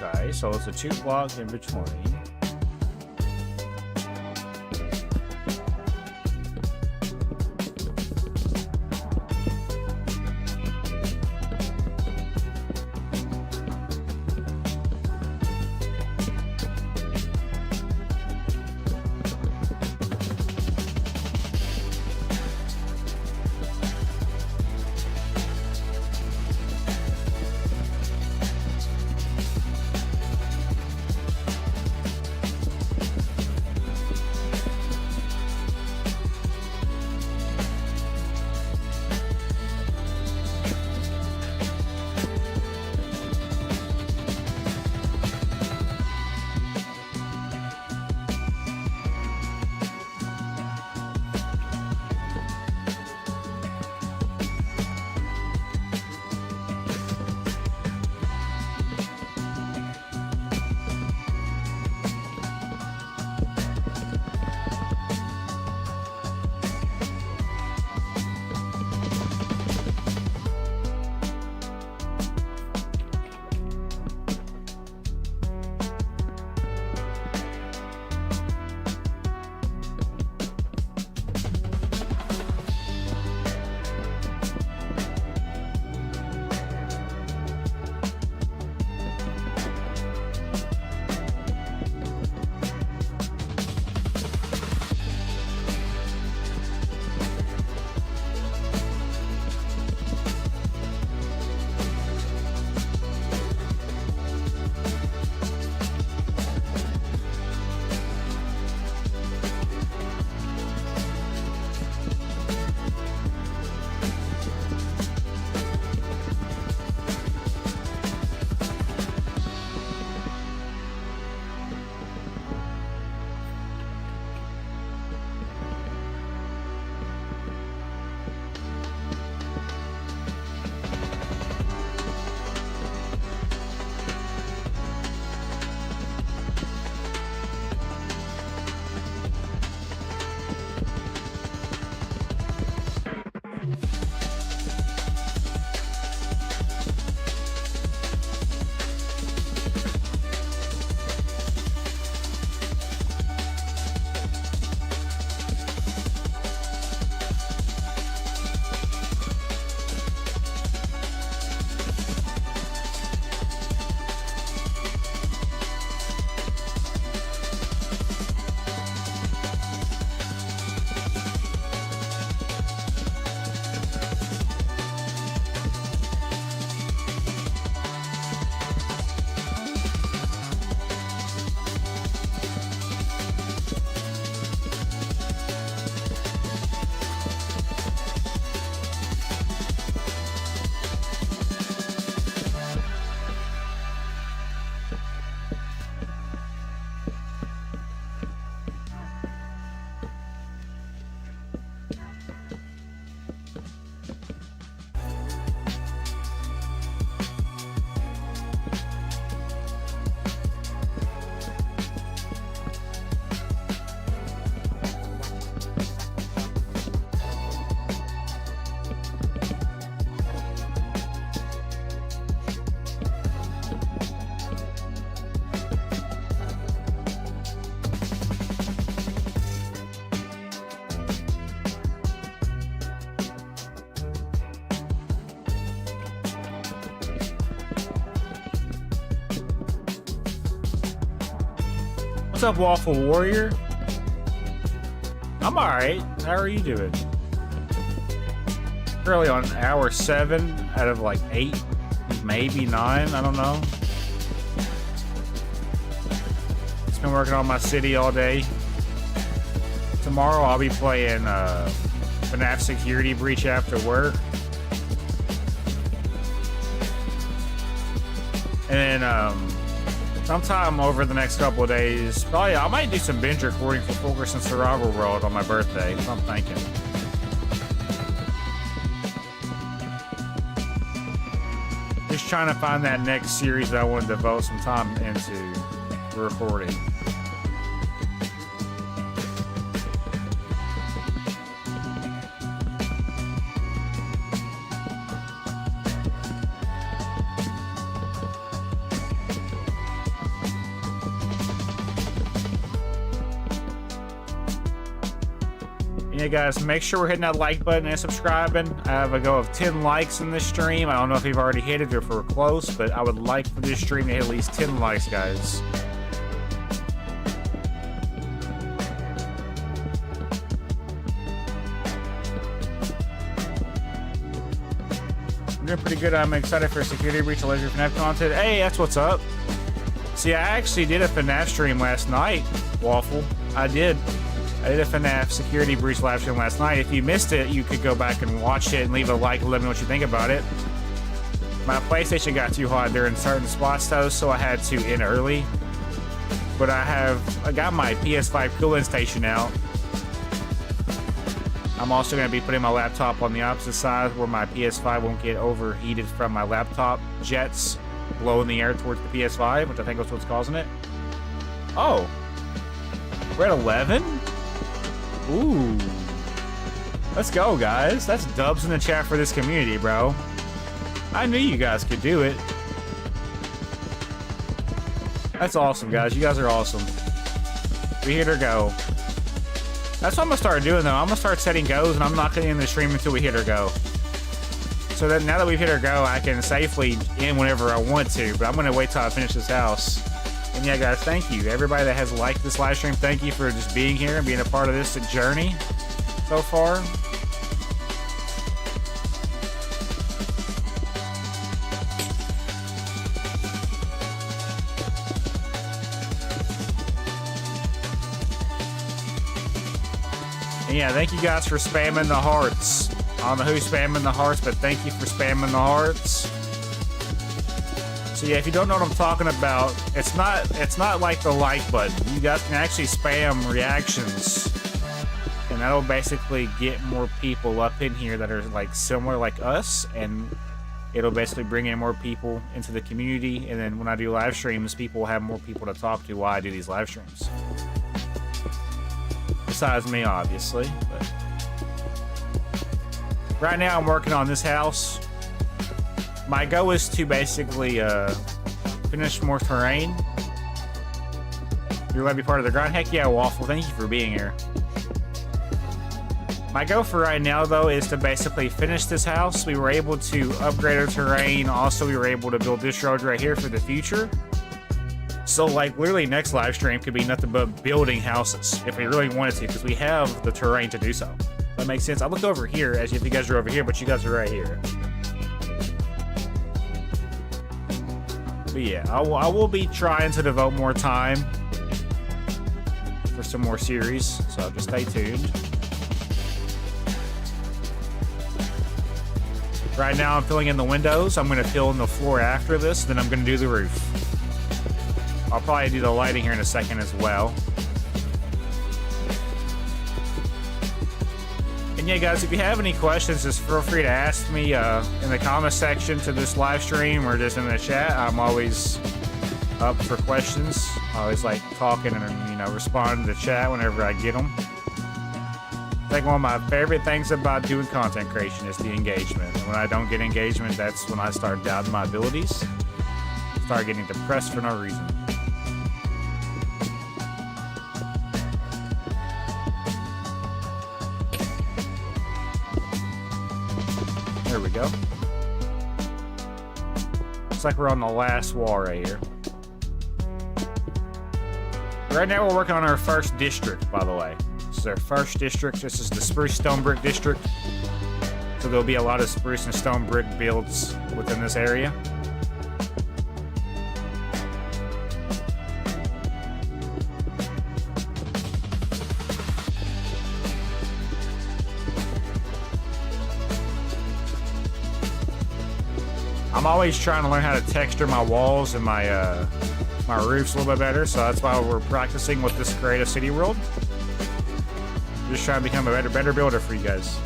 Okay, so it's a 2 block in between. What's up, Waffle Warrior? I'm alright. How are you doing? Currently on hour 7 out of like 8, maybe 9, I don't know. Just been working on my city all day. Tomorrow I'll be playing FNAF Security Breach after work. And then sometime over the next couple of days, probably I might do some binge recording for Fulkerson Survival World on my birthday. That's what I'm thinking. Just trying to find that next series that I want to devote some time into recording. And yeah, guys, make sure we're hitting that like button and subscribing. I have a go of 10 likes in this stream. I don't know if you've already hit it or if we're close, but I would like for this stream to hit at least 10 likes, guys. I'm doing pretty good. I'm excited for Security Breach of Leisure FNAF content. Hey, that's what's up. See, I actually did a FNAF stream last night, Waffle. I did a FNAF Security Breach live stream last night. If you missed it, you could go back and watch it and leave a like and let me know what you think about it. My PlayStation got too hot during certain spots though, so I had to end early. But I got my PS5 cooling station out. I'm also going to be putting my laptop on the opposite side where my PS5 won't get overheated from my laptop jets blowing the air towards the PS5, which I think is what's causing it. Oh, we're at 11? Ooh. Let's go, guys. That's dubs in the chat for this community, bro. I knew you guys could do it. That's awesome, guys. You guys are awesome. We hit or go. That's what I'm gonna start doing, though. I'm gonna start setting goes, and I'm not gonna end the stream until we hit or go. So that now that we've hit or go, I can safely end whenever I want to. But I'm gonna wait till I finish this house. And yeah, guys, thank you. Everybody that has liked this live stream, thank you for just being here and being a part of this journey so far. And yeah, thank you guys for spamming the hearts. I don't know who's spamming the hearts, but thank you for spamming the hearts. So yeah, if you don't know what I'm talking about, it's not like the like button. You guys can actually spam reactions, and that'll basically get more people up in here that are like similar like us, and it'll basically bring in more people into the community. And then when I do live streams, people will have more people to talk to while I do these live streams. Besides me, obviously. But right now, I'm working on this house. My goal is to basically finish more terrain. You're going to be part of the grind? Heck yeah, Waffle. Thank you for being here. My goal for right now, though, is to basically finish this house. We were able to upgrade our terrain. Also, we were able to build this road right here for the future. So, like, literally next live stream could be nothing but building houses if we really wanted to, because we have the terrain to do so. That makes sense. I looked over here as if you guys are over here, but you guys are right here. But yeah, I will be trying to devote more time for some more series, so just stay tuned. Right now I'm filling in the windows. I'm going to fill in the floor after this, then I'm going to do the roof. I'll probably do the lighting here in a second as well. And yeah, guys, if you have any questions, just feel free to ask me in the comment section to this live stream or just in the chat. I'm always up for questions. I always like talking and, you know, responding to chat whenever I get them. I think one of my favorite things about doing content creation is the engagement. And when I don't get engagement, that's when I start doubting my abilities. Start getting depressed for no reason. There we go. Looks like we're on the last wall right here. Right now we're working on our first district, by the way. This is our first district. This is the Spruce Stone Brick District. So there'll be a lot of spruce and stone brick builds within this area. I'm always trying to learn how to texture my walls and my my roofs a little bit better, so that's why we're practicing with this Creative City World. Just trying to become a better builder for you guys.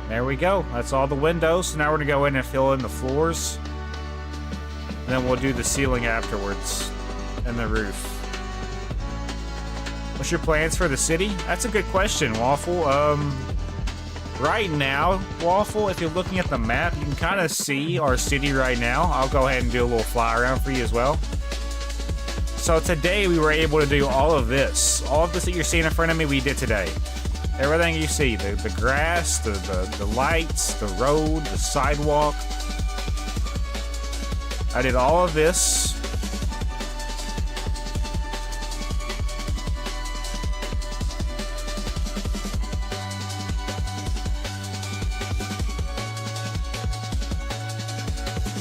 There we go. That's all the windows. So now we're gonna go in and fill in the floors. And then we'll do the ceiling afterwards and the roof. What's your plans for the city? That's a good question, Waffle. Right now, Waffle, if you're looking at the map, you can kind of see our city right now. I'll go ahead and do a little fly around for you as well. So today we were able to do all of this. All of this that you're seeing in front of me, we did today. Everything you see, the grass, the lights, the road, the sidewalk. I did all of this.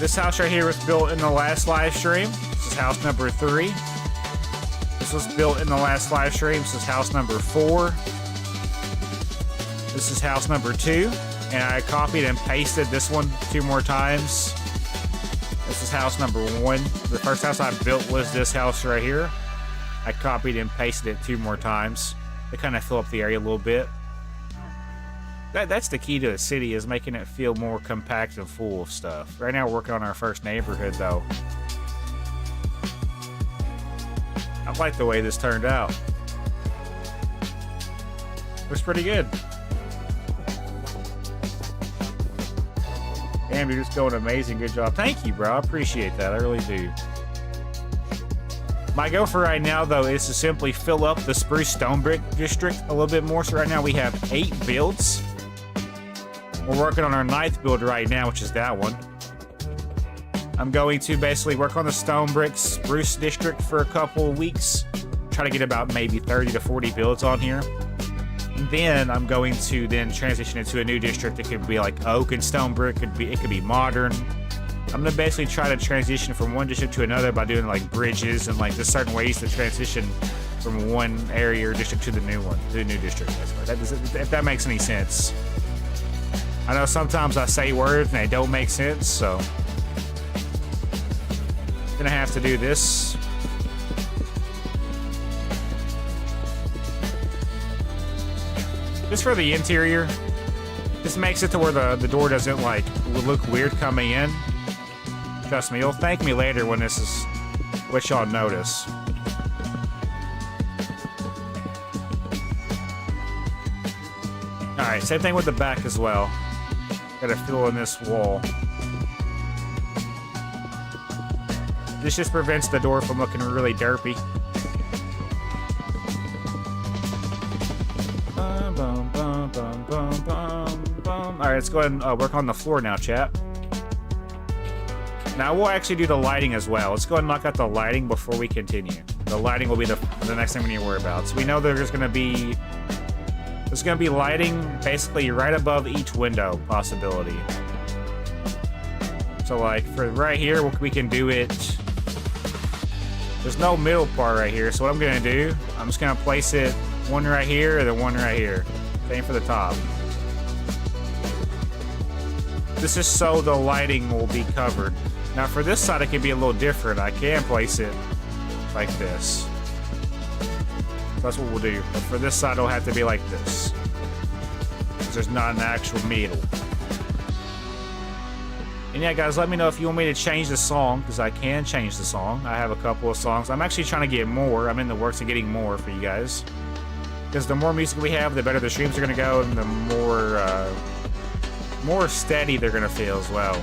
This house right here was built in the last live stream. This is house number 3. This was built in the last live stream. This is house number 4. This is house number 2. And I copied and pasted this one 2 more times. This is house number 1. The first house I built was this house right here. I copied and pasted it 2 more times to kind of fill up the area a little bit. That's the key to a city, is making it feel more compact and full of stuff. Right now we're working on our first neighborhood though. I like the way this turned out. Looks pretty good. Damn, you're just going amazing. Good job. Thank you, bro. I appreciate that. I really do. My goal for right now, though, is to simply fill up the Spruce Stone Brick District a little bit more. So right now we have 8 builds. We're working on our 9th build right now, which is that one. I'm going to basically work on the Stone Brick Spruce District for a couple of weeks. Try to get about maybe 30 to 40 builds on here. And then I'm going to then transition into a new district. It could be like oak and stone brick. It could be modern. I'm gonna basically try to transition from one district to another by doing like bridges and like there's certain ways to transition from one area or district to the new one, to the new district. If that makes any sense. I know sometimes I say words and they don't make sense, so I'm gonna have to do this. Just for the interior. This makes it to where the door doesn't like look weird coming in. Trust me, you'll thank me later when this is what y'all notice. Alright, same thing with the back as well. Gotta fill in this wall. This just prevents the door from looking really derpy. Alright, let's go ahead and work on the floor now, chat. Now we'll actually do the lighting as well. Let's go ahead and knock out the lighting before we continue. The lighting will be the next thing we need to worry about. So we know there's gonna be lighting basically right above each window possibility. So like for right here, we can do it. There's no middle part right here. So what I'm gonna do, I'm just gonna place it one right here and then one right here. Same for the top. This is so the lighting will be covered. Now for this side, it can be a little different. I can place it like this. So that's what we'll do. But for this side, it'll have to be like this. Because there's not an actual middle. And yeah, guys, let me know if you want me to change the song, because I can change the song. I have a couple of songs. I'm actually trying to get more. I'm in the works of getting more for you guys. Because the more music we have, the better the streams are going to go, and the more steady they're going to feel as well.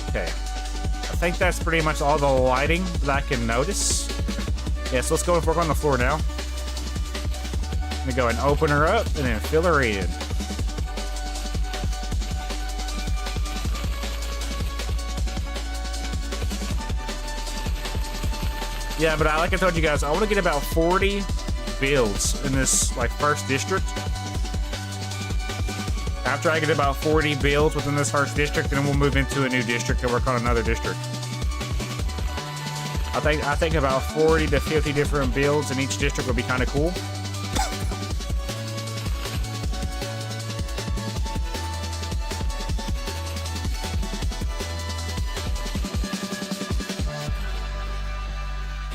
Okay. I think that's pretty much all the lighting that I can notice. Yeah, so let's go and work on the floor now. I'm going to go and open her up and then fill her in. Yeah, but like I told you guys, I want to get about 40 builds in this like first district. After I get about 40 builds within this first district, then we'll move into a new district and work on another district. I think about 40 to 50 different builds in each district would be kind of cool.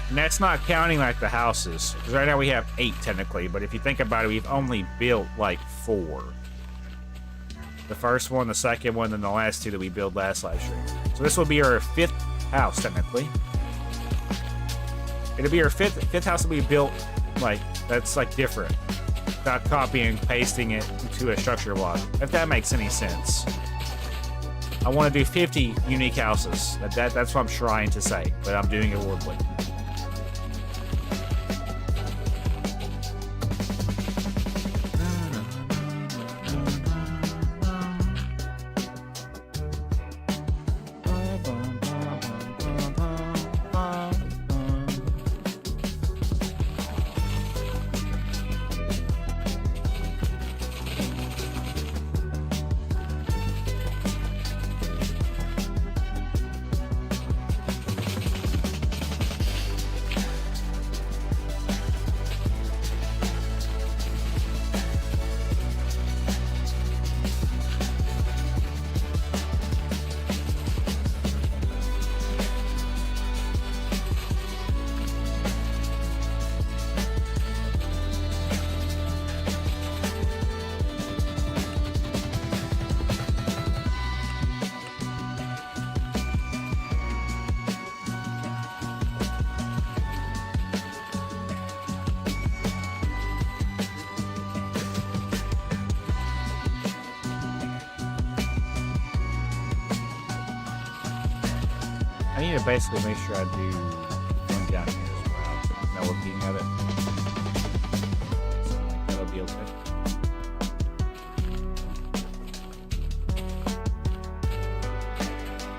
And that's not counting like the houses, because right now we have 8 technically, but if you think about it, we've only built like 4. The first one, the second one, and the last 2 that we built last live stream. So this will be our 5th house, technically. It'll be our fifth house that we built, like, that's, like, different. Not copying and pasting it into a structure block, if that makes any sense. I want to do 50 unique houses. That's what I'm trying to say, but I'm doing it horribly. I need to basically make sure I do one down here as well. Now we're looking at it. So that'll be okay.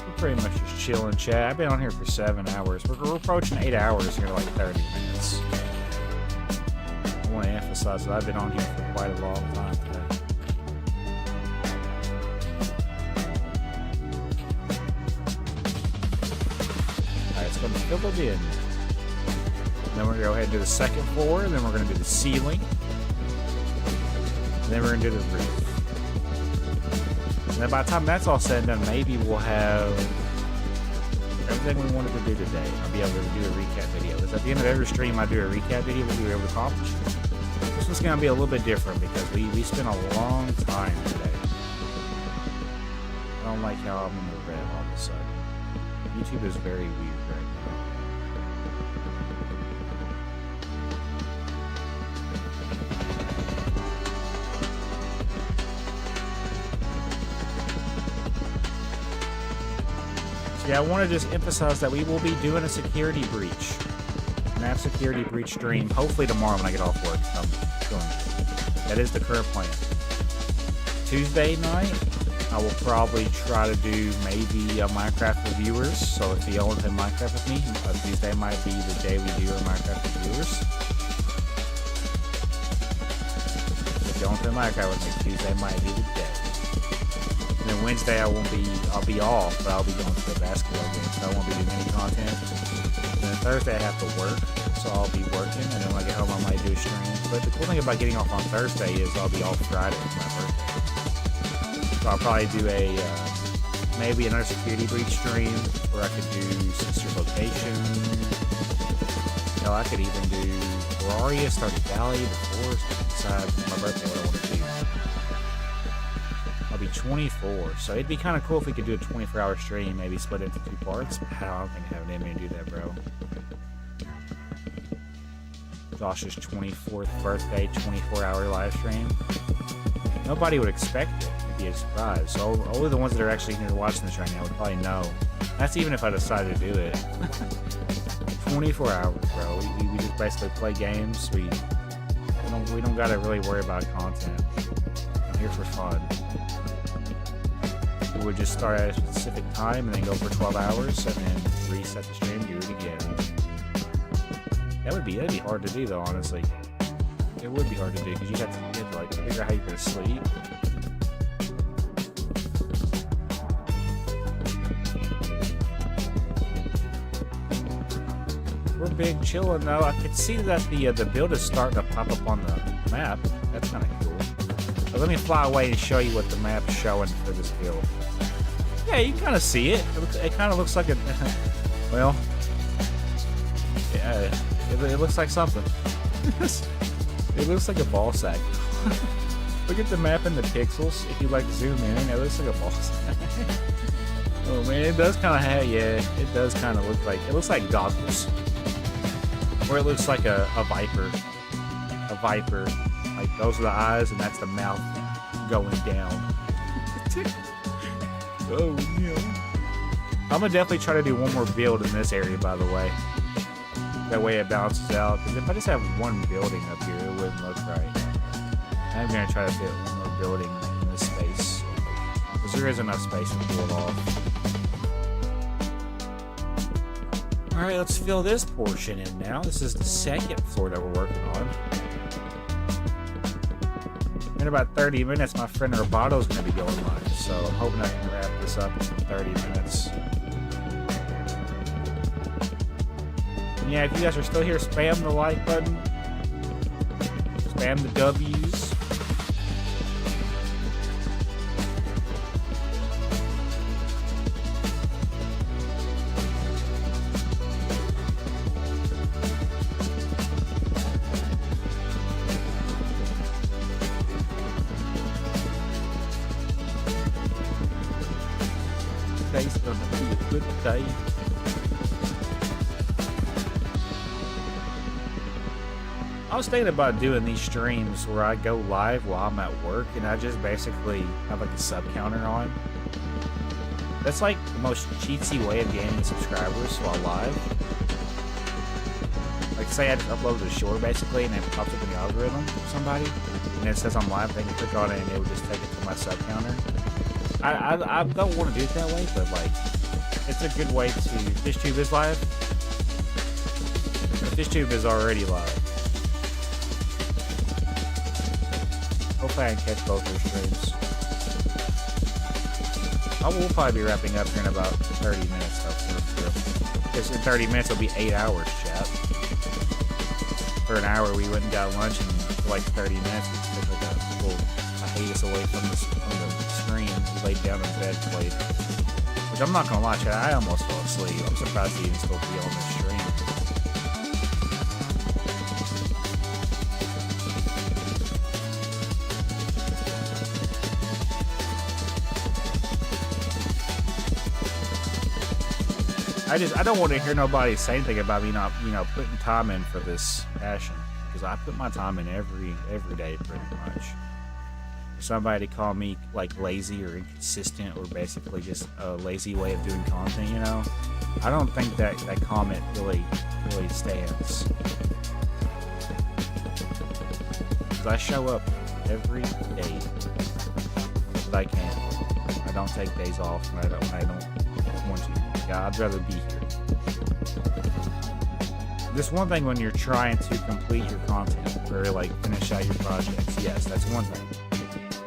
We're pretty much just chilling, chat. I've been on here for 7 hours. We're approaching 8 hours here, like 30 minutes. I want to emphasize that I've been on here for quite a long time today. Fill it in. Then we're going to go ahead and do the second floor, and then we're going to do the ceiling. And then we're going to do the roof. And then by the time that's all said and done, maybe we'll have everything we wanted to do today. I'll be able to do a recap video. Because at the end of every stream I do a recap video, we'll be able to accomplish. This one's going to be a little bit different because we spent a long time today. I don't like how I'm in the red all of a sudden. YouTube is very weird right now. Yeah, I want to just emphasize that we will be doing a security breach. Map security breach stream, hopefully tomorrow when I get off work. That is the current plan. Tuesday night, I will probably try to do maybe a Minecraft reviewers. So if you want to play Minecraft with me, Tuesday might be the day we do our Minecraft reviewers. If you want to play Minecraft with me, Tuesday might be the day. And then Wednesday I'll be off, but I'll be going to a basketball game, so I won't be doing any content. And then Thursday I have to work, so I'll be working, and then when I get home I might do a stream. But the cool thing about getting off on Thursday is I'll be off Friday for my birthday. So I'll probably do maybe another security breach stream, where I could do Sister's Location. You know, I could even do Gloria, Stardew Valley, the Forest, decide my birthday what I want to do. I'll be 24, so it'd be kind of cool if we could do a 24-hour stream, maybe split it into 2 parts. I don't think I have an enemy to do that, bro. Josh's 24th birthday, 24-hour live stream. Nobody would expect it. It'd be a surprise. So only the ones that are actually here watching this right now would probably know. That's even if I decided to do it. 24 hours, bro. We just basically play games. We don't gotta really worry about content. I'm here for fun. We would just start at a specific time and then go for 12 hours and then reset the stream, do it again. That'd be hard to do though, honestly. It would be hard to do because you have to like figure out how you're gonna sleep. We're big chilling though. I can see that the build is starting to pop up on the map. That's kind of cool. So let me fly away and show you what the map's showing for this build. Yeah, you can kind of see it. It kind of looks like a well, yeah, it looks like something. It looks like a ball sack. Look at the map and the pixels. If you like zoom in, it looks like a ball sack. Oh man, it does kind of have, yeah, it does kind of look like, it looks like goggles. Or it looks like a viper. A viper. Like, those are the eyes and that's the mouth going down. Oh, yeah. I'm gonna definitely try to do one more build in this area, by the way. That way it balances out. Because if I just have one building up here, it wouldn't look right. I'm gonna try to fit one more building in this space. Because there is enough space to pull it off. Alright, let's fill this portion in now. This is the second floor that we're working on. In about 30 minutes, my friend Roboto is going to be going live, so I'm hoping I can wrap this up in 30 minutes. And yeah, if you guys are still here, spam the like button. Spam the W's. Today's gonna be a good day. I was thinking about doing these streams where I go live while I'm at work and I just basically have like a sub counter on. That's like the most cheatsy way of gaining subscribers while live. Like say I just uploaded a short basically and it pops up in the algorithm for somebody and it says I'm live, they can click on it and it will just take it to my sub counter. I don't want to do it that way, but like it's a good way to. FishTube is live. FishTube is already live. Hopefully I can catch both their streams. I will probably be wrapping up here in about 30 minutes though. Because in 30 minutes it'll be 8 hours, chat. For an hour we went and got lunch, and for like 30 minutes we took like a little hiatus away from the screen. We laid down in bed, played. Which I'm not gonna lie, chat, I almost fell asleep. I'm surprised to even still be on this stream. I don't want to hear nobody say anything about me not, putting time in for this passion, because I put my time in every day pretty much. For somebody to call me like lazy or inconsistent or basically just a lazy way of doing content, I don't think that comment really stands. Because I show up every day that I can. I don't take days off when I don't want to. Yeah, I'd rather be here. This one thing when you're trying to complete your content or like finish out your projects, yes, that's one thing.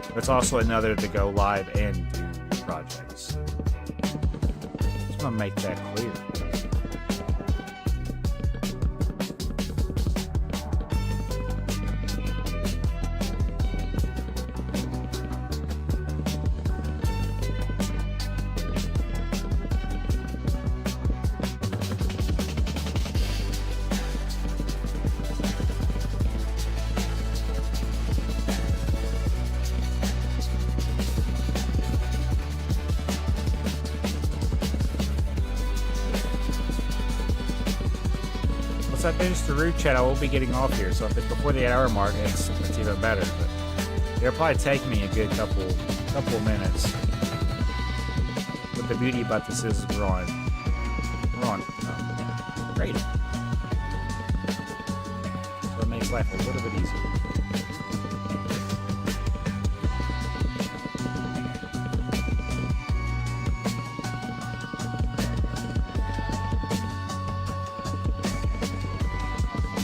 But it's also another to go live and do your projects. Just want to make that clear. Once I finish the root chat, I will be getting off here. So if it's before the 8 hour mark, it's even better. But it'll probably take me a good couple minutes. But the beauty about this is we're on great. So it makes life a little bit easier.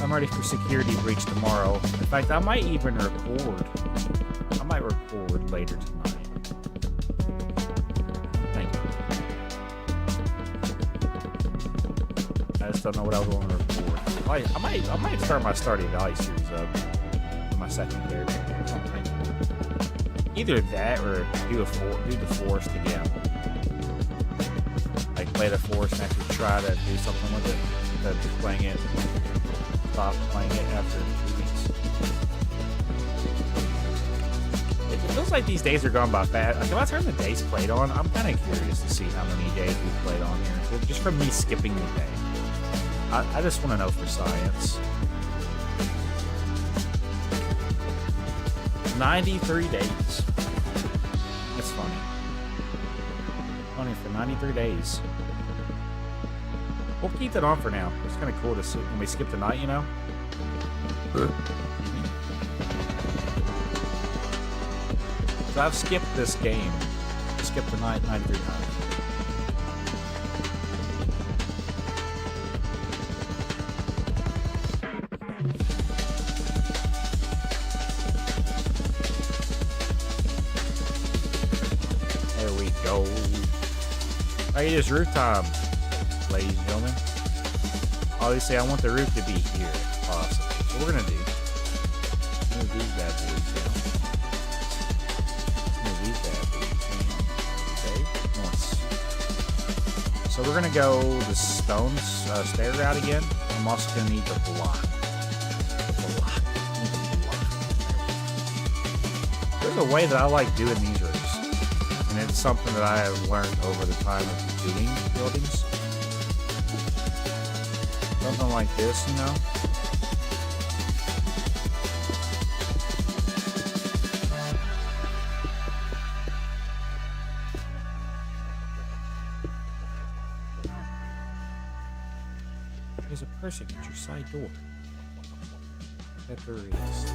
I'm ready for security breach tomorrow. In fact, I might even record. I might record later tonight. Thank you. I just don't know what I was going to record. I might start my Stardew Valley series up with my second character or something. Either that or do the forest again. Like play the forest and actually try to do something with it instead of just playing it. Stop playing it after 2 weeks. It feels like these days are gone by fast. Like, if I turn the days played on, I'm kind of curious to see how many days we've played on here. Just from me skipping the day. I just want to know for science. 93 days. That's funny. Funny for 93 days. We'll keep that on for now. It's kind of cool to see when we skip the night, you know? So I've skipped this game. Skipped the night 93 times. There we go. Hey, it is roof time, ladies and gentlemen. Obviously, I want the roof to be here, if possible. So we're gonna do. Move these bad boys down. Move these bad boys down. Okay, nice. So we're gonna go the stone stair route again. I'm also gonna need the block. There's a way that I like doing these roofs, and it's something that I have learned over the time of doing buildings. Something like this, you know? There's a person at your side door. That there is.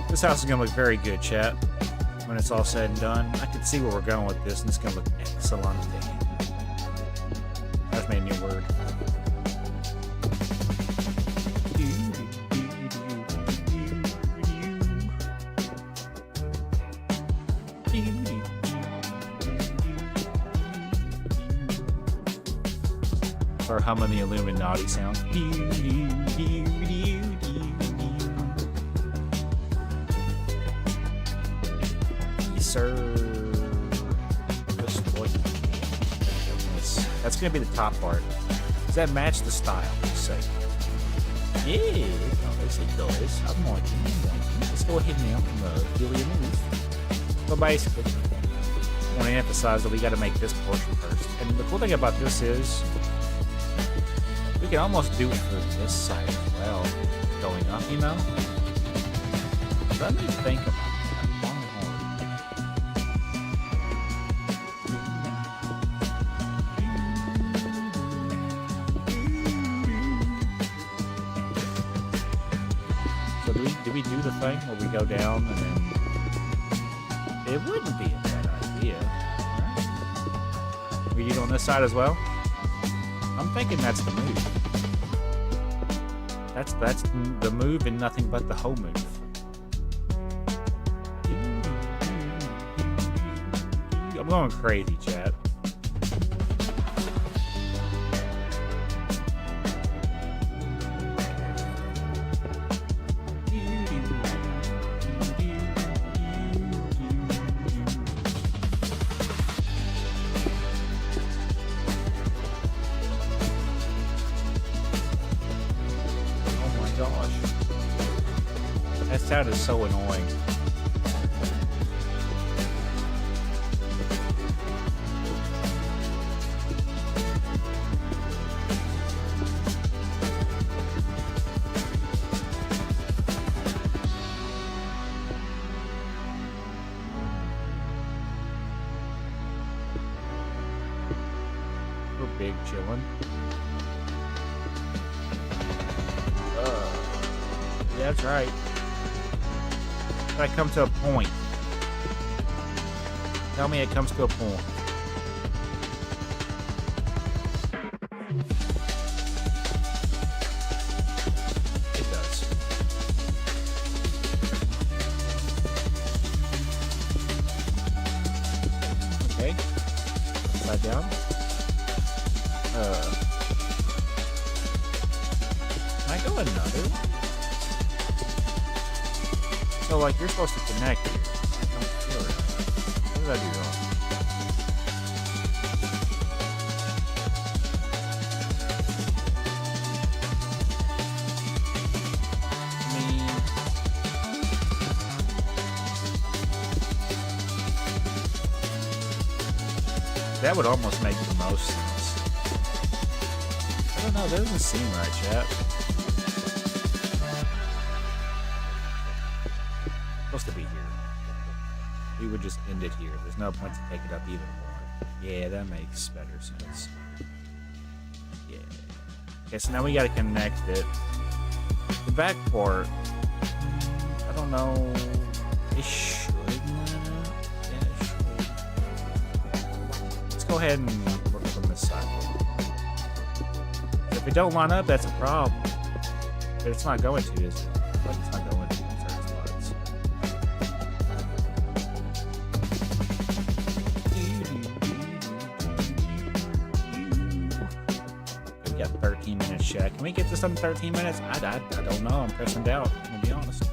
This house is going to look very good, chat. When it's all said and done, I can see where we're going with this, and it's going to look excellent. That's made me a word. Or humming the Illuminati sound. Sir. That's gonna be the top part. Does that match the style? Let's say. Yeah, yes it does. I'm liking it. Let's go ahead now and fill in the roof. So basically, I want to emphasize that we got to make this portion first. And the cool thing about this is, we can almost do it for this side as well, going up, you know. Let me think about. Do we do the thing where we go down and then it wouldn't be a bad idea, right? We do it on this side as well. I'm thinking that's the move. That's the move and nothing but the whole move. I'm going crazy, chat. That sound is so annoying. We're big chillin'. Yeah, that's right. I come to a point. Tell me it comes to a point. It does. Okay. Upside down. Can I go another one? So, like, you're supposed to connect here. I don't feel right. What did I do That would almost make the most sense. I don't know, that doesn't seem right, chat. Supposed to be here. We would just end it here. There's no point to take it up even more. Yeah, that makes better sense. Yeah. Okay, so now we gotta connect it. The back port, I don't know. It should line up. Yeah, it should. Let's go ahead and work from this side. If it don't line up, that's a problem. But it's not going to, is it? Like it's not going to in certain spots. We got 13 minutes, chat. Can we get this done in 13 minutes? I don't know. I'm pressing doubt. I'm gonna be honest.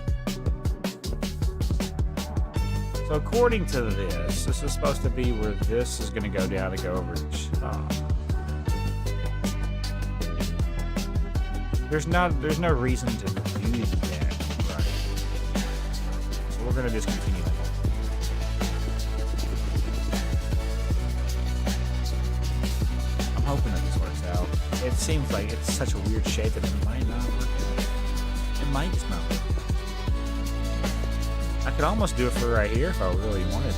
So according to this is supposed to be where this is going to go down and go over the top. There's no reason to do that, right? So we're going to just continue that. I'm hoping that this works out. It seems like it's such a weird shape that it might not work. It might just not work. I could almost do it for right here if I really wanted to.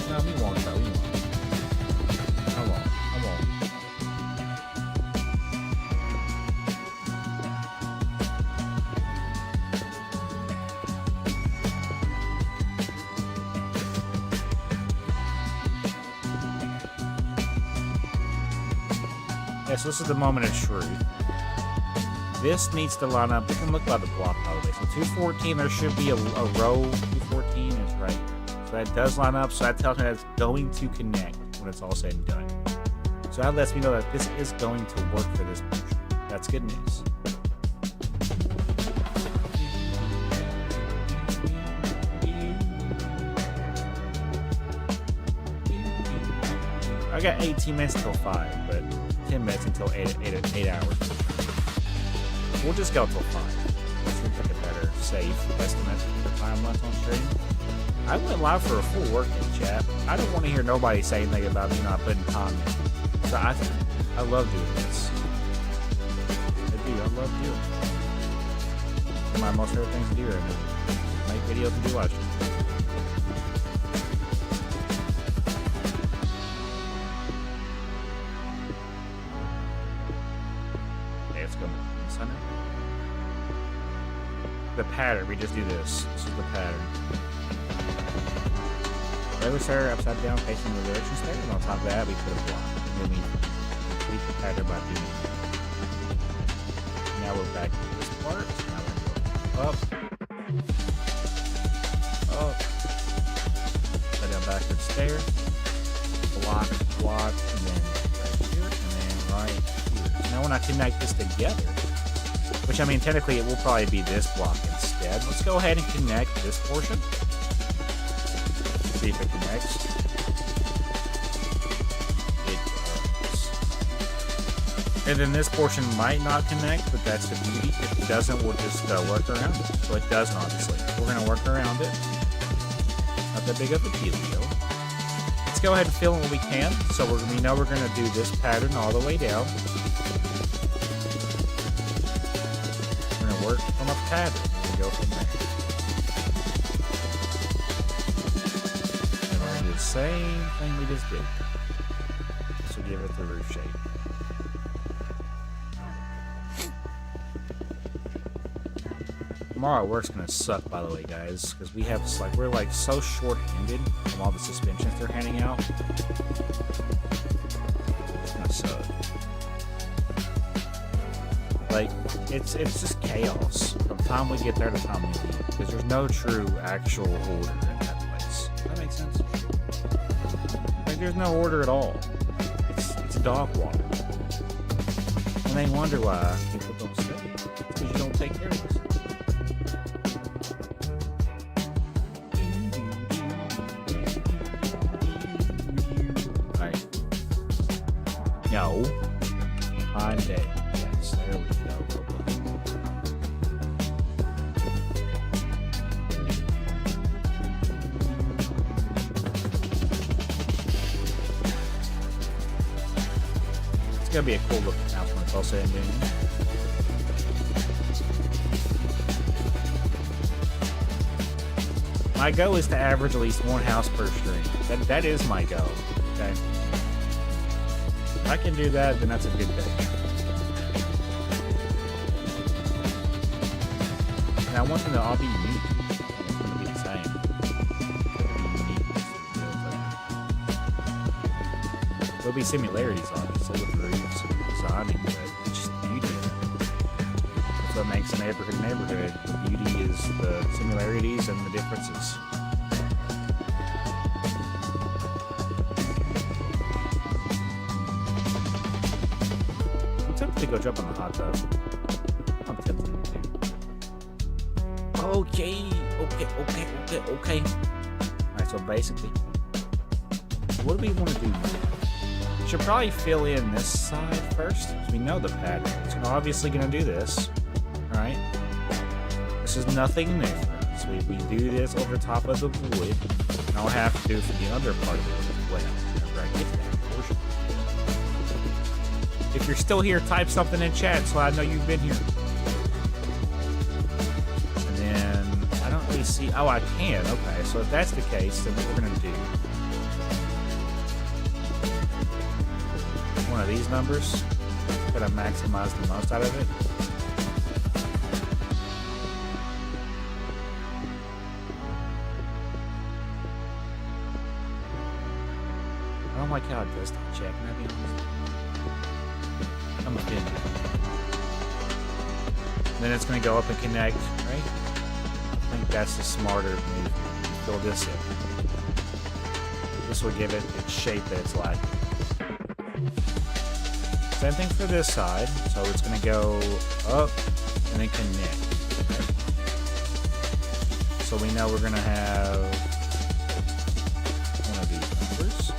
No, we won't though. We won't. I won't. Yeah, so this is the moment of truth. This needs to line up. It can look like the block, by the way. So 214, there should be a row. 214 is right here. So that does line up. So that tells me that it's going to connect when it's all said and done. So that lets me know that this is going to work for this portion. That's good news. I got 18 minutes until 5, but 10 minutes until 8 hours. We'll just go till 5. That seems like a better, safe estimate for the time left on stream. I went live for a full working chat. I don't want to hear nobody say anything about me not putting time in. So I love doing this. I do. I love doing it. One of my most favorite things to do right now. Make videos and do live streams. The pattern, we just do this. This is the pattern. Regular stair, upside down, facing the direction stair, and on top of that, we put a block. And then we complete the pattern by doing that. Now we're back to this part. Now we're going to go up, put down backward stair, block, and then right here, and then right here. So now when I connect this together, which, I mean, technically, it will probably be this block instead. Let's go ahead and connect this portion. See if it connects. It does. And then this portion might not connect, but that's the beauty. If it doesn't, we'll just work around it. So it doesn't, obviously. We're going to work around it. Not that big of a deal. Let's go ahead and fill in what we can. So we know we're going to do this pattern all the way down. Work from a pattern and go from there. And we're going to do the same thing we just did. This will give it the roof shape. Tomorrow work's going to suck, by the way, guys, because we have we're so short-handed from all the suspensions they're handing out. It's going to suck. It's just chaos from the time we get there to the time we leave, because there's no true actual order in that place. Does that make sense? There's no order at all. It's dog water. And they wonder why people don't stay. It's because you don't take care of us. Alright. No. Fine day. Yes, there we go. gonna be a cool looking house when it's all said and done. My goal is to average at least one house per stream. That is my goal. Okay. If I can do that, then that's a good day. And I want them to all be unique. I want them to be the same. There'll be similarities, obviously, with the roofs and designing, but it's just beauty in it. That's what makes a neighborhood a neighborhood. The beauty is the similarities and the differences. I'm tempted to go jump in the hot tub. I'm tempted to. Okay. Alright, so basically, what do we want to do now? Should probably fill in this side first, because we know the pattern. It's obviously going to do this. Alright? This is nothing new for us. We do this over top of the wood, and I'll have to do for the other part of it as well, whenever I get to that portion. If you're still here, type something in chat so I know you've been here. And then, I don't really see... Oh, I can. Okay, so if that's the case, then what we're going to do... one of these numbers, gotta maximize the most out of it. I don't like how it does that check, can I be honest? I'm a kid. Then it's gonna go up and connect, right? I think that's the smarter move. Fill this in. This will give it its shape that it's lacking. Same thing for this side, so it's going to go up and then connect. Okay. So we know we're going to have one of these numbers.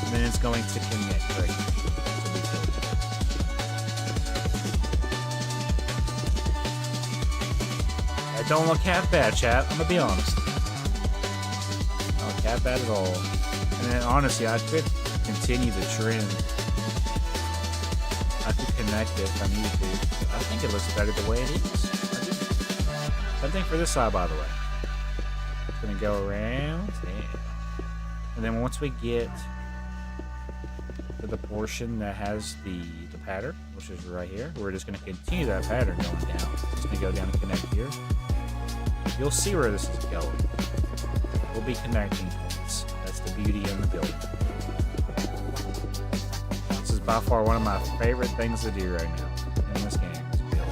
And then it's going to connect right here. Don't look half bad, chat. I'm gonna be honest. Don't look half bad at all. And then honestly, I could continue the trend. I could connect it if I needed to. I think it looks better the way it is. Same thing for this side, by the way. It's gonna go around there. And then once we get to the portion that has the pattern, which is right here, we're just gonna continue that pattern going down. It's gonna go down and connect here. You'll see where this is going. We'll be connecting points. That's the beauty in the building. This is by far one of my favorite things to do right now in this game, is build.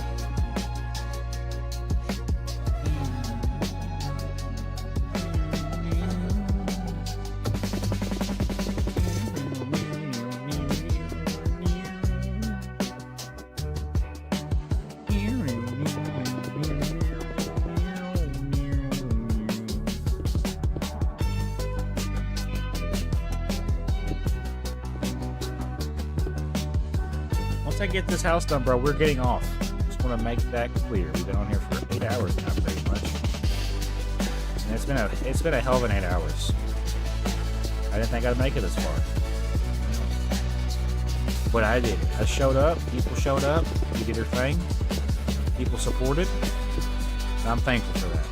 I get this house done, bro, we're getting off. Just want to make that clear. We've been on here for 8 hours now, pretty much. And it's been a hell of an 8 hours. I didn't think I'd make it this far. But I did. I showed up. People showed up. You did your thing. People supported. And I'm thankful for that.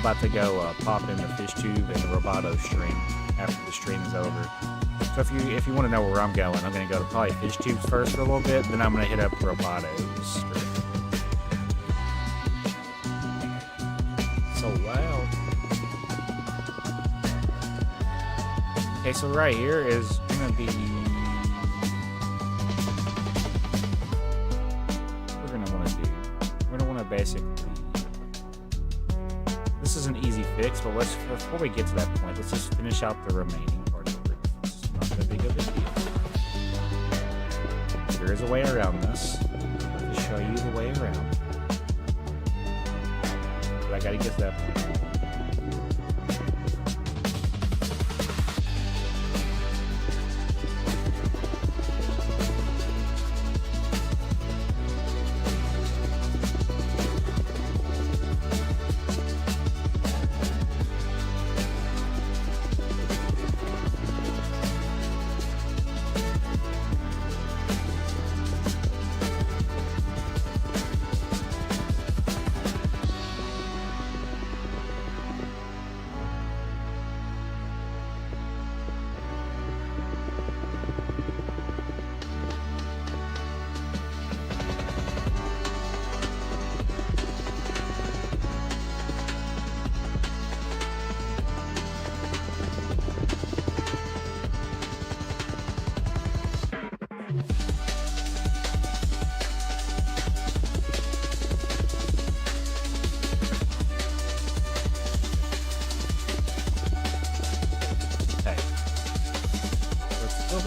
About to go pop in the fish tube and the roboto stream after the stream is over. So if you want to know where I'm going to go to probably fish tubes first for a little bit, then I'm going to hit up robotos stream. So loud. Okay, so right here is going to be... what we're going to want to do. We're going to want to basically... This is an easy fix, but before we get to that point, let's just finish out the remaining part of the roof. It's not that big of a deal. There is a way around this. I'll just show you the way around. But I gotta get to that point.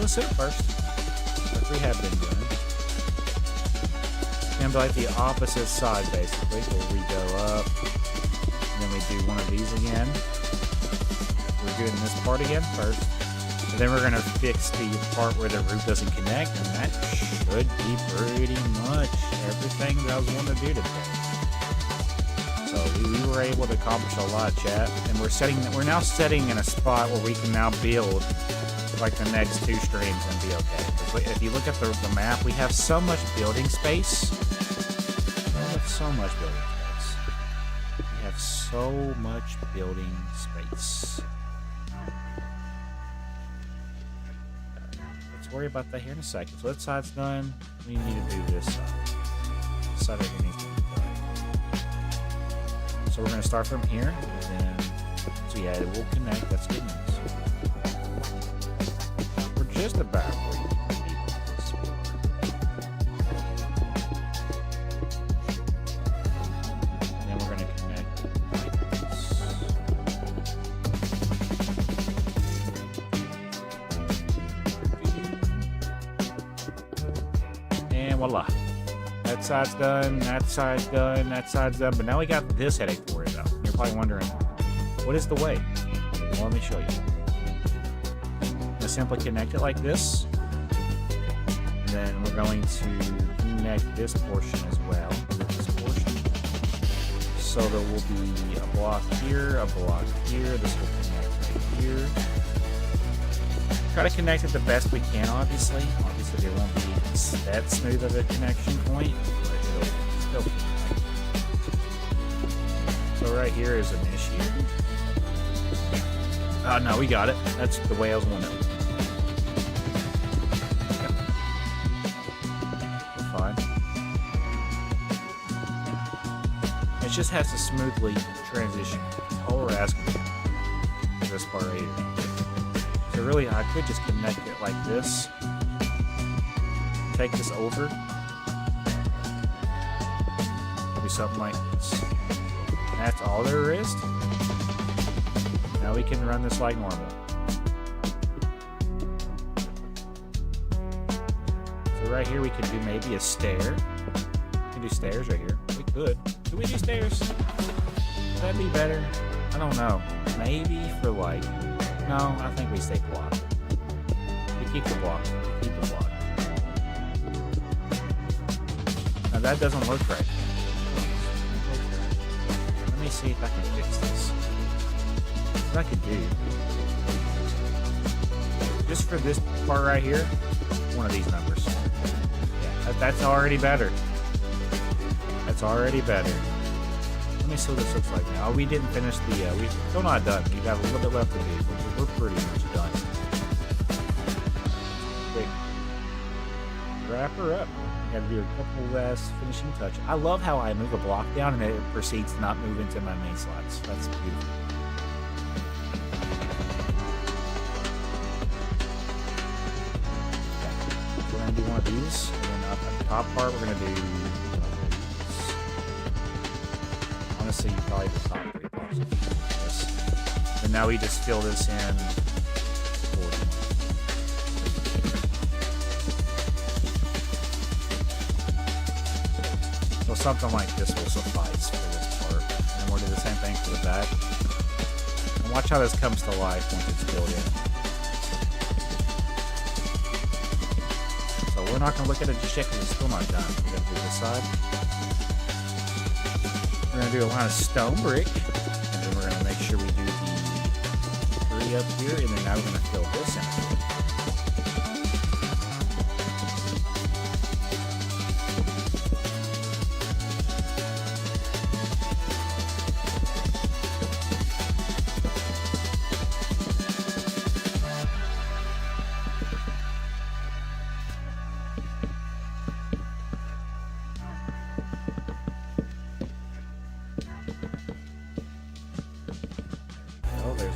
let's sit first, like we have been doing. And like the opposite side, basically, where we go up, and then we do one of these again. We're doing this part again first, and then we're going to fix the part where the roof doesn't connect, and that should be pretty much everything that I was wanting to do today. So we were able to accomplish a lot, chat, and we're now setting in a spot where we can now build like the next 2 streams and be okay. If you look at the map, we have so much building space. So much building space. We have so much building space. Let's worry about that here in a second. So that side's done. We need to do this side. This side everything needs to be done. So we're going to start from here, and then so yeah, it will connect. That's good news. We're just about where you need to be with this build. And then we're going to connect like this. And voila. That side's done, that side's done, that side's done, but now we got this headache to worry about. You're probably wondering, what is the way? Well, let me show you. Simply connect it like this, and then we're going to connect this portion as well with this portion. So there will be a block here, a block here. This will connect right here. Try to connect it the best we can, obviously. Obviously, there won't be that smooth of a connection point, but it'll still connect. So right here is an issue. Oh, no, we got it. That's the way I was wanting it. It just has to smoothly transition. All we're asking for this part right here. So really, I could just connect it like this. Take this over. Do something like this. That's all there is. Now we can run this like normal. So right here, we could do maybe a stair. We can do stairs right here. We could. Do we do stairs? Would that be better? I don't know. Maybe for like... No, I think we stay block. We keep the block. We keep the block. Now that doesn't look right. Let me see if I can fix this. What I could do... Just for this part right here, one of these numbers. Yeah, that's already better. That's already better. Let me see what this looks like now. Oh, we didn't finish the... we're still not done. We got a little bit left to do. We're pretty much done. Quick. Wrap her up. We gotta do a couple last finishing touches. I love how I move a block down and it proceeds to not move into my main slots. That's beautiful. Okay. We're gonna do one of these. And then up at the top part, we're gonna do... Honestly, probably the top 3 parts. Yes. And now we just fill this in. So something like this will suffice for this part. And we'll do the same thing for the back. And watch how this comes to life once it's filled in. So we're not going to look at it just yet because it's still not done. We're going to do this side. We're going to do a line of stone brick, and then we're going to make sure we do the 3 up here, and then now we're going to fill this in.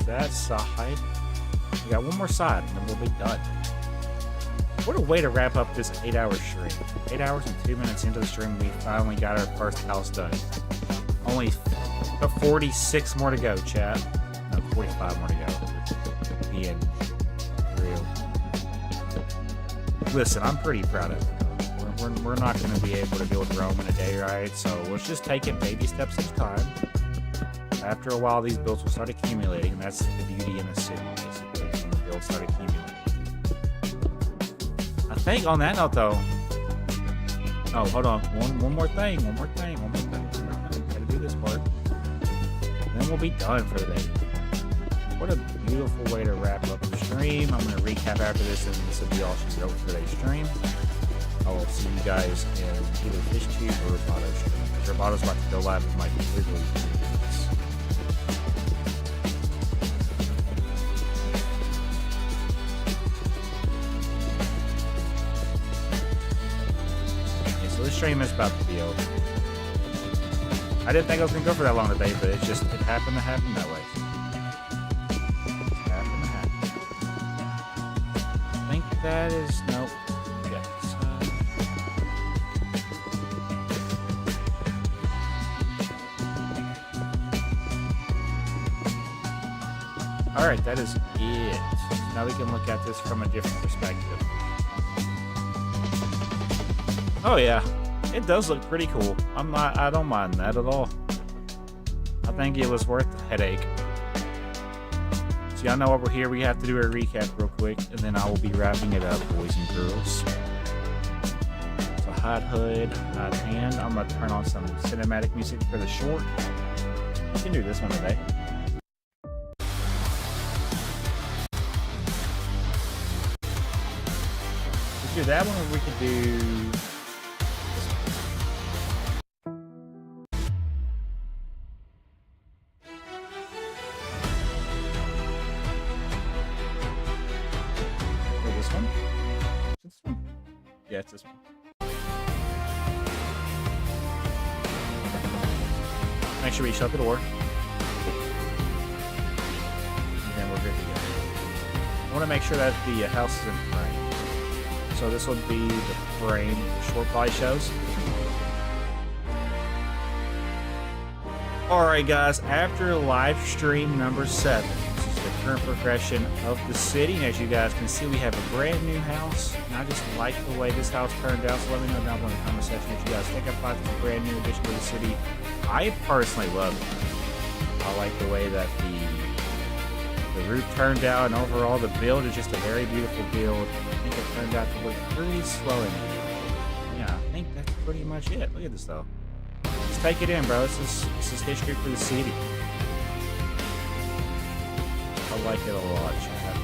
That side. We got one more side, and then we'll be done. What a way to wrap up this 8-hour stream. 8 hours and 2 minutes into the stream, we finally got our first house done. Only 46 more to go, chat. No, 45 more to go. Being real. Listen, I'm pretty proud of it. We're not going to be able to build Rome in a day, right? So let's just take it baby steps at a time. After a while, these builds will start accumulating, and that's the beauty in a city, basically, when the builds start accumulating. I think on that note, though... Oh, hold on. One more thing. Gotta do this part. Then we'll be done for the day. What a beautiful way to wrap up the stream. I'm going to recap after this, and this will be all she's over for today's stream. I will see you guys in either FishTube or Roboto stream. Robato's about to go live with my computer. Okay, so this stream is about to be over. I didn't think I was going to go for that long today, but it happened to happen that way. I think that is... Nope. Yes. Alright, that is it. Now we can look at this from a different perspective. Oh yeah, it does look pretty cool. I don't mind that at all. I think it was worth the headache. So y'all know over here we have to do a recap real quick, and then I will be wrapping it up, boys and girls. So hot hood, hot hand. I'm gonna turn on some cinematic music for the short. We can do this one today. We could do that one, or we could do this one. This one? This one? Yeah, it's this one. Make sure we shut the door. And then we're good to go. I want to make sure that the house is in frame. So this would be the frame the short body shows. Alright guys, after live stream number 7. The current progression of the city, and as you guys can see, we have a brand new house, and I just like the way this house turned out. So let me know down below in the comment section what you guys think about this brand new addition to the city. I personally love it. I like the way that the roof turned out, and overall the build is just a very beautiful build. I think it turned out to look pretty swelling. Yeah, I think that's pretty much it. Look at this though. Just take it in, bro. This is history for the city. I like it a lot, Chad.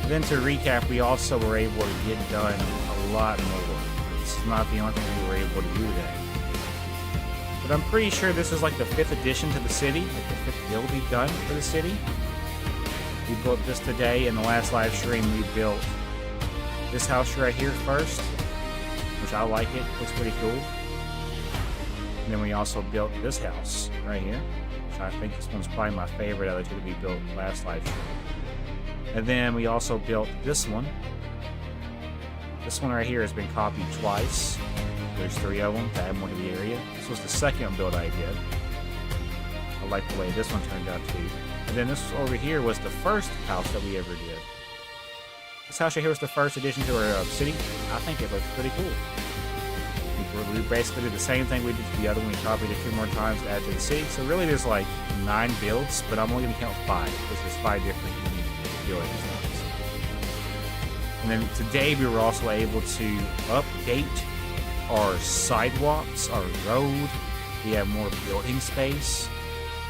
Then to recap, we also were able to get done a lot more. This is not the only thing we were able to do today. But I'm pretty sure this is like the 5th addition to the city, like the 5th build we've done for the city. We built this today. In the last live stream, we built this house right here first, which I like it. Looks pretty cool. And then we also built this house right here. I think this one's probably my favorite out of the two that we built last live stream. And then we also built this one. This one right here has been copied twice. There's 3 of them to add more to the area. This was the second build I did. I like the way this one turned out too. And then this over here was the first house that we ever did. This house right here was the first addition to our city. I think it looks pretty cool. We basically did the same thing we did to the other one. We copied it 2 more times to add to the city. So really there's like 9 builds, but I'm only going to count 5 because there's 5 different unique buildings. And then today we were also able to update our sidewalks, our road. We have more building space.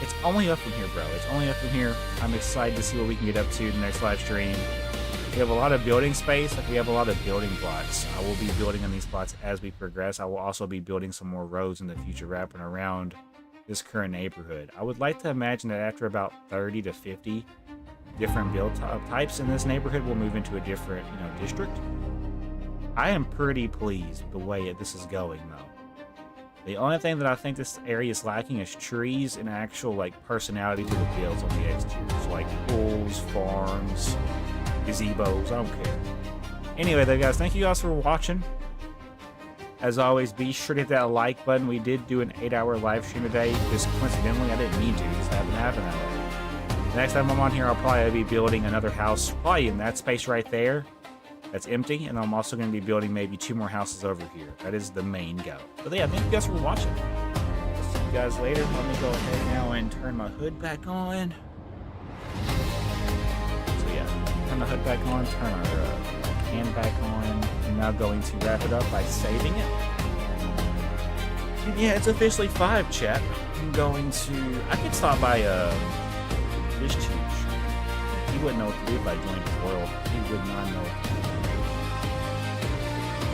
It's only up from here, bro. It's only up from here. I'm excited to see what we can get up to in the next live stream. We have a lot of building space, like we have a lot of building blocks. I will be building on these blocks as we progress. I will also be building some more roads in the future wrapping around this current neighborhood. I would like to imagine that after about 30 to 50 different build types in this neighborhood, we'll move into a different, district. I am pretty pleased with the way this is going, though. The only thing that I think this area is lacking is trees and actual, personality to the builds on the exteriors, like pools, farms, gazebos. I don't care. Anyway, though, guys, thank you guys for watching. As always, be sure to hit that like button. We did do an 8-hour live stream today. Just coincidentally, I didn't mean to. It just happened that way. Next time I'm on here, I'll probably be building another house, probably in that space right there. That's empty, and I'm also going to be building maybe 2 more houses over here. That is the main goal. But yeah, thank you guys for watching. I'll see you guys later. Let me go ahead now and turn my hood back on. So yeah, turn the hood back on, turn our can back on. I'm now going to wrap it up by saving it. And yeah, it's officially 5, chat. I'm going to... I could stop by Fish Cheech. He wouldn't know what to do if I joined his world. He would not know what to do.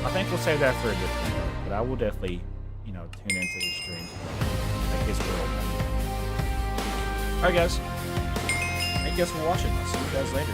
I think we'll save that for a different day, but I will definitely, you know, tune into his streams, like his world. Alright guys, thank you guys for watching. I'll see you guys later.